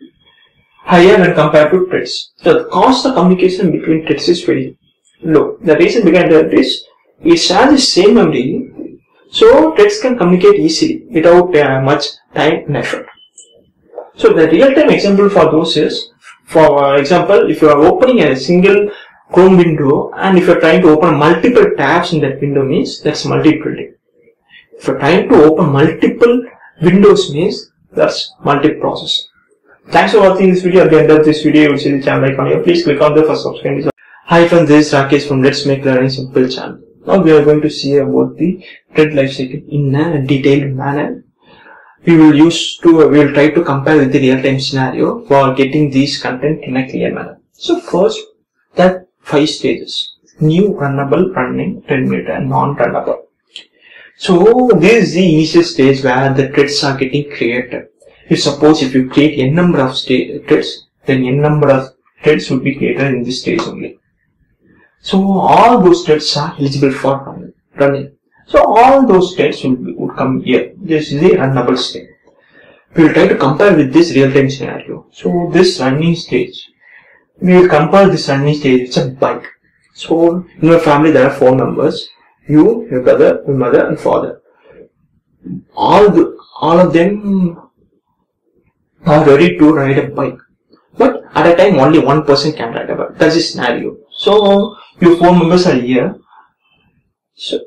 higher when compared to threads. So the cost of communication between threads is very low. The reason behind that is it shares the same memory, so threads can communicate easily without much time and effort. So the real-time example for those is, for example, if you are opening a single Chrome window, and if you're trying to open multiple tabs in that window means that's multi-threading. If you're trying to open multiple windows means that's multi-processing. Thanks for watching this video. At the end of this video, you will see the channel icon here. Please click on the first subscribe. Hi friends, this is Rakesh from Let's Make Learning Simple channel. Now we are going to see about the thread lifecycle in a detailed manner. We will try to compare with the real-time scenario for getting these content in a clear manner. So first, that 5 stages: new, runnable, running, terminator, and non-runnable. So this is the initial stage where the threads are getting created. If you create n number of threads, then n number of threads would be created in this stage only. So all those threads are eligible for running. So all those threads would come here. This is a runnable state. We will try to compare with this real-time scenario. So this running stage, we will compare this running stage. It's a bike. So in your family there are 4 members: you, your brother, your mother, and father. All of them are ready to ride a bike, but at a time only one person can ride a bike. That's the scenario. So your 4 members are here. So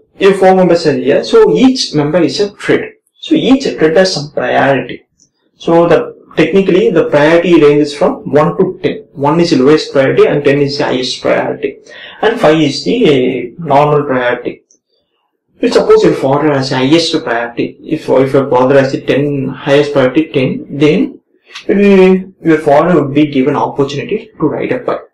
each member is a thread. So each thread has some priority. So technically the priority ranges from 1 to 10. 1 is the lowest priority and 10 is the highest priority, and 5 is the normal priority. Suppose your father has the highest priority. If your father has the highest priority 10, then your father would be given opportunity to ride a bike.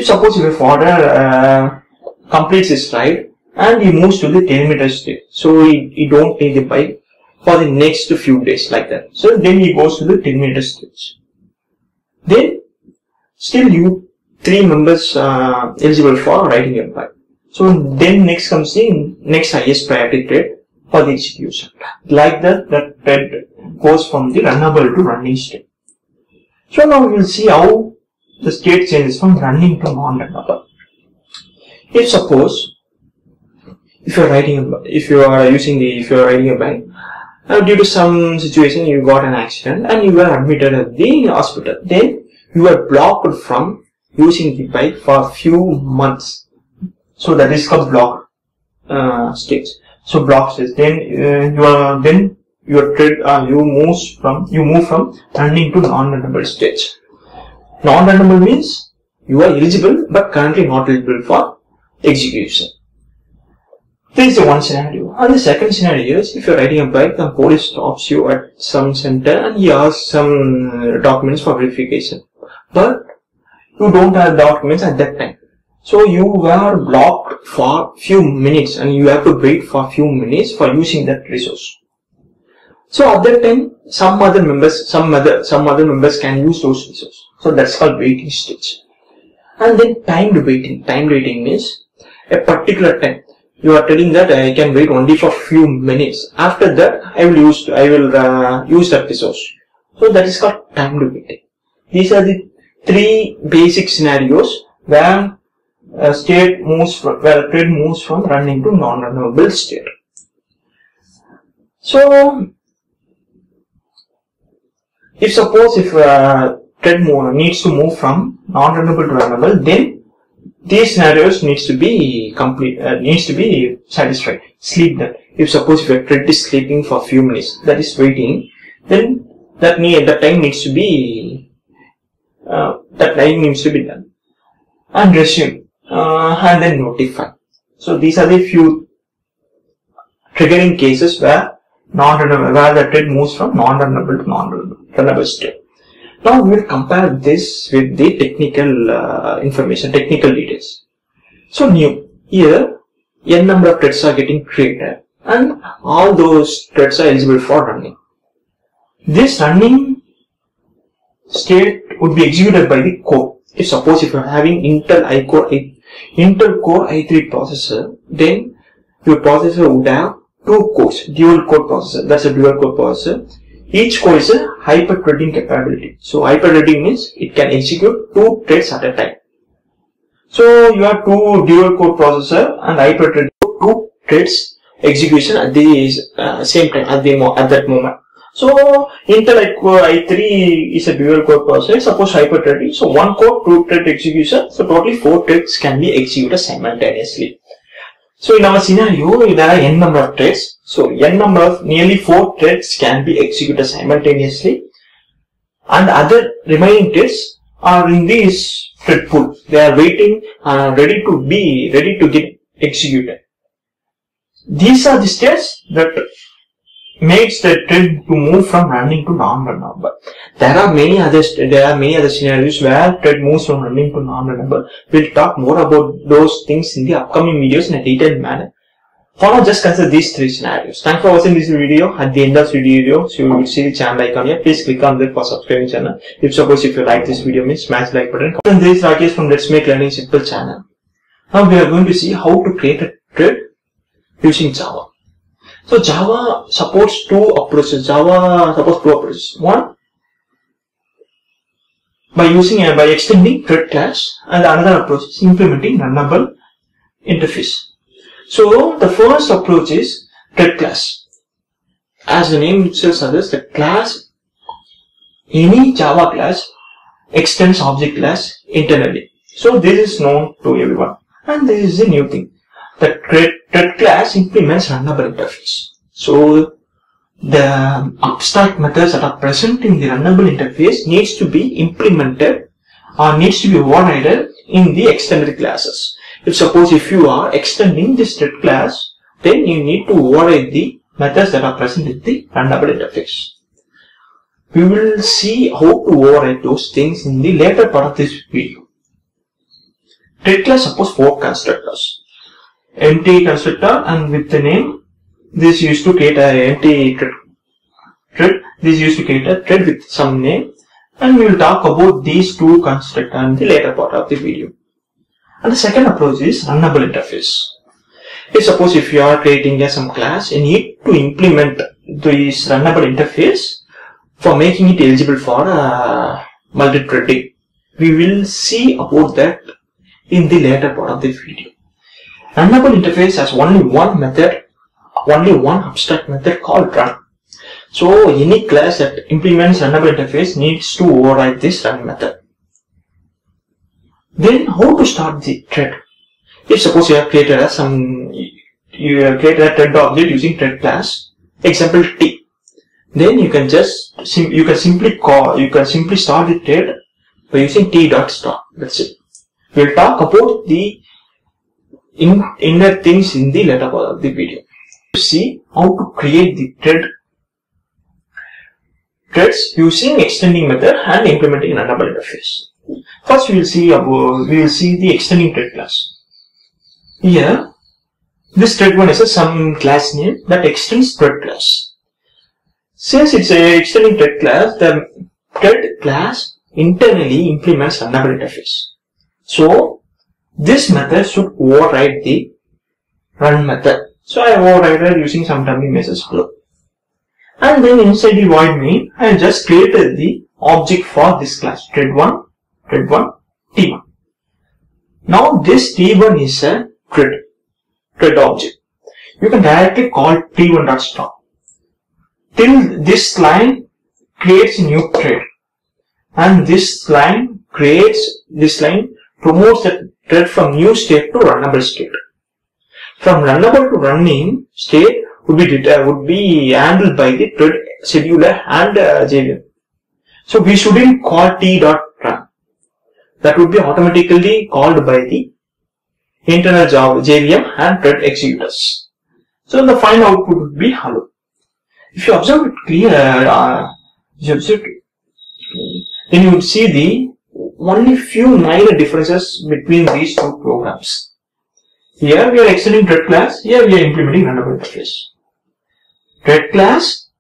Suppose your father completes his ride and he moves to the 10 meter stage, so he don't need the bike for the next few days, like that. So then he goes to the 10 meter stage. Then still you 3 members eligible for riding a bike. So then next comes the next highest priority thread for the execution. Like that, that thread goes from the runnable to running state. So now we will see how the state changes from running to non-runnable. If you are riding a bike, due to some situation you got an accident and you were admitted at the hospital, then you were blocked from using the bike for a few months. So that is called block stage. So block stage. Then you move from running to non-runnable stage. Non-runnable means you are eligible but currently not eligible for execution. This is the one scenario. And the second scenario is if you are riding a bike, the police stops you at some center and he asks some documents for verification, but you don't have documents at that time. So you were blocked for few minutes and you have to wait for a few minutes for using that resource. So at that time, some other members can use those resources. So that's called waiting stage. And then timed waiting. Timed waiting means a particular time. You are telling that I can wait only for few minutes. After that, I will use that resource. So that is called timed waiting. These are the 3 basic scenarios where a thread moves from running to non-runnable state. So if thread needs to move from non-runnable to runnable, then these scenarios needs to be satisfied. Sleep that. If your thread is sleeping for a few minutes, that is waiting, then that time needs to be done. And resume. And then notify. So these are the few triggering cases where the thread moves from non-runnable to non-runnable state. Now we will compare this with the technical technical details. So new, here n number of threads are getting created and all those threads are eligible for running. This running state would be executed by the core. If you are having Intel Core i3 processor, then your processor would have 2 cores, dual core processor. That's a dual core processor. Each core is a hyper-threading capability. So hyper-threading means it can execute 2 threads at a time. So you have 2 dual core processor and hyper-threading 2 threads execution at the same time at that moment. So Intel i3 is a dual core processor. Suppose hyper-threading. So one core, 2-thread execution. So totally 4 threads can be executed simultaneously. So in our scenario, there are n number of threads. So n number of nearly 4 threads can be executed simultaneously. And other remaining threads are in this thread pool. They are waiting, ready to get executed. These are the steps that makes the thread to move from running to non-runnable. There are many other scenarios where thread moves from running to non-runnable. We'll talk more about those things in the upcoming videos in a detailed manner. For now, just consider these 3 scenarios. Thanks for watching this video. At the end of this video, so you will see the channel icon here. Please click on that for subscribing channel. If you like this video, smash like button. And this is Rakesh from Let's Make Learning Simple channel. Now we are going to see how to create a thread using Java. So Java supports 2 approaches. One, by extending thread class, and another approach is implementing runnable interface. So the first approach is thread class. As the name itself suggests, the class, any Java class extends object class internally. So this is known to everyone, and this is a new thing. The thread class implements runnable interface. So the abstract methods that are present in the runnable interface needs to be implemented or needs to be overridden in the extended classes. If you are extending this thread class, then you need to override the methods that are present in the runnable interface. We will see how to override those things in the later part of this video. Thread class supports 4 constructors. Empty constructor, and with the name, this used to create an empty thread. This used to create a thread with some name, and we will talk about these 2 constructors in the later part of the video. And the second approach is runnable interface. If you are creating some class, you need to implement this runnable interface for making it eligible for multi-threading. We will see about that in the later part of the video. Runnable interface has only one method, only one abstract method called run. So any class that implements runnable interface needs to override this run method. Then how to start the thread? Suppose you have created a thread object using thread class, example T. Then you can simply start the thread by using t.start. That's it. We'll talk about the inner things in the later part of the video. See how to create the threads using extending method and implementing runnable interface. First, we will see the extending thread class. Here, this thread one is some class name that extends thread class. Since it's a extending thread class, the thread class internally implements runnable interface. So this method should override the run method. So I override it using some dummy message hello. And then inside the void main, I just created the object for this class, thread1, t1. Now this t1 is a thread object. You can directly call t1.start. Till this line creates a new thread, and this line promotes the thread from new state to runnable state. From runnable to running state would be handled by the thread scheduler and JVM. So we shouldn't call t.run. That would be automatically called by the internal JVM and thread executors. So the final output would be hello. If you observe it then you would see the only few minor differences between these 2 programs. Here we are extending thread class, here we are implementing runnable interface. Thread class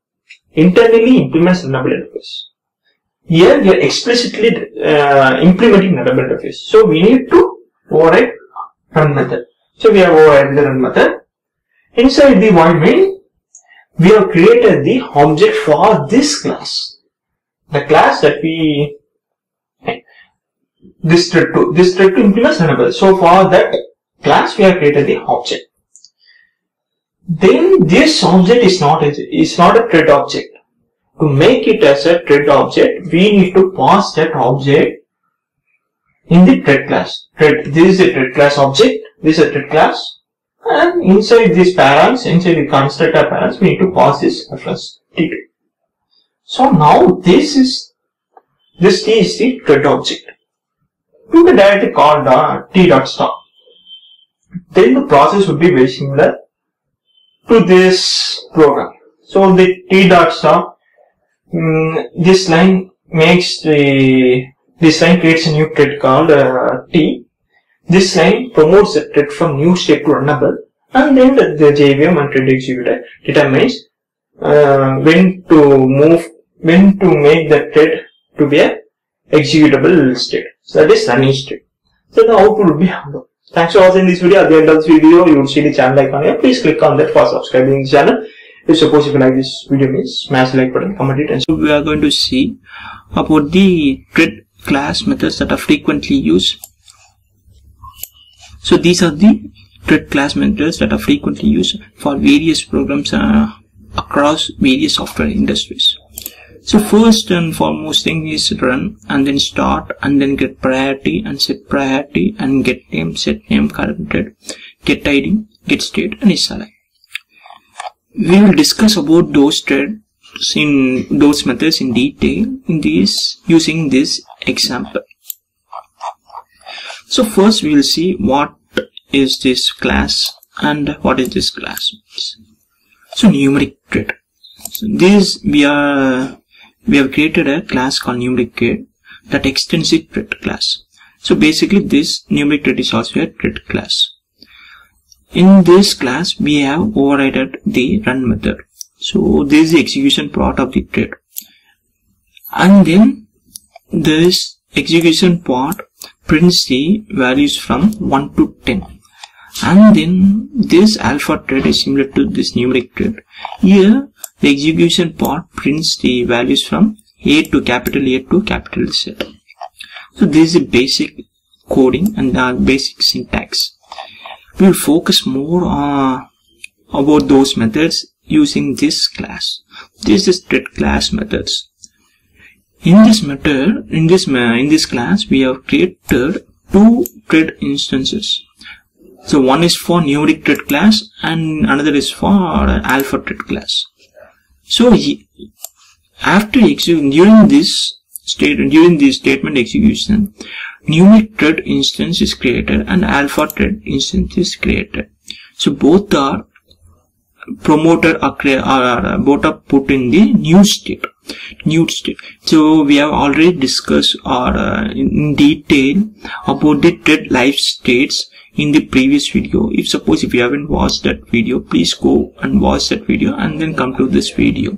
internally implements runnable interface. Here we are explicitly implementing runnable interface. So we need to override run method. So we have overridden the run method. Inside the void main, we have created the object for this class. The class that this thread to implement runnable. So for that class, we have created the object. Then this object is not a thread object. to make it as a thread object, we need to pass that object in the thread class. This is a thread class object, this is a thread class, and inside these parents, inside the constructor parents, we need to pass this reference T2. So now this T is the thread object. You can directly call T.start. Then the process would be very similar to this program. So the T.start, this line makes this line creates a new thread called T. This line promotes the thread from new state to runnable, and then the JVM and thread executor determines when to make the thread to be a executable state. So that is running state. So the output will be hello. Thanks for watching this video. At the end of this video, you will see the channel icon here. Please click on that for subscribing the channel. If you like this video, means smash the like button, comment it, and so we are going to see about the thread class methods that are frequently used. So these are the thread class methods that are frequently used for various programs across various software industries. So first and foremost thing is run, and then start, and then get priority and set priority, and get name, set name, current thread, get ID, get state, and is alive. We will discuss about those threads in those methods in detail in this using this example. So first we will see what is this class and what is this class. So numeric thread. So this we have created a class called numeric thread that extends the thread class. So basically this numeric thread is also a thread class. In this class we have overridden the run method. So this is the execution part of the thread, and then this execution part prints the values from 1 to 10, and then this alpha thread is similar to this numeric thread. Here the execution part prints the values from A to capital Z. So this is the basic coding and the basic syntax. We will focus more about those methods using this class. This is thread class methods. In this method, in this class, we have created two thread instances. So one is for numeric thread class and another is for alpha thread class. So during this statement execution, numeric thread instance is created and alpha thread instance is created. So both are promoted or both are put in the new state. So we have already discussed in detail about the thread life states in the previous video. If you haven't watched that video, please go and watch that video and then come to this video,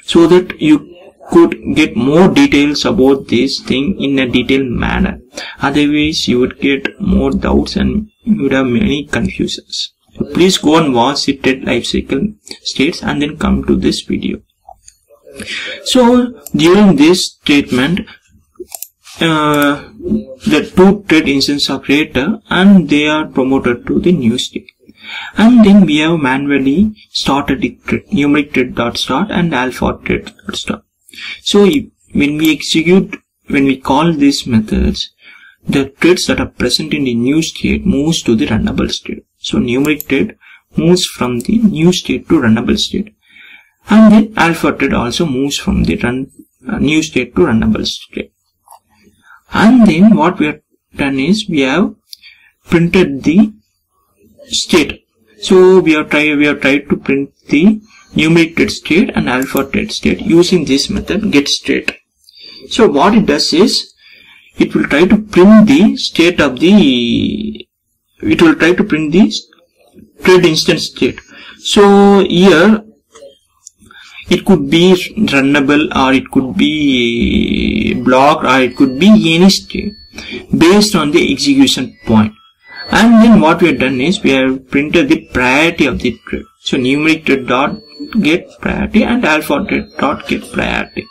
so that you could get more details about this thing in a detailed manner. Otherwise you would get more doubts and you would have many confusions. So please go and watch the thread lifecycle states and then come to this video. So during this statement, the two thread instances are created and they are promoted to the new state. And then we have manually started the thread, numeric thread.start and alpha thread.start. So when we call these methods, the threads that are present in the new state moves to the runnable state. So numeric thread moves from the new state to runnable state, and then alpha thread also moves from the new state to runnable state. And then what we have done is we have printed the state. So we have tried to print the numeric thread state and alpha thread state using this method get state. So what it does is it will try to print the state of the thread instance state. So here it could be runnable, or it could be blocked, or it could be any state based on the execution point. And then what we have done is we have printed the priority of the thread. So numeric thread dot get priority and alpha thread dot get priority.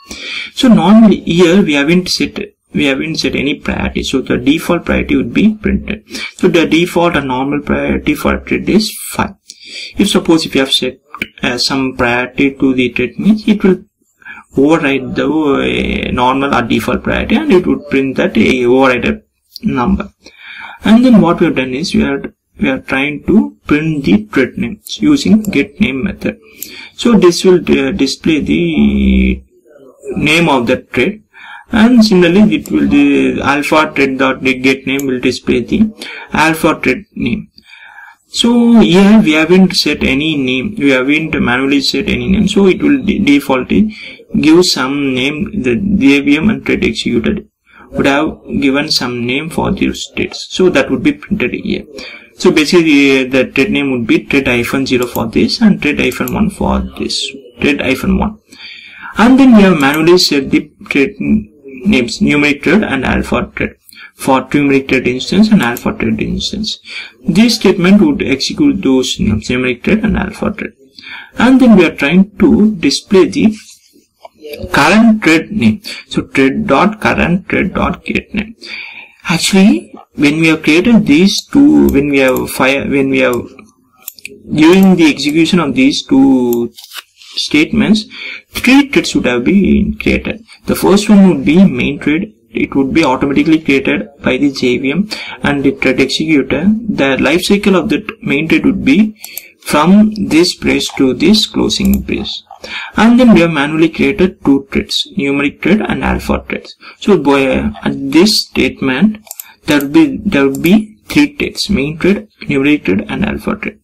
So normally here we haven't set any priority, so the default priority would be printed. So the default and normal priority for a thread is 5. If you have set some priority to the thread, means it will override the normal or default priority, and it would print that overridden number. And then what we have done is we are trying to print the thread names using getName method. So this will display the name of that thread, and similarly it will the alpha thread dot get name will display the alpha thread name. So here we haven't set any name, we haven't manually set any name, so it will defaultly give some name. The JVM and thread executed would have given some name for these states, so that would be printed here. So basically the thread name would be thread-0 for this and thread-1 for this, thread-1. And then we have manually set the thread names numeric thread and alpha thread for numeric thread instance and alpha thread instance. This statement would execute those names, numeric thread and alpha thread. And then we are trying to display the current thread name. So thread.current thread.getName. Actually, when we have created these two, when we have during the execution of these two statements, 3 threads would have been created. The first one would be main thread. It would be automatically created by the JVM and the thread executor. The life cycle of that main thread would be from this brace to this closing brace. And then we have manually created 2 threads, numeric thread and alpha threads. So at this statement there would be 3 threads, main thread, numeric thread and alpha thread.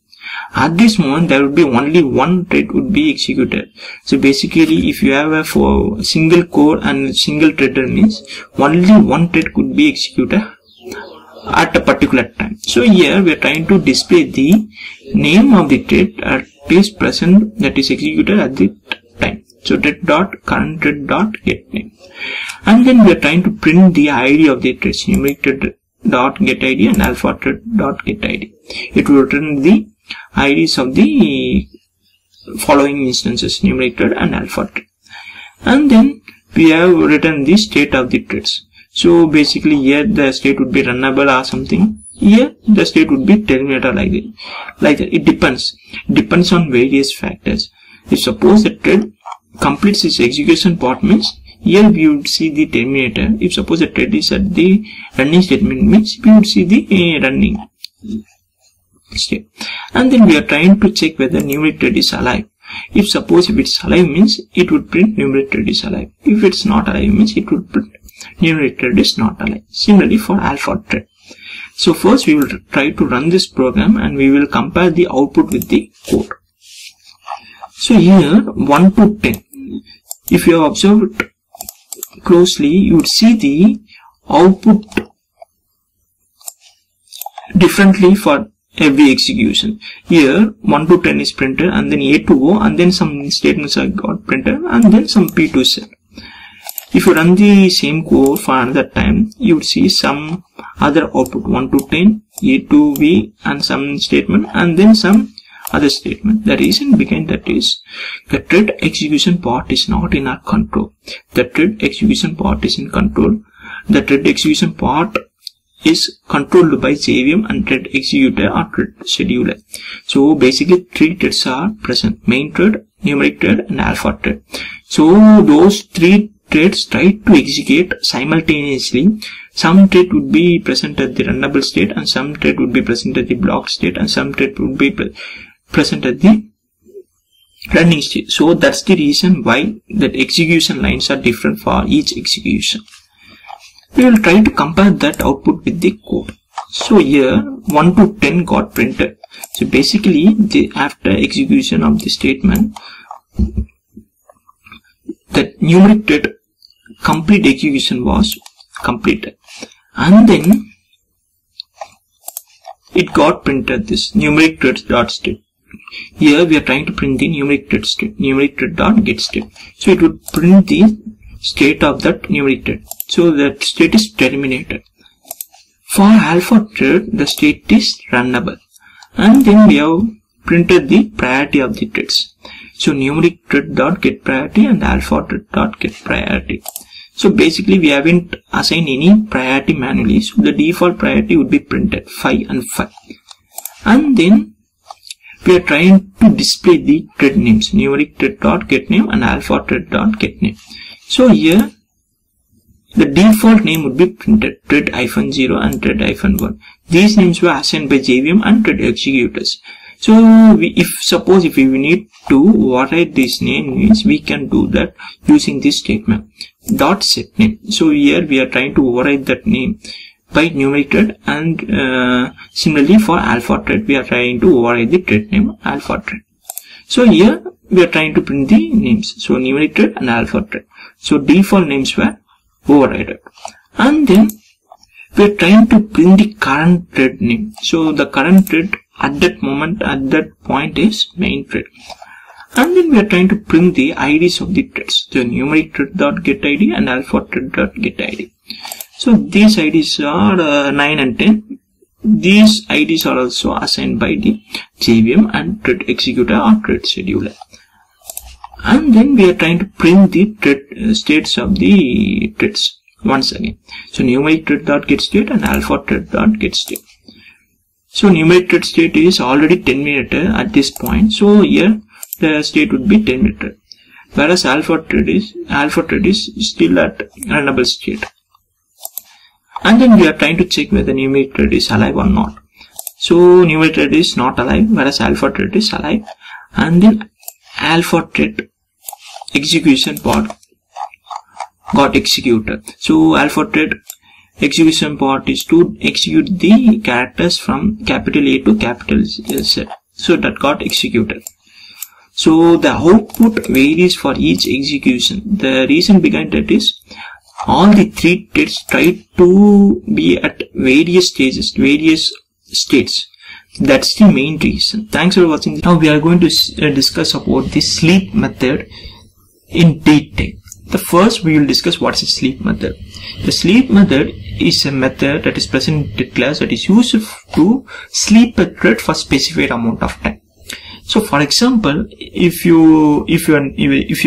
At this moment there would be only one thread would be executed. So basically if you have a single core and single threader means only one thread could be executed at a particular time. So here we are trying to display the name of the thread that is present, that is executed at the time. So thread.current thread.getName. And then we are trying to print the ID of the threads, numeric thread.getID and alpha thread.getID. It will return the IDs of the following instances, numeric thread and alpha thread. And then we have written the state of the threads. So basically here the state would be runnable or something. Here the state would be terminator like that. It depends on various factors. If suppose the thread completes its execution part means here we would see the terminator. If suppose the thread is at the running statement means we would see the running state. And then we are trying to check whether numeric thread is alive. If it's alive means it would print numeric thread is alive. If it's not alive means it would print numeric thread is not alive. Similarly for alpha thread. So first we will try to run this program and we will compare the output with the code. So here 1 to 10. If you have observed closely, you would see the output differently for every execution. Here 1 to 10 is printed and then A to O and then some statements are got printed and then some P to set. If you run the same code for another time, you would see some other output 1 to 10, A to V and some statement and then some other statement. The reason behind that is the thread execution part is not in our control. The thread execution part is in control. The thread execution part is controlled by JVM and thread executor or thread scheduler. So basically 3 threads are present: main thread, numeric thread and alpha thread. So those 3 threads try to execute simultaneously. Some thread would be present at the runnable state and some thread would be present at the blocked state and some thread would be present at the running state. So that's the reason why that execution lines are different for each execution. We will try to compare that output with the code. So here 1 to 10 got printed. So basically after execution of the statement, that numeric thread complete execution was completed and then it got printed this numeric thread dot state. Here we are trying to print the numeric thread state, numeric thread dot get state. So it would print the state of that numeric thread. So that state is terminated. For alpha thread the state is runnable and then we have printed the priority of the threads. So numeric thread dot get priority and alpha thread dot get priority. So basically we haven't assigned any priority manually. So the default priority would be printed 5 and 5. And then we are trying to display the thread names, numeric thread.getName and alpha thread.getName. So here the default name would be printed thread-0 and thread-1. These names were assigned by JVM and thread executors. So suppose if we need to override this name, we can do that using this statement dot set name. So here we are trying to override that name by numeric thread, and similarly for alpha thread we are trying to override the thread name alpha thread. So here we are trying to print the names, so numeric thread and alpha thread. So default names were overridden, and then we are trying to print the current thread name. So the current thread at that moment, at that point, is main thread, and then we are trying to print the IDs of the threads, the numeric thread.getID and alpha thread.getID. So these IDs are 9 and 10. These IDs are also assigned by the JVM and thread executor or thread scheduler. And then we are trying to print the thread states of the threads once again. So numeric thread.getState and alpha thread.getState. So numeric thread state is already 10 meter at this point. So here the state would be 10 meter, whereas alpha thread is still at runnable state. And then we are trying to check whether numeric thread is alive or not. So numeric thread is not alive, whereas alpha thread is alive. And then alpha thread execution part got executed. So alpha thread execution part is to execute the characters from capital A to capital Z. So that got executed. So the output varies for each execution. The reason behind that is all the three threads try to be at various stages, various states. That's the main reason. Thanks for watching. Now we are going to discuss about the sleep method in detail. The first we will discuss what is a sleep method. The sleep method is a method that is present in the class that is used to sleep a thread for specified amount of time. So for example, if your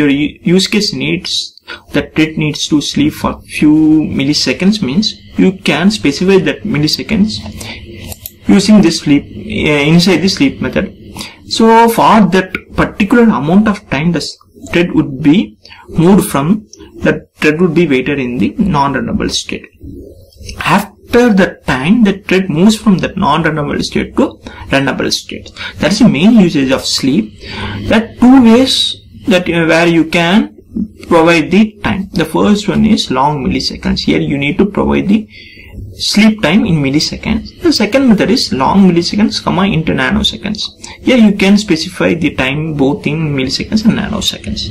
use case needs that thread needs to sleep for few milliseconds, means you can specify that milliseconds using this sleep inside the sleep method. So for that particular amount of time, the thread would be moved from the thread would be waited in the non-runnable state. After that time, the thread moves from that non-runnable state to runnable state. That is the main usage of sleep. There are two ways that where you can provide the time. The first one is long milliseconds. Here you need to provide the sleep time in milliseconds. The second method is long milliseconds, into nanoseconds. Here you can specify the time both in milliseconds and nanoseconds.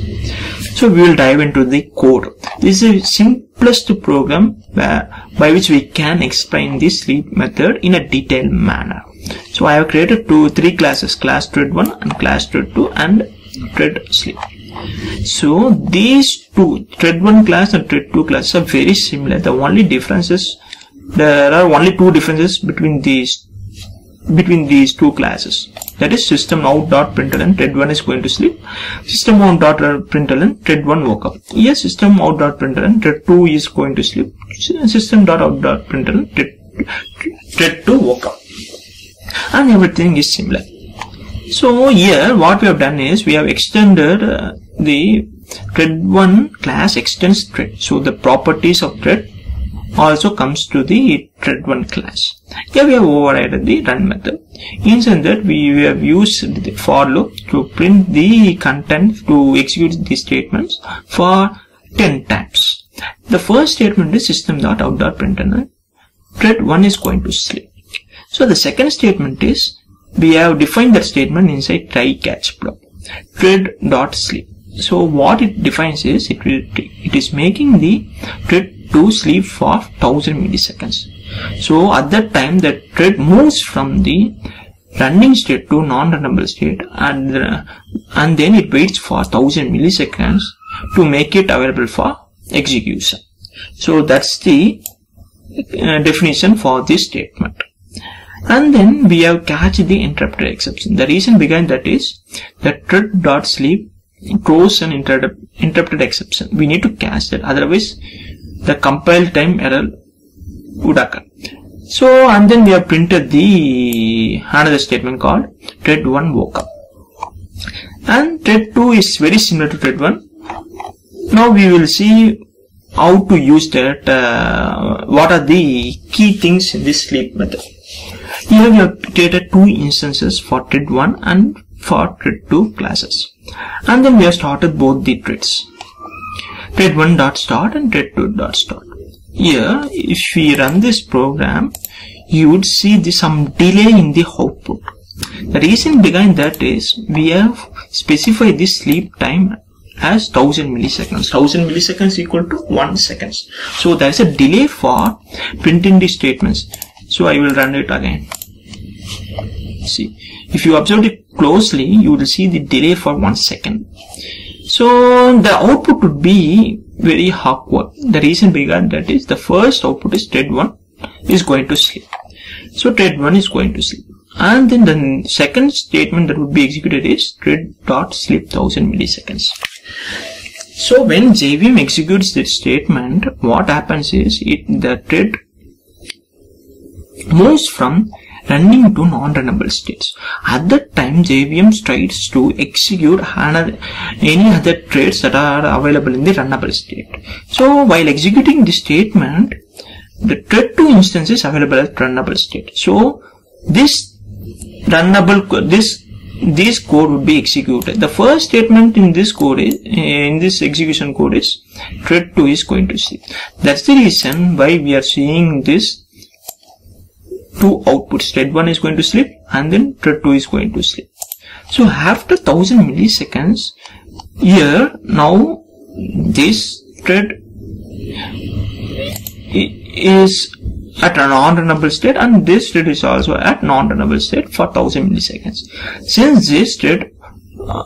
So we will dive into the code. This is the simplest program by which we can explain this sleep method in a detailed manner. So I have created three classes, class thread1 and class thread2 and thread sleep. So these two, thread1 class and thread2 class, are very similar. The only differences, there are only two differences between these two classes. That is system.out.println thread1 is going to sleep, system.out.println thread1 woke up. Here system.out.println thread2 is going to sleep, system.out.println thread2 woke up, and everything is similar. So here what we have done is we have extended the thread1 class extends thread. So the properties of thread also comes to the thread1 class. Here we have overridden the run method. Inside that we have used the for loop to print the content to execute the statements for 10 times. The first statement is system.out.println thread1 is going to sleep. So the second statement is we have defined that statement inside try catch block thread.sleep. So what it defines is it is making the thread to sleep for 1000 milliseconds. So at that time the thread moves from the running state to non-runnable state, and then it waits for 1000 milliseconds to make it available for execution. So that's the definition for this statement. And then we have catch the interrupted exception. The reason behind that is that thread.sleep throws an interrupted exception. We need to catch that, otherwise the compile time error would occur. So, and then we have printed the another statement called thread 1 woke up. And thread 2 is very similar to thread 1. Now we will see how to use that, what are the key things in this sleep method. Here we have created 2 instances for thread 1 and for thread 2 classes. And then we have started both the threads. Thread 1.start and thread 2.start. Here, if we run this program, you would see some delay in the output. The reason behind that is we have specified the sleep time as 1000 milliseconds. 1000 milliseconds equal to 1 second. So there is a delay for printing the statements. So I will run it again. See, if you observe it closely, you will see the delay for 1 second. So the output would be very awkward. The reason behind that is the first output is thread 1 is going to sleep. So thread 1 is going to sleep. And then the second statement that would be executed is thread.sleep 1000 milliseconds. So when JVM executes this statement, what happens is the thread moves from running to non-runnable states. At that time, JVM tries to execute any other threads that are available in the runnable state. So while executing the statement, the thread 2 instance is available at runnable state. So this code would be executed. The first statement in this code is, in this execution code is thread 2 is going to sleep. That's the reason why we are seeing this 2 outputs. Thread 1 is going to sleep and then thread 2 is going to sleep. So after 1000 milliseconds, here now this thread is at a non-runnable state and this thread is also at non-runnable state for 1000 milliseconds. Since this thread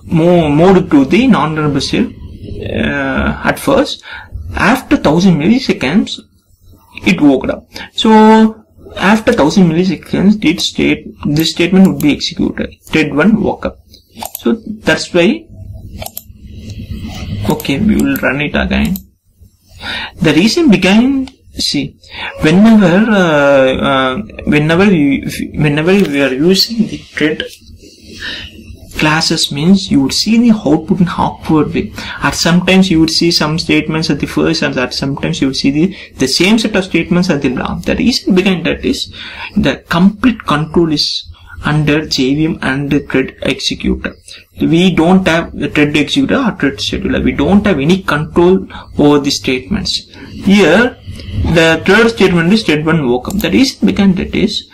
moved to the non-runnable state at first, after 1000 milliseconds it woke up. So after 1000 milliseconds this statement would be executed. Thread 1 woke up. So that's why, okay, we will run it again. The reason behind, see, whenever we are using the thread classes, means you would see the output in awkward way. At sometimes you would see some statements at the first, and at sometimes you would see the same set of statements at the last. The reason behind that is the complete control is under JVM and the thread executor. We don't have the thread executor or thread scheduler. We don't have any control over the statements. Here, the third statement is thread 1 woke up. The reason behind that is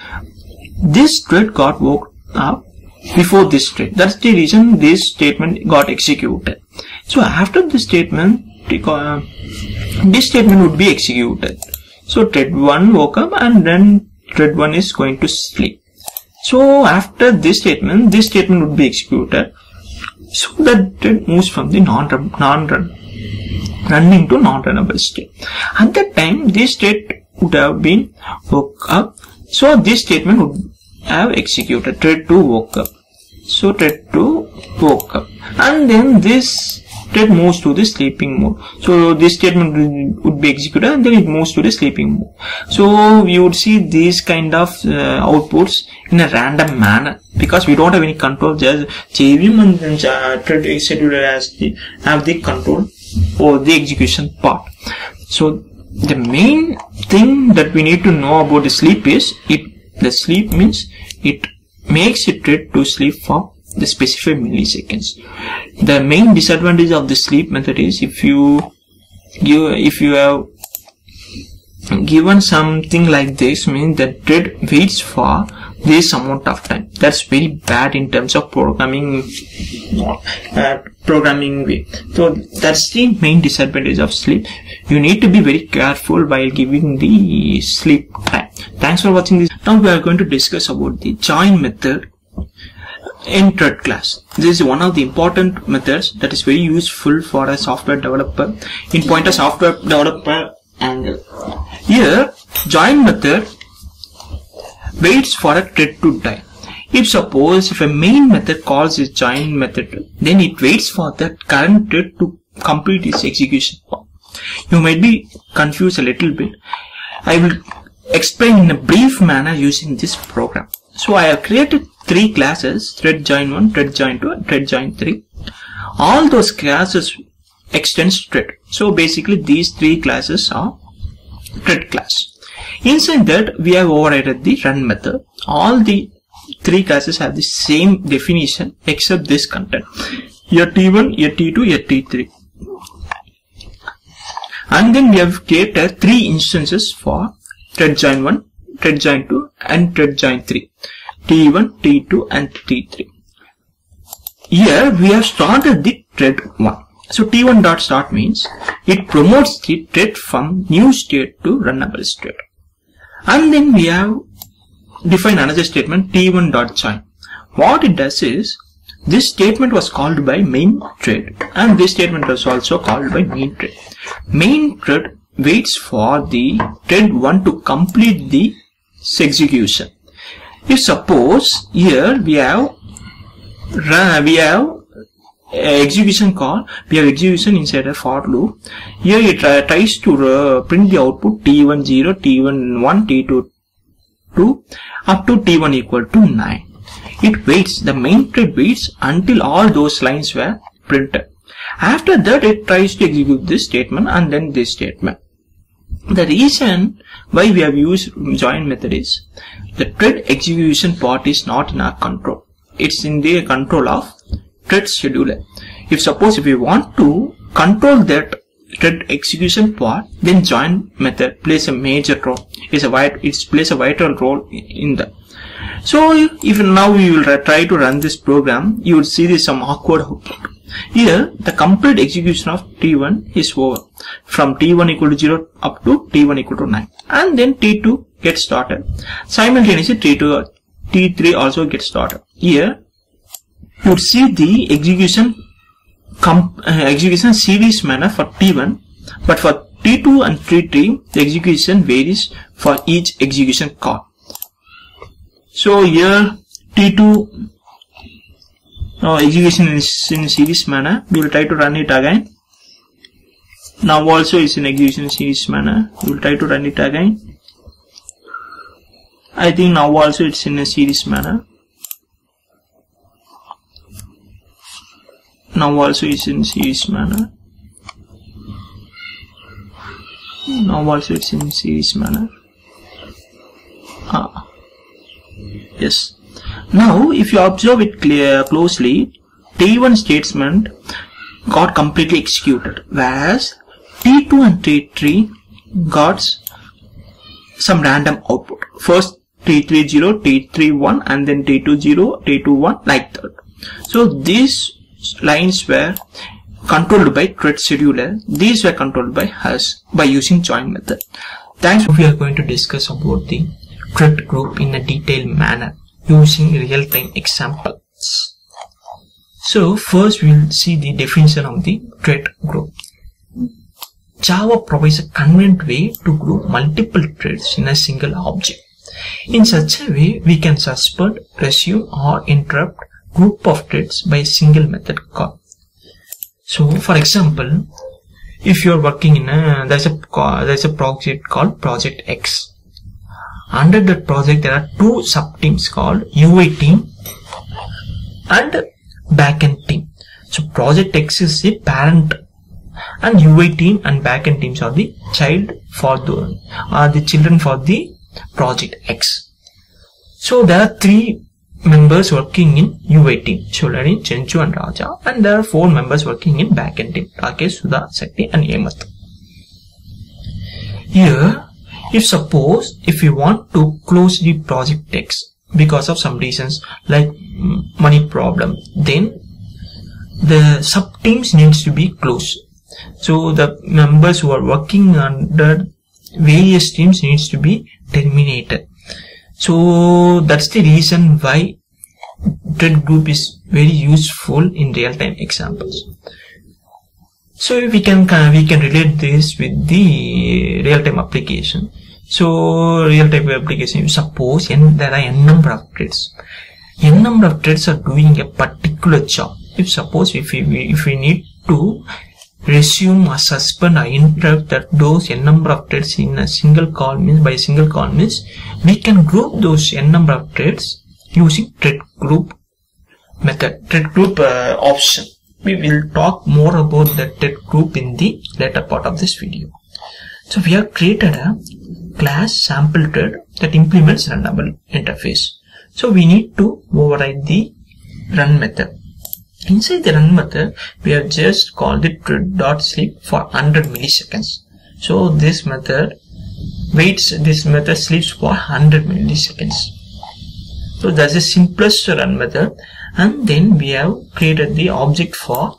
this thread got woke up before this thread. That's the reason this statement got executed. So after this statement, this statement would be executed. So thread 1 woke up and then thread 1 is going to sleep. So after this statement would be executed. So that thread moves from the running to non-runnable state. At that time, this state would have been woke up. So this statement would have executed. Thread 2 woke up. So thread 2 woke up. And then this thread moves to the sleeping mode. So this statement would be executed and then it moves to the sleeping mode. So you would see these kind of outputs in a random manner because we don't have any control. Just JVM and then thread scheduler have the control over the execution part. So the main thing that we need to know about the sleep is the sleep means it makes a thread to sleep for the specified milliseconds. The main disadvantage of the sleep method is if you have given something like this, means that thread waits for this amount of time. That's very bad in terms of programming way. So that's the main disadvantage of sleep. You need to be very careful while giving the sleep time. Thanks for watching this. Now we are going to discuss about the join method in thread class. This is one of the important methods that is very useful for a software developer in point of software developer angle. Here, join method waits for a thread to die. If a main method calls its join method, then it waits for that current thread to complete its execution. You might be confused a little bit. I will explain in a brief manner using this program. So I have created 3 classes: thread join 1, thread join 2, and thread join 3. All those classes extends thread. So basically these 3 classes are thread class. Inside that we have overridden the run method. All the 3 classes have the same definition except this content. Here T1, here T2, here T3. And then we have created 3 instances for thread join 1, thread join 2, and thread join 3. T1, T2, and T3. Here we have started the thread 1. So T1.start means it promotes the thread from new state to runnable state. And then we have defined another statement, T1.join. What it does is, this statement was called by main thread, and this statement was also called by main thread. Main thread waits for the thread 1 to complete the execution. If suppose here we have execution call, we have execution inside a for loop. Here it tries to print the output T1 0, T1 1, T2 2 up to T1 equal to 9. It waits, the main thread waits until all those lines were printed. After that it tries to execute this statement and then this statement. The reason why we have used join method is the thread execution part is not in our control. It's in the control of thread scheduler. If we want to control that thread execution part, then join method plays a major role. It plays a vital role in that. So if now we will try to run this program, you will see this some awkward output. Here the complete execution of T1 is over, from T1 equal to 0 up to T1 equal to 9, and then T2 gets started. Simultaneously T3 also gets started. Here you would see the execution series manner for T1, but for T2 and T3 the execution varies for each execution call. So here T2 execution is in series manner. We will try to run it again. Now also is in execution series manner. We will try to run it again. I think now also it's in a series manner. Now also is in series manner. Now also it's in series manner. Yes. Now if you observe it closely, T1 statement got completely executed, whereas T2 and T3 got some random output. First T3 0, T3 1, and then T2 0, T2 1, like that. So these lines were controlled by thread scheduler. These were controlled by us by using join method. Thanks. We are going to discuss about the thread group in a detailed manner using real-time examples. So first we will see the definition of the thread group. Java provides a convenient way to group multiple threads in a single object. In such a way, we can suspend, resume, or interrupt group of threads by a single method call. So for example, if you are working in there's a project called project X. Under that project there are 2 subteams called UI team and backend team. So project X is the parent, and UI team and backend teams are the children for the project X. So there are 3 members working in UI team, Sholari, Chenchu and Raja, and there are 4 members working in backend team, Rakesh, Sudha, Sakti and Hemath. Here, if you want to close the project X because of some reasons like money problem, then the subteams needs to be closed. So the members who are working under various teams needs to be terminated. So that's the reason why thread group is very useful in real-time examples. So we can relate this with the real-time application. So real-time application, suppose there are n number of threads. N number of threads are doing a particular job. If we need to resume or suspend or interrupt that those n number of threads in a single call means, by single call means, we can group those n number of threads using thread group method, thread group option. We will talk more about the thread group in the later part of this video. So we have created a class sample thread that implements runnable interface. So we need to override the run method. Inside the run method, we have just called it thread.sleep for 100 milliseconds. So this method waits, this method sleeps for 100 milliseconds. So that's the simplest run method. And then we have created the object for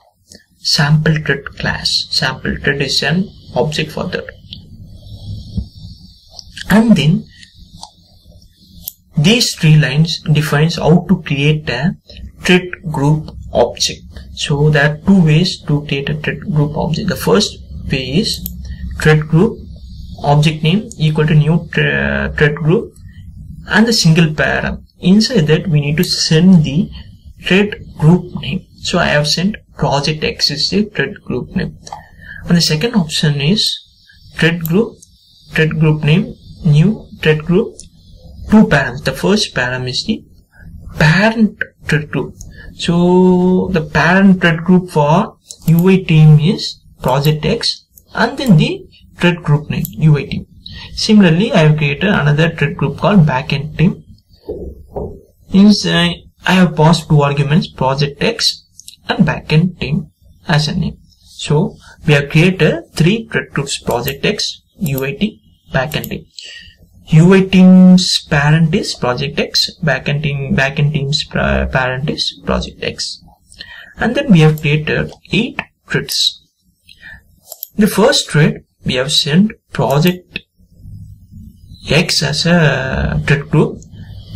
sample thread class. Sample thread is an object for that. And then these 3 lines defines how to create a thread group object. So there are 2 ways to create a thread group object. The first way is thread group object name equal to new thread group and the single param. Inside that we need to send the thread group name. So I have sent project X is the thread group name. And the second option is thread group name, new thread group, 2 params. The first param is the parent thread group. So the parent thread group for UI team is project X and then the thread group name UI team. Similarly, I have created another thread group called backend team. Inside I have passed 2 arguments, project X and backend team as a name. So we have created 3 thread groups, project X, UI team, backend team. UI team's parent is project X, backend team's parent is project X. And then we have created 8 threads. The first thread we have sent project X as a thread group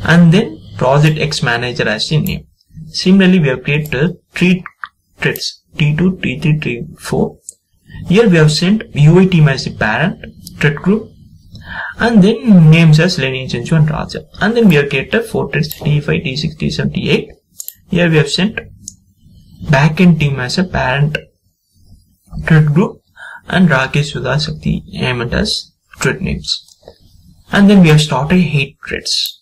and then project X manager as the name. Similarly, we have created 3 threads, T2, T3, T4. Here we have sent UI team as the parent thread group and then names as Lenny, Chenchu and Raja. And then we have created 4 threads, T5, T6, T7, T8. Here we have sent backend team as a parent thread group and Rakesh, Sudha, Sakti, Hemant as thread names. And then we have started 8 threads.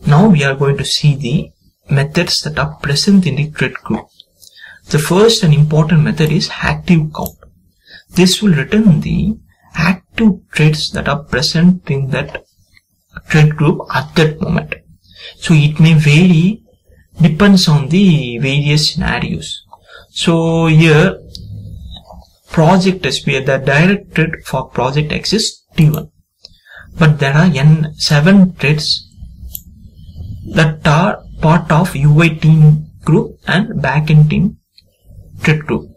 Now we are going to see the methods that are present in the thread group. The first and important method is active count. This will return the active threads that are present in that thread group at that moment. So it may vary, depends on the various scenarios. So here project X, the direct thread for project X is T1. But there are 7 threads that are part of UI team group and backend team thread group.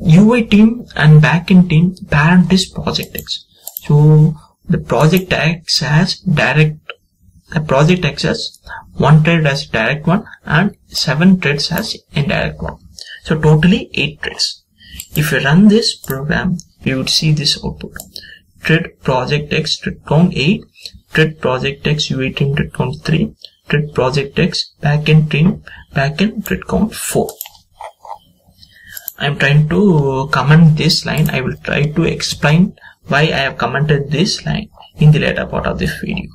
UI team and backend team parent is project X. So the project X has 1 thread as direct one and 7 threads as indirect one. So totally 8 threads. If you run this program, we would see this output. Thread project X thread count 8, thread project X UI team thread count 3, thread project X backend team backend thread count 4. I am trying to comment this line. I will try to explain why I have commented this line in the later part of this video.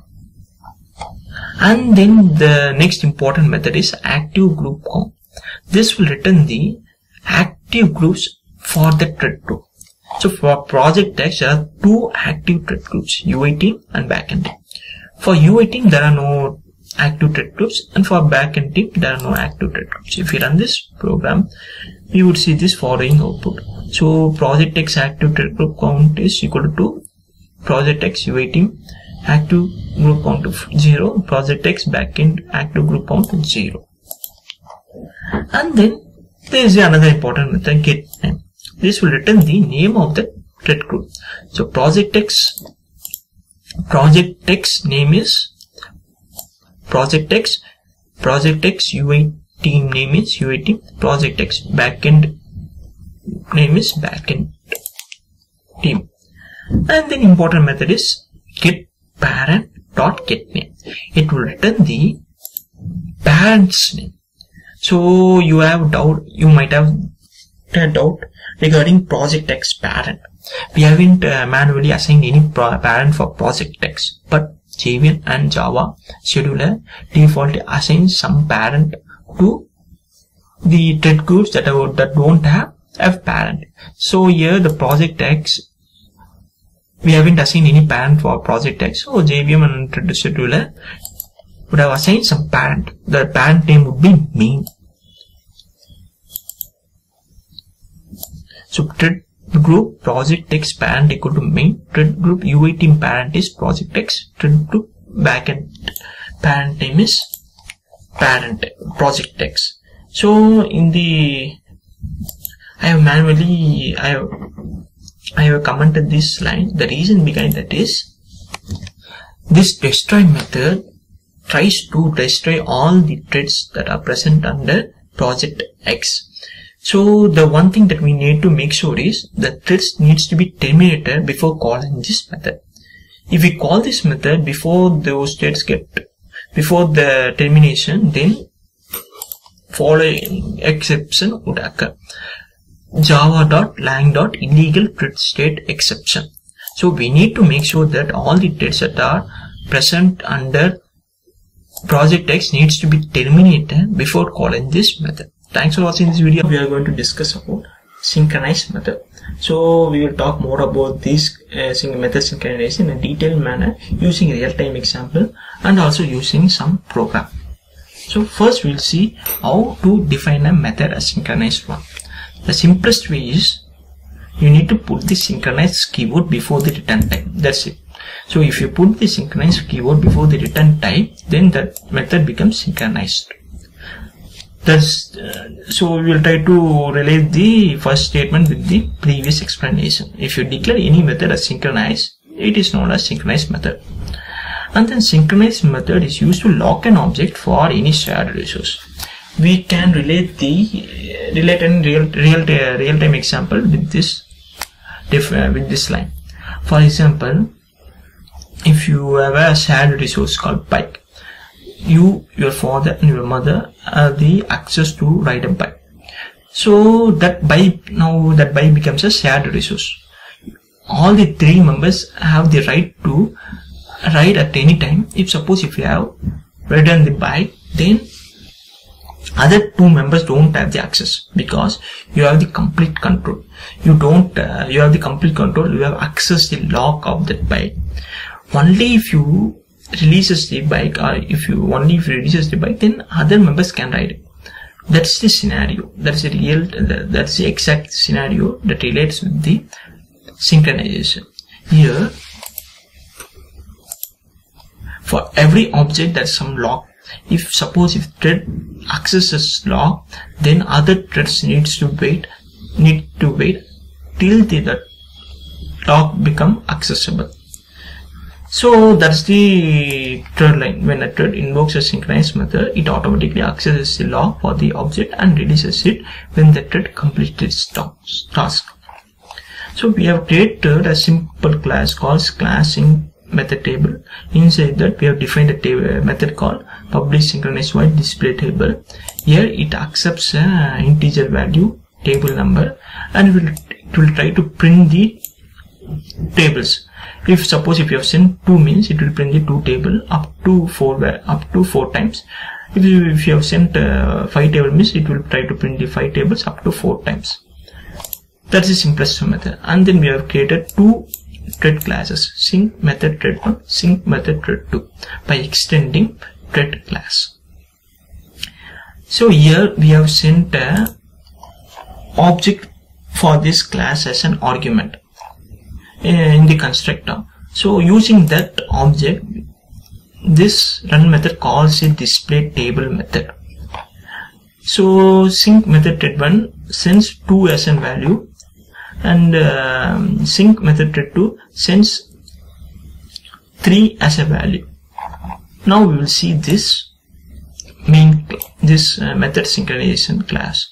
And then the next important method is active group count. This will return the active groups for the thread group. So for project X, there are 2 active thread groups, UI team and backend team. For UI team, there are no active thread groups, and for backend team, there are no active thread groups. If we run this program, we would see this following output. So project X active thread group count is equal to project X UI team active group count of 0, project X backend active group count is 0. And then there is another important method, get name. This will return the name of the thread group. So project X name is project X UI team name is UI team, project X backend name is backend team. And then important method is get parent dot get name. It will return the parent's name. So you have doubt, you might have a doubt regarding project X parent. We haven't manually assigned any parent for project X, but JVM and Java scheduler default assigns some parent to the thread groups that don't have a parent. So here the project X, we haven't assigned any parent for project X, so JVM and thread scheduler would have assigned some parent. The parent name would be main. So thread group project X parent equal to main, thread group UI team parent is project X, thread group backend parent name is parent project X. So in the I have commented this line. The reason behind that is this destroy method tries to destroy all the threads that are present under project X. So the one thing that we need to make sure is the threads needs to be terminated before calling this method. If we call this method before those threads before the termination, then following exception would occur. Java.lang.illegal thread state exception. So we need to make sure that all the threads that are present under project X needs to be terminated before calling this method. Thanks for watching this video. We are going to discuss about synchronize method. So we will talk more about this method synchronization in a detailed manner using real-time example and also using some program. So first we'll see how to define a method as synchronized one. The simplest way is you need to put the synchronized keyword before the return type. That's it. So if you put the synchronized keyword before the return type, then that method becomes synchronized. So we will try to relate the first statement with the previous explanation. If you declare any method as synchronized, it is known as synchronized method. And then synchronized method is used to lock an object for any shared resource. We can relate an real-time example with this line. For example, if you have a shared resource called bike, you, your father and your mother have the access to ride a bike. So that bike becomes a shared resource. All the three members have the right to ride at any time. If you have ridden the bike, then other two members don't have the access because you have the complete control. You have the complete control. You have access the lock of that bike. Only if you releases the bike, or if you releases the bike, then other members can ride it. That's the scenario. That's the exact scenario that relates with the synchronization. Here, for every object there's some lock. If thread accesses lock, then other threads need to wait till the lock become accessible. So that's the thread line. When a thread invokes a synchronized method, it automatically accesses the lock for the object and releases it when the thread completes its task. So we have created a simple class called class sync method table. Inside that we have defined a method called publish synchronized void display table. Here it accepts an integer value, table number, and it will try to print the tables. If you have sent 2 means, it will print the 2 table up to 4 times. If you have sent 5 table means, it will try to print the 5 tables up to 4 times. That's the simplest method. And then we have created 2 thread classes, sync method thread 1, sync method thread 2, by extending thread class. So here we have sent a object for this class as an argument in the constructor. So using that object, this run method calls a display table method. So sync method thread 1 sends 2 as a value, and sync method thread 2 sends 3 as a value. Now we will see this method synchronization class.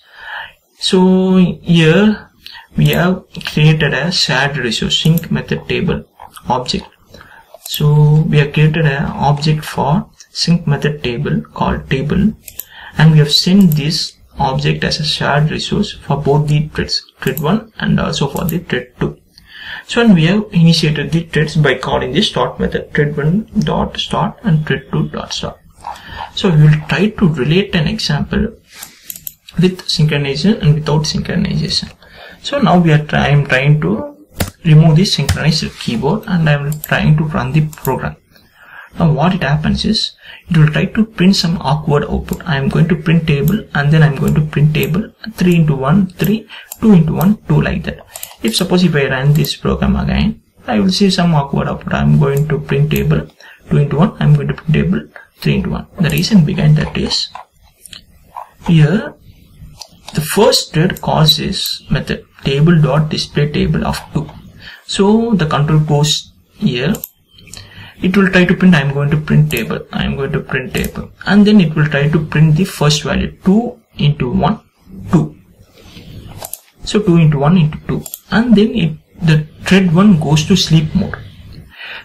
So here we have created a shared resource sync method table object. So we have created an object for sync method table called table, and we have sent this object as a shared resource for both the threads, thread 1 and also for the thread 2. So and we have initiated the threads by calling the start method, thread1 dot start and thread2 dot start. So we will try to relate an example with synchronization and without synchronization. So now I am trying to remove the synchronized keyboard and I am trying to run the program. Now what it happens is, it will try to print some awkward output. I am going to print table and then I am going to print table 3 into 1 3, 2 into 1 2, like that. If suppose if I run this program again, I will see some awkward output. I am going to print table 2 into 1, I am going to print table 3 into 1. The reason behind that is, here the first thread calls this method table dot display table of 2. So the control goes here. It will try to print, I am going to print table, I am going to print table, and then it will try to print the first value 2 into 1 2. So 2 into 1 into 2, and then the thread 1 goes to sleep mode.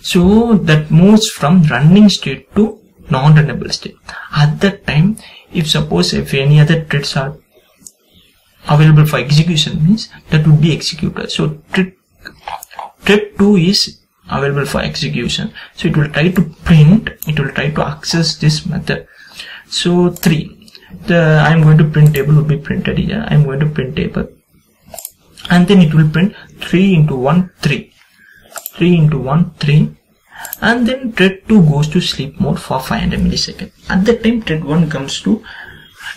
So that moves from running state to non-runnable state. At that time, if any other threads are available for execution, means that would be executed. So thread 2 is available for execution, so it will try to print, it will try to access this method. So 3, I am going to print table will be printed here. I am going to print table, and then it will print 3 into 1 3, 3 into 1 3, and then thread 2 goes to sleep mode for 500 milliseconds. At that time thread 1 comes to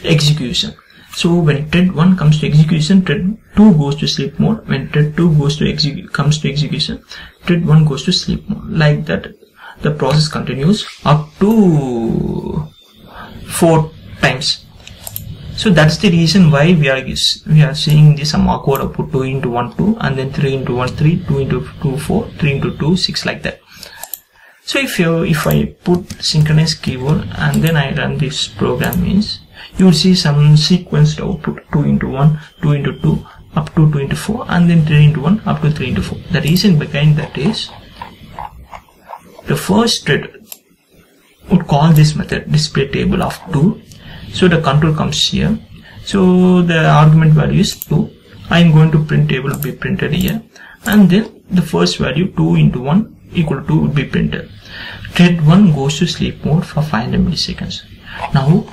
execution. So when thread 1 comes to execution, thread 2 goes to sleep mode. When thread 2 goes to comes to execution, thread 1 goes to sleep mode. Like that, the process continues up to 4 times. So that's the reason why we are seeing this some awkward output 2 into 1 2, and then 3 into 1 3, 2 into 2 4, 3 into 2 6, like that. So if I put synchronized keyboard and then I run this program, means you will see some sequenced output 2 into 1, 2 into 2, up to 2 into 4, and then 3 into 1, up to 3 into 4. The reason behind that is, the first thread would call this method display table of 2. So the control comes here. So the argument value is 2. I am going to print table will be printed here, and then the first value 2 into 1 equal to would be printed. Thread 1 goes to sleep mode for 500 milliseconds. Now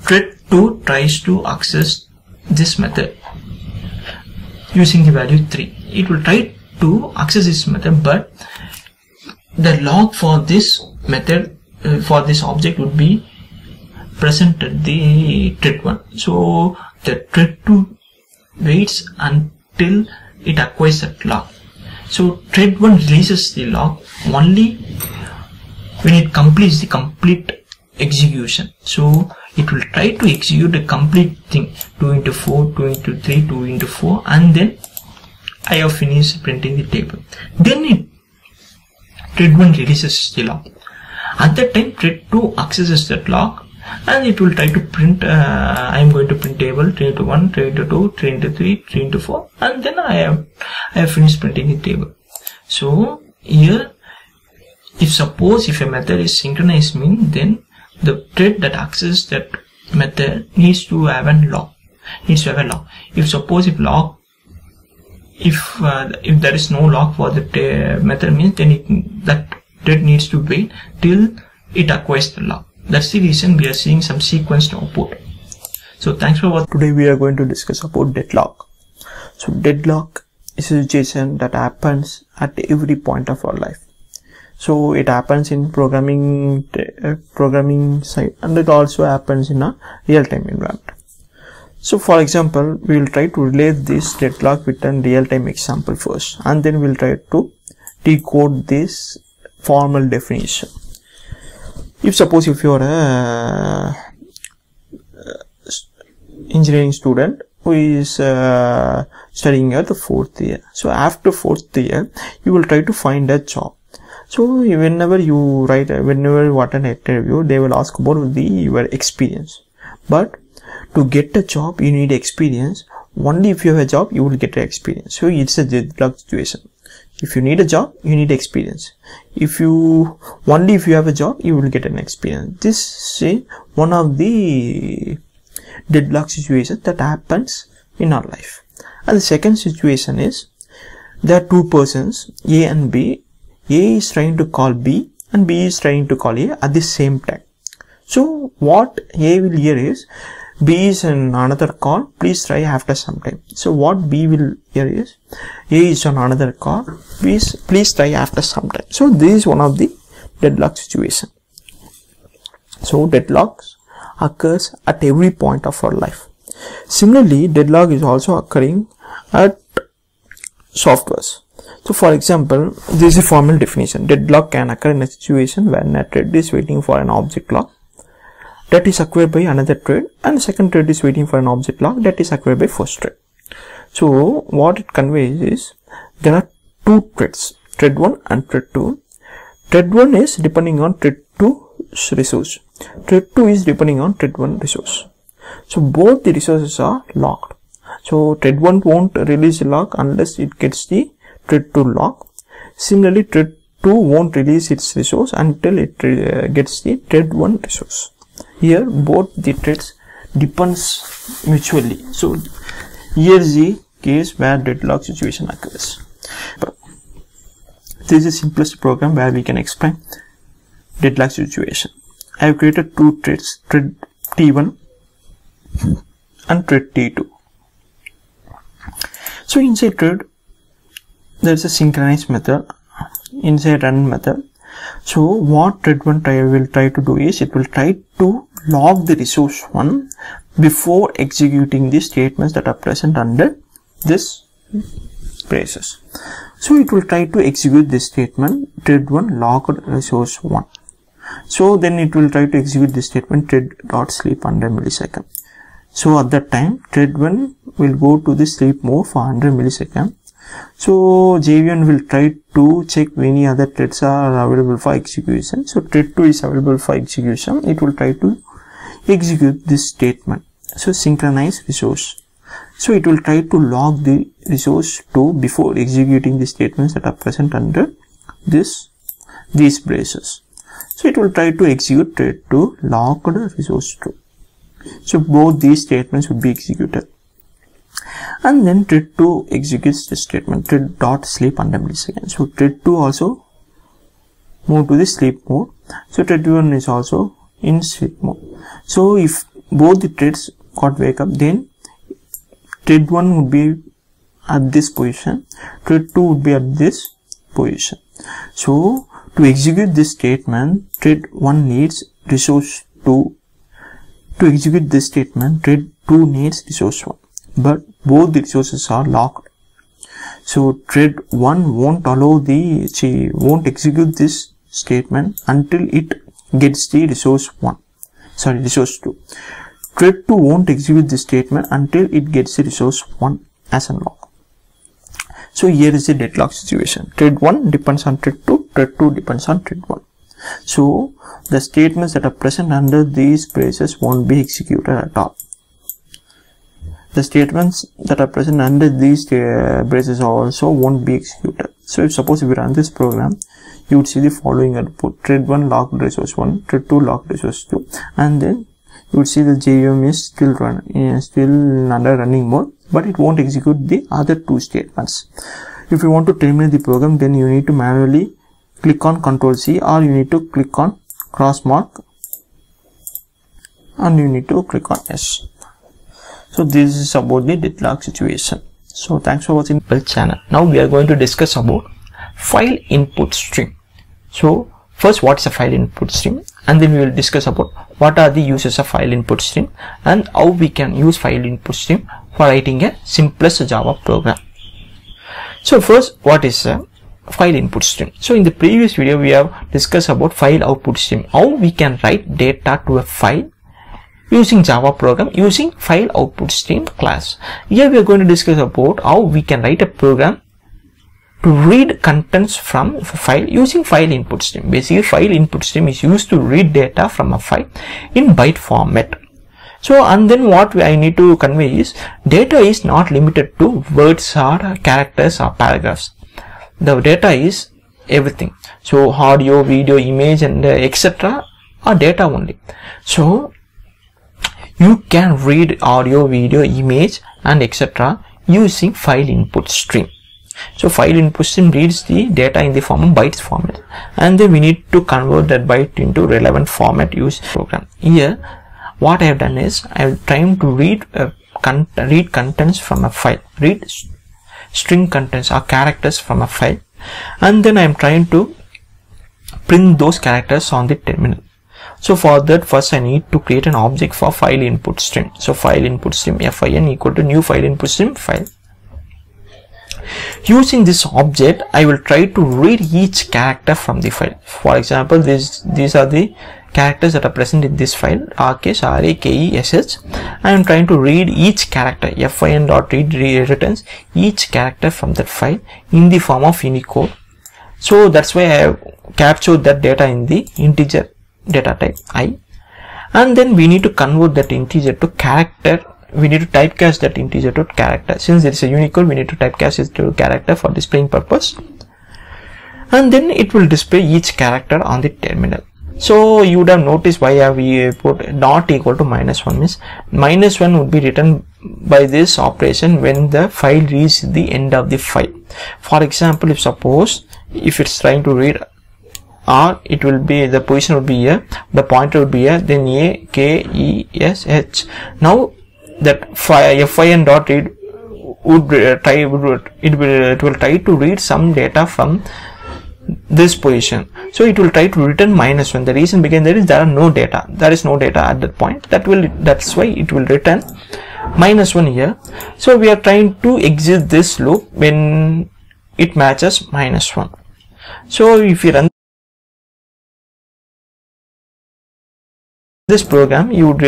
thread 2 tries to access this method using the value 3. It will try to access this method, but the log for this method, for this object, would be present at the thread 1. So the thread 2 waits until it acquires that log. So thread 1 releases the log only when it completes the complete execution. So it will try to execute the complete thing, 2 into 4, 2 into 3, 2 into 4, and then I have finished printing the table. Then thread 1 releases the log. At that time thread 2 accesses that log, and it will try to print, I am going to print table 3 into 1, 3 into 2, 3 into 3, 3 into 4, and then I have finished printing the table. So here, if a method is synchronized, means then the thread that accesses that method needs to have a log. If there is no log for the method, means then that thread needs to wait till it acquires the log. That's the reason we are seeing some sequenced output. So thanks for watching. Today we are going to discuss about deadlock. So deadlock is a situation that happens at every point of our life. So it happens in programming side, and it also happens in a real-time environment. So for example, we will try to relate this deadlock with a real-time example first, and then we'll try to decode this formal definition. If you're a engineering student who is studying at the 4th year, so after 4th year you will try to find a job. So whenever you attend an interview, they will ask about your experience. But to get a job, you need experience. Only if you have a job, you will get an experience. So it's a deadlock situation. If you need a job, you need experience. Only if you have a job, you will get an experience. This is one of the deadlock situation that happens in our life. And the second situation is there are two persons, A and B. A is trying to call B and B is trying to call A at the same time. So what A will hear is, B is on another call, please try after some time. So what B will hear is, A is on another call, please try after some time. So this is one of the deadlock situation. So deadlocks occurs at every point of our life. Similarly, deadlock is also occurring at softwares. So for example, this is a formal definition. Deadlock can occur in a situation when a thread is waiting for an object lock that is acquired by another thread, and the second thread is waiting for an object lock that is acquired by first thread. So what it conveys is, there are two threads, thread 1 and thread 2. Thread 1 is depending on thread 2's resource. Thread 2 is depending on thread 1 resource. So both the resources are locked. So thread 1 won't release the lock unless it gets the thread 2 lock. Similarly, thread 2 won't release its resource until it gets the thread 1 resource. Here both the threads depends mutually. So here is the case where deadlock situation occurs. This is the simplest program where we can explain deadlock situation. I have created two threads, thread T1 and thread T2. So inside thread there is a synchronize method, inside run method. So what thread 1 will try to do is, it will try to log the resource 1 before executing the statements that are present under this braces. So it will try to execute this statement, thread 1 logged resource 1. So then it will try to execute this statement, thread dot sleep 100 millisecond. So at that time thread 1 will go to the sleep mode for 100 millisecond. So JVM will try to check many other threads are available for execution. So thread 2 is available for execution. It will try to execute this statement. So synchronize resource. So it will try to log the resource 2 before executing the statements that are present under these braces. So it will try to execute thread 2 logged resource 2. So both these statements would be executed. And then thread 2 executes the statement, thread dot sleep 100 milliseconds. So thread 2 also move to the sleep mode. So thread 1 is also in sleep mode. So if both the threads got wake up, then thread 1 would be at this position, thread 2 would be at this position. So to execute this statement, thread 1 needs resource 2. To execute this statement, thread 2 needs resource 1. But both the resources are locked. So thread 1 won't execute this statement until it gets the resource 2. Thread 2 won't execute this statement until it gets the resource 1 as a lock. So here is the deadlock situation. Thread 1 depends on thread 2, thread 2 depends on thread 1. So the statements that are present under these braces won't be executed at all. The statements that are present under these braces also won't be executed. So if suppose if we run this program, you would see the following output: thread 1 locked resource 1, thread 2 locked resource 2, and then you would see the JVM is still under running mode, but it won't execute the other two statements. If you want to terminate the program, then you need to manually click on Ctrl C, or you need to click on cross mark and you need to click on S. So this is about the deadlock situation. So thanks for watching the channel. Now we are going to discuss about file input stream. So first, what is a file input stream, and then we will discuss about what are the uses of file input stream and how we can use file input stream for writing a simplest Java program. So first, what is a file input stream? So in the previous video we have discussed about file output stream, how we can write data to a file using Java program using file output stream class. Here we are going to discuss about how we can write a program to read contents from a file using file input stream. Basically, file input stream is used to read data from a file in byte format. So, and then what I need to convey is, data is not limited to words or characters or paragraphs. The data is everything. So audio, video, image, and etc. are data only. So you can read audio, video, image and etc. using file input stream. So file input stream reads the data in the form of bytes format, and then we need to convert that byte into relevant format used program. Here what I have done is I am trying to read contents from a file, read string contents or characters from a file, and then I am trying to print those characters on the terminal. So for that, first I need to create an object for file input stream. So file input stream fin equal to new file input stream file. Using this object, I will try to read each character from the file. For example, these are the characters that are present in this file, rkesh, rakesh. I am trying to read each character. fin.read returns each character from that file in the form of Unicode. So that's why I have captured that data in the integer data type I, and then we need to convert that integer to character. We need to typecast that integer to character. Since it is a Unicode, we need to typecast it to character for displaying purpose, and then it will display each character on the terminal. So you would have noticed why have we put not equal to -1, means -1 would be written by this operation when the file reaches the end of the file. For example, if it's trying to read R, it will be, the position would be here, the pointer would be here, then A, K, E, S, H. Now that fin dot read would it will try to read some data from this position. So it will try to return -1. The reason behind that is there is no data at that point. That's why it will return -1 here. So we are trying to exit this loop when it matches -1. So if you run this program, you would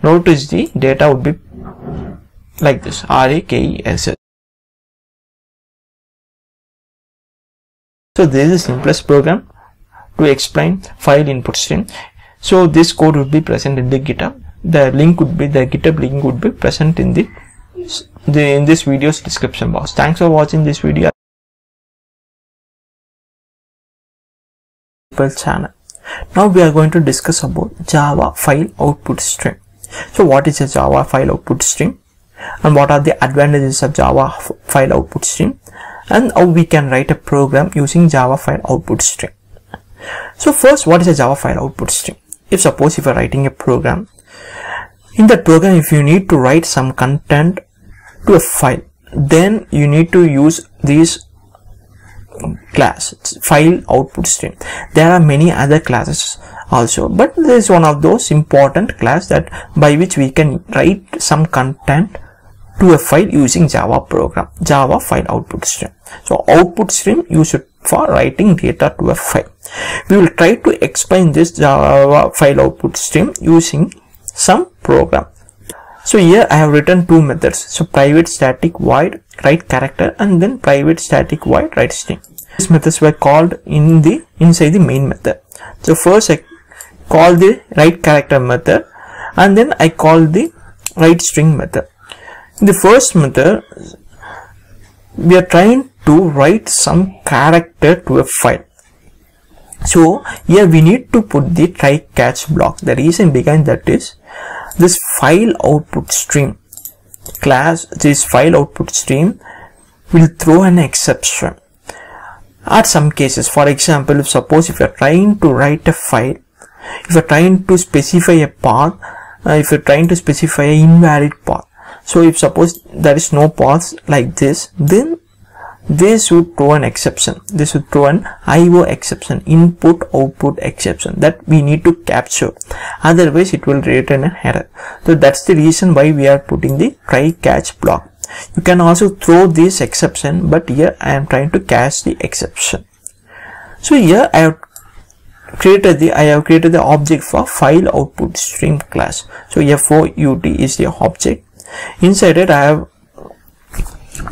notice the data would be like this, RAKESS. So this is the simplest program to explain file input stream. So this code would be present in the GitHub. The GitHub link would be present in this video's description box. Thanks for watching this video channel. Now we are going to discuss about Java file output stream. So what is a Java file output stream, and what are the advantages of Java file output stream, and how we can write a program using Java file output stream. So first, what is a Java file output stream? If you are writing a program, in that program if you need to write some content to a file, then you need to use these class file output stream. There are many other classes also, but there is one of those important class that by which we can write some content to a file using Java program, Java file output stream. So output stream used for writing data to a file. We will try to explain this Java file output stream using some program. So here I have written two methods. So private static void write character, and then private static void write string. These methods were called inside the main method. So first I call the write character method, and then I call the write string method. In the first method, we are trying to write some character to a file. So here we need to put the try catch block. The reason behind that is this file output stream class, this file output stream will throw an exception at some cases. For example, if you are trying to write a file, if you are trying to specify a path, if you are trying to specify an invalid path, so if suppose there is no paths like this, then this would throw an exception. This would throw an IO exception, input output exception, that we need to capture. Otherwise it will return an error. So that's the reason why we are putting the try catch block. You can also throw this exception, but here I am trying to catch the exception. So here I have created the object for file output stream class. So here FOUT is the object. Inside it I have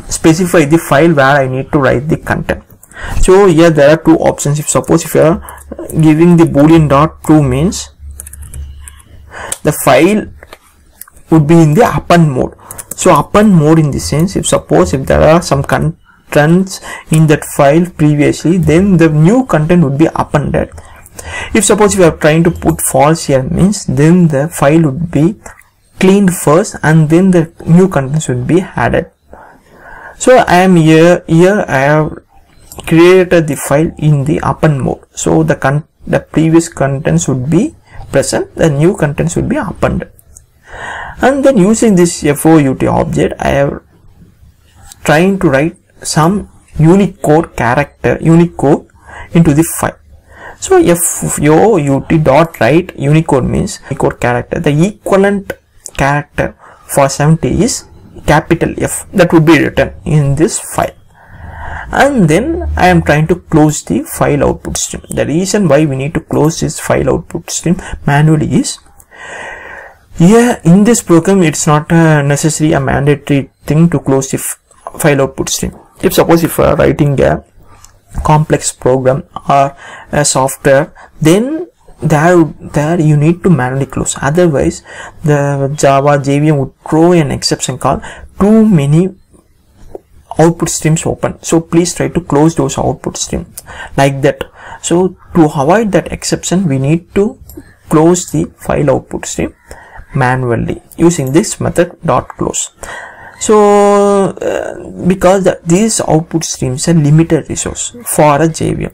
specified the file where I need to write the content. So here there are two options. If you are giving the boolean.true, means the file would be in the append mode. So append mode in the sense, if there are some contents in that file previously, then the new content would be appended. If you are trying to put false here, means then the file would be cleaned first and then the new contents would be added. So I am here I have created the file in the append mode. So the previous contents would be present, the new contents would be appended. And then using this FOUT object, I have trying to write some Unicode into the file. So FOUT dot write Unicode means Unicode character. The equivalent character for 70 is capital F, that would be written in this file. And then I am trying to close the file output stream. The reason why we need to close this file output stream manually is, here in this program it's not necessary, a mandatory thing to close the file output stream. If suppose if you are writing a complex program or a software, then there you need to manually close. Otherwise the Java JVM would throw an exception called too many output streams open. So please try to close those output streams like that. So to avoid that exception, we need to close the file output stream manually using this method dot close. So because these output streams are limited resource for a JVM.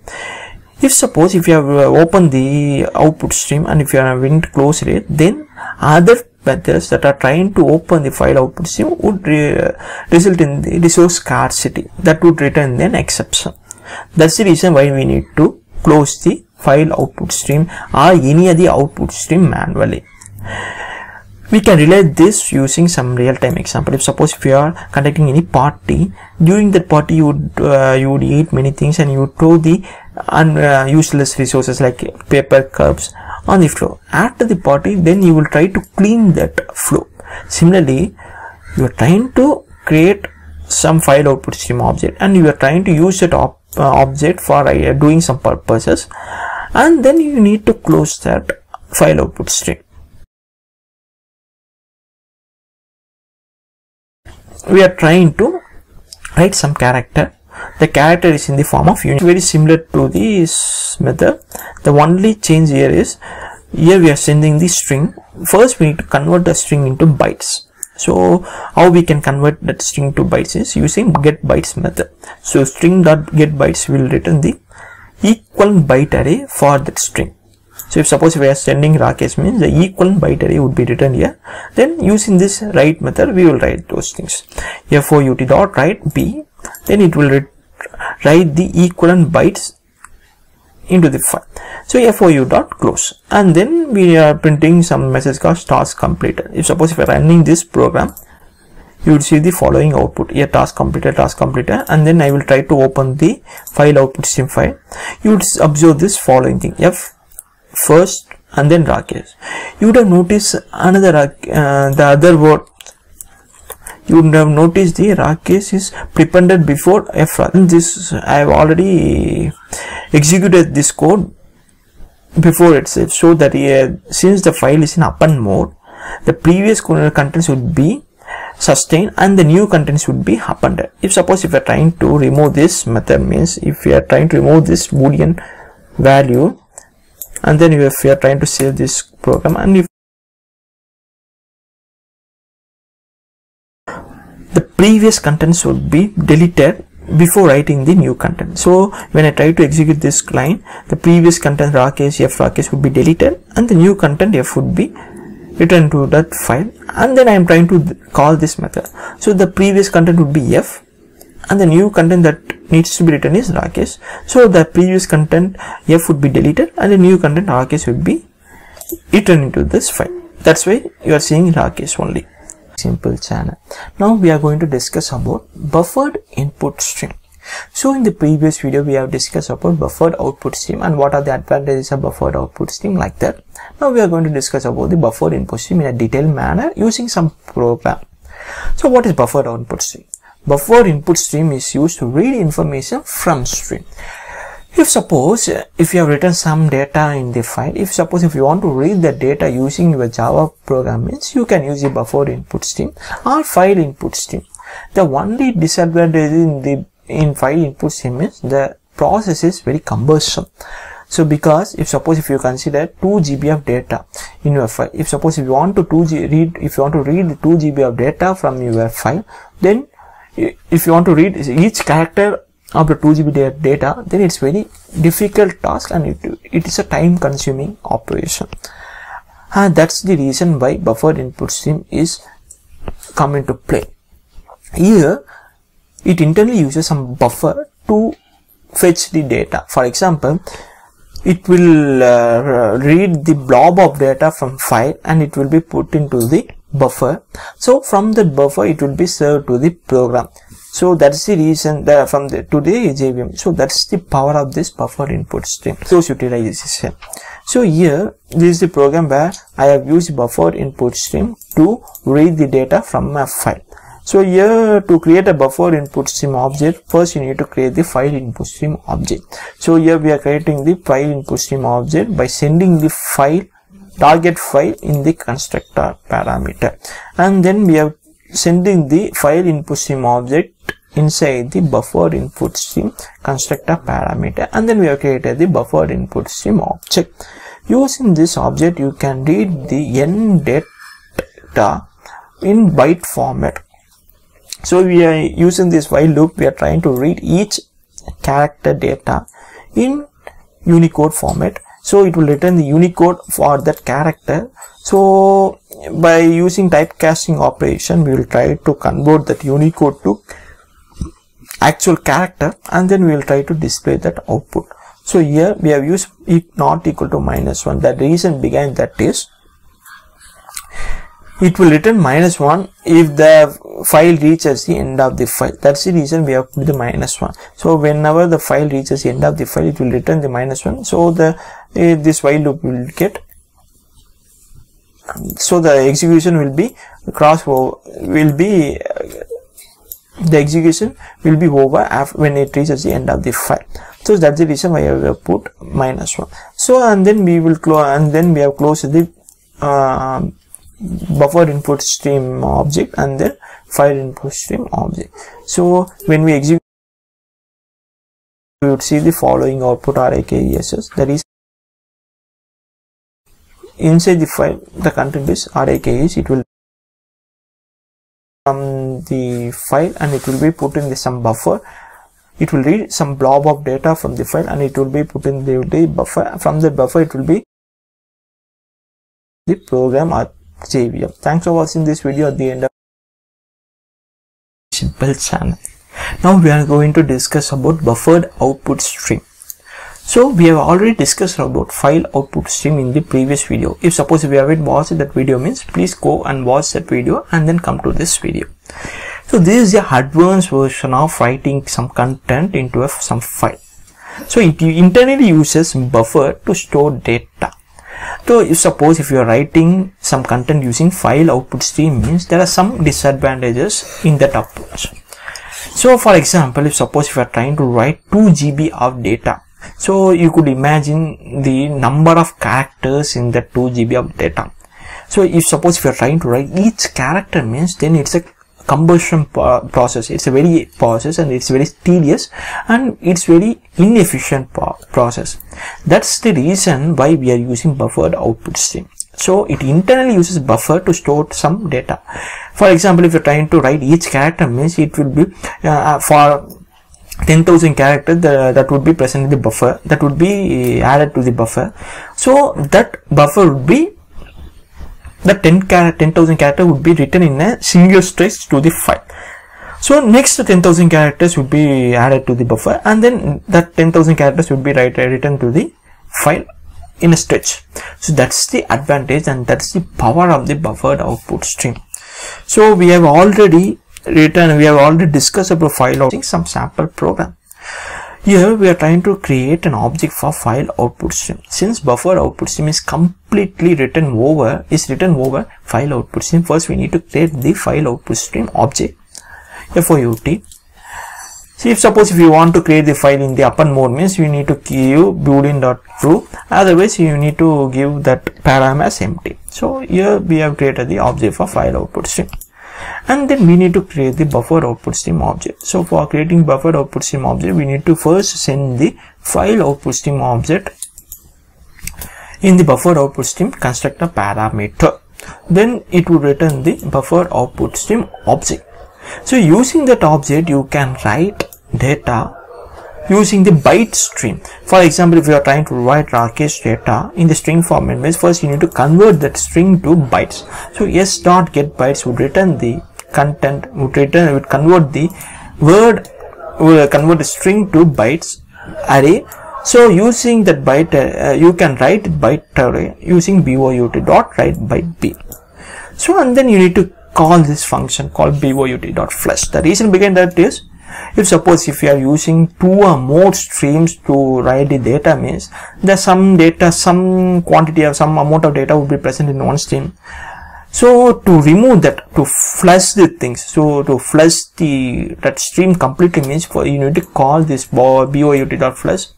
If suppose if you have opened the output stream and if you haven't closed it, then other methods that are trying to open the file output stream would result in the resource scarcity, that would return an exception. That's the reason why we need to close the file output stream or any other output stream manually. We can relate this using some real-time example. If suppose if you are conducting any party, during that party you would eat many things and you would throw the useless resources like paper cups on the floor. After the party, then you will try to clean that floor. Similarly, you are trying to create some file output stream object and you are trying to use that object for doing some purposes, and then you need to close that file output stream. We are trying to write some character. The character is in the form of unit, very similar to this method. The only change here is, here we are sending the string. First we need to convert the string into bytes. So how we can convert that string to bytes is using getBytes method. So string.getBytes will return the equivalent byte array for that string. So if suppose we are sending Rakesh, means the equivalent byte array would be written here. Then using this write method, we will write those things. FOUT dot write B, then it will write the equivalent bytes into the file. So FOU dot close, and then we are printing some message called task completed. If suppose if we are running this program, you would see the following output here: task completed, and then I will try to open the file output stream file. You would observe this following thing: F first and then Rakesh. You would have noticed another the other word. You would have noticed the Rakesh is prepended before F. And this I have already executed this code before itself, so that since the file is in append mode, the previous contents would be sustained and the new contents would be appended. If suppose if we are trying to remove this method, means if we are trying to remove this boolean value, and then if we are trying to save this program, and if the previous contents would be deleted before writing the new content. So when I try to execute this line, the previous content Rakesh, F Rakesh would be deleted and the new content F would be returned to that file, and then I am trying to call this method. So the previous content would be F and the new content that needs to be written is Rakesh. So the previous content F would be deleted and the new content Rakesh would be written into this file. That's why you are seeing Rakesh only. Simple channel. Now we are going to discuss about buffered input stream. So in the previous video we have discussed about buffered output stream and what are the advantages of buffered output stream, like that. Now we are going to discuss about the buffered input stream in a detailed manner using some program. So what is buffered output stream? Buffered input stream is used to read information from stream. If suppose if you have written some data in the file, if you want to read the data using your Java program, means you can use the buffered input stream or file input stream. The only disadvantage in file input stream is the process is very cumbersome. So because if you consider 2 GB of data in your file, if you want to read the 2 GB of data from your file, then if you want to read each character of the 2 GB data, then it's very difficult task and it is a time consuming operation. And that's the reason why buffered input stream is come into play. Here it internally uses some buffer to fetch the data. For example, it will read the blob of data from file and it will be put into the buffer. So from the buffer it will be served to the program. So that's the reason that to the JVM. So that's the power of this buffer input stream. Source utilization. So here this is the program where I have used buffer input stream to read the data from a file. So here to create a buffer input stream object, first you need to create the file input stream object. So here we are creating the file input stream object by sending the target file in the constructor parameter, and then we are sending the file input stream object inside the buffer input stream constructor parameter, and then we have created the buffer input stream object. Using this object you can read the n data in byte format. So we are using this while loop, we are trying to read each character data in Unicode format. So it will return the Unicode for that character. So by using typecasting operation, we will try to convert that Unicode to actual character, and then we will try to display that output. So here we have used not equal to -1. The reason behind that is it will return -1 if the file reaches the end of the file. That's the reason we have put the -1. So whenever the file reaches the end of the file, it will return the -1. So this while loop will get, so the execution will be the execution will be over when it reaches the end of the file. So that's the reason why I have put -1. So and then we will we have closed the buffer input stream object and then file input stream object. So when we execute, we would see the following output RAKESS. That is, inside the file the content is RAKES. It will from the file and it will be put in some buffer. It will read some blob of data from the file and it will be put in the buffer. From the buffer it will be the program or JVM. Thanks for watching this video at the end of simple channel. Now we are going to discuss about buffered output stream. So we have already discussed about file output stream in the previous video. If suppose you haven't watched that video, means please go and watch that video and then come to this video. So this is the advanced version of writing some content into some file. So it internally uses buffer to store data. So if you are writing some content using file output stream, means there are some disadvantages in that approach. So for example, if you are trying to write 2 GB of data, so you could imagine the number of characters in that 2 GB of data. So if you are trying to write each character, means then it's a conversion process. It's a very process and it's very tedious and it's very inefficient process. That's the reason why we are using buffered output stream. So it internally uses buffer to store some data. For example, if you're trying to write each character, means it will be for 10,000 characters that would be present in the buffer, that would be added to the buffer. So that buffer would be the 10,000 character would be written in a single stretch to the file. So next 10,000 characters would be added to the buffer, and then that 10,000 characters would be written to the file in a stretch. So that's the advantage and that's the power of the buffered output stream. So we have already discussed about file output, some sample program. Here we are trying to create an object for file output stream. Since buffer output stream is completely written over file output stream, first we need to create the file output stream object, FOUT. See, if you want to create the file in the upper mode, means you need to give boolean.true, otherwise you need to give that param as empty. So here we have created the object for file output stream. And then we need to create the buffer output stream object. So for creating buffer output stream object, we need to first send the file output stream object In the buffer output stream, construct a parameter. Then it would return the buffer output stream object. So using that object, you can write data using the byte stream. For example, if you are trying to write Rakesh data in the string format, means first you need to convert that string to bytes. So s.getBytes would return the content, would convert the word, will convert the string to bytes array. So using that byte, you can write byte array using bout.writeByteB. So and then you need to call this function called bout.flush. The reason behind that is, if you are using 2 or more streams to write the data, means there's some data, some quantity of some amount of data will be present in one stream. So to remove that, to flush the things, so to flush that stream completely, means you need to call this bout.flush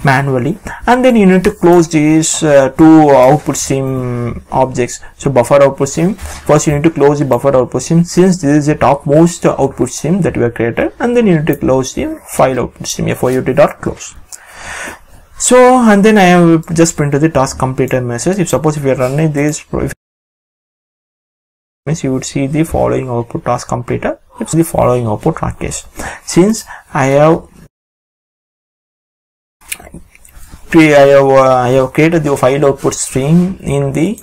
manually, and then you need to close these 2 output stream objects. So buffer output stream, first you need to close the buffer output stream, since this is the topmost output stream that we have created, and then you need to close the file output stream, fout.close. So and then I have just printed the task completed message. If you are running this, means you would see the following output: task completed. It's the following output: Rakesh. Since I have created the file output stream in the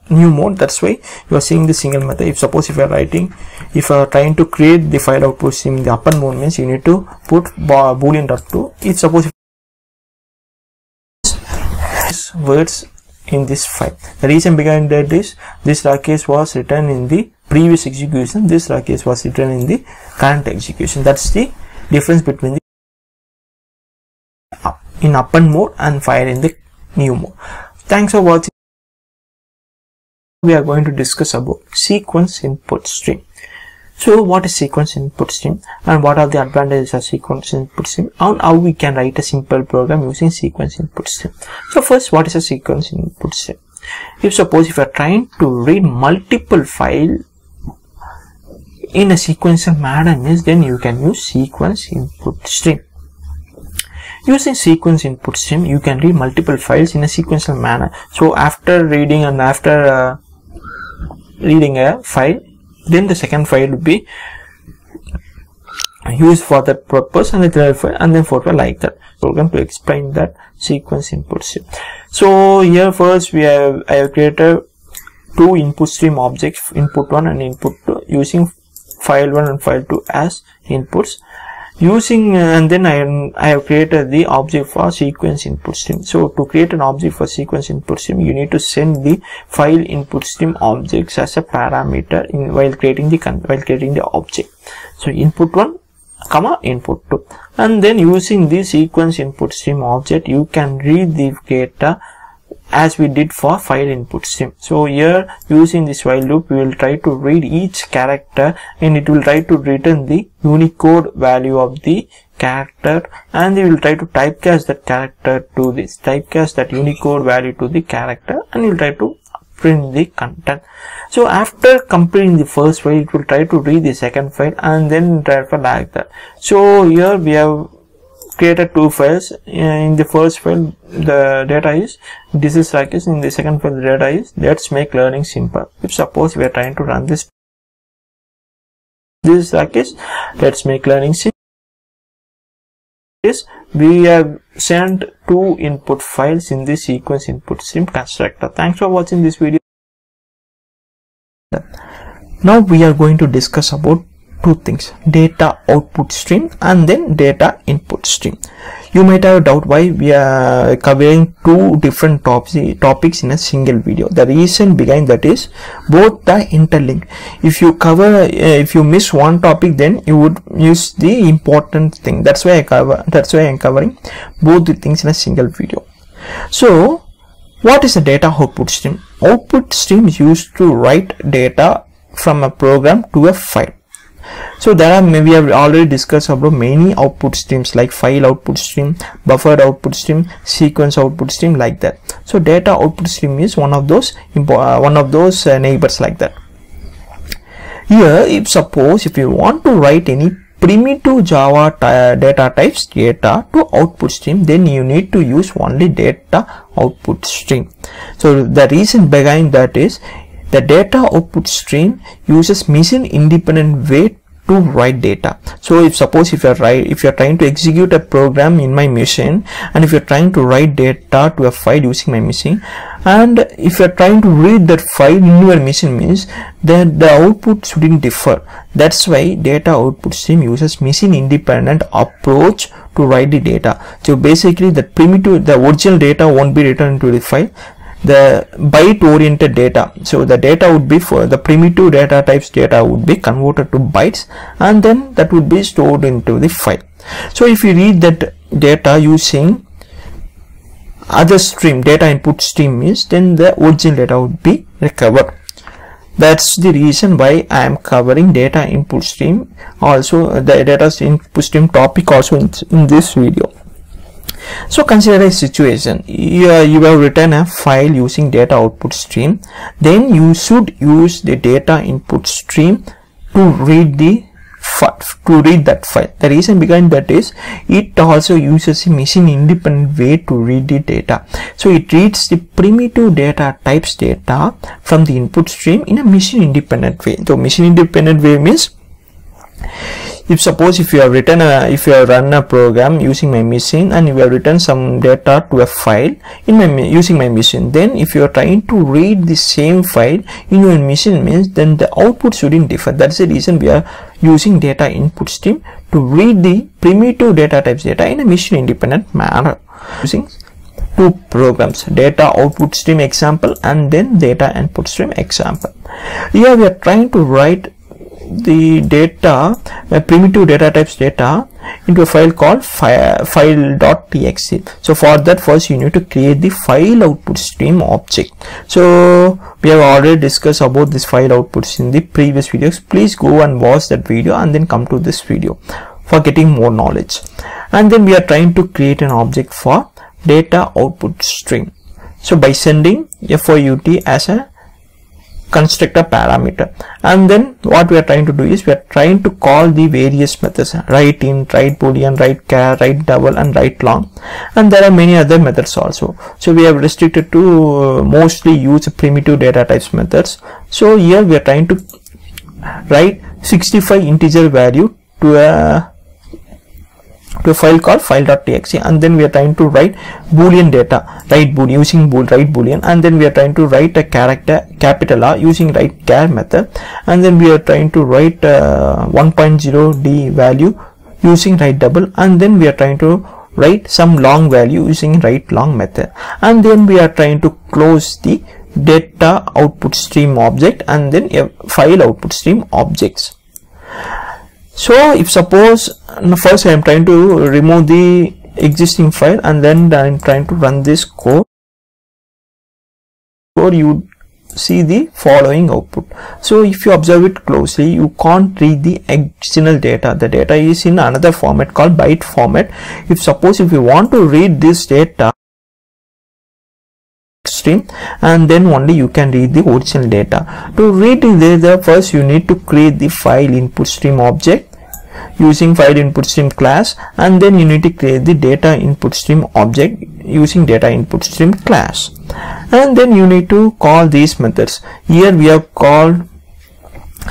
new mode, that's why you are seeing the single method. If you are writing, if you are trying to create the file output stream in the upper mode, means you need to put boolean.to. If suppose words in this file, the reason behind that is, this Rakesh was written in the previous execution, this Rakesh was written in the current execution. That's the difference between the in upper mode and file in the new mode. Thanks for watching. We are going to discuss about sequence input stream. So what is sequence input stream, and what are the advantages of sequence input stream, and how we can write a simple program using sequence input stream. So first, what is a sequence input stream? If you are trying to read multiple files in a sequential manner, then you can use sequence input stream. Using sequence input stream, you can read multiple files in a sequential manner. So after reading reading a file, then the second file will be used for that purpose, and the third file, and then fourth file, like that. So we're going to explain that sequence input stream. So here first I have created 2 input stream objects, input 1 and input 2, using file 1 and file 2 as inputs. And then I have created the object for sequence input stream. So to create an object for sequence input stream, you need to send the file input stream objects as a parameter while creating the object. So input 1, input 2, and then using the sequence input stream object, you can read the data as we did for file input stream. So here, using this while loop, we will try to read each character, and it will try to return the Unicode value of the character, and we will try to typecast that character to this, typecast that Unicode value to the character, and we will try to print the content. So after completing the first file, it will try to read the second file, and then try for like that. So here we have created 2 files. In the first file, the data is this is Rakesh. In the second file, the data is let's make learning simple. If suppose we are trying to run this is Rakesh, let's make learning simple. We have sent 2 input files in the sequence input stream constructor. Thanks for watching this video. Now we are going to discuss about 2 things: data output stream and then data input stream. You might have a doubt why we are covering 2 different topics in a single video. The reason behind that is both are interlinked. If you miss one topic, then you would miss the important thing. That's why I am covering both the things in a single video. So what is a data output stream? Output stream is used to write data from a program to a file. So we have already discussed about many output streams like file output stream, buffer output stream, sequence output stream, like that. So data output stream is one of those neighbors like that. Here, if you want to write any primitive Java data types data to output stream, then you need to use only data output stream. So the reason behind that is the data output stream uses machine independent way to write data. So if suppose if you're trying to execute a program in my machine, and if you're trying to write data to a file using my machine, and if you're trying to read that file in your machine, means then the output shouldn't differ. That's why data output stream uses machine independent approach to write the data. So basically the primitive, the original data won't be written into the file, the byte oriented data. So the data would be, for the primitive data types data would be converted to bytes, and then that would be stored into the file. So if you read that data using other stream, data input stream, means then the original data would be recovered. That's the reason why I am covering data input stream, also the data input stream topic also in this video. So consider a situation, you have written a file using data output stream, then you should use the data input stream to read that file. The reason behind that is it also uses a machine independent way to read the data. So it reads the primitive data types data from the input stream in a machine independent way. So machine independent way means, if suppose if you have run a program using my machine, and you have written some data to a file using my machine, then if you are trying to read the same file in your machine, means then the output shouldn't differ. That's the reason we are using data input stream to read the primitive data types data in a machine independent manner, using two programs, data output stream example and then data input stream example. Here we are trying to write the data, primitive data types data, into a file called file.txt. So for that, first you need to create the file output stream object. So we have already discussed about this file outputs in the previous videos. Please go and watch that video and then come to this video for getting more knowledge. And then we are trying to create an object for data output stream. So by sending FOUT as a constructor parameter, and then what we are trying to do is we are trying to call the various methods, write int, write boolean, write char, write double and write long, and there are many other methods also. So we have restricted to mostly use primitive data types methods. So here we are trying to write 65 integer value to a file called file.txt, and then we are trying to write boolean data, write boolean using write boolean, and then we are trying to write a character capital R using write char method, and then we are trying to write 1.0d value using write double, and then we are trying to write some long value using write long method, and then we are trying to close the data output stream object and then a file output stream objects. So if suppose first I am trying to remove the existing file, and then I am trying to run this code, you see the following output. So if you observe it closely, you can't read the original data. The data is in another format called byte format. If you want to read this data stream, and then only you can read the original data. To read the data, first you need to create the file input stream object using file input stream class, and then you need to create the data input stream object using data input stream class, and then you need to call these methods. Here we have called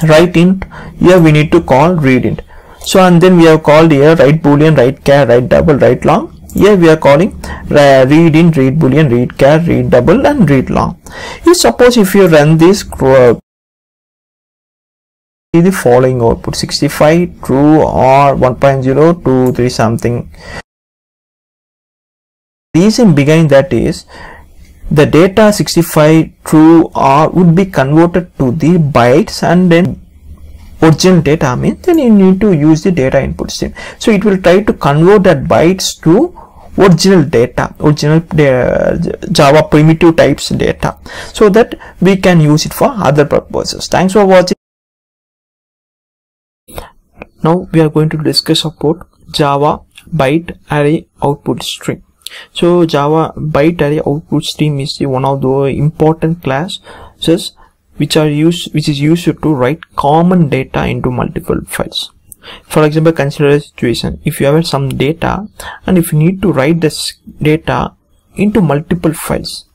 write int, here we need to call read int. So and then we have called here write boolean, write char, write double, write long. Here we are calling read int, read boolean, read char, read double and read long. Suppose if you run this, see the following output: 65 true or 1.0 2 3 something. Reason behind that is the data 65 true or would be converted to the bytes, and then original data means then you need to use the data input stream. So it will try to convert that bytes to original data, Java primitive types data, so that we can use it for other purposes. Thanks for watching. Now we are going to discuss about Java byte array output stream. So Java byte array output stream is one of the important classes which is used to write common data into multiple files. For example, consider a situation. If you have some data and if you need to write this data into multiple files,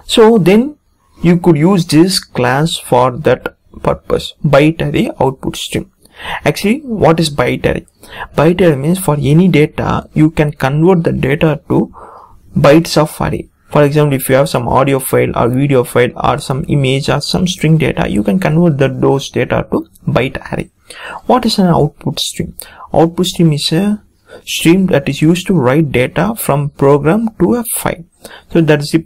so then you could use this class for that purpose. Byte array output stream. Actually, what is byte array? Byte array means for any data you can convert the data to bytes of array. For example, if you have some audio file or video file or some image or some string data, you can convert those data to byte array. What is an output stream? Output stream is a stream that is used to write data from program to a file. So that is the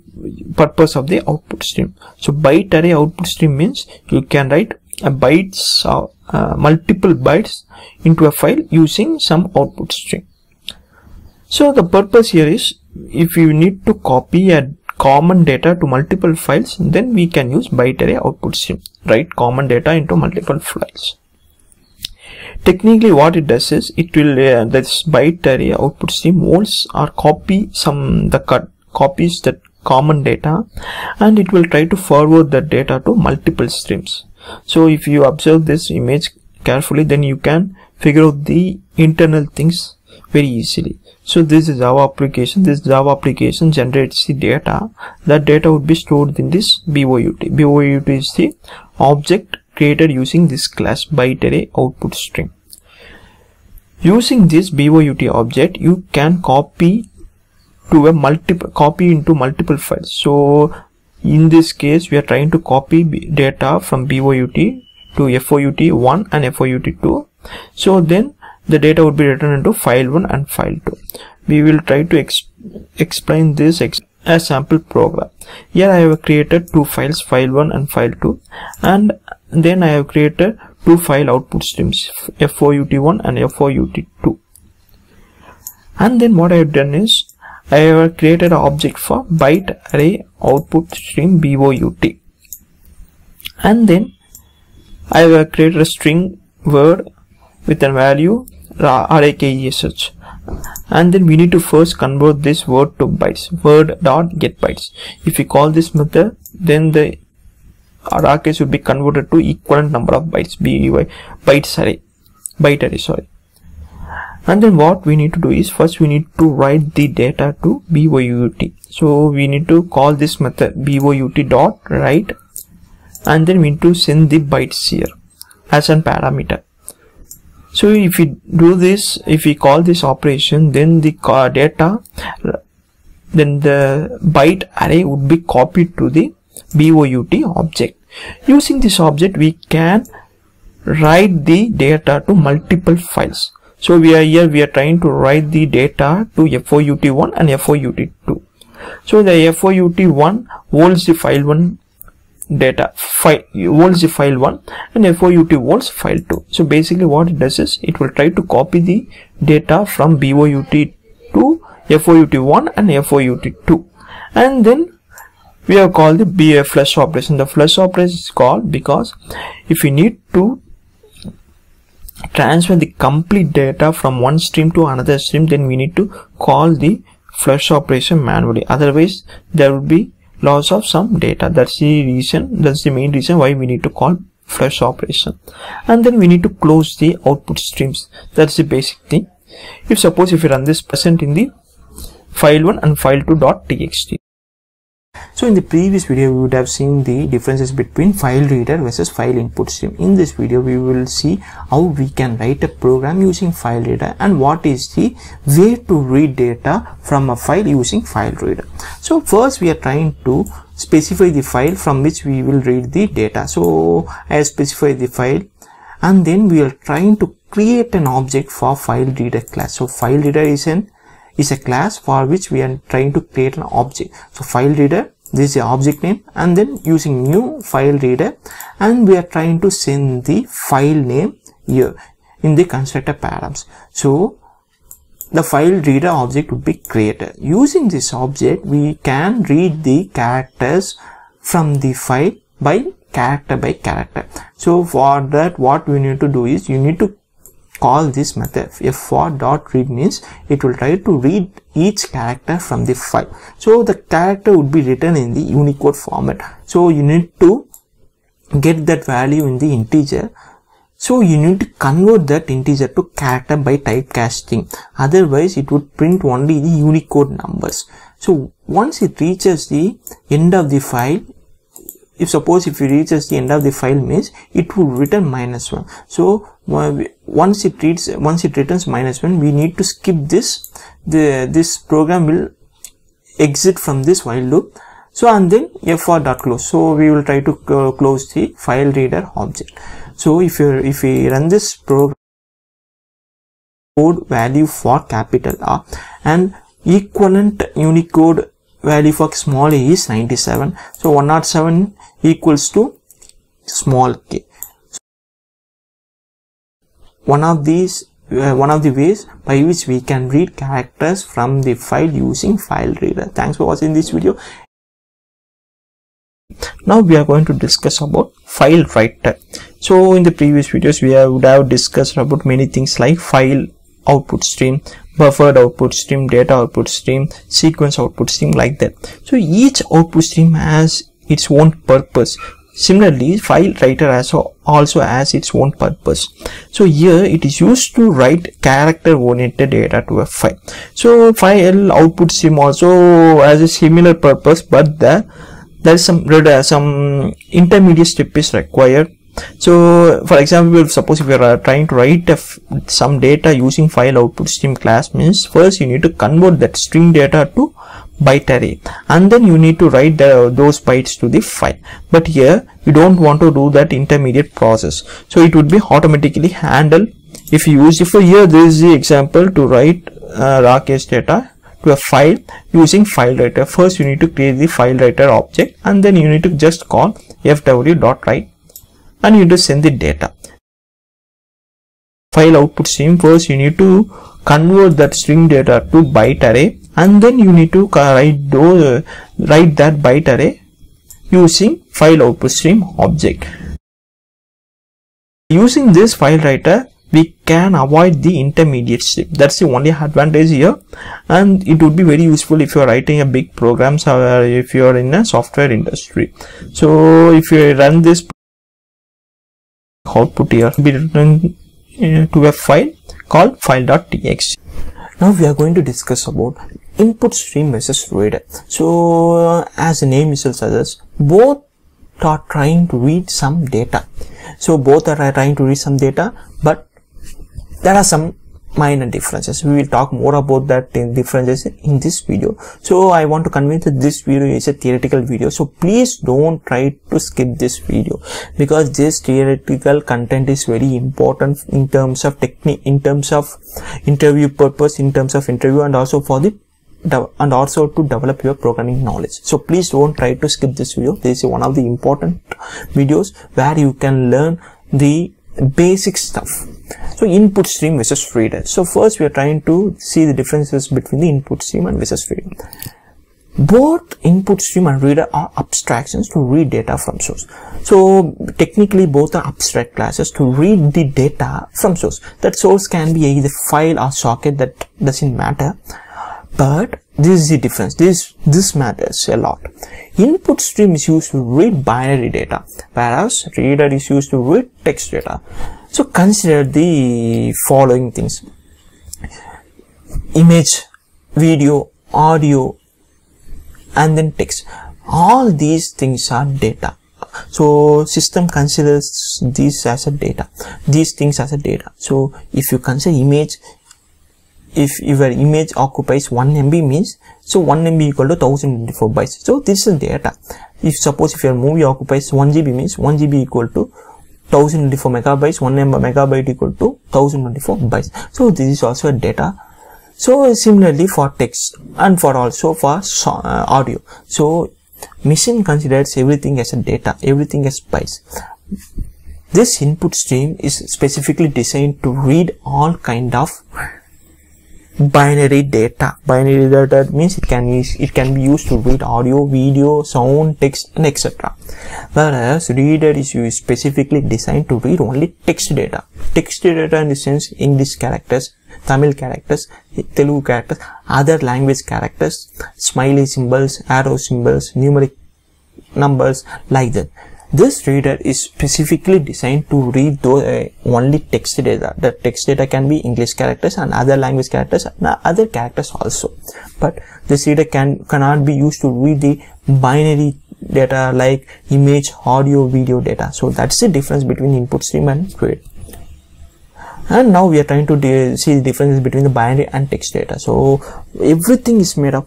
purpose of the output stream. So byte array output stream means you can write a bytes or multiple bytes into a file using some output stream. So the purpose here is, if you need to copy a common data to multiple files, then we can use byte array output stream. Write common data into multiple files. Technically, what it does is, it will this byte array output stream holds or copies that common data, and it will try to forward the data to multiple streams. So if you observe this image carefully, then you can figure out the internal things very easily. So this is Java application. This Java application generates the data. That data would be stored in this BOUT. BOUT is the object created using this class byte array output stream. Using this BOUT object, you can copy into multiple files. So in this case, we are trying to copy data from BOUT to FOUT1 and FOUT2. So then the data would be written into file1 and file2. We will try to explain this as sample program. Here I have created two files, file1 and file2, and then I have created two file output streams, FOUT1 and FOUT2. And then what I have done is, I have created an object for byte array output stream BOUT, and then I have created a string word with a value array_kesh, and then we need to first convert this word to bytes, word.getBytes. If we call this method, then the array should be converted to equivalent number of bytes, byte array, sorry. And then what we need to do is, first we need to write the data to BOUT. So we need to call this method BOUT.write, and then we need to send the bytes here as a parameter. So if we do this, if we call this operation, then the byte array would be copied to the BOUT object. Using this object, we can write the data to multiple files. So we are trying to write the data to FOUT1 and FOUT2. So the FOUT1 holds the file1 data, holds the file1, and FOUT holds file2. So basically what it does is, it will try to copy the data from BOUT to FOUT1 and FOUT2. And then we have called the flush operation. The flush operation is called because if we need to transfer the complete data from one stream to another stream, then we need to call the flush operation manually. Otherwise, there will be loss of some data. That's the main reason why we need to call flush operation. And then we need to close the output streams. That's the basic thing. Suppose if you run this present in the file1 and file2.txt. So in the previous video, we would have seen the differences between file reader versus file input stream. In this video, we will see how we can write a program using file reader and what is the way to read data from a file using file reader. So first we are trying to specify the file from which we will read the data. So I have specified the file, and then we are trying to create an object for file reader class. So file reader is a class for which we are trying to create an object. So file reader, this is the object name, and then using new file reader, and we are trying to send the file name here in the constructor params. So the file reader object would be created. Using this object, we can read the characters from the file by character. So for that, what we need to do is, you need to call this method f4.read, means it will try to read each character from the file. So the character would be written in the Unicode format. So you need to get that value in the integer. So you need to convert that integer to character by typecasting. Otherwise, it would print only the Unicode numbers. So once it reaches the end of the file, if it reaches the end of the file means it will return -1. So once it returns -1, we need to skip this. This program will exit from this while loop. So and then fr.close. So we will try to close the file reader object. So if we run this program, code value for capital R and equivalent Unicode value for small a is 97. So 107 equals to small k. One of the ways by which we can read characters from the file using file reader. Thanks for watching this video. Now we are going to discuss about file writer. So in the previous videos we would have discussed about many things like file output stream, buffered output stream, data output stream, sequence output stream, like that. So each output stream has its own purpose. Similarly, file writer also has its own purpose. So here it is used to write character oriented data to a file. So file output stream also has a similar purpose, but there is some intermediate step is required. So for example, suppose if you are trying to write some data using file output stream class, means first you need to convert that string data to byte array and then you need to write those bytes to the file. But here you don't want to do that intermediate process, so it would be automatically handled if you use. For here there is the example to write raw case data to a file using file writer. First you need to create the file writer object and then you need to just call fw.write and you need to send the data. File output stream, first you need to convert that string data to byte array and then you need to write that byte array using file output stream object. Using this file writer, we can avoid the intermediate step. That's the only advantage here, and it would be very useful if you are writing a big programs or if you are in a software industry. So if you run this output here, be written to a file called file.txt. Now we are going to discuss about input stream versus reader. So as the name itself suggests, both are trying to read some data. So both are trying to read some data, but there are some minor differences. We will talk more about that differences in this video. So I want to convey that this video is a theoretical video, so please don't try to skip this video, because this theoretical content is very important in terms of technique, in terms of interview purpose, in terms of interview, and also for the to develop your programming knowledge. So please don't try to skip this video. This is one of the important videos where you can learn the basic stuff. So input stream versus reader. So first we are trying to see the differences between the input stream and versus reader. Both input stream and reader are abstractions to read data from source. So technically both are abstract classes to read the data from source. That source can be either file or socket, that doesn't matter. But this is the difference. This matters a lot. Input stream is used to read binary data, whereas reader is used to read text data. So consider the following things: image, video, audio, and then text. All these things are data. So system considers these as a data, these things as a data. So if you consider image, if your image occupies 1 MB means, so 1 MB equal to 1024 bytes. So this is data. If suppose if your movie occupies 1 GB means 1 GB equal to 1024 megabytes, 1 megabyte equal to 1024 bytes. So this is also a data. So similarly for text and for also for audio. So machine considers everything as a data, everything as bytes. This input stream is specifically designed to read all kind of binary data. Binary data means it can be used to read audio, video, sound, text, and etc. Whereas reader is specifically designed to read only text data. Text data in the sense English characters, Tamil characters, Telugu characters, other language characters, smiley symbols, arrow symbols, numeric numbers, like that. This reader is specifically designed to read those only text data. The text data can be English characters and other language characters and other characters also. But this reader cannot be used to read the binary data like image, audio, video data. So that's the difference between input stream and read. And now we are trying to see the differences between the binary and text data. So everything is made of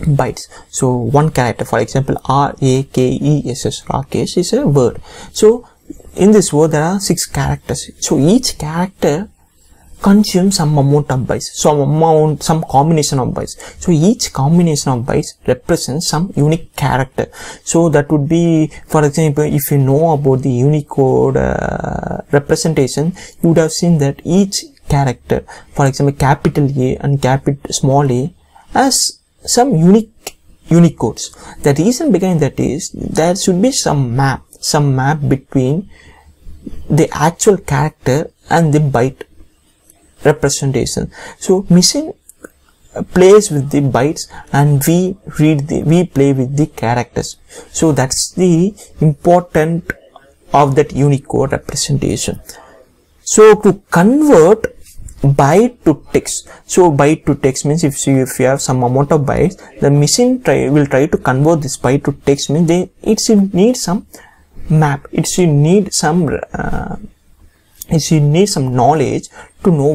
bytes. So one character, for example, RAKESS, Rakesh, is a word. So in this word there are 6 characters. So each character consumes some amount of bytes, some combination of bytes. So each combination of bytes represents some unique character. So that would be, for example, if you know about the Unicode representation, you would have seen that each character, for example, capital A and small a, has some unique Unicodes. The reason behind that is there should be some map between the actual character and the byte representation. So machine plays with the bytes and we play with the characters. So that's the important of that Unicode representation. So to convert byte to text, so byte to text means if you have some amount of bytes, the machine will try to convert this byte to text, means it should need some map, it should need some knowledge to know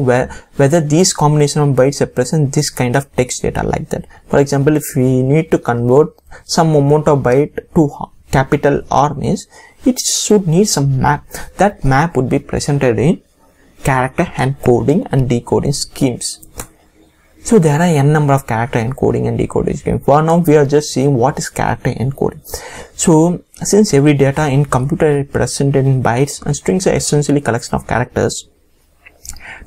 whether these combination of bytes represent this kind of text data like that. For example, if we need to convert some amount of byte to capital R, means it should need some map. That map would be presented in character encoding and decoding schemes. So there are n number of character encoding and decoding schemes. For now we are just seeing what is character encoding. So since every data in computer is presented in bytes and strings are essentially collection of characters,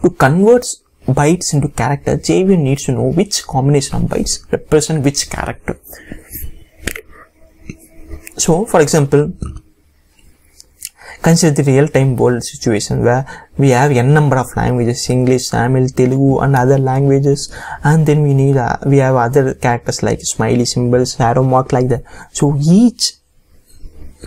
to convert bytes into character, JVM needs to know which combination of bytes represent which character. So for example, consider the real-time world situation where we have n number of languages, English, Tamil, Telugu and other languages, and then we have other characters like smiley symbols, arrow mark, like that. So each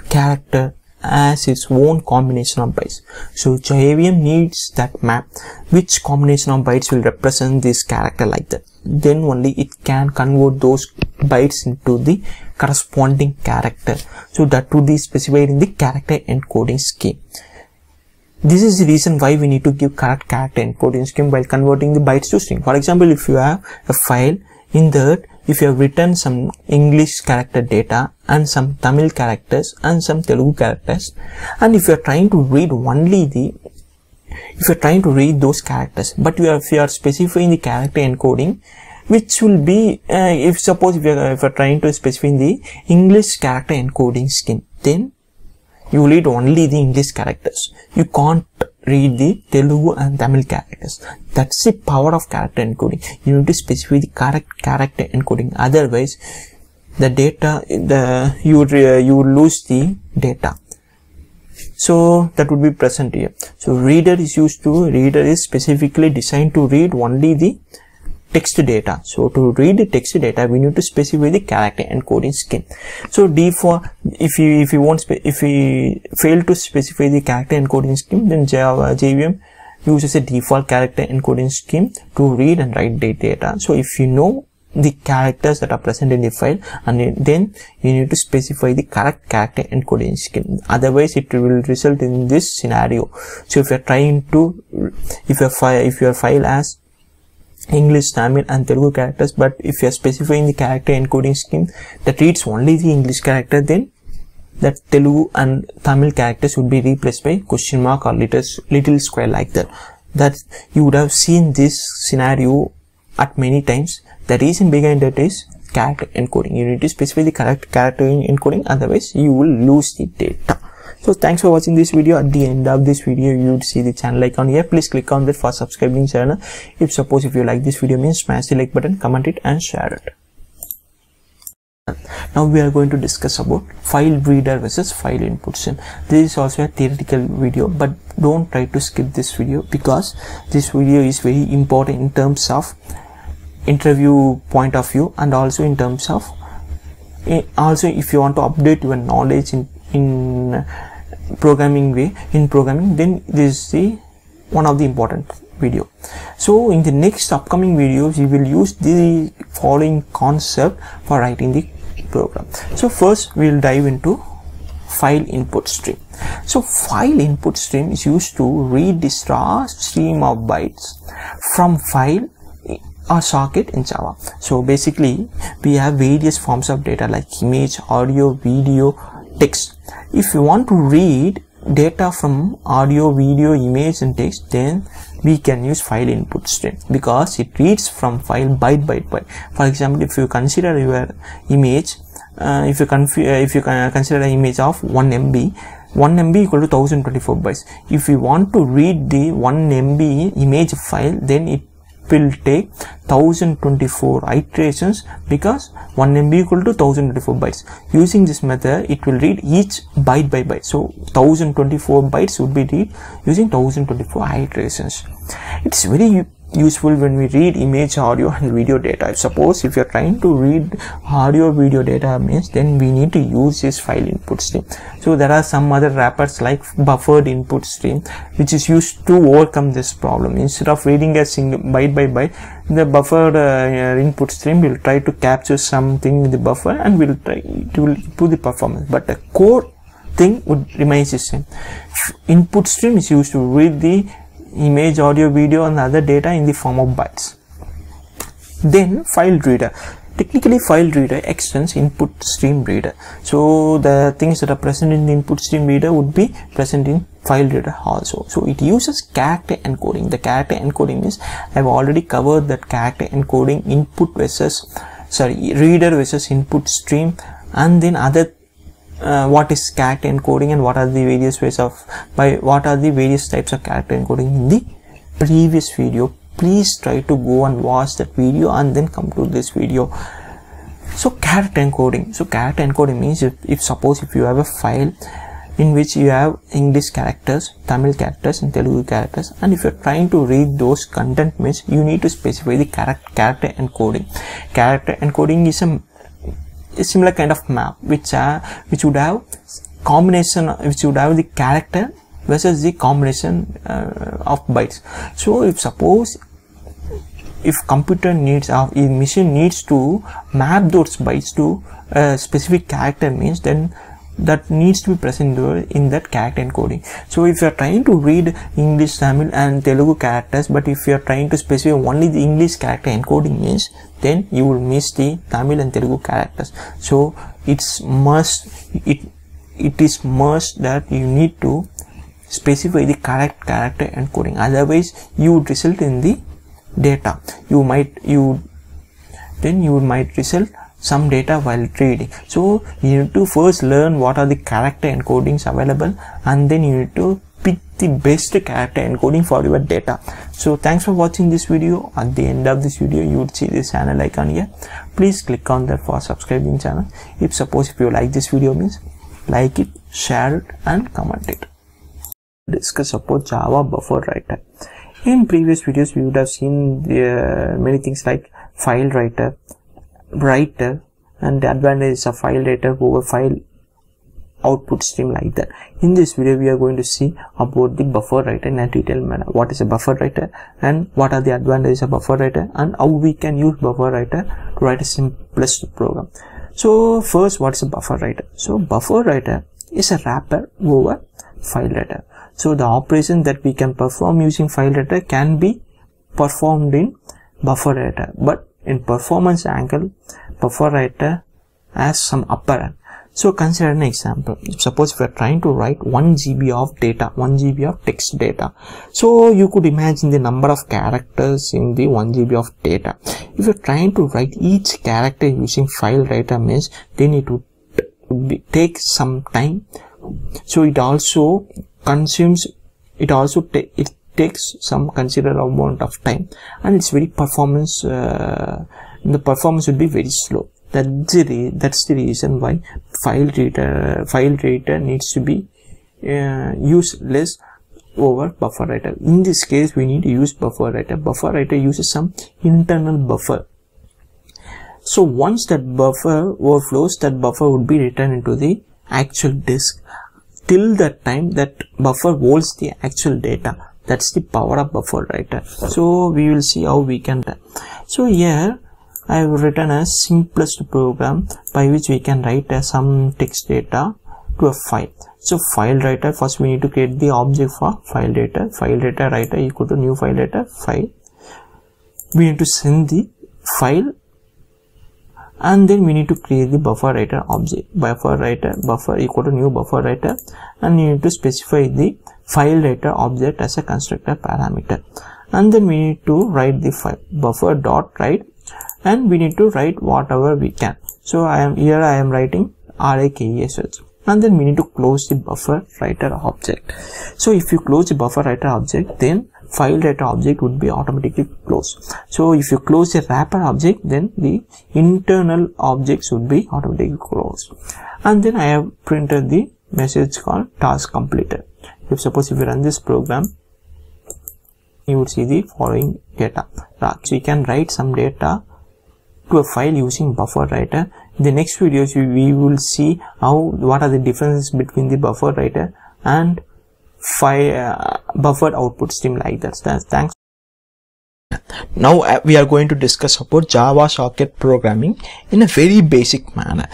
character has its own combination of bytes. So JVM needs that map, which combination of bytes will represent this character like that. Then only it can convert those bytes into the corresponding character. So that would be specified in the character encoding scheme. This is the reason why we need to give correct character encoding scheme while converting the bytes to string. For example, if you have a file, in that if you have written some English character data and some Tamil characters and some Telugu characters, and if you are trying to read those characters, but if you are specifying the character encoding, which will be if you are trying to specify the English character encoding scheme, then you read only the English characters. You can't read the Telugu and Tamil characters. That's the power of character encoding. You need to specify the correct character encoding. Otherwise, the data, you would lose the data. So that would be present here. So reader is specifically designed to read only the text data. So to read the text data, we need to specify the character encoding scheme. So default, if we fail to specify the character encoding scheme, then JVM uses a default character encoding scheme to read and write the data. So if you know the characters that are present in the file, and then you need to specify the correct character encoding scheme. Otherwise, it will result in this scenario. So if your file has English, Tamil and Telugu characters, but if you are specifying the character encoding scheme that reads only the English character, then that Telugu and Tamil characters would be replaced by question mark or little square, like that. That you would have seen this scenario at many times. The reason behind that is character encoding. You need to specify the correct character encoding, otherwise you will lose the data. So thanks for watching this video. At the end of this video, you would see the channel icon here. Please click on that for subscribing channel. If you like this video, means smash the like button, comment it and share it. Now we are going to discuss about file reader versus file input stream. This is also a theoretical video, but don't try to skip this video, because this video is very important in terms of interview point of view, and also in terms of if you want to update your knowledge in programming way, then this is the one of the important video. So in the next upcoming videos we will use the following concept for writing the program. So first we will dive into file input stream. So file input stream is used to read the raw stream of bytes from file or socket in Java. So basically we have various forms of data like image, audio, video, text. If you want to read data from audio, video, image and text, then we can use file input stream because it reads from file byte by byte. For example, if you consider your image, if you consider an image of 1 MB, 1 MB equal to 1024 bytes. If you want to read the 1 MB image file, then it will take 1024 iterations because 1 MB equal to 1024 bytes. Using this method, it will read each byte by byte. So 1024 bytes would be read using 1024 iterations. It's very useful when we read image, audio and video data. Suppose if you are trying to read audio, video data means, then we need to use this file input stream. So there are some other wrappers like buffered input stream which is used to overcome this problem. Instead of reading a single byte by byte, the buffered input stream will try to capture something in the buffer and will try to improve the performance, but the core thing would remain the same. Input stream is used to read the image, audio, video and other data in the form of bytes. Then file reader. Technically file reader extends input stream reader. So the things that are present in the input stream reader would be present in file reader also. So it uses character encoding. The character encoding is, I've already covered that character encoding, input versus reader versus input stream, and then other what is character encoding and what are the various ways of what are the various types of character encoding in the previous video. Please try to go and watch that video and then come to this video. So character encoding. So character encoding means if suppose if you have a file in which you have English characters, Tamil characters and Telugu characters, and if you're trying to read those content means you need to specify the character encoding. Character encoding is a similar kind of map which would have combination, which would have the character versus the combination of bytes. So if suppose if computer needs if machine needs to map those bytes to a specific character means, then that needs to be present in that character encoding. So if you are trying to read English, Tamil and Telugu characters, but if you are trying to specify only the English character encoding means, then you will miss the Tamil and Telugu characters. So it is must that you need to specify the correct character encoding, otherwise you would result in the data. You might result some data while reading. So you need to first learn what are the character encodings available, and then you need to pick the best character encoding for your data. So thanks for watching this video. At the end of this video you would see this channel icon here. Please click on that for subscribing channel. If you like this video means like it, share it and comment it. Discuss about Java buffer writer. In previous videos we would have seen many things like file writer and the advantages of file writer over file output stream like that. In this video we are going to see about the buffer writer in a detailed manner. What is a buffer writer and what are the advantages of buffer writer and how we can use buffer writer to write a simplest program. So first, what is a buffer writer? So buffer writer is a wrapper over file writer. So the operation that we can perform using file writer can be performed in buffer writer, but in performance angle buffer writer has some upper hand. So consider an example. Suppose we are trying to write 1 GB of data, 1 GB of text data. So you could imagine the number of characters in the 1 GB of data. If you are trying to write each character using file writer means, then it would take some time. So it also consumes, it takes some considerable amount of time, and it's very performance, the performance would be very slow. That's the reason why file writer needs to be used less over buffer writer. In this case we need to use buffer writer. Buffer writer uses some internal buffer. So once that buffer overflows, that buffer would be returned into the actual disk till that time that buffer holds the actual data. That's the power of buffer writer. So we will see how we can do. So here I have written a simplest program by which we can write some text data to a file. So file writer, first we need to create the object for file data. File data writer equal to new file data file. We need to send the file, and then we need to create the buffer writer object. Buffer equal to new buffer writer, and you need to specify the file writer object as a constructor parameter. And then we need to write the file buffer dot write, and we need to write whatever we can. So I am writing RAKESH, and then we need to close the buffer writer object. So if you close the buffer writer object, then file writer object would be automatically closed. So if you close the wrapper object, then the internal objects would be automatically closed. And then I have printed the message called task completed. If suppose if you run this program, you would see the following data. So you can write some data to a file using buffer writer. In the next videos we will see what are the differences between the buffer writer and buffered output stream, like that. Thanks. Now we are going to discuss about Java socket programming in a very basic manner.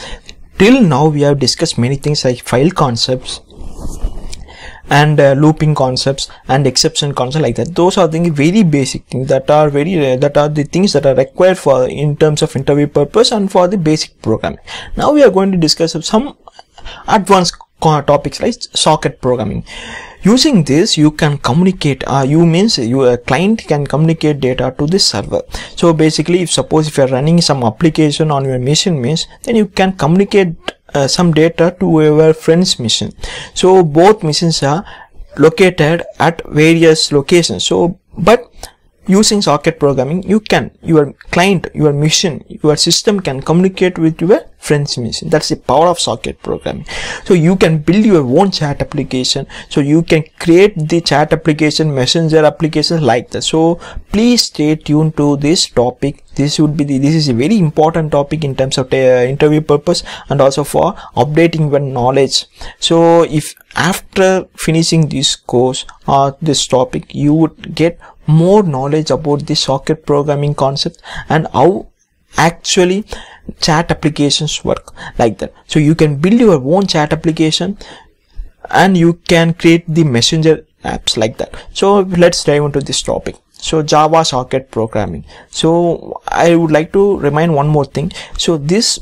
Till now we have discussed many things like file concepts and looping concepts and exception concepts, like that. Those are the very basic things that are the things that are required for in terms of interview purpose and for the basic programming. Now we are going to discuss some advanced topics like socket programming. Using this, you can communicate. Your client can communicate data to the server. So basically, if you are running some application on your machine then you can communicate some data to your friend's machine. So both machines are located at various locations. So, but using socket programming, your client, your machine, your system can communicate with your friend's machine. That's the power of socket programming. So you can build your own chat application. So you can create the chat application, messenger applications, like that. So please stay tuned to this topic. This is a very important topic in terms of interview purpose and also for updating your knowledge. So if after finishing this course or this topic, you would get more knowledge about the socket programming concept and how actually chat applications work, like that. So you can build your own chat application and you can create the messenger apps, like that. So let's dive into this topic. So Java socket programming. So I would like to remind one more thing. So this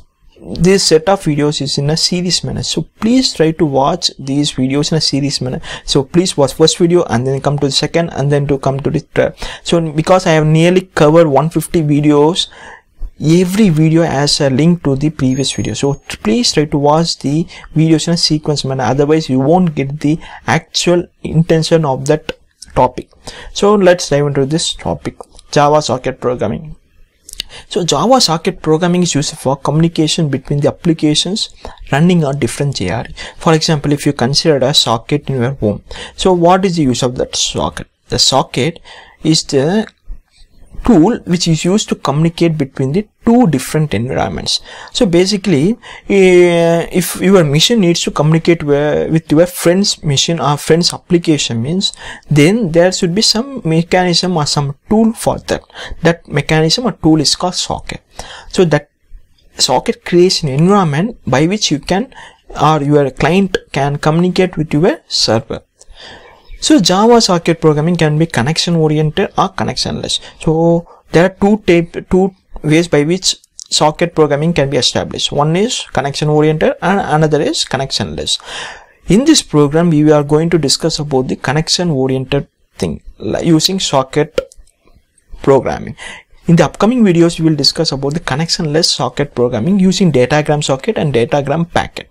set of videos is in a series manner. So please try to watch these videos in a series manner. So please watch first video and then come to the second and then to come to the third. So because I have nearly covered 150 videos, every video has a link to the previous video. So please try to watch the videos in a sequence manner. Otherwise you won't get the actual intention of that topic. So let's dive into this topic, Java socket programming. So Java socket programming is used for communication between the applications running on different JRE. For example, if you consider a socket in your home, so what is the use of that socket? The socket is the tool which is used to communicate between the two different environments. So basically, if your machine needs to communicate with your friend's machine or friend's application then there should be some mechanism or some tool for that. That mechanism or tool is called socket. So that socket creates an environment by which you can or your client can communicate with your server. So Java socket programming can be connection oriented or connectionless. So there are two ways by which socket programming can be established. One is connection oriented and another is connectionless. In this program, we are going to discuss about the connection oriented thing using socket programming. In the upcoming videos, we will discuss about the connectionless socket programming using datagram socket and datagram packet.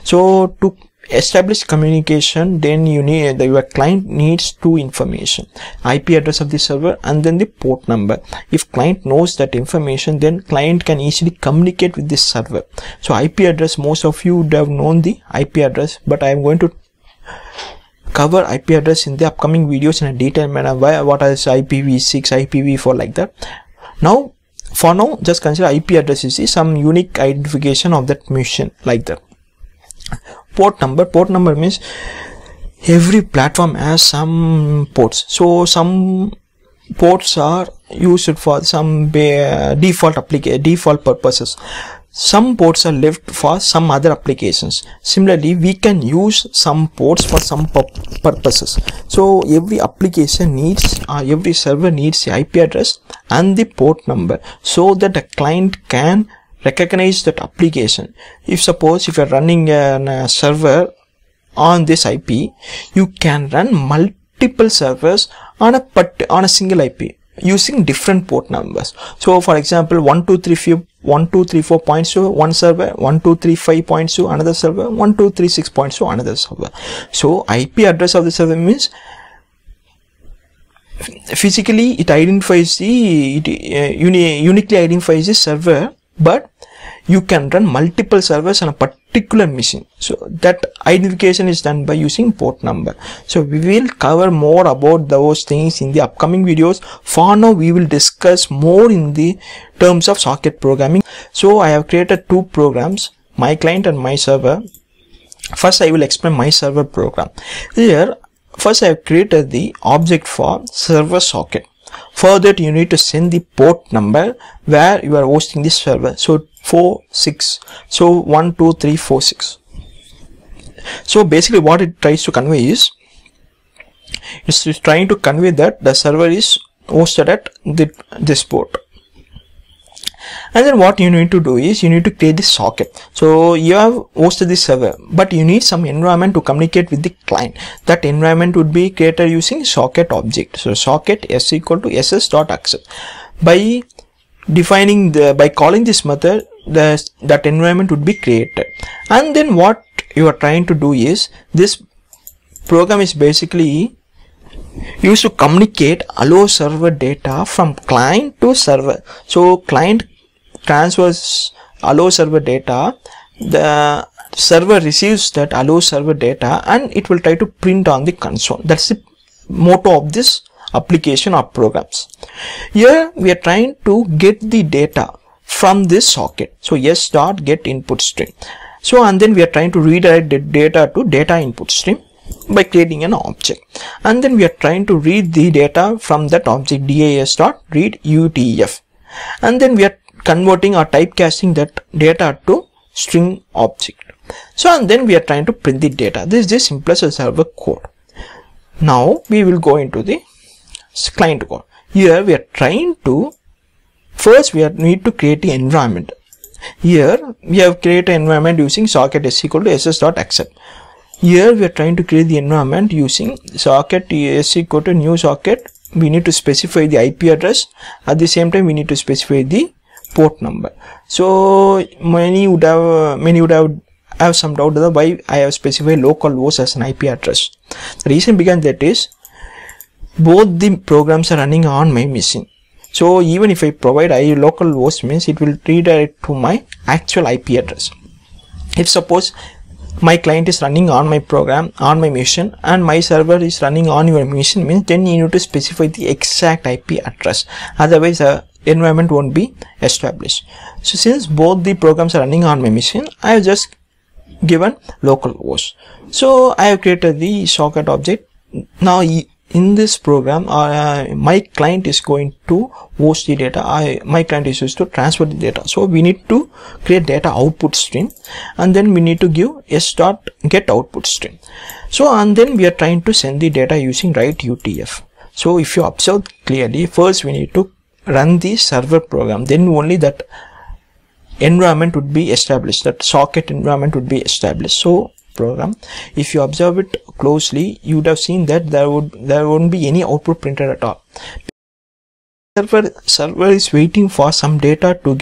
So to establish communication, then your client needs two information: IP address of the server and then the port number. If client knows that information, then client can easily communicate with the server. So IP address, most of you would have known the IP address, but I am going to cover IP address in the upcoming videos in a detailed manner. What is IPv6, IPv4, like that. Now, for now, just consider IP address is some unique identification of that machine, like that. Port number means every platform has some ports. So some ports are used for some default purposes. Some ports are left for some other applications. Similarly, we can use some ports for some purposes. So every application needs, every server needs the IP address and the port number, so that the client can recognize that application. If suppose if you are running a server on this IP, you can run multiple servers on a single IP using different port numbers. So for example, 1234.2 one server, 1235.2 another server, 1236.2 another server. So IP address of the server means physically it identifies uniquely identifies the server, but you can run multiple servers on a particular machine. So that identification is done by using port number. So we will cover more about those things in the upcoming videos. For now, we will discuss more in the terms of socket programming. So I have created two programs, my client and my server. First, I will explain my server program. Here, first I have created the object for server socket. For that, you need to send the port number where you are hosting this server. So 46. So 12346. So basically, what it tries to convey is, it's trying to convey that the server is hosted at this port. And then what you need to do is, you need to create this socket. So you have hosted this server, but you need some environment to communicate with the client. That environment would be created using socket object. So socket s equal to ss.accept. By calling this method, that environment would be created. And then what you are trying to do is, this program is basically used to communicate allow server data from client to server. So client transfers allow server data, the server receives that allow server data, and it will try to print on the console. That's the motto of this application or programs. Here we are trying to get the data from this socket. So s.get input stream. So and then we are trying to redirect the data to data input stream by creating an object, and then we are trying to read the data from that object das.read UTF, and then we are converting or typecasting that data to string object. So and then we are trying to print the data. This is the simplest server code. Now we will go into the client code. Here we are trying to, first we need to create the environment. Here we have created an environment using socket s equal to ss.accept. Here we are trying to create the environment using socket s equal to new socket. We need to specify the IP address. At the same time, we need to specify the port number. So many would have some doubt that why I have specified localhost as an IP address. The reason behind that is, both the programs are running on my machine. So even if I provide localhost means it will redirect to my actual IP address. If suppose my client is running on my program on my machine and my server is running on your machine, means then you need to specify the exact IP address. Otherwise environment won't be established. So since both the programs are running on my machine, I have just given localhost. So I have created the socket object. Now in this program, my client is going to host the data. My client is used to transfer the data. So we need to create data output stream, and then we need to give s.get output stream. So and then we are trying to send the data using write UTF. So if you observe clearly, first we need to run the server program, then only that environment would be established, that socket environment would be established. So program, if you observe it closely, you would have seen that there won't be any output printed at all. Server is waiting for some data to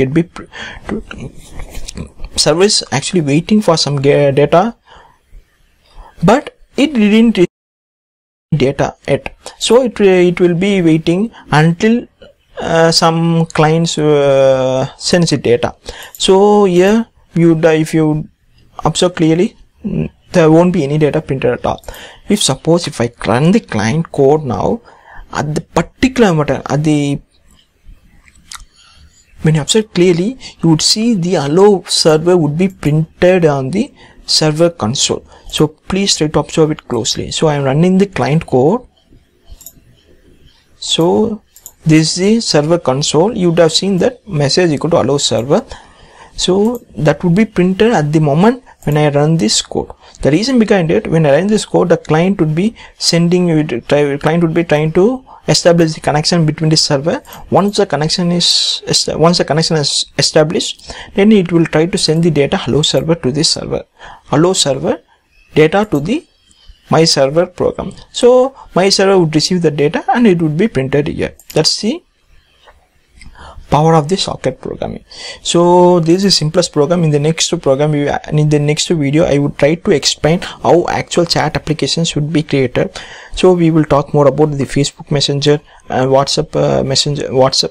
server is actually waiting for some data, but it didn't receive data yet. So it will be waiting until some clients sends it data. So here if you observe clearly, there won't be any data printed at all. If suppose if I run the client code now, at the particular button, when you observe clearly, you would see the allow server would be printed on the server console. So please try to observe it closely. So I am running the client code. So this is the server console. You would have seen that message equal to allow server. So that would be printed at the moment when I run this code. The reason behind it, when I run this code, the client would be trying to establish the connection between the server. Once the connection is established, then it will try to send the data hello server to the server. Hello server data to the my server program. So my server would receive the data and it would be printed here. That's the power of the socket programming. So this is the simplest program. In the next video I would try to explain how actual chat applications should be created. So we will talk more about the Facebook Messenger and WhatsApp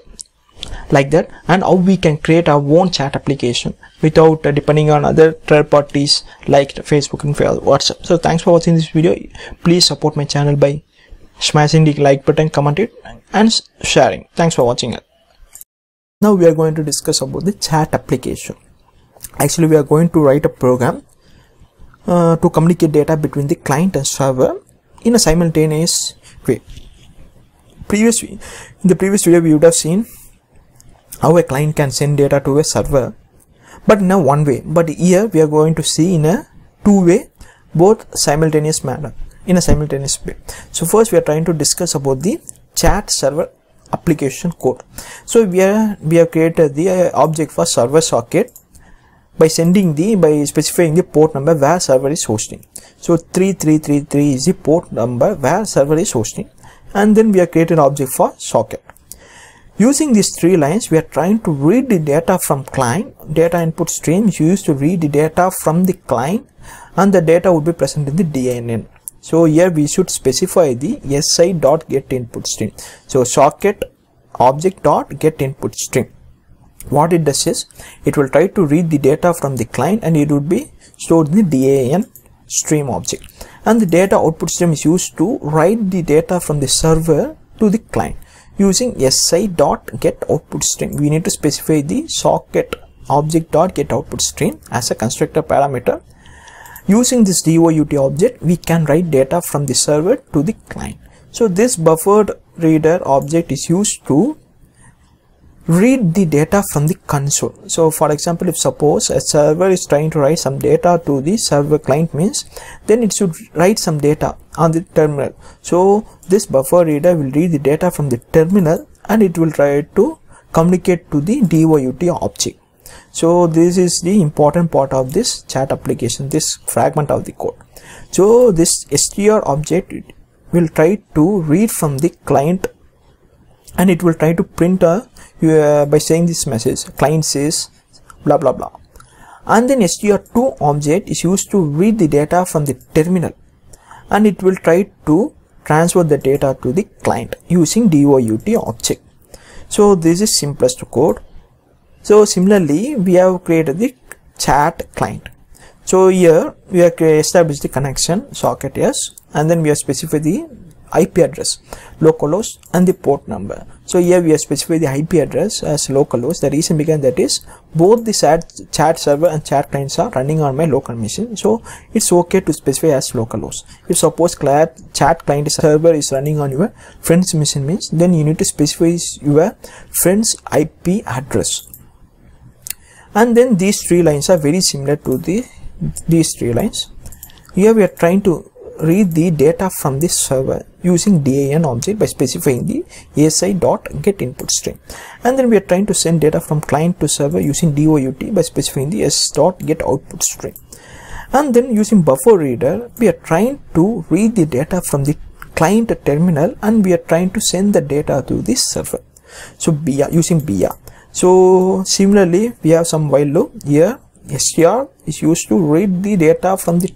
like that, and how we can create our own chat application without depending on other third parties like Facebook and WhatsApp. So thanks for watching this video. Please support my channel by smashing the like button, comment it and sharing. Thanks for watching it. Now we are going to discuss about the chat application. Actually, we are going to write a program to communicate data between the client and server in a simultaneous way. In the previous video, we would have seen how a client can send data to a server, but in a one way. But here we are going to see in a two-way, both simultaneous manner, in a simultaneous way. So first we are trying to discuss about the chat server application code. So we have created the object for server socket by specifying the port number where server is hosting. So 3333 is the port number where server is hosting, and then we have created an object for socket. Using these three lines, we are trying to read the data from client. Data input stream is used to read the data from the client, and the data would be present in the DINN. So here we should specify the si.getInputStream. So socket object.getInputStream. What it does is, it will try to read the data from the client and it would be stored in the DIN stream object. And the data output stream is used to write the data from the server to the client using si.getOutputStream. We need to specify the socket object.getOutputStream as a constructor parameter. Using this DOUT object, we can write data from the server to the client. So this buffered reader object is used to read the data from the console. So for example, if suppose a server is trying to write some data to the server client means, then it should write some data on the terminal. So this buffer reader will read the data from the terminal and it will try to communicate to the DOUT object. So this is the important part of this chat application, this fragment of the code. So this str object will try to read from the client and it will try to print by saying this message, client says blah blah blah. And then str2 object is used to read the data from the terminal and it will try to transfer the data to the client using DOUT object. So this is simplest code. So similarly, we have created the chat client. So here we have established the connection socket yes, and then we have specified the IP address localhost and the port number. So here we have specified the IP address as localhost. The reason behind that is both the chat server and chat clients are running on my local machine, so it's okay to specify as localhost. If suppose chat client server is running on your friend's machine means, then you need to specify your friend's IP address. And then these three lines are very similar to these three lines. Here we are trying to read the data from this server using DIN object by specifying the si.getInputStream, and then we are trying to send data from client to server using DOUT by specifying the s.getOutputStream. And then using buffer reader, we are trying to read the data from the client terminal and we are trying to send the data to the server. So using BIA. So similarly, we have some while loop. Here str is used to read the data from the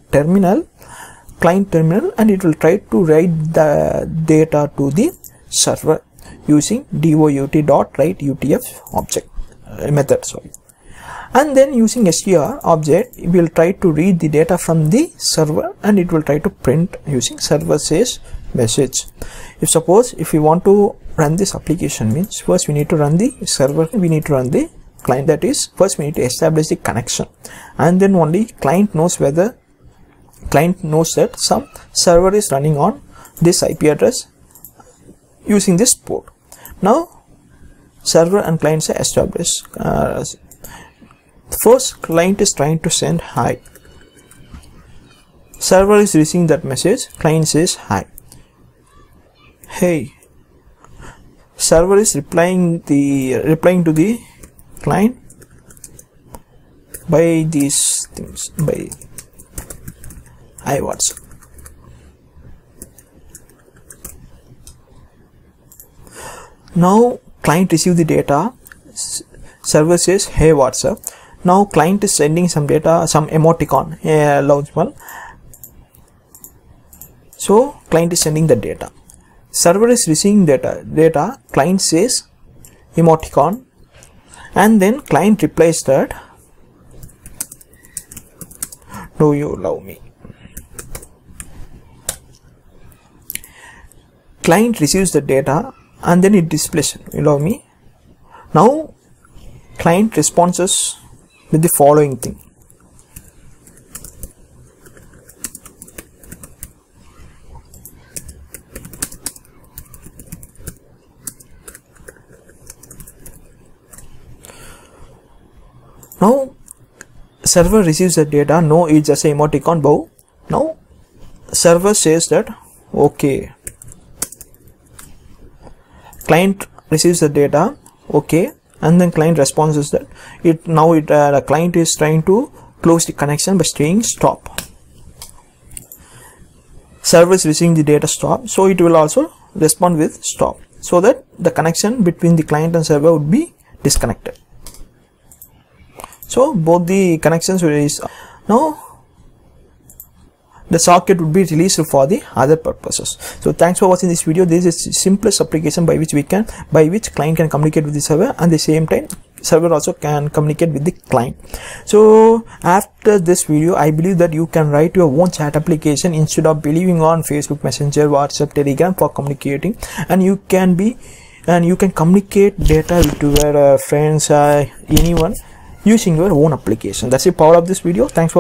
client terminal and it will try to write the data to the server using DOUT.WriteUTF object method. And then using str object, we will try to read the data from the server and it will try to print using server says message. If we want to run this application means, first we need to run the server, we need to run the client. That is, first we need to establish the connection, and then only client knows that some server is running on this IP address using this port. Now server and clients are established. First, client is trying to send hi. Server is receiving that message. Client says hi. Hey. Server is replying to the client by these things, by hi WhatsApp. Now client receive the data. Server says hey WhatsApp. Now client is sending some data, some emoticon, launch one. So client is sending the data. Server is receiving data. Client says emoticon, and then client replies that, do you love me? Client receives the data and then it displays, you love me. Now client responses with the following thing. Now server receives the data. No, it's just a emoticon bow. Now server says that okay. Client receives the data, okay, and then client responds that the client is trying to close the connection by saying stop. Server is receiving the data stop, so it will also respond with stop, so that the connection between the client and server would be disconnected. So both the connections will is now the socket would be released for the other purposes. So thanks for watching this video. This is the simplest application by which client can communicate with the server, and at the same time server also can communicate with the client. So after this video, I believe that you can write your own chat application instead of believing on Facebook Messenger, WhatsApp, Telegram for communicating, and you can communicate data with your friends, anyone, using your own application. That's the power of this video. Thanks for